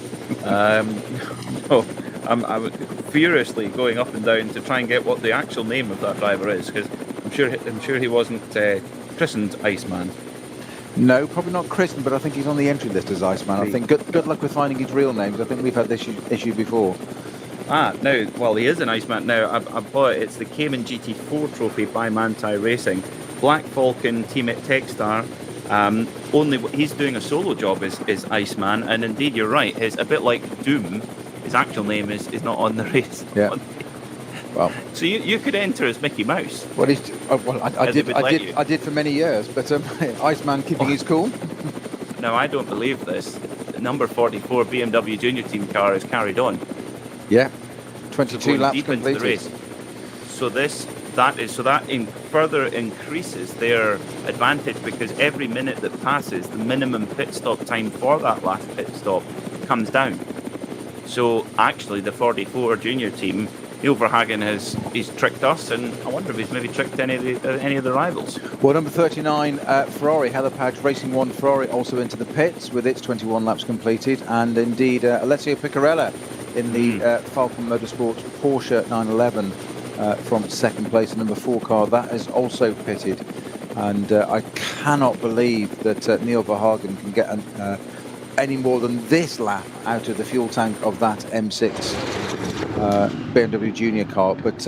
I'm furiously going up and down to try and get what the actual name of that driver is, because I'm sure he wasn't christened Iceman. No, probably not christened, but I think he's on the entry list as Iceman. I think good luck with finding his real names. I think we've had this issue before. No, well, he is an Iceman now. I've bought it. It's the Cayman GT4 trophy by Manti Racing. Black Falcon team at Techstar. Only he's doing a solo job is Iceman, and indeed you're right. He's a bit like Doom. His actual name is not on the race. Yeah. Well, so you could enter as Mickey Mouse. Well, I did for many years, but Iceman keeping his cool. No, I don't believe this. The number 44 BMW Junior Team car is carried on. Yeah, 22 laps completed. The race. So that further increases their advantage, because every minute that passes, the minimum pit stop time for that last pit stop comes down. So actually, the 44 Junior Team, Neil Verhagen he's tricked us, and I wonder if he's maybe tricked any of the rivals. Well, number 39 Ferrari, Heather Padge Racing 1 Ferrari, also into the pits with its 21 laps completed, and indeed Alessio Piccarella in the Falcon Motorsports Porsche 911 from second place, the number 4 car that is also pitted, and I cannot believe that Neil Verhagen can get any more than this lap out of the fuel tank of that M6 BMW Junior car, but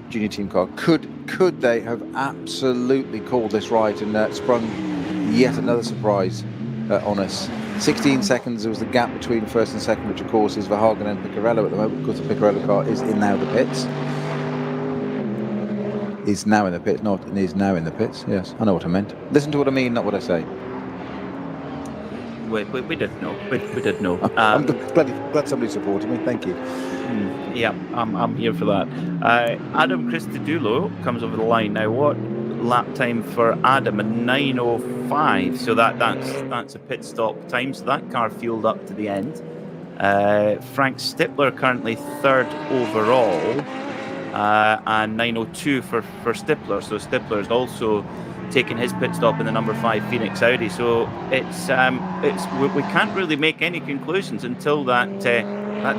Junior Team car. Could they have absolutely called this right and sprung yet another surprise on us? 16 seconds was the gap between first and second, which of course is Verhagen and Piccarello at the moment, because the Piccarello car is in now the pits. Is now in the pits, not is now in the pits. Yes, I know what I meant. Listen to what I mean, not what I say. We did know. We did know. I'm glad somebody supported me. Thank you. Yeah, I'm here for that. Adam Christodoulou comes over the line now. What lap time for Adam? A 9:05. So that's a pit stop time. So that car fueled up to the end. Frank Stippler currently third overall, and 9:02 for Stippler. So Stippler is also taking his pit stop in the number 5 Phoenix Audi. So we can't really make any conclusions until that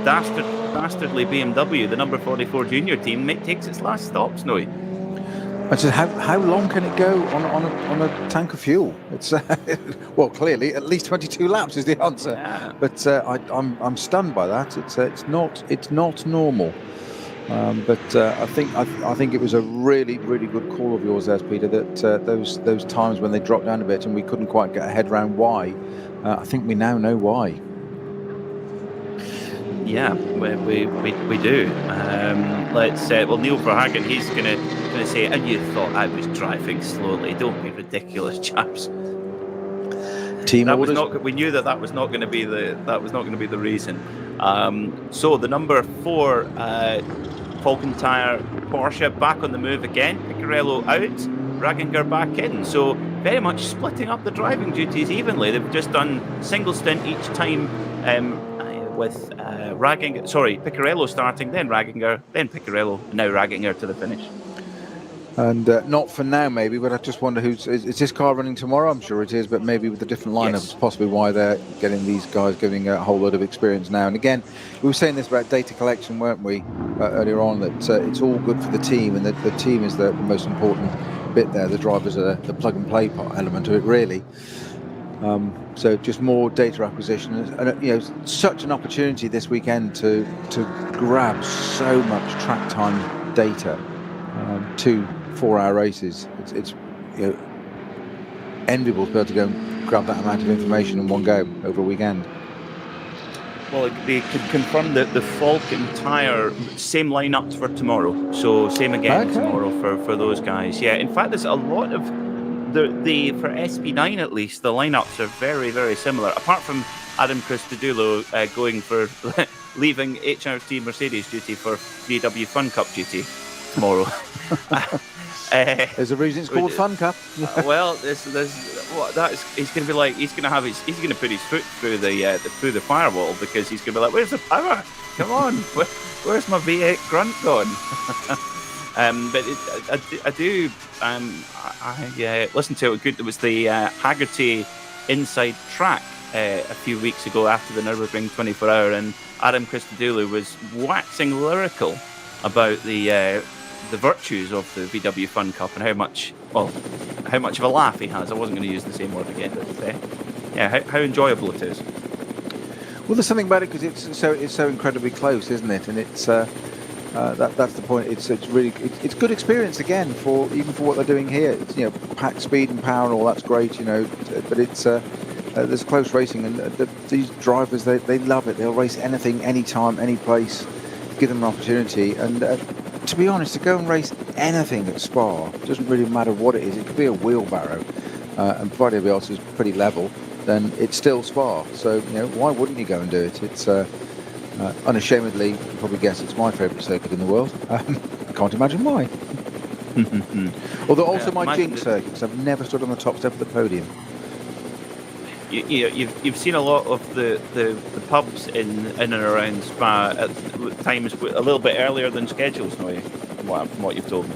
dastardly BMW, the number 44 Junior Team, takes its last stops. No. I said, how long can it go on a tank of fuel? It's well, clearly at least 22 laps is the answer. Yeah. But I'm stunned by that. It's not normal. But I think it was a really good call of yours there, Peter, that those times when they dropped down a bit and we couldn't quite get a head around why. I think we now know why. Yeah, we do. Well, Neil Verhagen, he's gonna say, and you thought I was driving slowly. Don't be ridiculous, chaps. Team that orders. Was not. We knew that was not going to be the reason. So the number 4 Falcon Tire Porsche back on the move again. Piccarello out, Raginger back in. So very much splitting up the driving duties evenly. They've just done single stint each time. With Piccarello starting, then Raginger, then Piccarello, and now Raginger to the finish. And not for now, maybe, but I just wonder is this car running tomorrow? I'm sure it is, but maybe with a different lineup. Yes. It's possibly why they're getting these guys giving a whole lot of experience now. And again, we were saying this about data collection, weren't we, earlier on, that it's all good for the team, and that the team is the most important bit there. The drivers are the plug-and-play element of it, really. So just more data acquisition, and such an opportunity this weekend to grab so much track time data. 2 4-hour races. It's enviable to be able to go and grab that amount of information in one go over a weekend. Well, they could confirm that the Falcon Tire same lineups for tomorrow. So same again tomorrow for those guys. Yeah, in fact, there's a lot of the for SP9 at least. The lineups are very, very similar. Apart from Adam Christodoulou going for leaving HRT Mercedes duty for VW Fun Cup duty tomorrow. There's a reason it's called Fun Cup. Well, he's going to be like, he's going to put his foot through the firewall, because he's going to be like, where's the power? Come on, where's my V8 grunt gone? I listened to it. Good. It was the Haggerty Inside Track a few weeks ago after the Nürburgring 24-hour, and Adam Christodoulou was waxing lyrical about the virtues of the VW Fun Cup and how much of a laugh he has. I wasn't going to use the same word again, but how enjoyable it is. Well, there's something about it because it's so incredibly close, isn't it? And it's that's the point. It's really good experience again for what they're doing here. It's packed speed and power and all that's great, but it's there's close racing, and these drivers they love it. They'll race anything, anytime, any place. Give them an opportunity, and to be honest, to go and race anything at Spa, doesn't really matter what it is. It could be a wheelbarrow, and provided everybody else is pretty level, then it's still Spa. So why wouldn't you go and do it? It's unashamedly, you can probably guess it's my favourite circuit in the world. I can't imagine why. Although also my jinx circuit, because I've never stood on the top step of the podium. You've seen a lot of the pubs in and around Spa at times a little bit earlier than schedules, from what you've told me.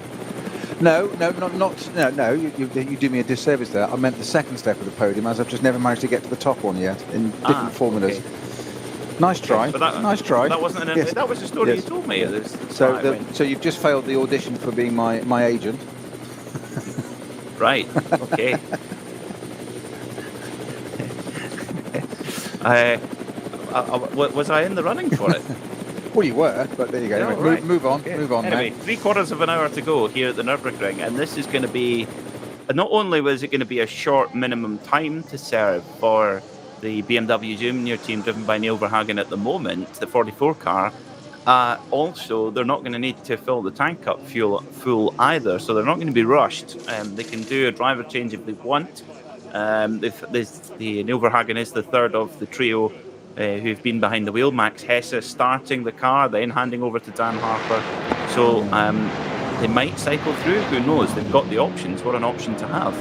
No. You do me a disservice there. I meant the second step of the podium, as I've just never managed to get to the top one yet in different formulas. Okay. Nice try. Nice try. That wasn't that was the story you told me. So you've just failed the audition for being my agent. Right. Okay. Was I in the running for it? Well, you were, but there you go. Anyway, right. Move on. Okay. Move on. Anyway, now. 3/4 of an hour to go here at the Nürburgring, and this is going to be. Not only was it going to be a short minimum time to serve for the BMW Junior team driven by Neil Verhagen at the moment, the 44 car. Also, they're not going to need to fill the tank up full either, so they're not going to be rushed. They can do a driver change if they want. The Neil Verhagen is the third of the trio who've been behind the wheel. Max Hesse starting the car, then handing over to Dan Harper. So they might cycle through. Who knows? They've got the options. What an option to have.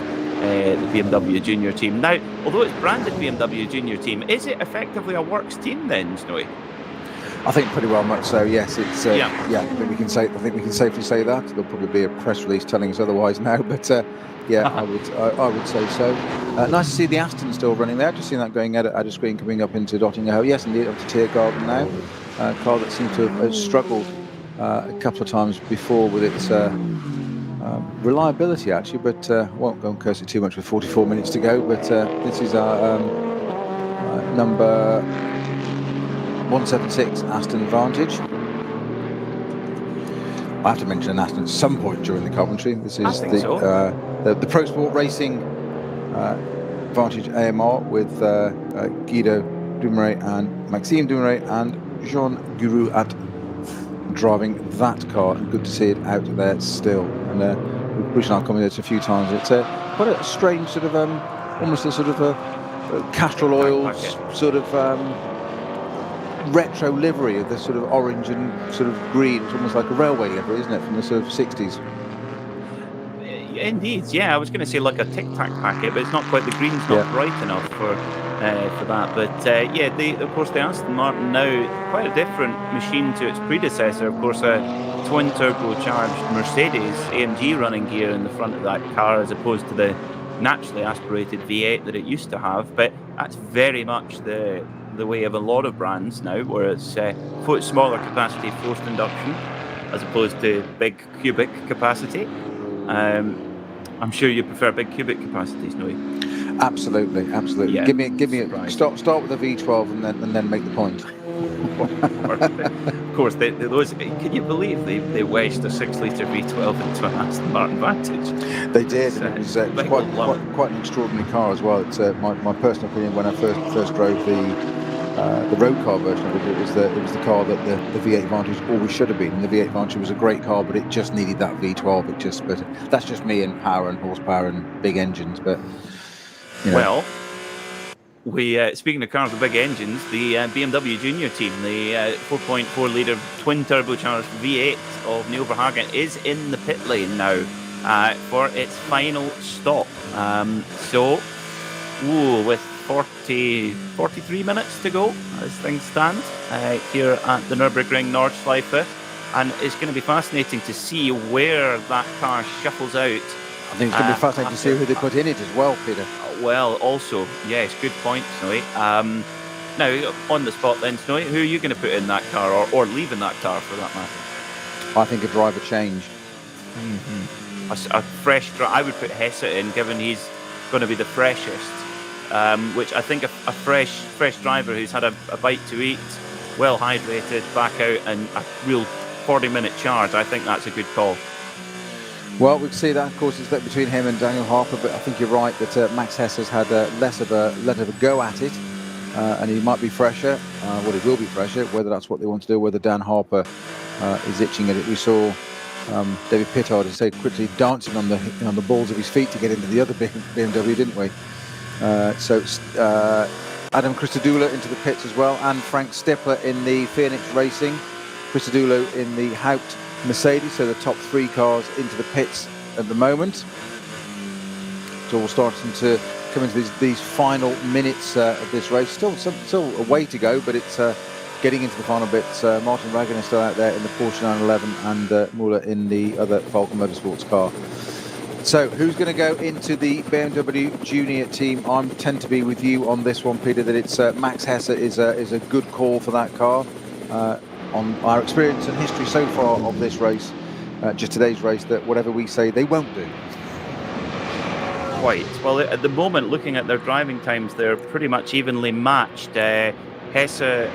The BMW Junior team. Now, although it's branded BMW Junior team, is it effectively a works team then, Snowy? I think pretty well much so. Yes, it's I think we can safely say that. There'll probably be a press release telling us otherwise now, but I would say so. Nice to see the Aston still running there. I've just seen that going at a screen coming up into Dottingham. Yes, indeed, up to Tiergarten now. A car that seems to have struggled a couple of times before with its reliability, actually, but I won't go and curse it too much with 44 minutes to go. But this is our number 176 Aston Vantage. I have to mention an Aston at some point during the commentary. This is the Pro Sport Racing Vantage AMR with Guido Dumouriez and Maxime Dumouriez and Jean Gurouat driving that car, and good to see it out there still. And Bruce and I have commented a few times. It's quite a strange sort of, almost a sort of a Castrol oils sort of retro livery of this sort of orange and sort of green. It's almost like a railway livery, isn't it, from the sort of 60s? Indeed, yeah. I was going to say like a Tic Tac packet, but it's not quite. The green's not bright enough for that. But yeah, of course, the Aston Martin now quite a different machine to its predecessor. Of course, a twin turbocharged Mercedes AMG running gear in the front of that car, as opposed to the naturally aspirated V8 that it used to have. But that's very much the way of a lot of brands now, where it's smaller capacity forced induction as opposed to big cubic capacity. I'm sure you prefer big cubic capacities, Noe. Absolutely. Yeah. Give me a start with the V12 and then make the point. Of course, those. Can you believe they wedged a 6-litre V12 into an Aston Martin Vantage? They did. It was quite an extraordinary car as well. It's my personal opinion. When I first drove the road car version of it, it was the car that the V8 Vantage always should have been. And the V8 Vantage was a great car, but it just needed that V12. But that's just me and power and horsepower and big engines. But you know. Well, we speaking of cars with big engines, the BMW Junior team, the 4.4 litre twin turbocharged V8 of Neil Verhagen is in the pit lane now for its final stop. With 43 minutes to go as things stand here at the Nürburgring Nordschleife, and it's going to be fascinating to see where that car shuffles out. I think it's going to be fascinating to see who they put in it as well, Peter. Well, also, yes, good point, Snowy. Now, on the spot then, Snowy, who are you going to put in that car, or leave in that car for that matter? I think a driver change. Mm-hmm. A fresh driver. I would put Hesse in, given he's going to be the freshest. Which I think a fresh driver who's had a bite to eat, well hydrated, back out, and a real 40-minute charge. I think that's a good call. Well, we can see that, of course, it's between him and Daniel Harper, but I think you're right that Max Hesse has had less of a go at it, and he might be fresher. Well, he will be fresher. Whether that's what they want to do, whether Dan Harper is itching at it. We saw David Pittard, as I say, quickly dancing on the balls of his feet to get into the other BMW, didn't we? So Adam Christodoulou into the pits as well, and Frank Stippler in the Phoenix Racing, Christodoulou in the Haupt Mercedes. So the top three cars into the pits at the moment. So we're starting to come into these final minutes of this race. Still a way to go, but it's getting into the final bits. Martin Ragan is still out there in the Porsche 911, and Muller in the other Falcon Motorsports car. So, who's going to go into the BMW Junior team? I tend to be with you on this one, Peter, that it's Max Hesse is a good call for that car. On our experience and history so far of this race, just today's race, that whatever we say, they won't do. Quite. Well, at the moment, looking at their driving times, they're pretty much evenly matched. Hesse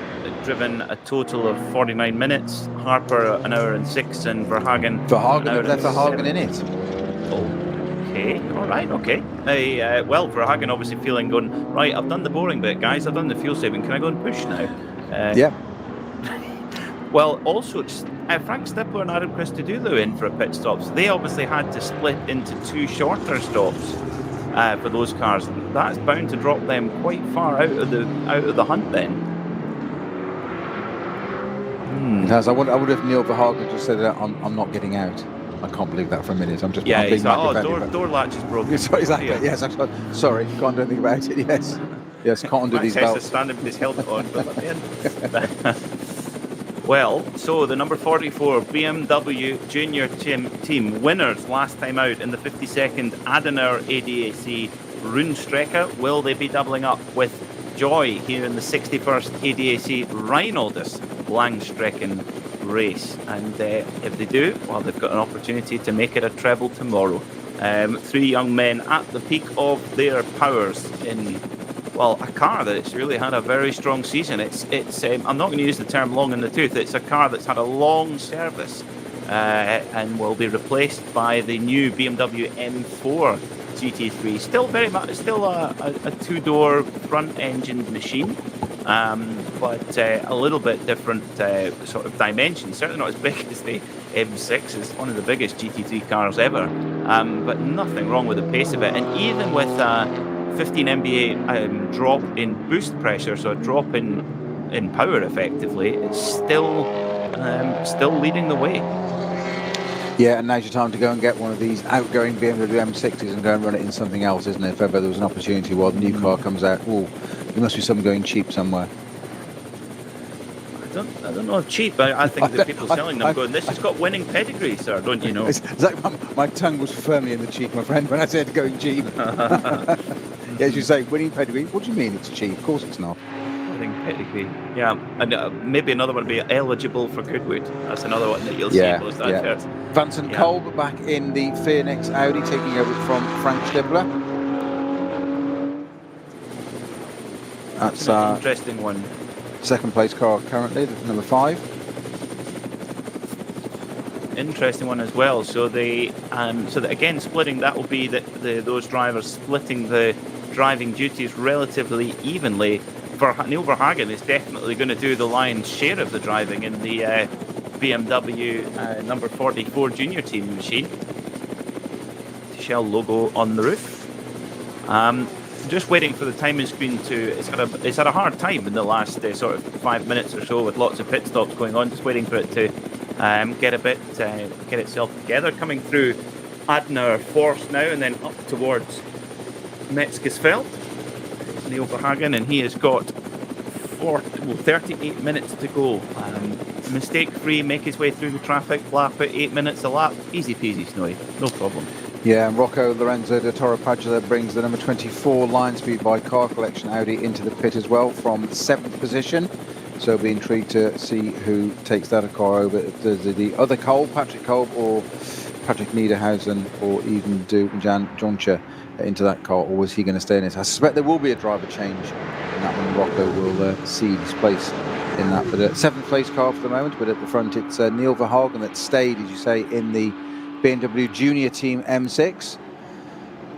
driven a total of 49 minutes, Harper an hour and 6, and Verhagen left Verhagen in it. Okay, all right, okay. Well, Verhagen obviously feeling going, right, I've done the boring bit, guys, I've done the fuel saving, can I go and push now? Yeah. Well, also, Frank Stippler and Adam Christodoulou in for a pit stop, so they obviously had to split into two shorter stops for those cars. That's bound to drop them quite far out of the hunt then. As I wonder if Neil Verhagen just said that I'm not getting out. I can't believe that for a minute. I'm just he's like, door latch is broken. Exactly. Yes, I'm sorry, can't do anything about it. Yes, can't undo these belts. Standing with his helmet on. Well, so the number 44 BMW Junior team winners last time out in the 52nd Adenauer ADAC Rundstr. Will they be doubling up with joy here in the 61st ADAC Reinoldus-Langstreckenrennen race? And if they do, well, they've got an opportunity to make it a treble tomorrow. Three young men at the peak of their powers in, well, a car that's really had a very strong season. It's I'm not going to use the term long in the tooth. It's a car that's had a long service and will be replaced by the new BMW M4 GT3. Still very much, still a two-door front-engined machine, but a little bit different sort of dimensions. Certainly not as big as the M6. It's one of the biggest GT3 cars ever, but nothing wrong with the pace of it. And even with a 15 MBA drop in boost pressure, so a drop in power effectively, it's still leading the way. Yeah, and now's your time to go and get one of these outgoing BMW M6s and go and run it in something else, isn't it? If ever there was an opportunity while the new car comes out, there must be some going cheap somewhere. I don't know if cheap. I think the people selling them going, this has got winning pedigree, sir, don't you know? It's like my tongue was firmly in the cheek, my friend, when I said going cheap. Yeah, as you say, winning pedigree. What do you mean it's cheap? Of course it's not. Winning pedigree. Yeah, and maybe another one would be eligible for Goodwood. That's another one that you'll see in most adverts. Vincent Kolb back in the Phoenix Audi, taking over from Frank Stippler. That's an interesting one. Second place car currently, number 5. Interesting one as well. So that again, splitting, that will be those drivers splitting the driving duties relatively evenly. Neil Verhagen is definitely going to do the lion's share of the driving in the BMW number 44 junior team machine. Shell logo on the roof. Just waiting for the timing screen to. It's had a hard time in the last sort of 5 minutes or so with lots of pit stops going on. Just waiting for it to get itself together. Coming through Adenauer Force now, and then up towards Metzgesfeld. Neil Verhagen, and he has got 38 minutes to go. Mistake-free, make his way through the traffic, lap at 8 minutes a lap. Easy peasy, Snowy, no problem. Yeah, and Rocco Lorenzo de Torre-Padula brings the number 24 Lion Speed by Car Collection Audi into the pit as well from 7th position. So be intrigued to see who takes that car over. The other Kolb, Patrick Kolb, or Patrick Niederhausen, or even Jan Joncher into that car, or was he going to stay in it? I suspect there will be a driver change in that one. Rocco will cede his place in that. But 7th place car for the moment, but at the front it's Neil Verhagen that stayed, as you say, in the BMW Junior Team M6.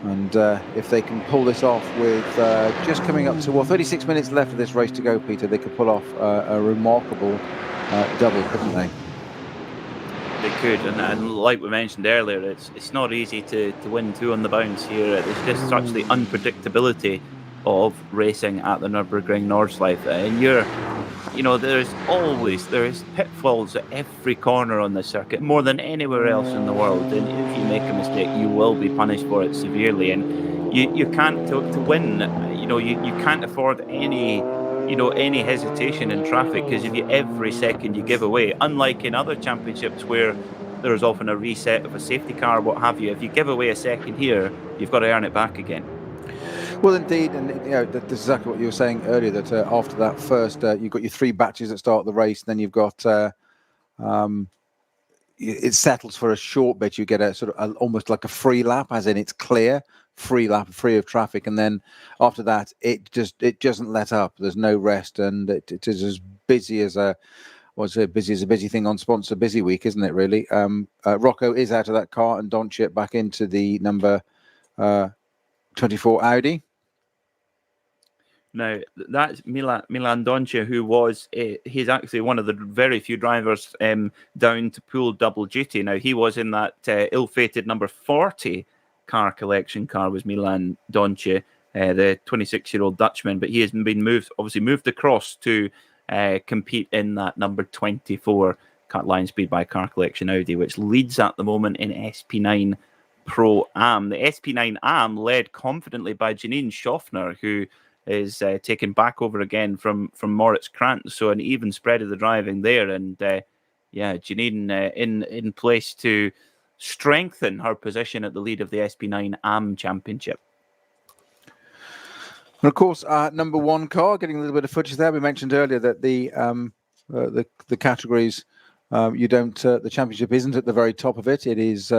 And if they can pull this off with just coming up to 36 minutes left of this race to go, Peter, they could pull off a remarkable double, couldn't they? They could, and like we mentioned earlier, it's not easy to win 2 on the bounce here. There's just such the unpredictability of racing at the Nürburgring Nordschleife, and there is pitfalls at every corner on the circuit, more than anywhere else in the world. And if you make a mistake, you will be punished for it severely. And you can't to win. You can't afford any hesitation in traffic, because if every second you give away, unlike in other championships where there is often a reset of a safety car, what have you, if you give away a second here, you've got to earn it back again. Well, indeed, and this is exactly what you were saying earlier, that after that first, you've got your 3 batches that start the race, then you've got it settles for a short bit. You get a sort of almost like a free lap, as in it's clear, free lap, free of traffic, and then after that, it doesn't let up. There's no rest, and it is as busy as a busy thing on Sponsor Busy Week, isn't it? Really, Rocco is out of that car, and Doncic back into the number 24 Audi. Now, that's Milan Doncic, who was, he's actually one of the very few drivers down to pool double duty. Now, he was in that ill-fated number 40 car collection car, was Milan Doncic, the 26-year-old Dutchman, but he has been moved across to compete in that number 24 Lion Speed by Car Collection Audi, which leads at the moment in SP9 Pro Am. The SP9 Am led confidently by Janine Schaffner, who is taken back over again from Moritz Krantz, so an even spread of the driving there, and Janine in place to strengthen her position at the lead of the SP9 AM Championship. And of course, number 1 car getting a little bit of footage there. We mentioned earlier that the categories the championship isn't at the very top of it. It is.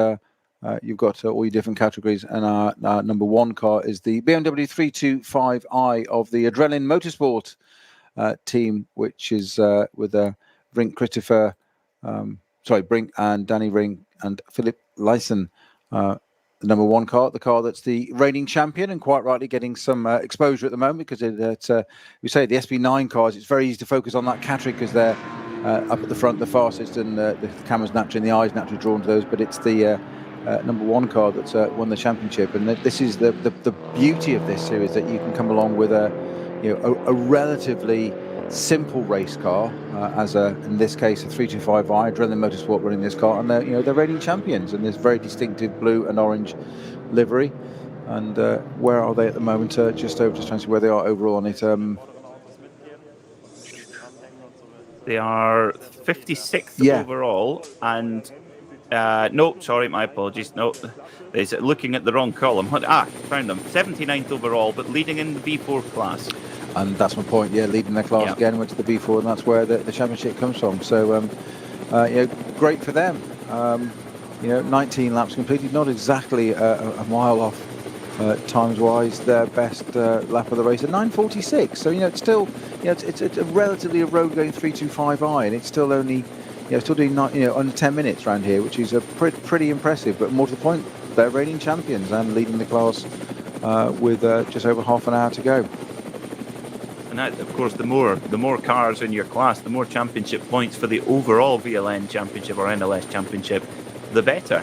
You've got all your different categories, and our number 1 car is the BMW 325i of the Adrenaline Motorsport team, which is with Rink Christopher Brink and Danny Ring and Philip Lyson. The number 1 car, the car that's the reigning champion and quite rightly getting some exposure at the moment because we say the SB9 cars, it's very easy to focus on that category because they're up at the front, the fastest, and the camera's naturally, and the eyes naturally drawn to those. But it's the number 1 car that's won the championship, and this is the beauty of this series, that you can come along with a relatively simple race car, as in this case a 325i Adrenaline Motorsport running this car, and they're reigning champions in this very distinctive blue and orange livery. And where are they at the moment? Just trying to see where they are overall on it. They are 56th overall, and no, sorry, my apologies. No, it's looking at the wrong column. Found them. 79th overall, but leading in the B4 class. And that's my point. Yeah, leading their class again, went to the B4, and that's where the championship comes from. So, great for them. 19 laps completed, not exactly a mile off times-wise. Their best lap of the race at 9:46. So, it's still, it's a relatively a road-going 325i, and it's still only, still doing under 10 minutes around here, which is pretty impressive. But more to the point, they're reigning champions and leading the class with just over half an hour to go. And that, of course, the more cars in your class, the more championship points for the overall VLN championship or NLS championship, the better.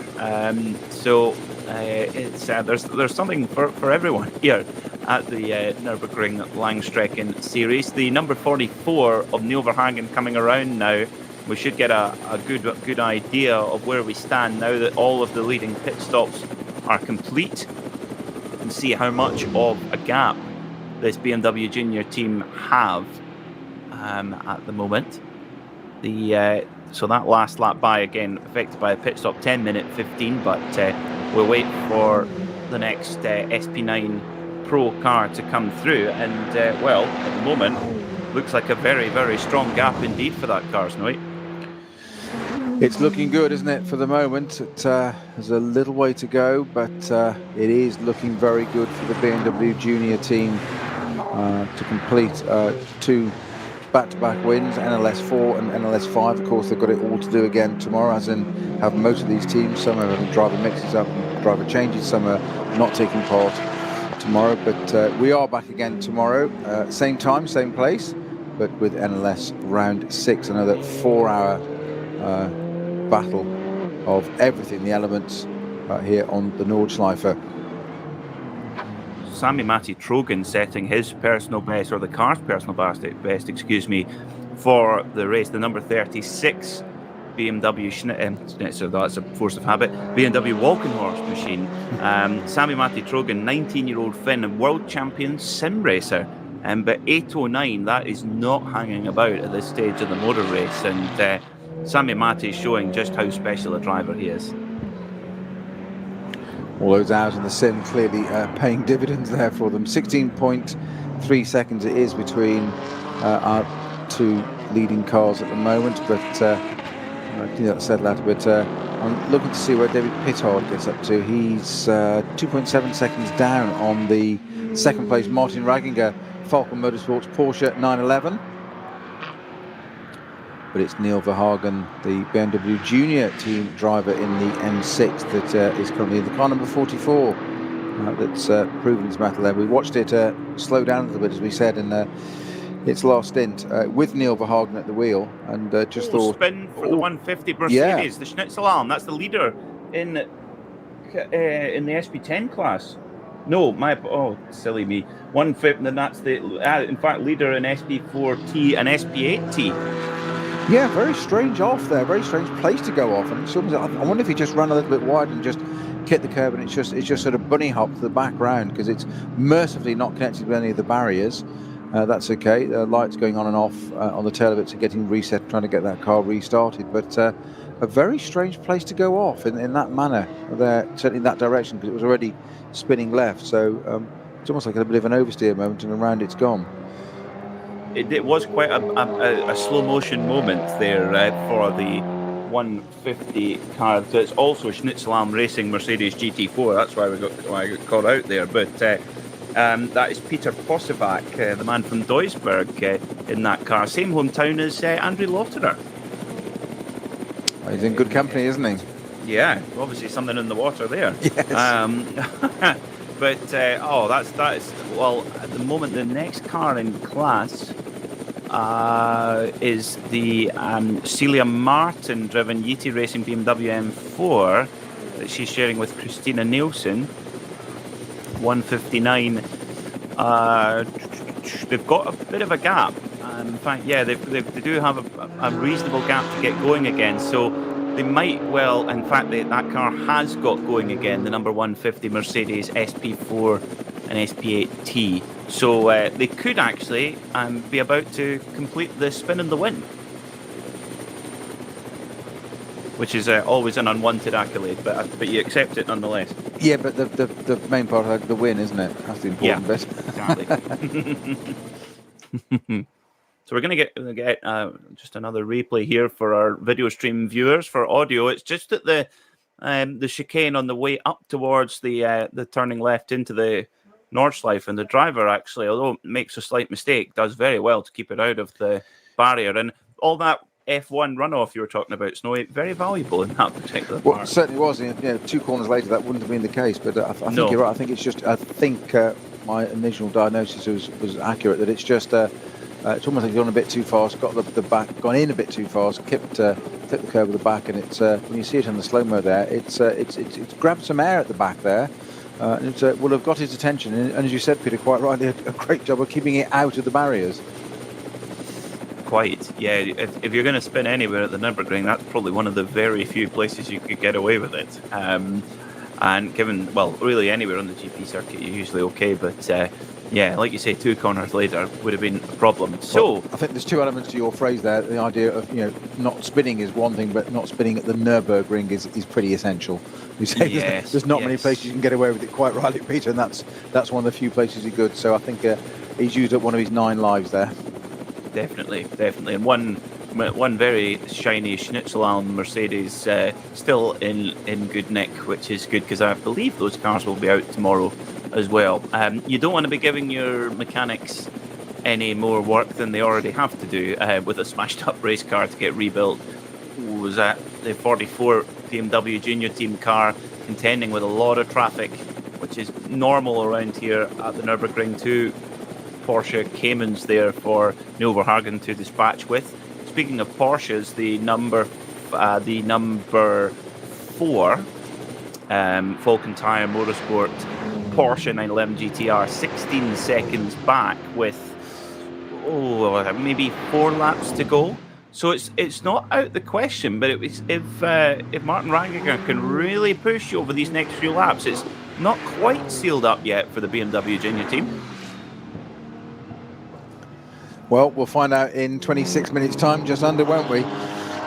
It's there's something for everyone here at the Nürburgring Langstrecken Series. The number 44 of Nürburgring coming around now. We should get a good idea of where we stand now that all of the leading pit stops are complete, and see how much of a gap this BMW Junior team have at the moment. So that last lap by, again, affected by a pit stop, 10 minute 15, but we'll wait for the next SP9 Pro car to come through, and well, at the moment, looks like a very, very strong gap indeed for that car, Snowy. It's looking good, isn't it, for the moment? There's a little way to go, but it is looking very good for the BMW Junior team to complete 2 back-to-back wins, NLS4 and NLS5. Of course, they've got it all to do again tomorrow, as in have most of these teams. Some are having driver mixes up and driver changes, some are not taking part tomorrow. But we are back again tomorrow, same time, same place, but with NLS round 6, another 4-hour battle of everything, the elements, here on the Nordschleife. Sammy Matty Trogan setting his personal best, or the car's personal best, excuse me, for the race. The number 36 BMW Schnitzer, that's a force of habit, BMW Walkenhorst machine. Sammy Matty Trogan, 19-year-old Finn, world champion sim racer. But 8:09, that is not hanging about at this stage of the motor race. And Sammy Matty is showing just how special a driver he is. All those hours in the sim clearly paying dividends there for them. 16.3 seconds it is between our 2 leading cars at the moment, but that said that. But I'm looking to see where David Pittard gets up to. He's 2.7 seconds down on the second place Martin Raginger Falcon Motorsports Porsche 911. But it's Neil Verhagen, the BMW Junior team driver in the M6, that is currently in the car number 44. That's proven his mettle there. We watched it slow down a little bit, as we said, in its last stint with Neil Verhagen at the wheel, and just thought... spin for the 150 Mercedes, the Schnitzelarm. That's the leader in the SP10 class. No, silly me. 150, and that's the, in fact, leader in SP4T and SP8T. Yeah, very strange off there. Very strange place to go off. And I wonder if he just ran a little bit wide and just hit the curb, and it's just sort of bunny hop to the back round, because it's mercifully not connected with any of the barriers. That's okay. The lights going on and off on the tail of it, to getting reset, trying to get that car restarted. But a very strange place to go off in that manner there, certainly in that direction, because it was already spinning left. So it's almost like a bit of an oversteer moment, and around it's gone. It was quite a slow motion moment there for the 150 car. So it's also Schnitzelarm Racing Mercedes GT4. That's why I got called out there. But that is Peter Possevac, the man from Duisburg, in that car. Same hometown as Andrew Lotterer. He's in good company, isn't he? Yeah, obviously something in the water there. Yes. But that is well. At the moment, the next car in class is the Celia Martin driven Yeti Racing BMW M4 that she's sharing with Christina Nielsen. 159. They've got a bit of a gap. In fact, yeah, they do have a reasonable gap to get going again. So they might well, in fact, that car has got going again, the number 150 Mercedes SP4 and SP8T. So they could actually be about to complete the spin and the win, which is always an unwanted accolade, but you accept it nonetheless. Yeah, but the main part of the win, isn't it? That's the important bit. Exactly. So we're going to get just another replay here for our video stream viewers. For audio, it's just at the chicane on the way up towards the turning left into the Nordschleife, and the driver actually, although makes a slight mistake, does very well to keep it out of the barrier. And all that F1 runoff you were talking about, Snowy, very valuable in that particular part. Well, it certainly was. You know, 2 corners later, that wouldn't have been the case. But I think you're right. I think it's just. I think my initial diagnosis was accurate. That it's just. It's almost like gone a bit too fast, got the back, gone in a bit too fast, flipped the curve with the back, and it's when you see it on the slow mo there, it's grabbed some air at the back there, and it will have got his attention. And as you said, Peter, quite rightly, a great job of keeping it out of the barriers. Quite, yeah. If you're going to spin anywhere at the Nürburgring, that's probably one of the very few places you could get away with it. And given, well, really anywhere on the GP circuit, you're usually okay, but. Yeah, like you say, 2 corners later would have been a problem. So I think there's 2 elements to your phrase there. The idea of not spinning is one thing, but not spinning at the Nürburgring is pretty essential. You say there's not many places you can get away with it. Quite rightly, Peter, and that's one of the few places he's good. So I think he's used up one of his 9 lives there. Definitely, and one very shiny Schnitzelalm Mercedes still in good nick, which is good because I believe those cars will be out tomorrow as well. You don't want to be giving your mechanics any more work than they already have to do with a smashed up race car to get rebuilt. Was that the 44 BMW Junior Team car contending with a lot of traffic, which is normal around here at the Nürburgring. 2 Porsche Caymans there for Neil Verhagen to dispatch with. Speaking of Porsches, the number 4 Falcon Tire Motorsport Porsche 911 GTR 16 seconds back with maybe 4 laps to go. So it's not out the question, but if Martin Rangiger can really push over these next few laps, it's not quite sealed up yet for the BMW Junior Team. Well, we'll find out in 26 minutes time, just under, won't we?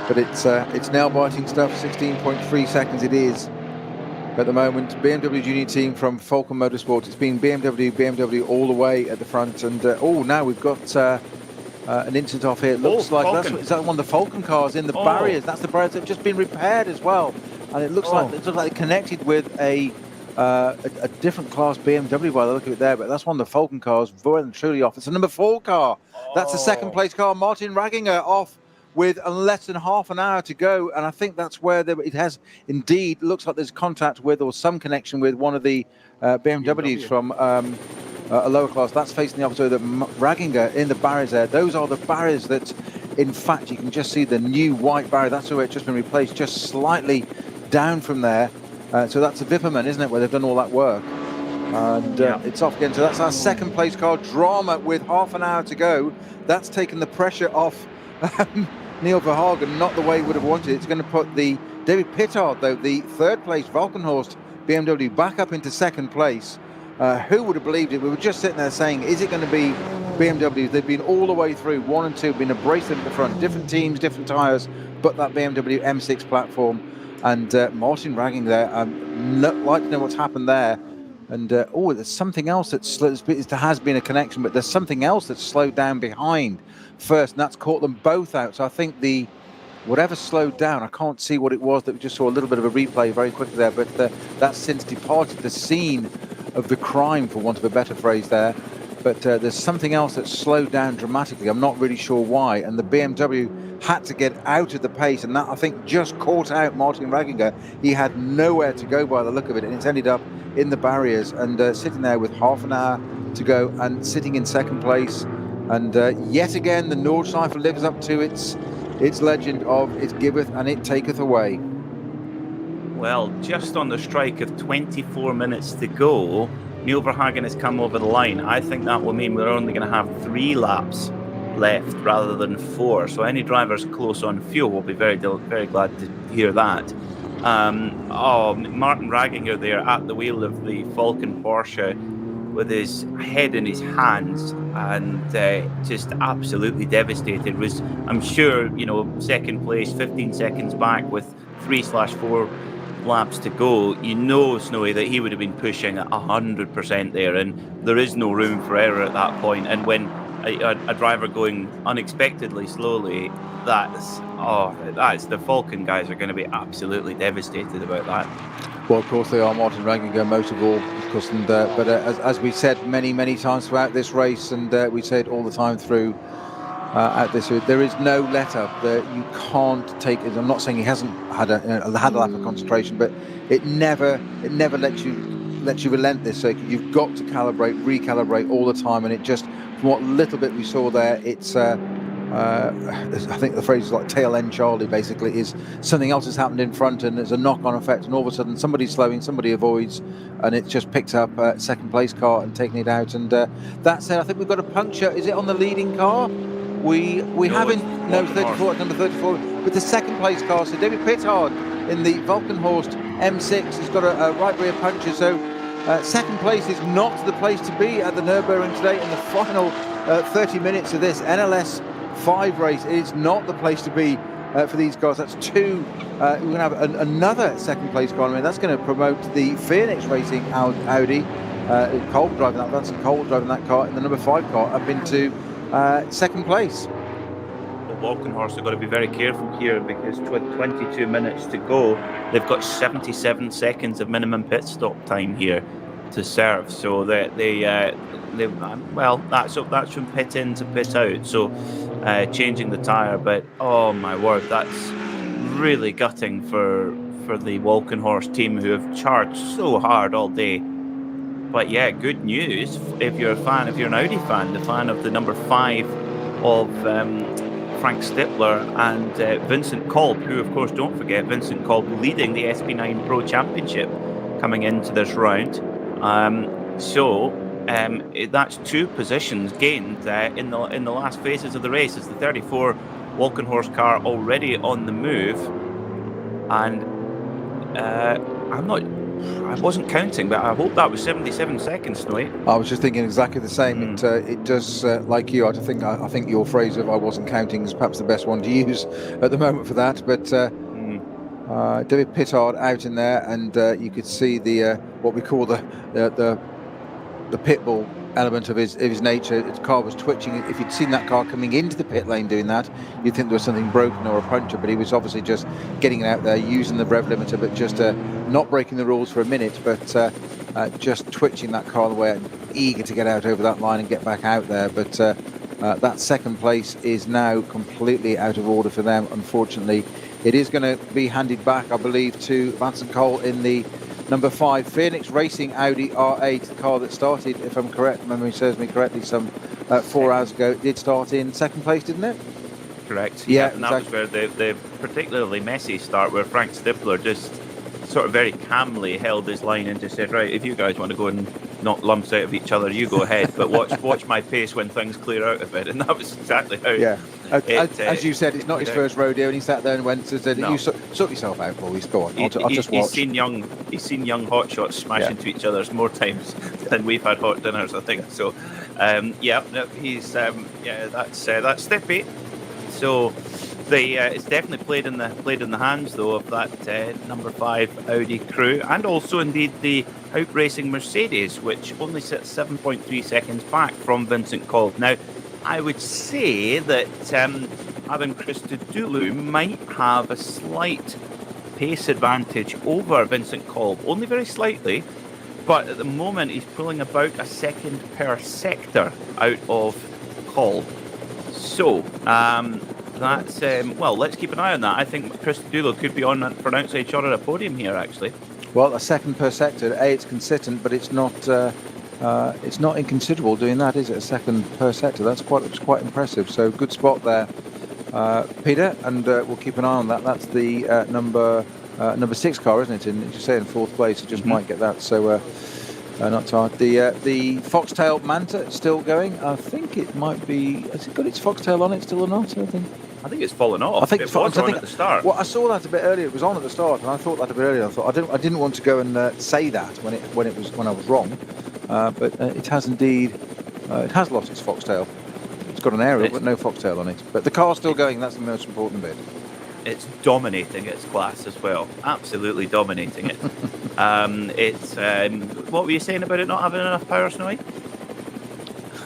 But it's nail-biting stuff. 16.3 seconds it is at the moment. BMW Junior Team from Falcon Motorsport. It's been BMW all the way at the front. And now we've got an incident off here. It looks like is that one of the Falcon cars in the barriers? That's the barriers that have just been repaired as well. And it looks like they're connected with a different class BMW by the look of it there. But that's one of the Falcon cars, well and truly off. It's a number 4 car. That's the 2nd place car. Martin Rangiger off with less than half an hour to go, and I think that's where it has indeed looks like there's contact with or some connection with one of the BMWs from a lower class. That's facing the opposite. That Rangiger in the barriers there. Those are the barriers that, in fact, you can just see the new white barrier. That's where it's just been replaced, just slightly down from there. So that's a Vipperman, isn't it, where they've done all that work? And it's off again. So that's our 2nd place car. Drama with half an hour to go. That's taken the pressure off Neil Verhagen, not the way he would have wanted. It's going to put the David Pittard, though, the 3rd place Valkenhorst BMW, back up into 2nd place. Who would have believed it? We were just sitting there saying, is it going to be BMW? They've been all the way through, 1 and 2, been abrasive at the front, different teams, different tyres, but that BMW M6 platform. And Martin Rangiger there, like to know what's happened there. And there's something else that's there has been a connection, but there's something else that's slowed down behind first, and that's caught them both out. So I think whatever slowed down, I can't see what it was that we just saw a little bit of a replay very quickly there, but that's since departed the scene of the crime, for want of a better phrase there. but there's something else that's slowed down dramatically. I'm not really sure why, and the BMW had to get out of the pace, and that, I think, just caught out Martin Raginger. He had nowhere to go by the look of it, and it's ended up in the barriers, and sitting there with half an hour to go and sitting in second place. And yet again, the Nordschleife lives up to its legend of it giveth and it taketh away. Well, just on the strike of 24 minutes to go, Neil Verhagen has come over the line. I think that will mean we're only going to have 3 laps left rather than 4. So any drivers close on fuel will be very glad to hear that. Martin Raginger there at the wheel of the Falcon Porsche with his head in his hands and just absolutely devastated. Was, I'm sure, second place, 15 seconds back with 3/4 laps to go. Snowy, that he would have been pushing at 100% there, and there is no room for error at that point. And when a driver going unexpectedly slowly, that's the Falcon guys are going to be absolutely devastated about that. Well, of course they are. Martin Raginger most of all, of course, and but as we said many times throughout this race, and we say it all the time through at this, there is no let up. You can't take it. I'm not saying he hasn't had a lap of concentration, but it never lets you relent this. So you've got to recalibrate all the time, and it just, from what little bit we saw there, it's I think the phrase is like tail end Charlie, basically, is something else has happened in front and there's a knock-on effect, and all of a sudden somebody's slowing, somebody avoids, and it just picks up a second place car and taking it out. And that said, I think we've got a puncture. Is it on the leading car? We haven't, no, 34, number 34, with the second place car. So David Pittard in the Valkenhorst M6 has got a right rear puncture. So second place is not the place to be at the Nürburgring today in the final 30 minutes of this NLS 5 race. It is not the place to be for these cars. That's 2. We're going to have another second place car. I mean, that's going to promote the Phoenix Racing Audi. Kolb driving that, Vincent Kolb driving that car in the number 5 car up into second place. The Walkenhorst have got to be very careful here, because with 22 minutes to go, they've got 77 seconds of minimum pit stop time here to serve. So that's from pit in to pit out. So changing the tyre, but oh my word, that's really gutting for the Walkenhorst team, who have charged so hard all day. But yeah, good news if you're an Audi fan, the fan of the number 5 of Frank Stippler and Vincent Kolb, who, of course, don't forget, Vincent Kolb leading the SP9 Pro Championship coming into this round. That's 2 positions gained in the last phases of the race. It's the 34 Walkenhorst car already on the move, and I wasn't counting, but I hope that was 77 seconds, Snowy. I was just thinking exactly the same. It does, like you, I think your phrase of "I wasn't counting" is perhaps the best one to use at the moment for that. But David Pittard out in there, and you could see the what we call the pit bull element of his nature. His car was twitching. If you'd seen that car coming into the pit lane doing that, you'd think there was something broken or a puncture, but he was obviously just getting it out there, using the rev limiter, but just not breaking the rules for a minute, but just twitching that car away and eager to get out over that line and get back out there. But that second place is now completely out of order for them, unfortunately. It is going to be handed back, I believe, to Vincent Cole in the number 5 Phoenix Racing Audi R8, the car that started, if I'm correct, memory serves me correctly, some 4 hours ago. It did start in second place, didn't it? Correct. Yeah, and that was where the particularly messy start, where Frank Stippler just sort of very calmly held his line and just said, right, if you guys want to go and knock lumps out of each other, you go ahead, but watch my pace when things clear out of it. And that was exactly how as you said, it's not his first rodeo, and he sat there and went and said, you sort yourself out, boys, go on, I'll just watch. He's seen young hotshots smash into each other more times than we've had hot dinners, I think. So he's that's Stippy. So it's definitely played in the hands, though, of that number 5 Audi crew, and also indeed the outracing Mercedes, which only sits 7.3 seconds back from Vincent Kolb. Now, I would say that Adam Christodoulou might have a slight pace advantage over Vincent Kolb, only very slightly, but at the moment he's pulling about a second per sector out of Hall. So that's well, let's keep an eye on that. I think Chris Doolittle could be on for an outside shot at a podium here, actually. Well, a second per sector. It's consistent, but it's not inconsiderable doing that, is it? A second per sector. That's quite impressive. So good spot there, Peter, and we'll keep an eye on that. That's the number 6 car, isn't it? As you say, in 4th place. It just might get that. So not too hard. The Foxtail Manta still going. I think it might be. Has it got its Foxtail on it still or not? I think it's fallen off. I think it was on at the start. Well, I saw that a bit earlier. It was on at the start, and I thought that a bit earlier. I thought I didn't want to go and say that when I was wrong, but it has indeed. It has lost its Foxtail. It's got an aerial, but no Foxtail on it. But the car's still going. That's the most important bit. It's dominating its class as well. Absolutely dominating it. It's what were you saying about it not having enough power, Snowy?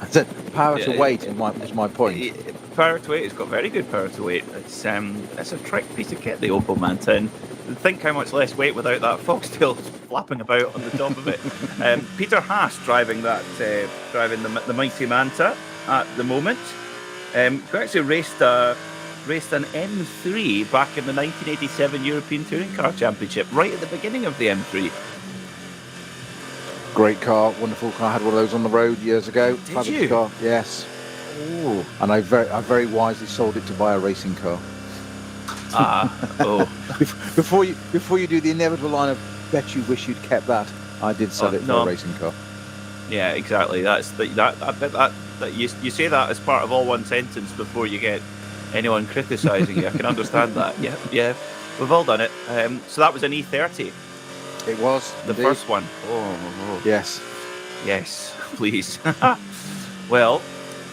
I said power to weight was my point. Power to weight, it's got very good power to weight. It's a trick piece of kit, the Opel Manta, and think how much less weight without that Foxtail flapping about on the top of it. Peter Haas driving the mighty Manta at the moment. Who actually raced an M3 back in the 1987 European Touring Car Championship, right at the beginning of the M3. Great car, wonderful car. I had one of those on the road years ago. Did you? Car. Yes. Oh. And I very wisely sold it to buy a racing car. Before you do the inevitable line of bet you wish you'd kept that, I did sell it for a racing car. Yeah, exactly. That's that you say that as part of all one sentence before you get anyone criticising you. I can understand that. Yeah, we've all done it. So that was an E30. It was the first one. Oh. Yes, please. Well,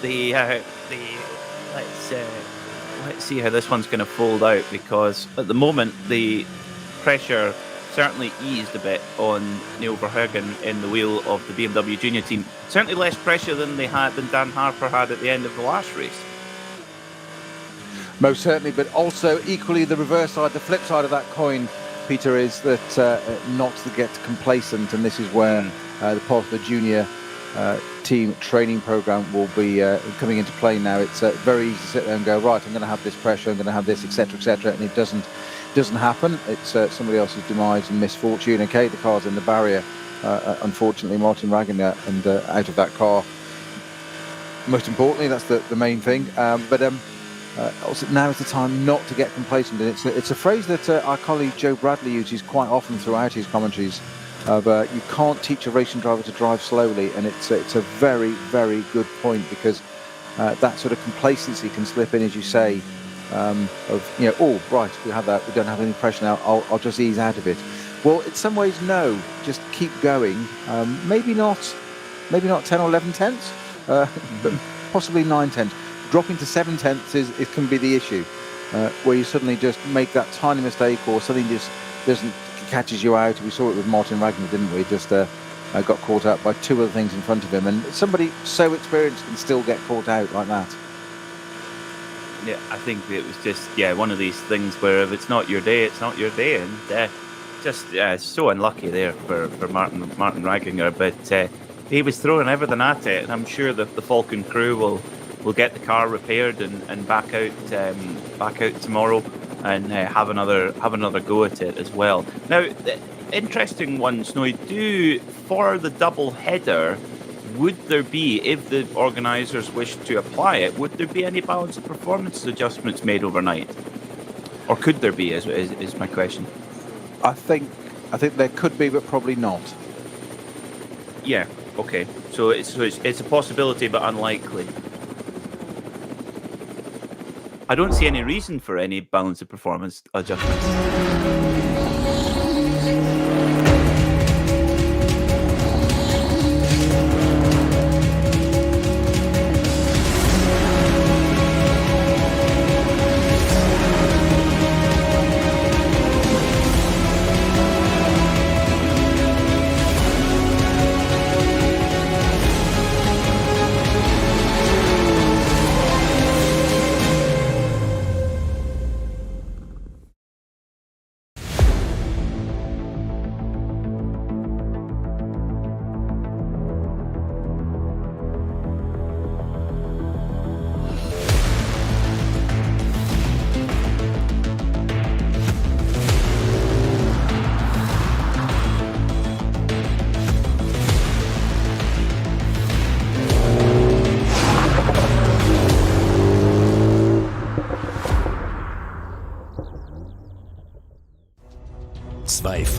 let's see how this one's going to fold out, because at the moment the pressure certainly eased a bit on Neil Verhoeven in the wheel of the BMW Junior team. Certainly less pressure than Dan Harper had at the end of the last race. Most certainly, but also equally the reverse side, the flip side of that coin, Peter, is that not to get complacent, and this is where the part of the junior team training program will be coming into play now. It's very easy to sit there and go, right, I'm going to have this pressure, I'm going to have this, etc., and it doesn't happen. It's somebody else's demise and misfortune. Okay, the car's in the barrier. Unfortunately, Martin Ragginger and out of that car. Most importantly, that's the main thing. But also now is the time not to get complacent, and it's a phrase that our colleague Joe Bradley uses quite often throughout his commentaries. You can't teach a racing driver to drive slowly, and it's a very, very good point, because that sort of complacency can slip in, as you say, oh right, we have that, we don't have any pressure now, I'll just ease out of it. Well, in some ways, no, just keep going. Maybe not 10 or 11 tenths, but possibly 9 tenths. Dropping to 7 tenths it can be the issue, where you suddenly just make that tiny mistake, or something just catches you out. We saw it with Martin Ragnar, didn't we? Just got caught out by two other things in front of him, and somebody so experienced can still get caught out like that. Yeah, I think it was just one of these things where if it's not your day, it's not your day, and just so unlucky there for Martin Ragginger. But he was throwing everything at it, and I'm sure that the Falcon crew will get the car repaired and back out tomorrow and have another go at it as well. Now, the interesting one, Snowy, for the double header, would there be, if the organisers wish to apply it, would there be any balance of performance adjustments made overnight, or could there be? Is my question. I think there could be, but probably not. Yeah. Okay. So it's a possibility, but unlikely. I don't see any reason for any balance of performance adjustments.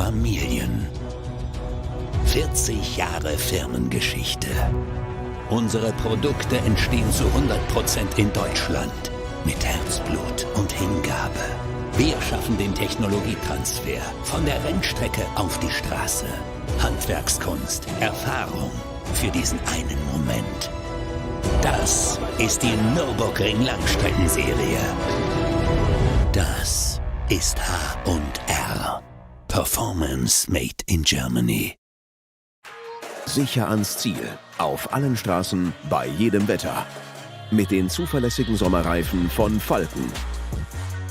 Familien. 40 Jahre Firmengeschichte. Unsere Produkte entstehen zu 100% in Deutschland. Mit Herzblut und Hingabe. Wir schaffen den Technologietransfer von der Rennstrecke auf die Straße. Handwerkskunst, Erfahrung für diesen einen Moment. Das ist die Nürburgring Langstreckenserie. Das ist H&R. Performance made in Germany. Sicher ans Ziel. Auf allen Straßen, bei jedem Wetter. Mit den zuverlässigen Sommerreifen von Falken.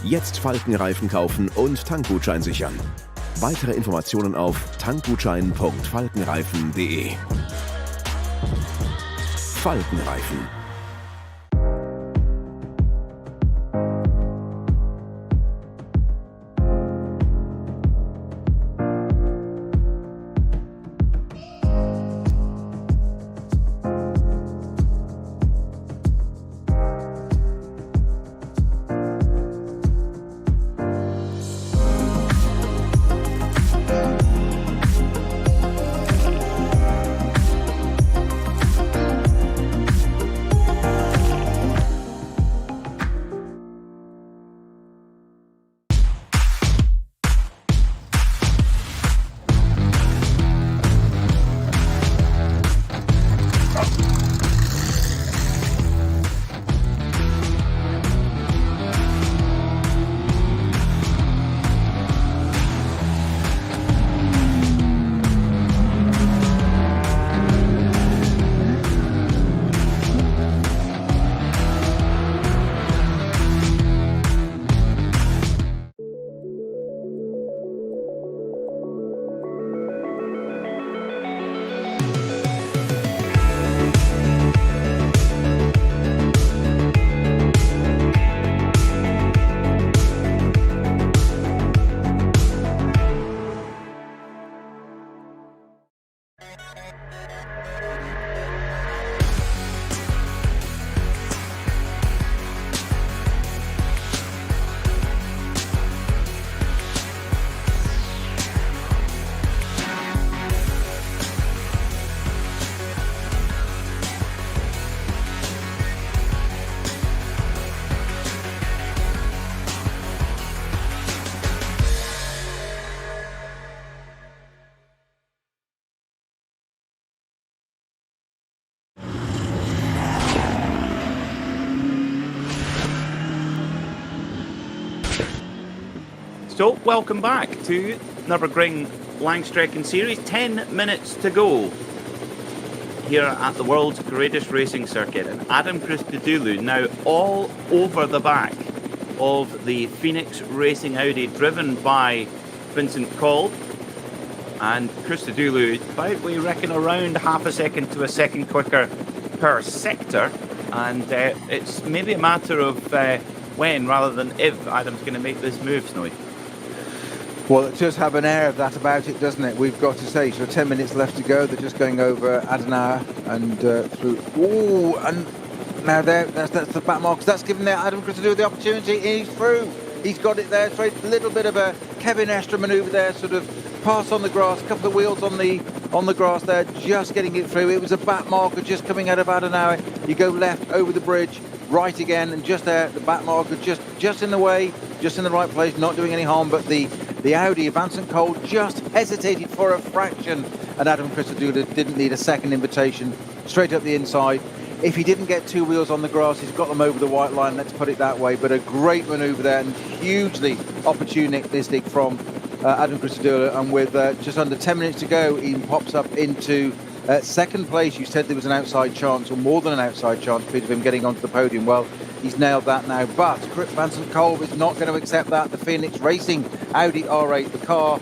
Jetzt Falkenreifen kaufen und Tankgutschein sichern. Weitere Informationen auf tankgutschein.falkenreifen.de. Falkenreifen. So, welcome back to Nürburgring Langstrecken-Series. 10 minutes to go here at the world's greatest racing circuit. And Adam Christodoulou now all over the back of the Phoenix Racing Audi, driven by Vincent Kolb. And Christodoulou, about, we reckon, around half a second to a second quicker per sector. And it's maybe a matter of when rather than if Adam's going to make this move, Snowy. Well, it does have an air of that about it, doesn't it? We've got to say, so 10 minutes left to go. They're just going over Adenauer and through. Ooh, and now there, that's the back marks. That's given Adam Christodoulou the opportunity. He's through. He's got it there. Straight, a little bit of a Kevin Estre manoeuvre there, sort of pass on the grass, a couple of wheels on the grass there, just getting it through. It was a back marker just coming out of Adenauer. You go left over the bridge, right again, and just there, the back marker just in the way, just in the right place, not doing any harm, but the Audi, Vincent Kolb, just hesitated for a fraction, and Adam Christodoulou didn't need a second invitation, straight up the inside. If he didn't get two wheels on the grass, he's got them over the white line, let's put it that way, but a great manoeuvre there, and hugely opportunistic from Adam Christodoulou, and with just under 10 minutes to go, he pops up into second place. You said there was an outside chance, or more than an outside chance, Peter, of him getting onto the podium. Well, he's nailed that now, but Vincent Kolb is not going to accept that. The Phoenix Racing Audi R8, the car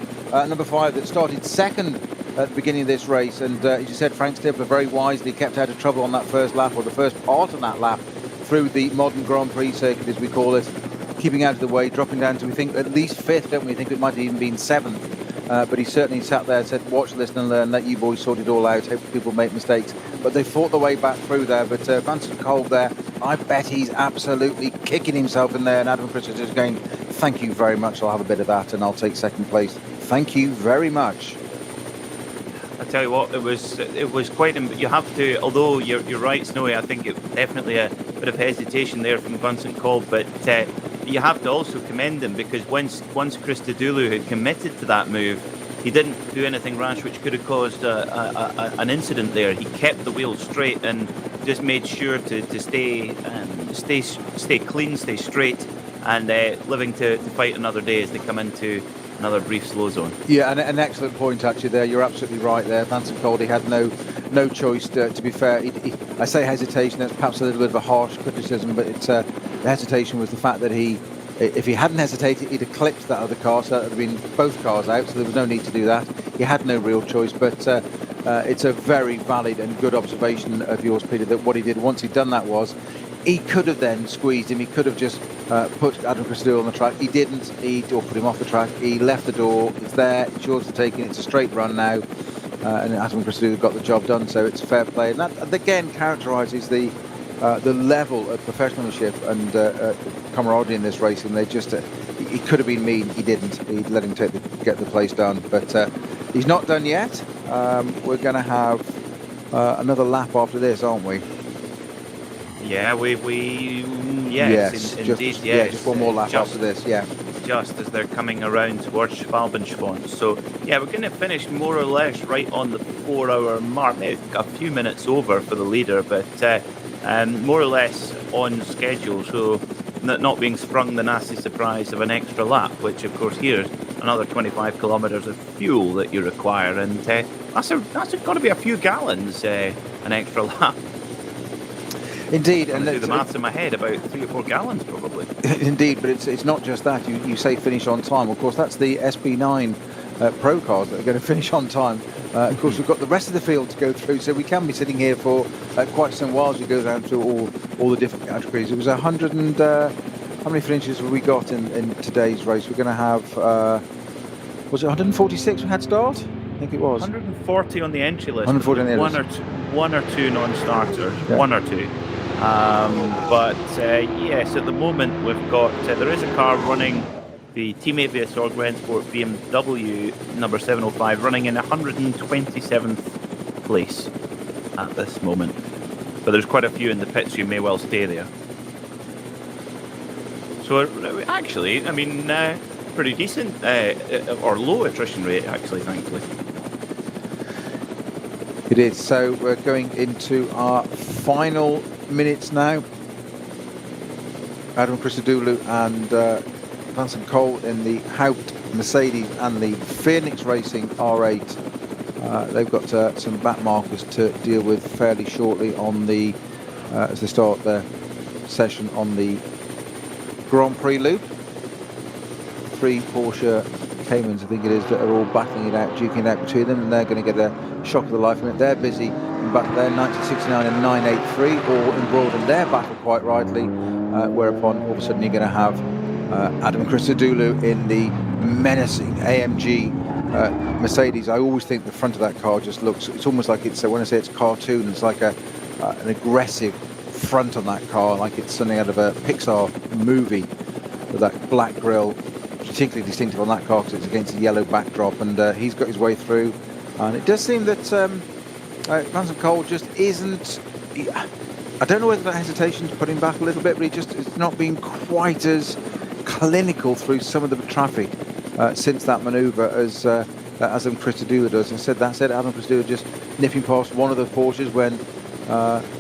number 5 that started second at the beginning of this race, and as you said, Frank Stifler very wisely kept out of trouble on that first lap, or the first part of that lap, through the modern Grand Prix circuit, as we call it, keeping out of the way, dropping down to, we think, at least 5th, don't we? Think it might have even been 7th. But he certainly sat there and said, watch, listen and learn, let you boys sort it all out, hope people make mistakes. But they fought their way back through there. But Vincent Kolb there, I bet he's absolutely kicking himself in there. And Adam Christodoulou is going, thank you very much, I'll have a bit of that and I'll take second place. Thank you very much. I tell you what, it was quite. You have to, although you're right, Snowy. I think it definitely a bit of hesitation there from Vincent Kolb, but you have to also commend him, because once Christodoulou had committed to that move, he didn't do anything rash which could have caused an incident there. He kept the wheel straight and just made sure to stay clean, stay straight, and living to fight another day as they come into another brief slow zone. Yeah, and an excellent point actually there. You're absolutely right there. Vincent Kolb had no choice. To be fair, I say hesitation. That's perhaps a little bit of a harsh criticism, but the hesitation was the fact that if he hadn't hesitated, he'd have clipped that other car, so that would have been both cars out. So there was no need to do that. He had no real choice, but it's a very valid and good observation of yours, Peter, that what he did once he'd done that was he could have then squeezed him. He could have just put Adam Christodoulou on the track. He didn't. Or put him off the track. He left the door. It's there. It's yours to take in. It's a straight run now. And Adam Christodoulou got the job done. So it's fair play. And that again characterises the level of professionalship and camaraderie in this race. And they just he could have been mean. He didn't. He let him get the place done. But he's not done yet. We're going to have another lap after this, aren't we? Yeah, yes, indeed, just one more lap after this, yeah. Just as they're coming around towards Schwalbenschwanz. So, yeah, we're going to finish more or less right on the 4-hour mark. Maybe a few minutes over for the leader, but more or less on schedule. So, not being sprung the nasty surprise of an extra lap, which, of course, here's another 25 kilometres of fuel that you require. And that's got to be a few gallons, an extra lap. Indeed, and do the maths in my head, about 3 or 4 gallons probably. Indeed, but it's not just that. You say finish on time. Of course, that's the SB9 Pro cars that are going to finish on time. Of course, we've got the rest of the field to go through, so we can be sitting here for quite some while as you go down through all the different categories. It was 100 and how many finishes have we got in today's race? We're going to have was it 146 we had start? I think it was 140 on the entry list. 140 on the entry list. One or two non-starters. Yeah. One or two. But yes, at the moment we've got there is a car running the Team AVSR Grandsport BMW number 705 running in 127th place at this moment. But there's quite a few in the pits who may well stay there. So actually, I mean, pretty decent or low attrition rate actually, thankfully. It is. So we're going into our final minutes now. Adam Christodoulou and Vincent Kolb in the Haupt Mercedes and the Phoenix Racing R8. They've got some back markers to deal with fairly shortly on the as they start their session on the Grand Prix loop. 3 Porsche Caymans, I think it is, that are all battling it out, duking it out between them, and they're going to get a shock of the life from it. They're busy in battle there, 1969 and 983, all embroiled in their battle quite rightly, whereupon all of a sudden you're going to have Adam Christodoulou in the menacing AMG Mercedes. I always think the front of that car just looks, it's almost like it's, when I say it's cartoon, it's like an aggressive front on that car, like it's something out of a Pixar movie, with that black grille, particularly distinctive on that car because it's against a yellow backdrop, and he's got his way through. And it does seem that Vincent Kolb just isn't, I don't know whether that hesitation's put him back a little bit, but it's not been quite as clinical through some of the traffic since that manoeuvre as Adam Christodoulou does. Instead, that's it, Adam Christodoulou just nipping past one of the Porsches when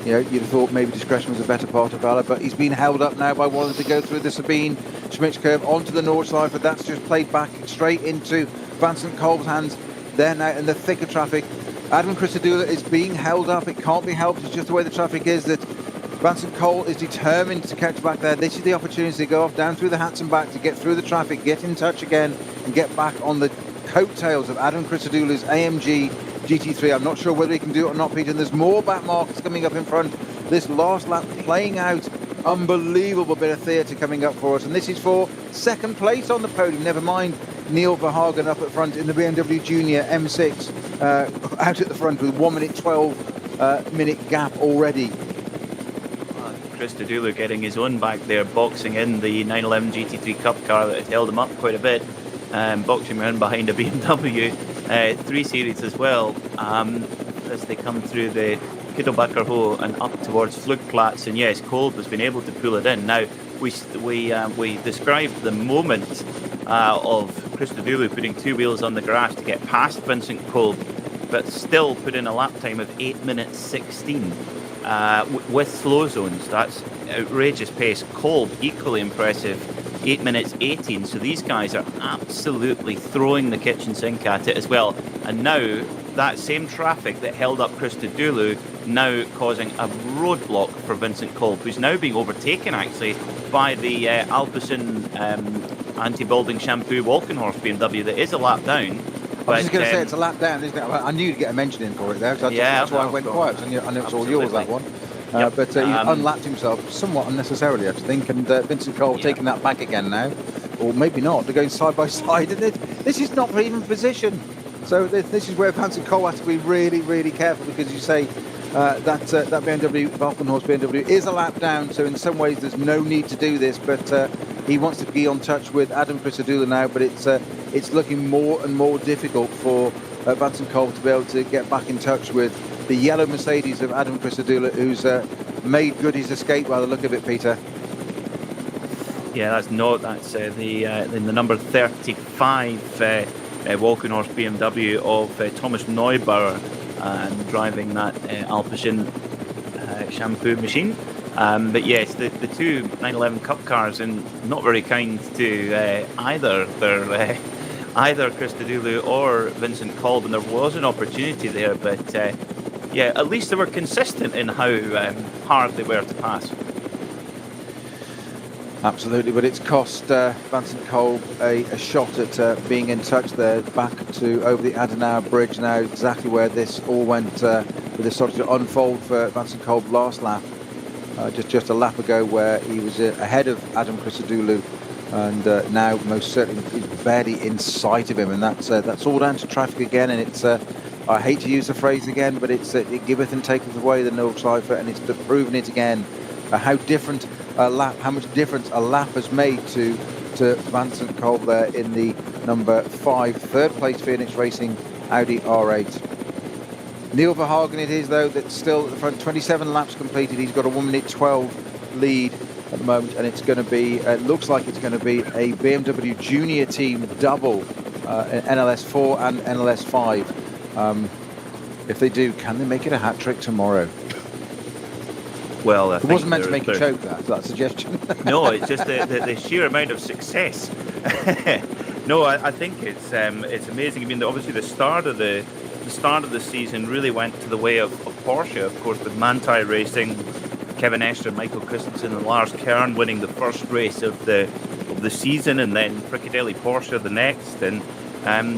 you'd have thought maybe discretion was a better part of valour, but he's been held up now by wanting to go through the Sabine Schmitz curve onto the Nordschleife, but that's just played back straight into Vincent Kolb's hands. They're now in the thick of traffic. Adam Christodoulou is being held up. It can't be helped. It's just the way the traffic is that Vincent Kolb is determined to catch back there. This is the opportunity to go off down through the hats and back, to get through the traffic, get in touch again, and get back on the coattails of Adam Christodoulou's AMG GT3. I'm not sure whether he can do it or not, Peter. And there's more back markers coming up in front. This last lap playing out. Unbelievable bit of theatre coming up for us. And this is for second place on the podium. Never mind Neil Verhagen up at front in the BMW Junior M6. Out at the front with 1 minute 12 minute gap already. Christodoulou getting his own back there, boxing in the 911 GT3 Cup car that had held him up quite a bit. boxing around behind a BMW 3 Series as well, as they come through the Kittelbacher Ho and up towards Flugplatz. And yes, Kolb has been able to pull it in. Now, we described the moment of Christodoulou putting 2 wheels on the grass to get past Vincent Kolb, but still put in a lap time of 8 minutes 16 with slow zones. That's outrageous pace. Kolb, equally impressive, 8 minutes 18. So these guys are absolutely throwing the kitchen sink at it as well. And now that same traffic that held up Christodoulou now causing a roadblock for Vincent Kolb, who's now being overtaken actually by the Alpecin anti-balding shampoo Walkenhorst BMW that is a lap down. I was just going to say it's a lap down, isn't it? I knew you'd get a mention in for it there, that's why I went quiet. I knew it's all yours, that one. Yep. But he unlapped himself somewhat unnecessarily, I think, and Vincent Kolb taking that back again now, or maybe not. They're going side by side, and this is not even position. So this is where Vincent Kolb has to be really, really careful, because you say that BMW, Walkenhorst BMW, is a lap down. So in some ways, there's no need to do this, but he wants to be on touch with Adam Christodoulou now. But it's looking more and more difficult for Vincent Kolb to be able to get back in touch with the yellow Mercedes of Adam Christodoulou, who's made good his escape by the look of it, Peter. Yeah, that's the number 35 Walkenhorst BMW of Thomas Neubauer, driving that Alpecin shampoo machine. But yes, the two 911 Cup cars, and not very kind to either Christodoulou or Vincent Kolb, and there was an opportunity there, but yeah, at least they were consistent in how hard they were to pass. Absolutely, but it's cost Vincent Kolb a shot at being in touch there, back to over the Adenauer bridge now, exactly where this all went, where this started to unfold for Vincent Kolb last lap, just a lap ago, where he was ahead of Adam Christodoulou, and now most certainly he's barely in sight of him, and that's all down to traffic again. And it's I hate to use the phrase again, but it giveth and taketh away the Nürburgring, and it's proven it again how different a lap, how much difference a lap has made to Vincent Kolb there in the number 5 third place Phoenix Racing Audi R8. Neil Verhagen it is, though, that's still at the front. 27 laps completed. He's got a 1 minute 12 lead at the moment, and it's going to be, looks like it's going to be a BMW Junior Team double, NLS 4 and NLS 5. If they do, can they make it a hat trick tomorrow? Well, it wasn't meant to make a choke, that suggestion. No, it's just the sheer amount of success. No, I think it's amazing. I mean, obviously the start of the season really went to the way of Porsche, of course, with Manthey Racing, Kevin Estre, Michael Christensen, and Lars Kern winning the first race of the season, and then Fricadelli Porsche the next, and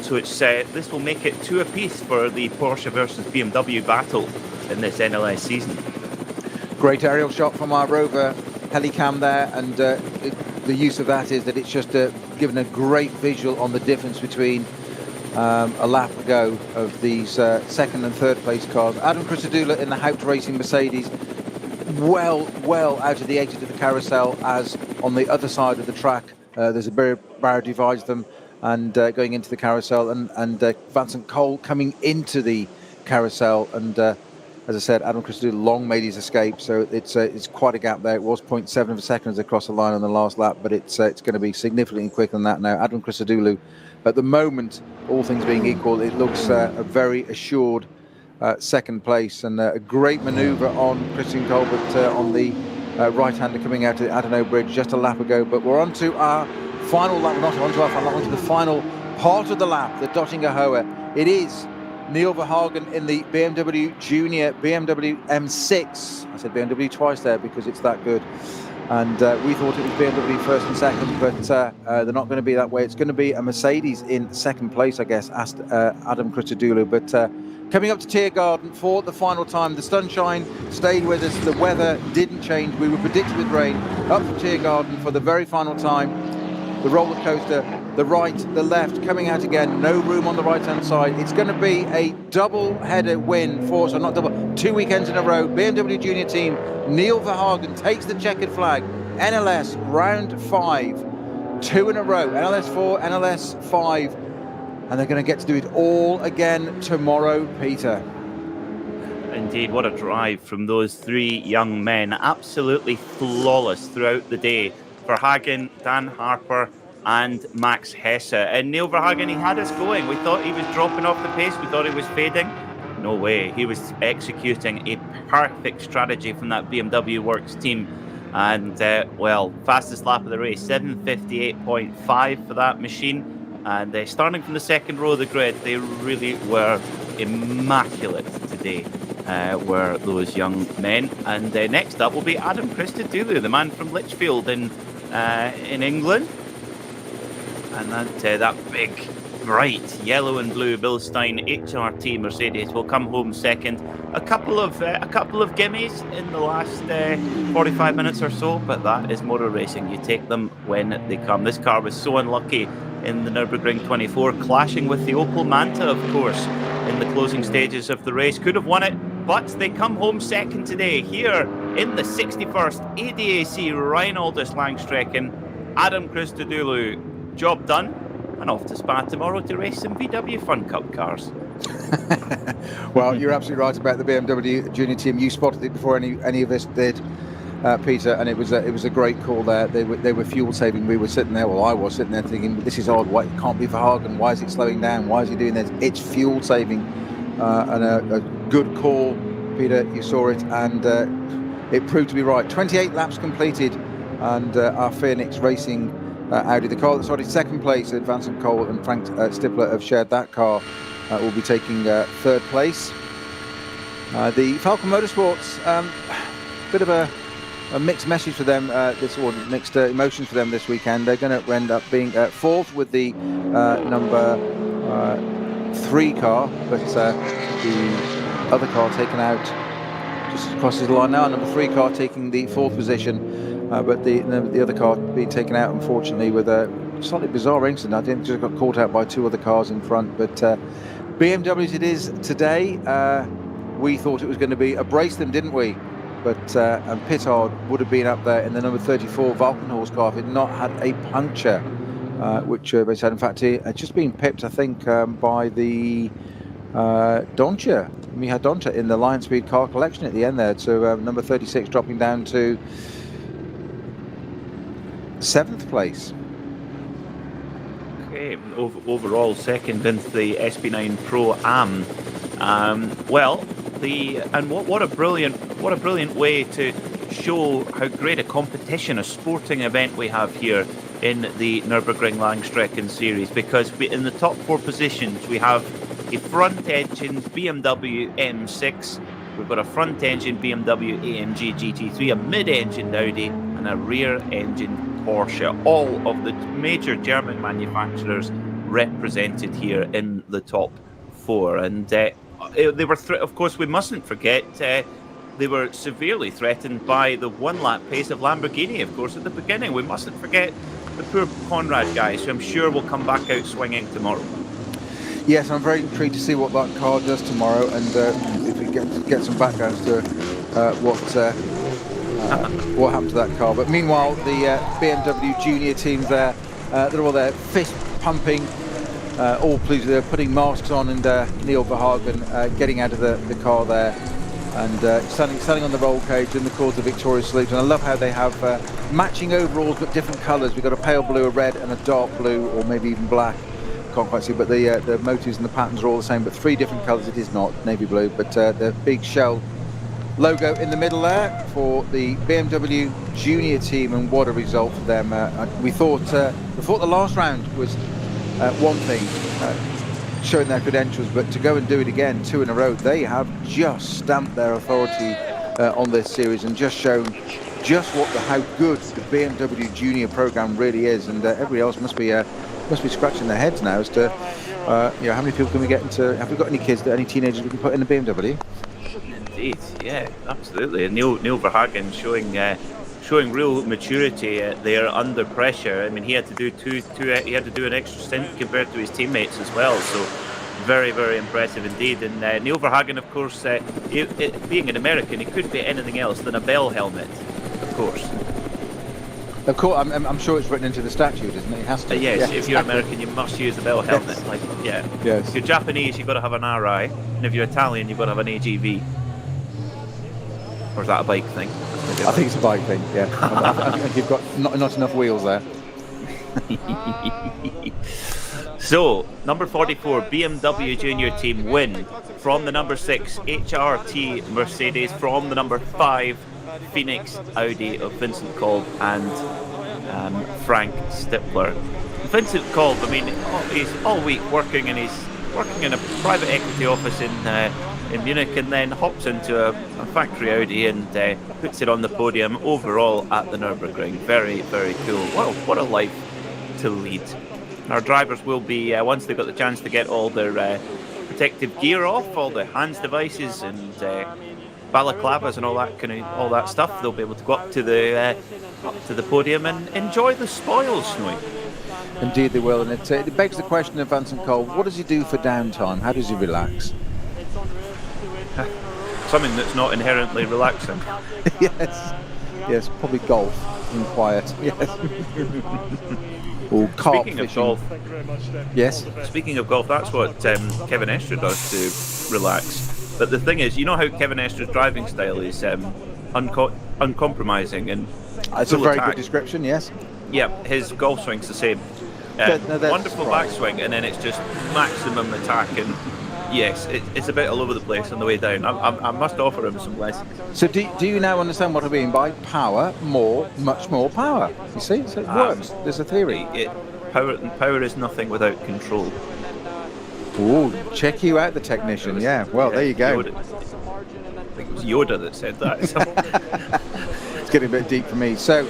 so it's this will make it 2 apiece for the Porsche versus BMW battle in this NLS season. Great aerial shot from our Rover Helicam there, and the use of that is that it's just given a great visual on the difference between a lap ago of these second and third place cars. Adam Christodoulou in the Haupt Racing Mercedes, well out of the exit of the carousel, as on the other side of the track there's a barrier divides them, and going into the carousel, and Vincent Kolb coming into the carousel, and as I said, Adam Christodoulou long made his escape, so it's quite a gap there. It was 0.7 of a second as they crossed the line on the last lap, but it's going to be significantly quicker than that now. Adam Christodoulou, at the moment, all things being equal, it looks a very assured second place, and a great manoeuvre on Christian Kolb on the right-hander coming out of the Adenauer bridge just a lap ago. But we're on to our final lap, not onto our final lap, onto the final part of the lap, the Dottinger Hohe. It is Neil Verhagen in the BMW Junior BMW M6. I said BMW twice there because it's that good. And we thought it was BMW first and second, but they're not going to be that way. It's going to be a Mercedes in second place, I guess, asked Adam Christodoulou. But coming up to Tiergarten for the final time, the sunshine stayed with us. The weather didn't change. We were predicted with rain. Up for Tiergarten for the very final time. The roller coaster, the right, the left, coming out again. No room on the right-hand side. It's going to be a double-header win for, so not double, 2 weekends in a row. BMW Junior Team, Neil Verhagen takes the checkered flag. NLS round 5. 2 in a row, NLS4, NLS5, and they're going to get to do it all again tomorrow, Peter. Indeed, what a drive from those 3 young men. Absolutely flawless throughout the day. Verhagen, Dan Harper and Max Hesse. And Neil Verhagen, he had us going. We thought he was dropping off the pace. We thought he was fading. No way. He was executing a perfect strategy from that BMW Works team. And, well, fastest lap of the race, 7:58.5 for that machine. And starting from the second row of the grid, they really were immaculate today, were those young men. And next up will be Adam Christodoulou, the man from Lichfield in England. And that big, bright yellow and blue Bilstein HRT Mercedes will come home second. A couple of gimmies in the last 45 minutes or so, but that is motor racing. You take them when they come. This car was so unlucky in the Nürburgring 24, clashing with the Opel Manta, of course, in the closing stages of the race. Could have won it, but they come home second today here in the 61st ADAC Reinoldus-Langstrecken. Adam Christodoulou, job done, and off to Spa tomorrow to race some VW Fun Cup cars. Well, you're absolutely right about the BMW junior team. You spotted it before any of us did, Peter, and it was a great call there. They were fuel saving. We were sitting there, well, I was sitting there thinking, this is odd. Why, it can't be Verhagen. Why is it slowing down? Why is he doing this? It's fuel saving, and a good call, Peter. You saw it, and it proved to be right. 28 laps completed, and our Phoenix Racing Audi, the car that started second place, Vincent Cole and Frank Stifler have shared that car, will be taking third place. The Falcon Motorsports, bit of a mixed message for them, mixed emotions for them this weekend. They're going to end up being fourth with the number 3 car, but the other car taken out just crosses the line now. Number 3 car taking the 4th position. But the other car being taken out, unfortunately, with a slightly bizarre incident. I think just got caught out by 2 other cars in front. But BMWs it is today. We thought it was going to be a brace them, didn't we? But and Pittard would have been up there in the number 34 Valkenhorst car if it had not had a puncture, which they said, in fact, he had just been pipped, I think, by the Doncha, Miha Doncha, in the Lion Speed car collection at the end there. So number 36 dropping down to 7th place. Okay, overall second in the SP9 Pro Am. What a brilliant way to show how great a competition, a sporting event we have here in the Nürburgring Langstrecken Series, because in the top 4 positions we have a front-engine BMW M6, we've got a front-engine BMW AMG GT3, a mid-engine Audi, and a rear-engine Porsche. All of the major German manufacturers represented here in the top 4, and they were, of course, we mustn't forget, they were severely threatened by the 1-lap pace of Lamborghini, of course, at the beginning. We mustn't forget the poor Conrad guys, who I'm sure will come back out swinging tomorrow. Yes, I'm very intrigued to see what that car does tomorrow, and if we get some backgrounds to what happened to that car. But meanwhile, the BMW junior teams there, they're all there fist pumping, all pleased. They're putting masks on, and Neil Verhagen getting out of the car there, and standing on the roll cage in the cause of Victoria salute. And I love how they have matching overalls but different colours. We've got a pale blue, a red, and a dark blue, or maybe even black. Can't quite see, but the motives and the patterns are all the same, but 3 different colours. It is not navy blue, but the big shell logo in the middle there for the BMW junior team, and what a result for them. We thought the last round was one thing, showing their credentials, but to go and do it again 2 in a row, they have just stamped their authority on this series and just shown how good the BMW junior program really is, and everybody else must be scratching their heads now as to how many people can we get into. Have we got any kids, any teenagers we can put in the BMW? Indeed, yeah, absolutely. And Neil Verhagen showing real maturity there under pressure. I mean, he had to do he had to do an extra stint compared to his teammates as well. So very, very impressive indeed. And Neil Verhagen, of course, being an American, he could be anything else than a bell helmet, of course. Of course, I'm sure it's written into the statute, isn't it? It has to. Yes, Yeah, if you're exactly. American, you must use the bell helmet. Yes. Like, yeah. Yes. If you're Japanese, you've got to have an RI, and if you're Italian, you've got to have an AGV. Or is that a bike thing? I think it's a bike thing. Yeah. I think you've got not enough wheels there. So, number 44, BMW Junior Team win from the number 6, HRT Mercedes, from the number 5, Phoenix Audi of Vincent Kolb and Frank Stippler. Vincent Kolb, I mean, he's all week working, and he's working in a private equity office in Munich, and then hops into a factory Audi and puts it on the podium overall at the Nürburgring. Very, very cool. What a life to lead. Our drivers will be, once they've got the chance to get all their protective gear off, all the hands devices and balaclavas and all that stuff, they'll be able to go up to the podium and enjoy the spoils, Snowy. Indeed they will, and it begs the question of Vincent Kolb, what does he do for downtime? How does he relax? Something that's not inherently relaxing. Yes, probably golf in quiet. Yes. Or carp Speaking fishing. of golf, Yes. Speaking of golf, that's what Kevin Estre does to relax. But the thing is, you know how Kevin Estre's driving style is uncompromising and It's a full very attack. good description, yes. Yeah, his golf swing's the same. No, that's Wonderful right. backswing, and then it's just maximum attack. And yes, it's a bit all over the place on the way down. I must offer him some lessons. So do you now understand what I mean by power, much more power? You see, so it works. There's a theory. Power is nothing without control. Ooh, check you out, the technician. Yeah, well, there you go. Yoda. I think it was Yoda that said that. It's getting a bit deep for me. So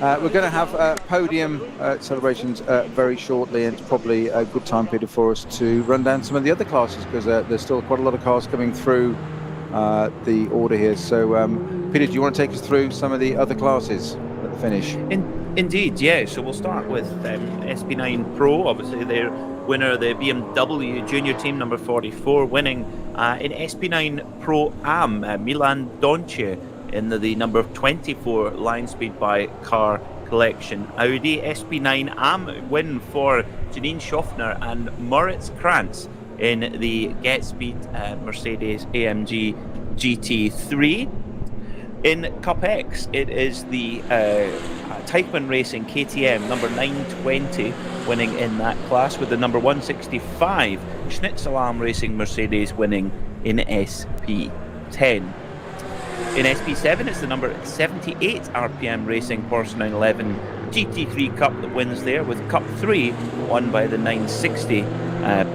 we're going to have podium celebrations very shortly, and it's probably a good time, Peter, for us to run down some of the other classes, because there's still quite a lot of cars coming through the order here. So, Peter, do you want to take us through some of the other classes at the finish? Indeed, yeah. So we'll start with SP9 Pro. Obviously, their winner, the BMW Junior Team, number 44, winning in SP9 Pro Am, Milan Donche, in the number 24 line speed by Car Collection Audi. SP9 Am win for Janine Schaffner and Moritz Krantz in the Get Speed Mercedes AMG GT3. In Cup X, it is the Teichmann Racing KTM number 920 winning in that class, with the number 165 Schnitzelarm Racing Mercedes winning in SP10. In SP7, it's the number 78 RPM Racing Porsche 911 GT3 Cup that wins there, with Cup 3 won by the 960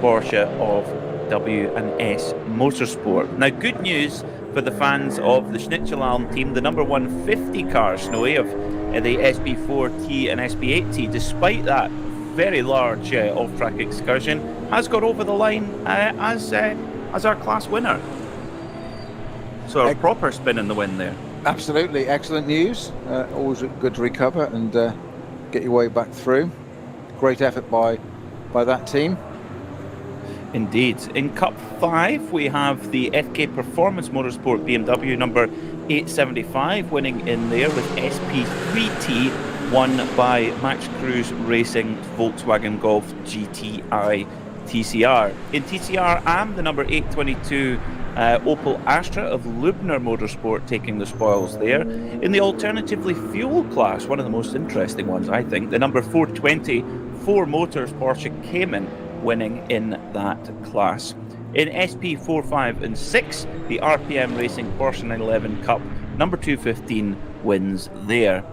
Porsche of W&S Motorsport. Now, good news for the fans of the Schnitzelarm team. The number 150 car, Snowy, of the SP4T and SP8T, despite that very large off-track excursion, has got over the line as our class winner. So a proper spin in the win there. Absolutely, excellent news. Always good to recover and get your way back through. Great effort by that team. Indeed. In Cup 5, we have the FK Performance Motorsport BMW number 875 winning in there, with SP3T won by Max Cruz Racing Volkswagen Golf GTI TCR. In TCR Am, the number 822 Opel Astra of Lubner Motorsport taking the spoils there. In the alternatively fuel class, one of the most interesting ones, I think, the number 420 Four Motors Porsche Cayman winning in that class. In SP 4, 5 and 6, the RPM Racing Porsche 911 Cup number 215 wins there.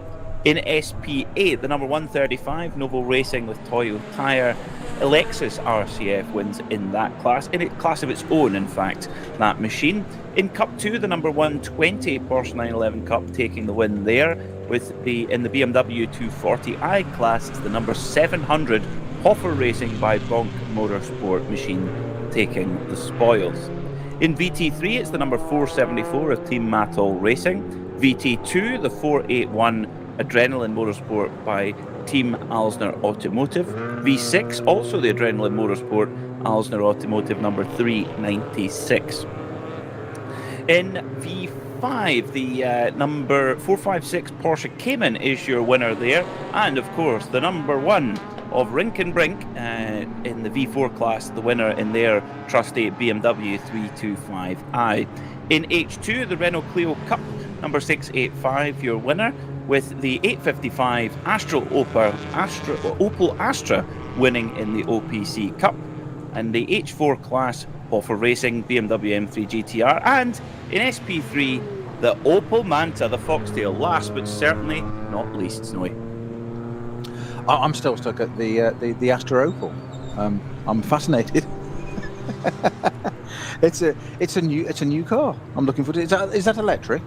In SP 8, the number 135 Novo Racing with Toyo Tyre Lexus RCF wins in that class, in a class of its own, in fact, that machine. In Cup 2, the number 120 Porsche 911 Cup taking the win there, with in the BMW 240i class, it's the number 700 Hoffer Racing by Bonk Motorsport machine taking the spoils. In VT3, it's the number 474 of Team Matol Racing. VT2, the 481 Adrenaline Motorsport by Team Alsner Automotive. V6, also the Adrenaline Motorsport, Alsner Automotive number 396. In 5, the number 456 Porsche Cayman is your winner there. And of course, the number 1 of Rink and Brink in the V4 class, the winner in their trusty BMW 325i. In H2, the Renault Clio Cup, number 685, your winner, with the 855 Opel Astra winning in the OPC Cup. And the H4 class, Boffer Racing, BMW M3 GTR, and in SP3, the Opel Manta, the Foxtail, last but certainly not least, Snowy. I'm still stuck at the Astra Opel. I'm fascinated. It's a new car. I'm looking for it. Is that electric?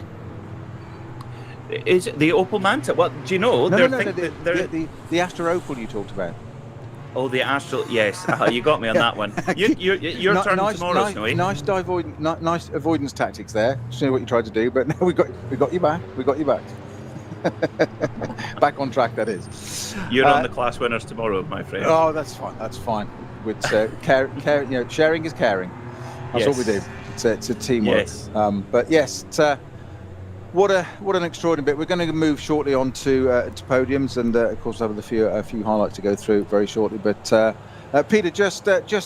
Is it the Opel Manta? Well, do you know? The Astra Opel you talked about. Oh, the Astra. Yes, you got me on that one. Your turn tomorrow, Snowy. Nice avoidance tactics there. Just know what you tried to do, but no, we got you back. We got you back. Back on track, that is. You're on the class winners tomorrow, my friend. Oh, that's fine. That's fine. With sharing is caring. That's what we do. It's a teamwork. Yes. But yes, what an extraordinary bit. We're going to move shortly on to podiums, and of course have a few highlights to go through very shortly. But Peter, just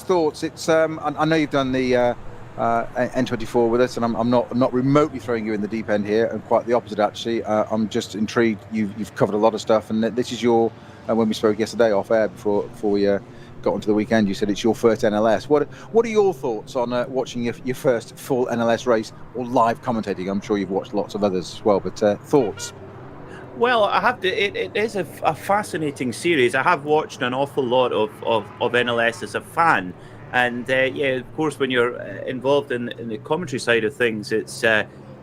thoughts. It's I know you've done the N24 with us, and I'm not remotely throwing you in the deep end here, and quite the opposite actually. I'm just intrigued. You've covered a lot of stuff, and this is your when we spoke yesterday off air before we got onto the weekend, you said it's your first NLS. What are your thoughts on watching your first full NLS race or live commentating? I'm sure you've watched lots of others as well, but thoughts? Well, I have to. It is a fascinating series. I have watched an awful lot of NLS as a fan, and of course, when you're involved in the commentary side of things, it's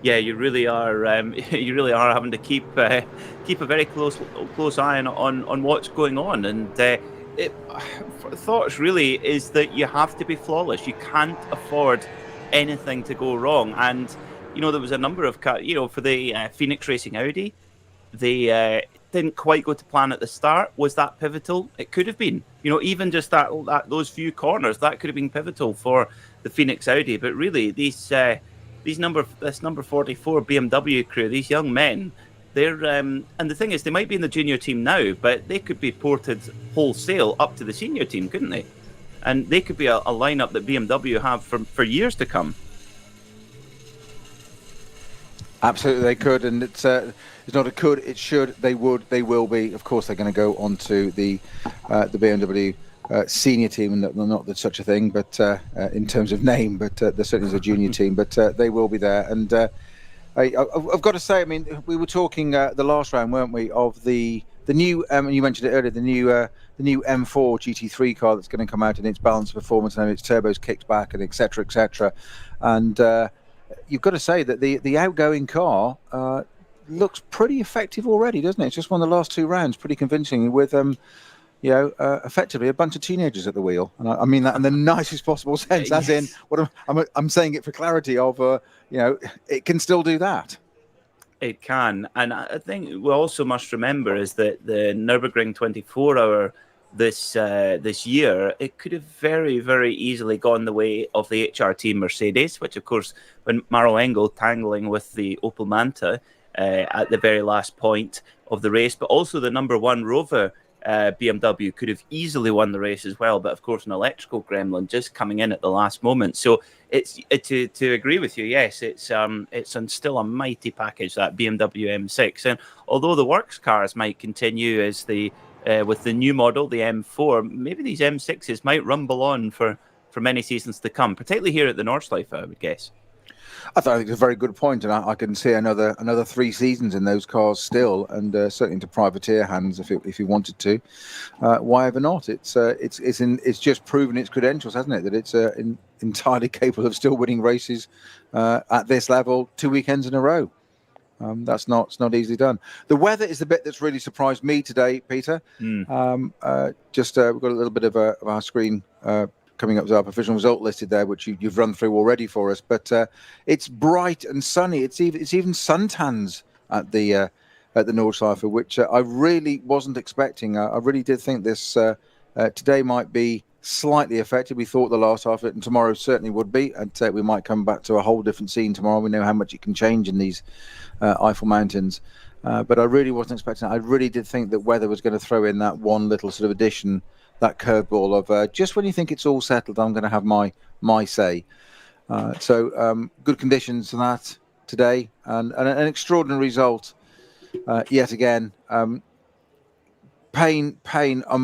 you really are having to keep a very close eye on what's going on, and. Thoughts really is that you have to be flawless. You can't afford anything to go wrong. And there was a number of for the Phoenix Racing Audi, they didn't quite go to plan at the start. Was that pivotal? It could have been. Even just those few corners, that could have been pivotal for the Phoenix Audi. But really, this number 44 BMW crew, these young men. They're and the thing is, they might be in the junior team now, but they could be ported wholesale up to the senior team, couldn't they? And they could be a lineup that BMW have for years to come. Absolutely, they could, and it's not a could, it should, they would, they will be. Of course, they're going to go on to the BMW senior team, and not that such a thing, but in terms of name, but there certainly is a junior team, but they will be there, and. I've got to say, I mean, we were talking the last round, weren't we, of the new, and you mentioned it earlier, the new M4 GT3 car that's going to come out in its balanced performance and its turbos kicked back and etc. And you've got to say that the outgoing car looks pretty effective already, doesn't it? It's just won the last two rounds pretty convincingly with effectively a bunch of teenagers at the wheel, and I mean that in the nicest possible sense. As in, what I'm saying it for clarity of, it can still do that. It can, and I think we also must remember is that the Nürburgring 24-hour this year, it could have very, very easily gone the way of the HRT Mercedes, which of course, when Maro Engel tangling with the Opel Manta at the very last point of the race, but also the number 1 ROWE BMW could have easily won the race as well, but of course an electrical gremlin just coming in at the last moment. So it's to agree with you. Yes, it's still a mighty package, that BMW M6, and although the works cars might continue as with the new model, the M4, maybe these M6s might rumble on for many seasons to come, particularly here at the Nordschleife, I would guess. I think it's a very good point, and I can see another 3 seasons in those cars still, and certainly into privateer hands if you wanted to. Why ever not? It's just proven its credentials, hasn't it? That it's entirely capable of still winning races at this level 2 weekends in a row. It's not easily done. The weather is the bit that's really surprised me today, Peter. We've got a little bit of our screen. Coming up to our provisional result listed there, which you've run through already for us, but it's bright and sunny. It's even suntans at the Nordschleife, which I really wasn't expecting. I really did think this today might be slightly affected. We thought the last half of it, and tomorrow certainly would be. And we might come back to a whole different scene tomorrow. We know how much it can change in these Eifel Mountains. But I really wasn't expecting that. I really did think that weather was going to throw in that one little sort of addition, that curveball of just when you think it's all settled, I'm going to have my say. So good conditions for that today, and an extraordinary result yet again. Pain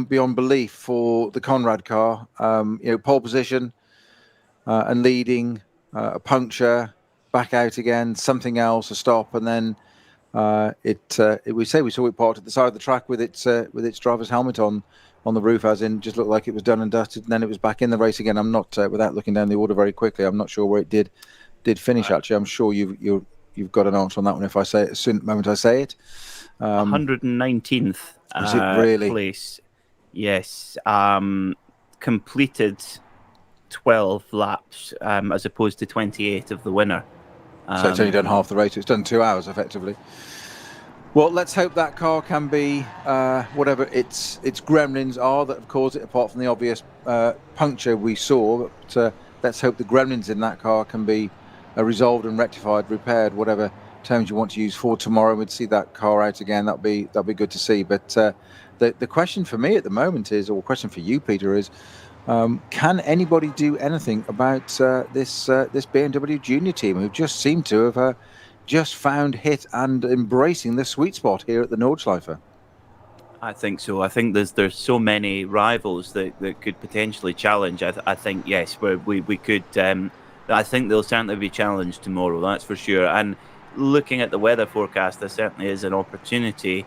beyond belief for the Conrad car. Pole position and leading, a puncture, back out again, something else, a stop, and then we saw it parked at the side of the track with its driver's helmet on the roof, as in just looked like it was done and dusted, and then it was back in the race again. I'm not without looking down the order very quickly, I'm not sure where it did finish. Actually, I'm sure you've got an answer on that one if I say it as soon the moment I say it. 119th is it really? Place. Yes. Completed 12 laps as opposed to 28 of the winner. So it's only done half the race. It's done 2 hours effectively. Well, let's hope that car can be whatever its gremlins are that have caused it, apart from the obvious puncture we saw. But let's hope the gremlins in that car can be resolved and rectified, repaired, whatever terms you want to use for tomorrow. We'd see that car out again. That'd be good to see. But the question for me at the moment is, or question for you, Peter, is can anybody do anything about this BMW Junior team, who just seem to have just found, hit, and embracing the sweet spot here at the Nordschleife? I think so. I think there's so many rivals that could potentially challenge. I think, yes, we could. I think they'll certainly be challenged tomorrow, that's for sure. And looking at the weather forecast, there certainly is an opportunity,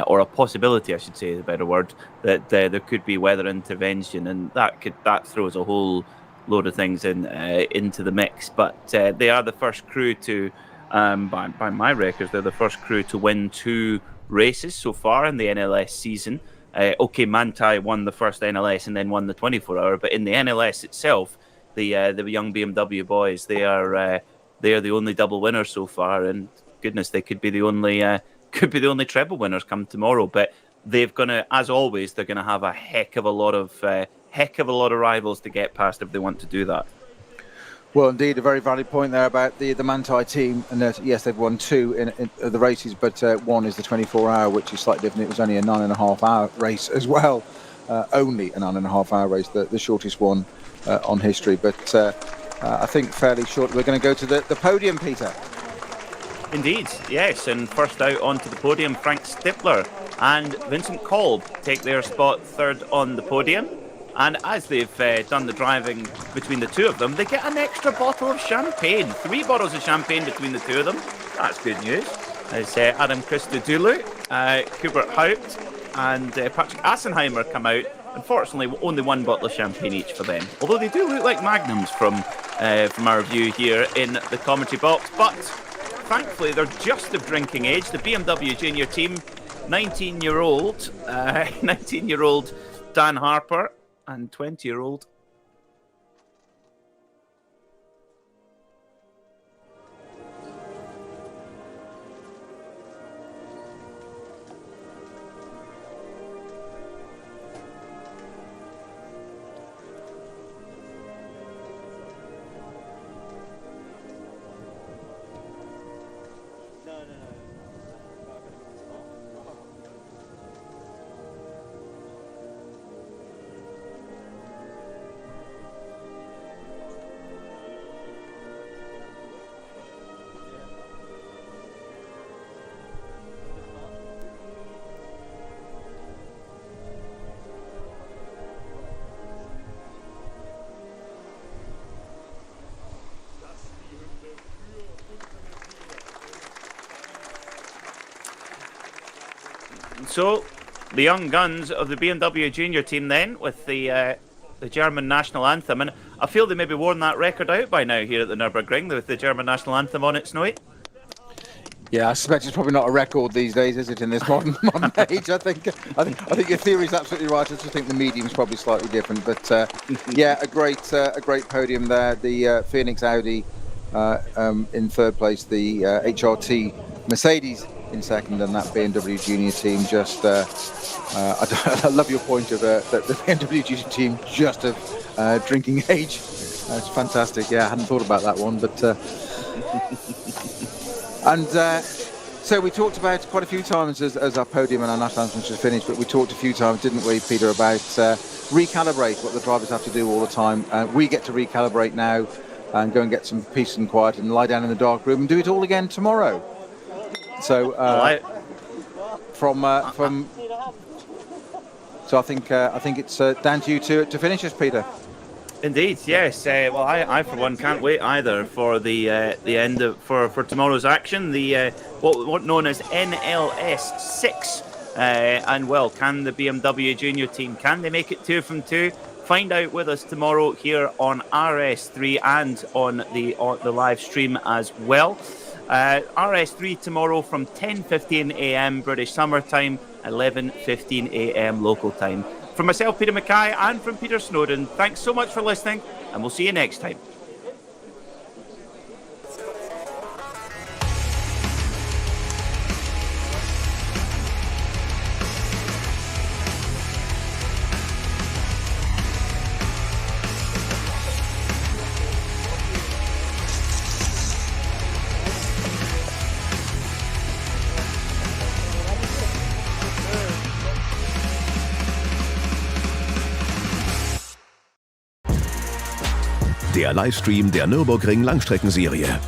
or a possibility, I should say, is a better word, that there could be weather intervention, and that throws a whole load of things into the mix. But they are the first crew to, by my records, they're the first crew to win 2 races so far in the NLS season. Manthey won the first NLS and then won the 24-hour, but in the NLS itself, the young BMW boys, they are the only double winners so far, and goodness, they could be the only treble winners come tomorrow. But they're gonna, as always, they're gonna have a heck of a lot of rivals to get past if they want to do that. Well, indeed, a very valid point there about the Manthey team, and that yes, they've won 2 in the races, but one is the 24-hour, which is slightly different. It was only a 9.5-hour race as well, only a 9.5-hour race, the shortest one on history. But I think fairly short. We're going to go to the podium, Peter. Indeed, yes. And first out onto the podium, Frank Stippler and Vincent Kolb take their spot third on the podium. And as they've done the driving between the two of them, they get an extra bottle of champagne. 3 bottles of champagne between the two of them. That's good news. As Adam Christodoulou, Hubert Haupt and Patrick Assenheimer come out. Unfortunately, only 1 bottle of champagne each for them. Although they do look like magnums from our view here in the commentary box. But thankfully, they're just of drinking age. The BMW Junior team, 19-year-old Dan Harper and 20-year-old So, the young guns of the BMW Junior team then, with the German national anthem. And I feel they maybe worn that record out by now here at the Nürburgring, with the German national anthem on it, Snowy. Yeah, I suspect it's probably not a record these days, is it, in this modern age? I think your theory is absolutely right. I just think the medium's probably slightly different. But yeah, a great podium there. The Phoenix Audi in third place, the HRT Mercedes in second, and that BMW Junior team just. I love your point of that the BMW Junior team just of drinking age. That's fantastic. Yeah, I hadn't thought about that one, but so we talked about quite a few times as our podium and our national anthems just finished, but we talked a few times, didn't we, Peter, about recalibrate what the drivers have to do all the time. We get to recalibrate now and go and get some peace and quiet and lie down in the dark room and do it all again tomorrow. So so I think it's down to you to finish us, Peter. Indeed, yes. Well, I for one can't wait either for the end of for tomorrow's action. The what known as NLS 6, and well, can the BMW Junior team, can they make it 2 from 2? Find out with us tomorrow here on RS3 and on the live stream as well. RS3 tomorrow from 10:15 a.m. British Summer Time, 11:15 a.m. local time. From myself, Peter Mackay, and from Peter Snowden, thanks so much for listening, and we'll see you next time. Der Livestream der Nürburgring Langstreckenserie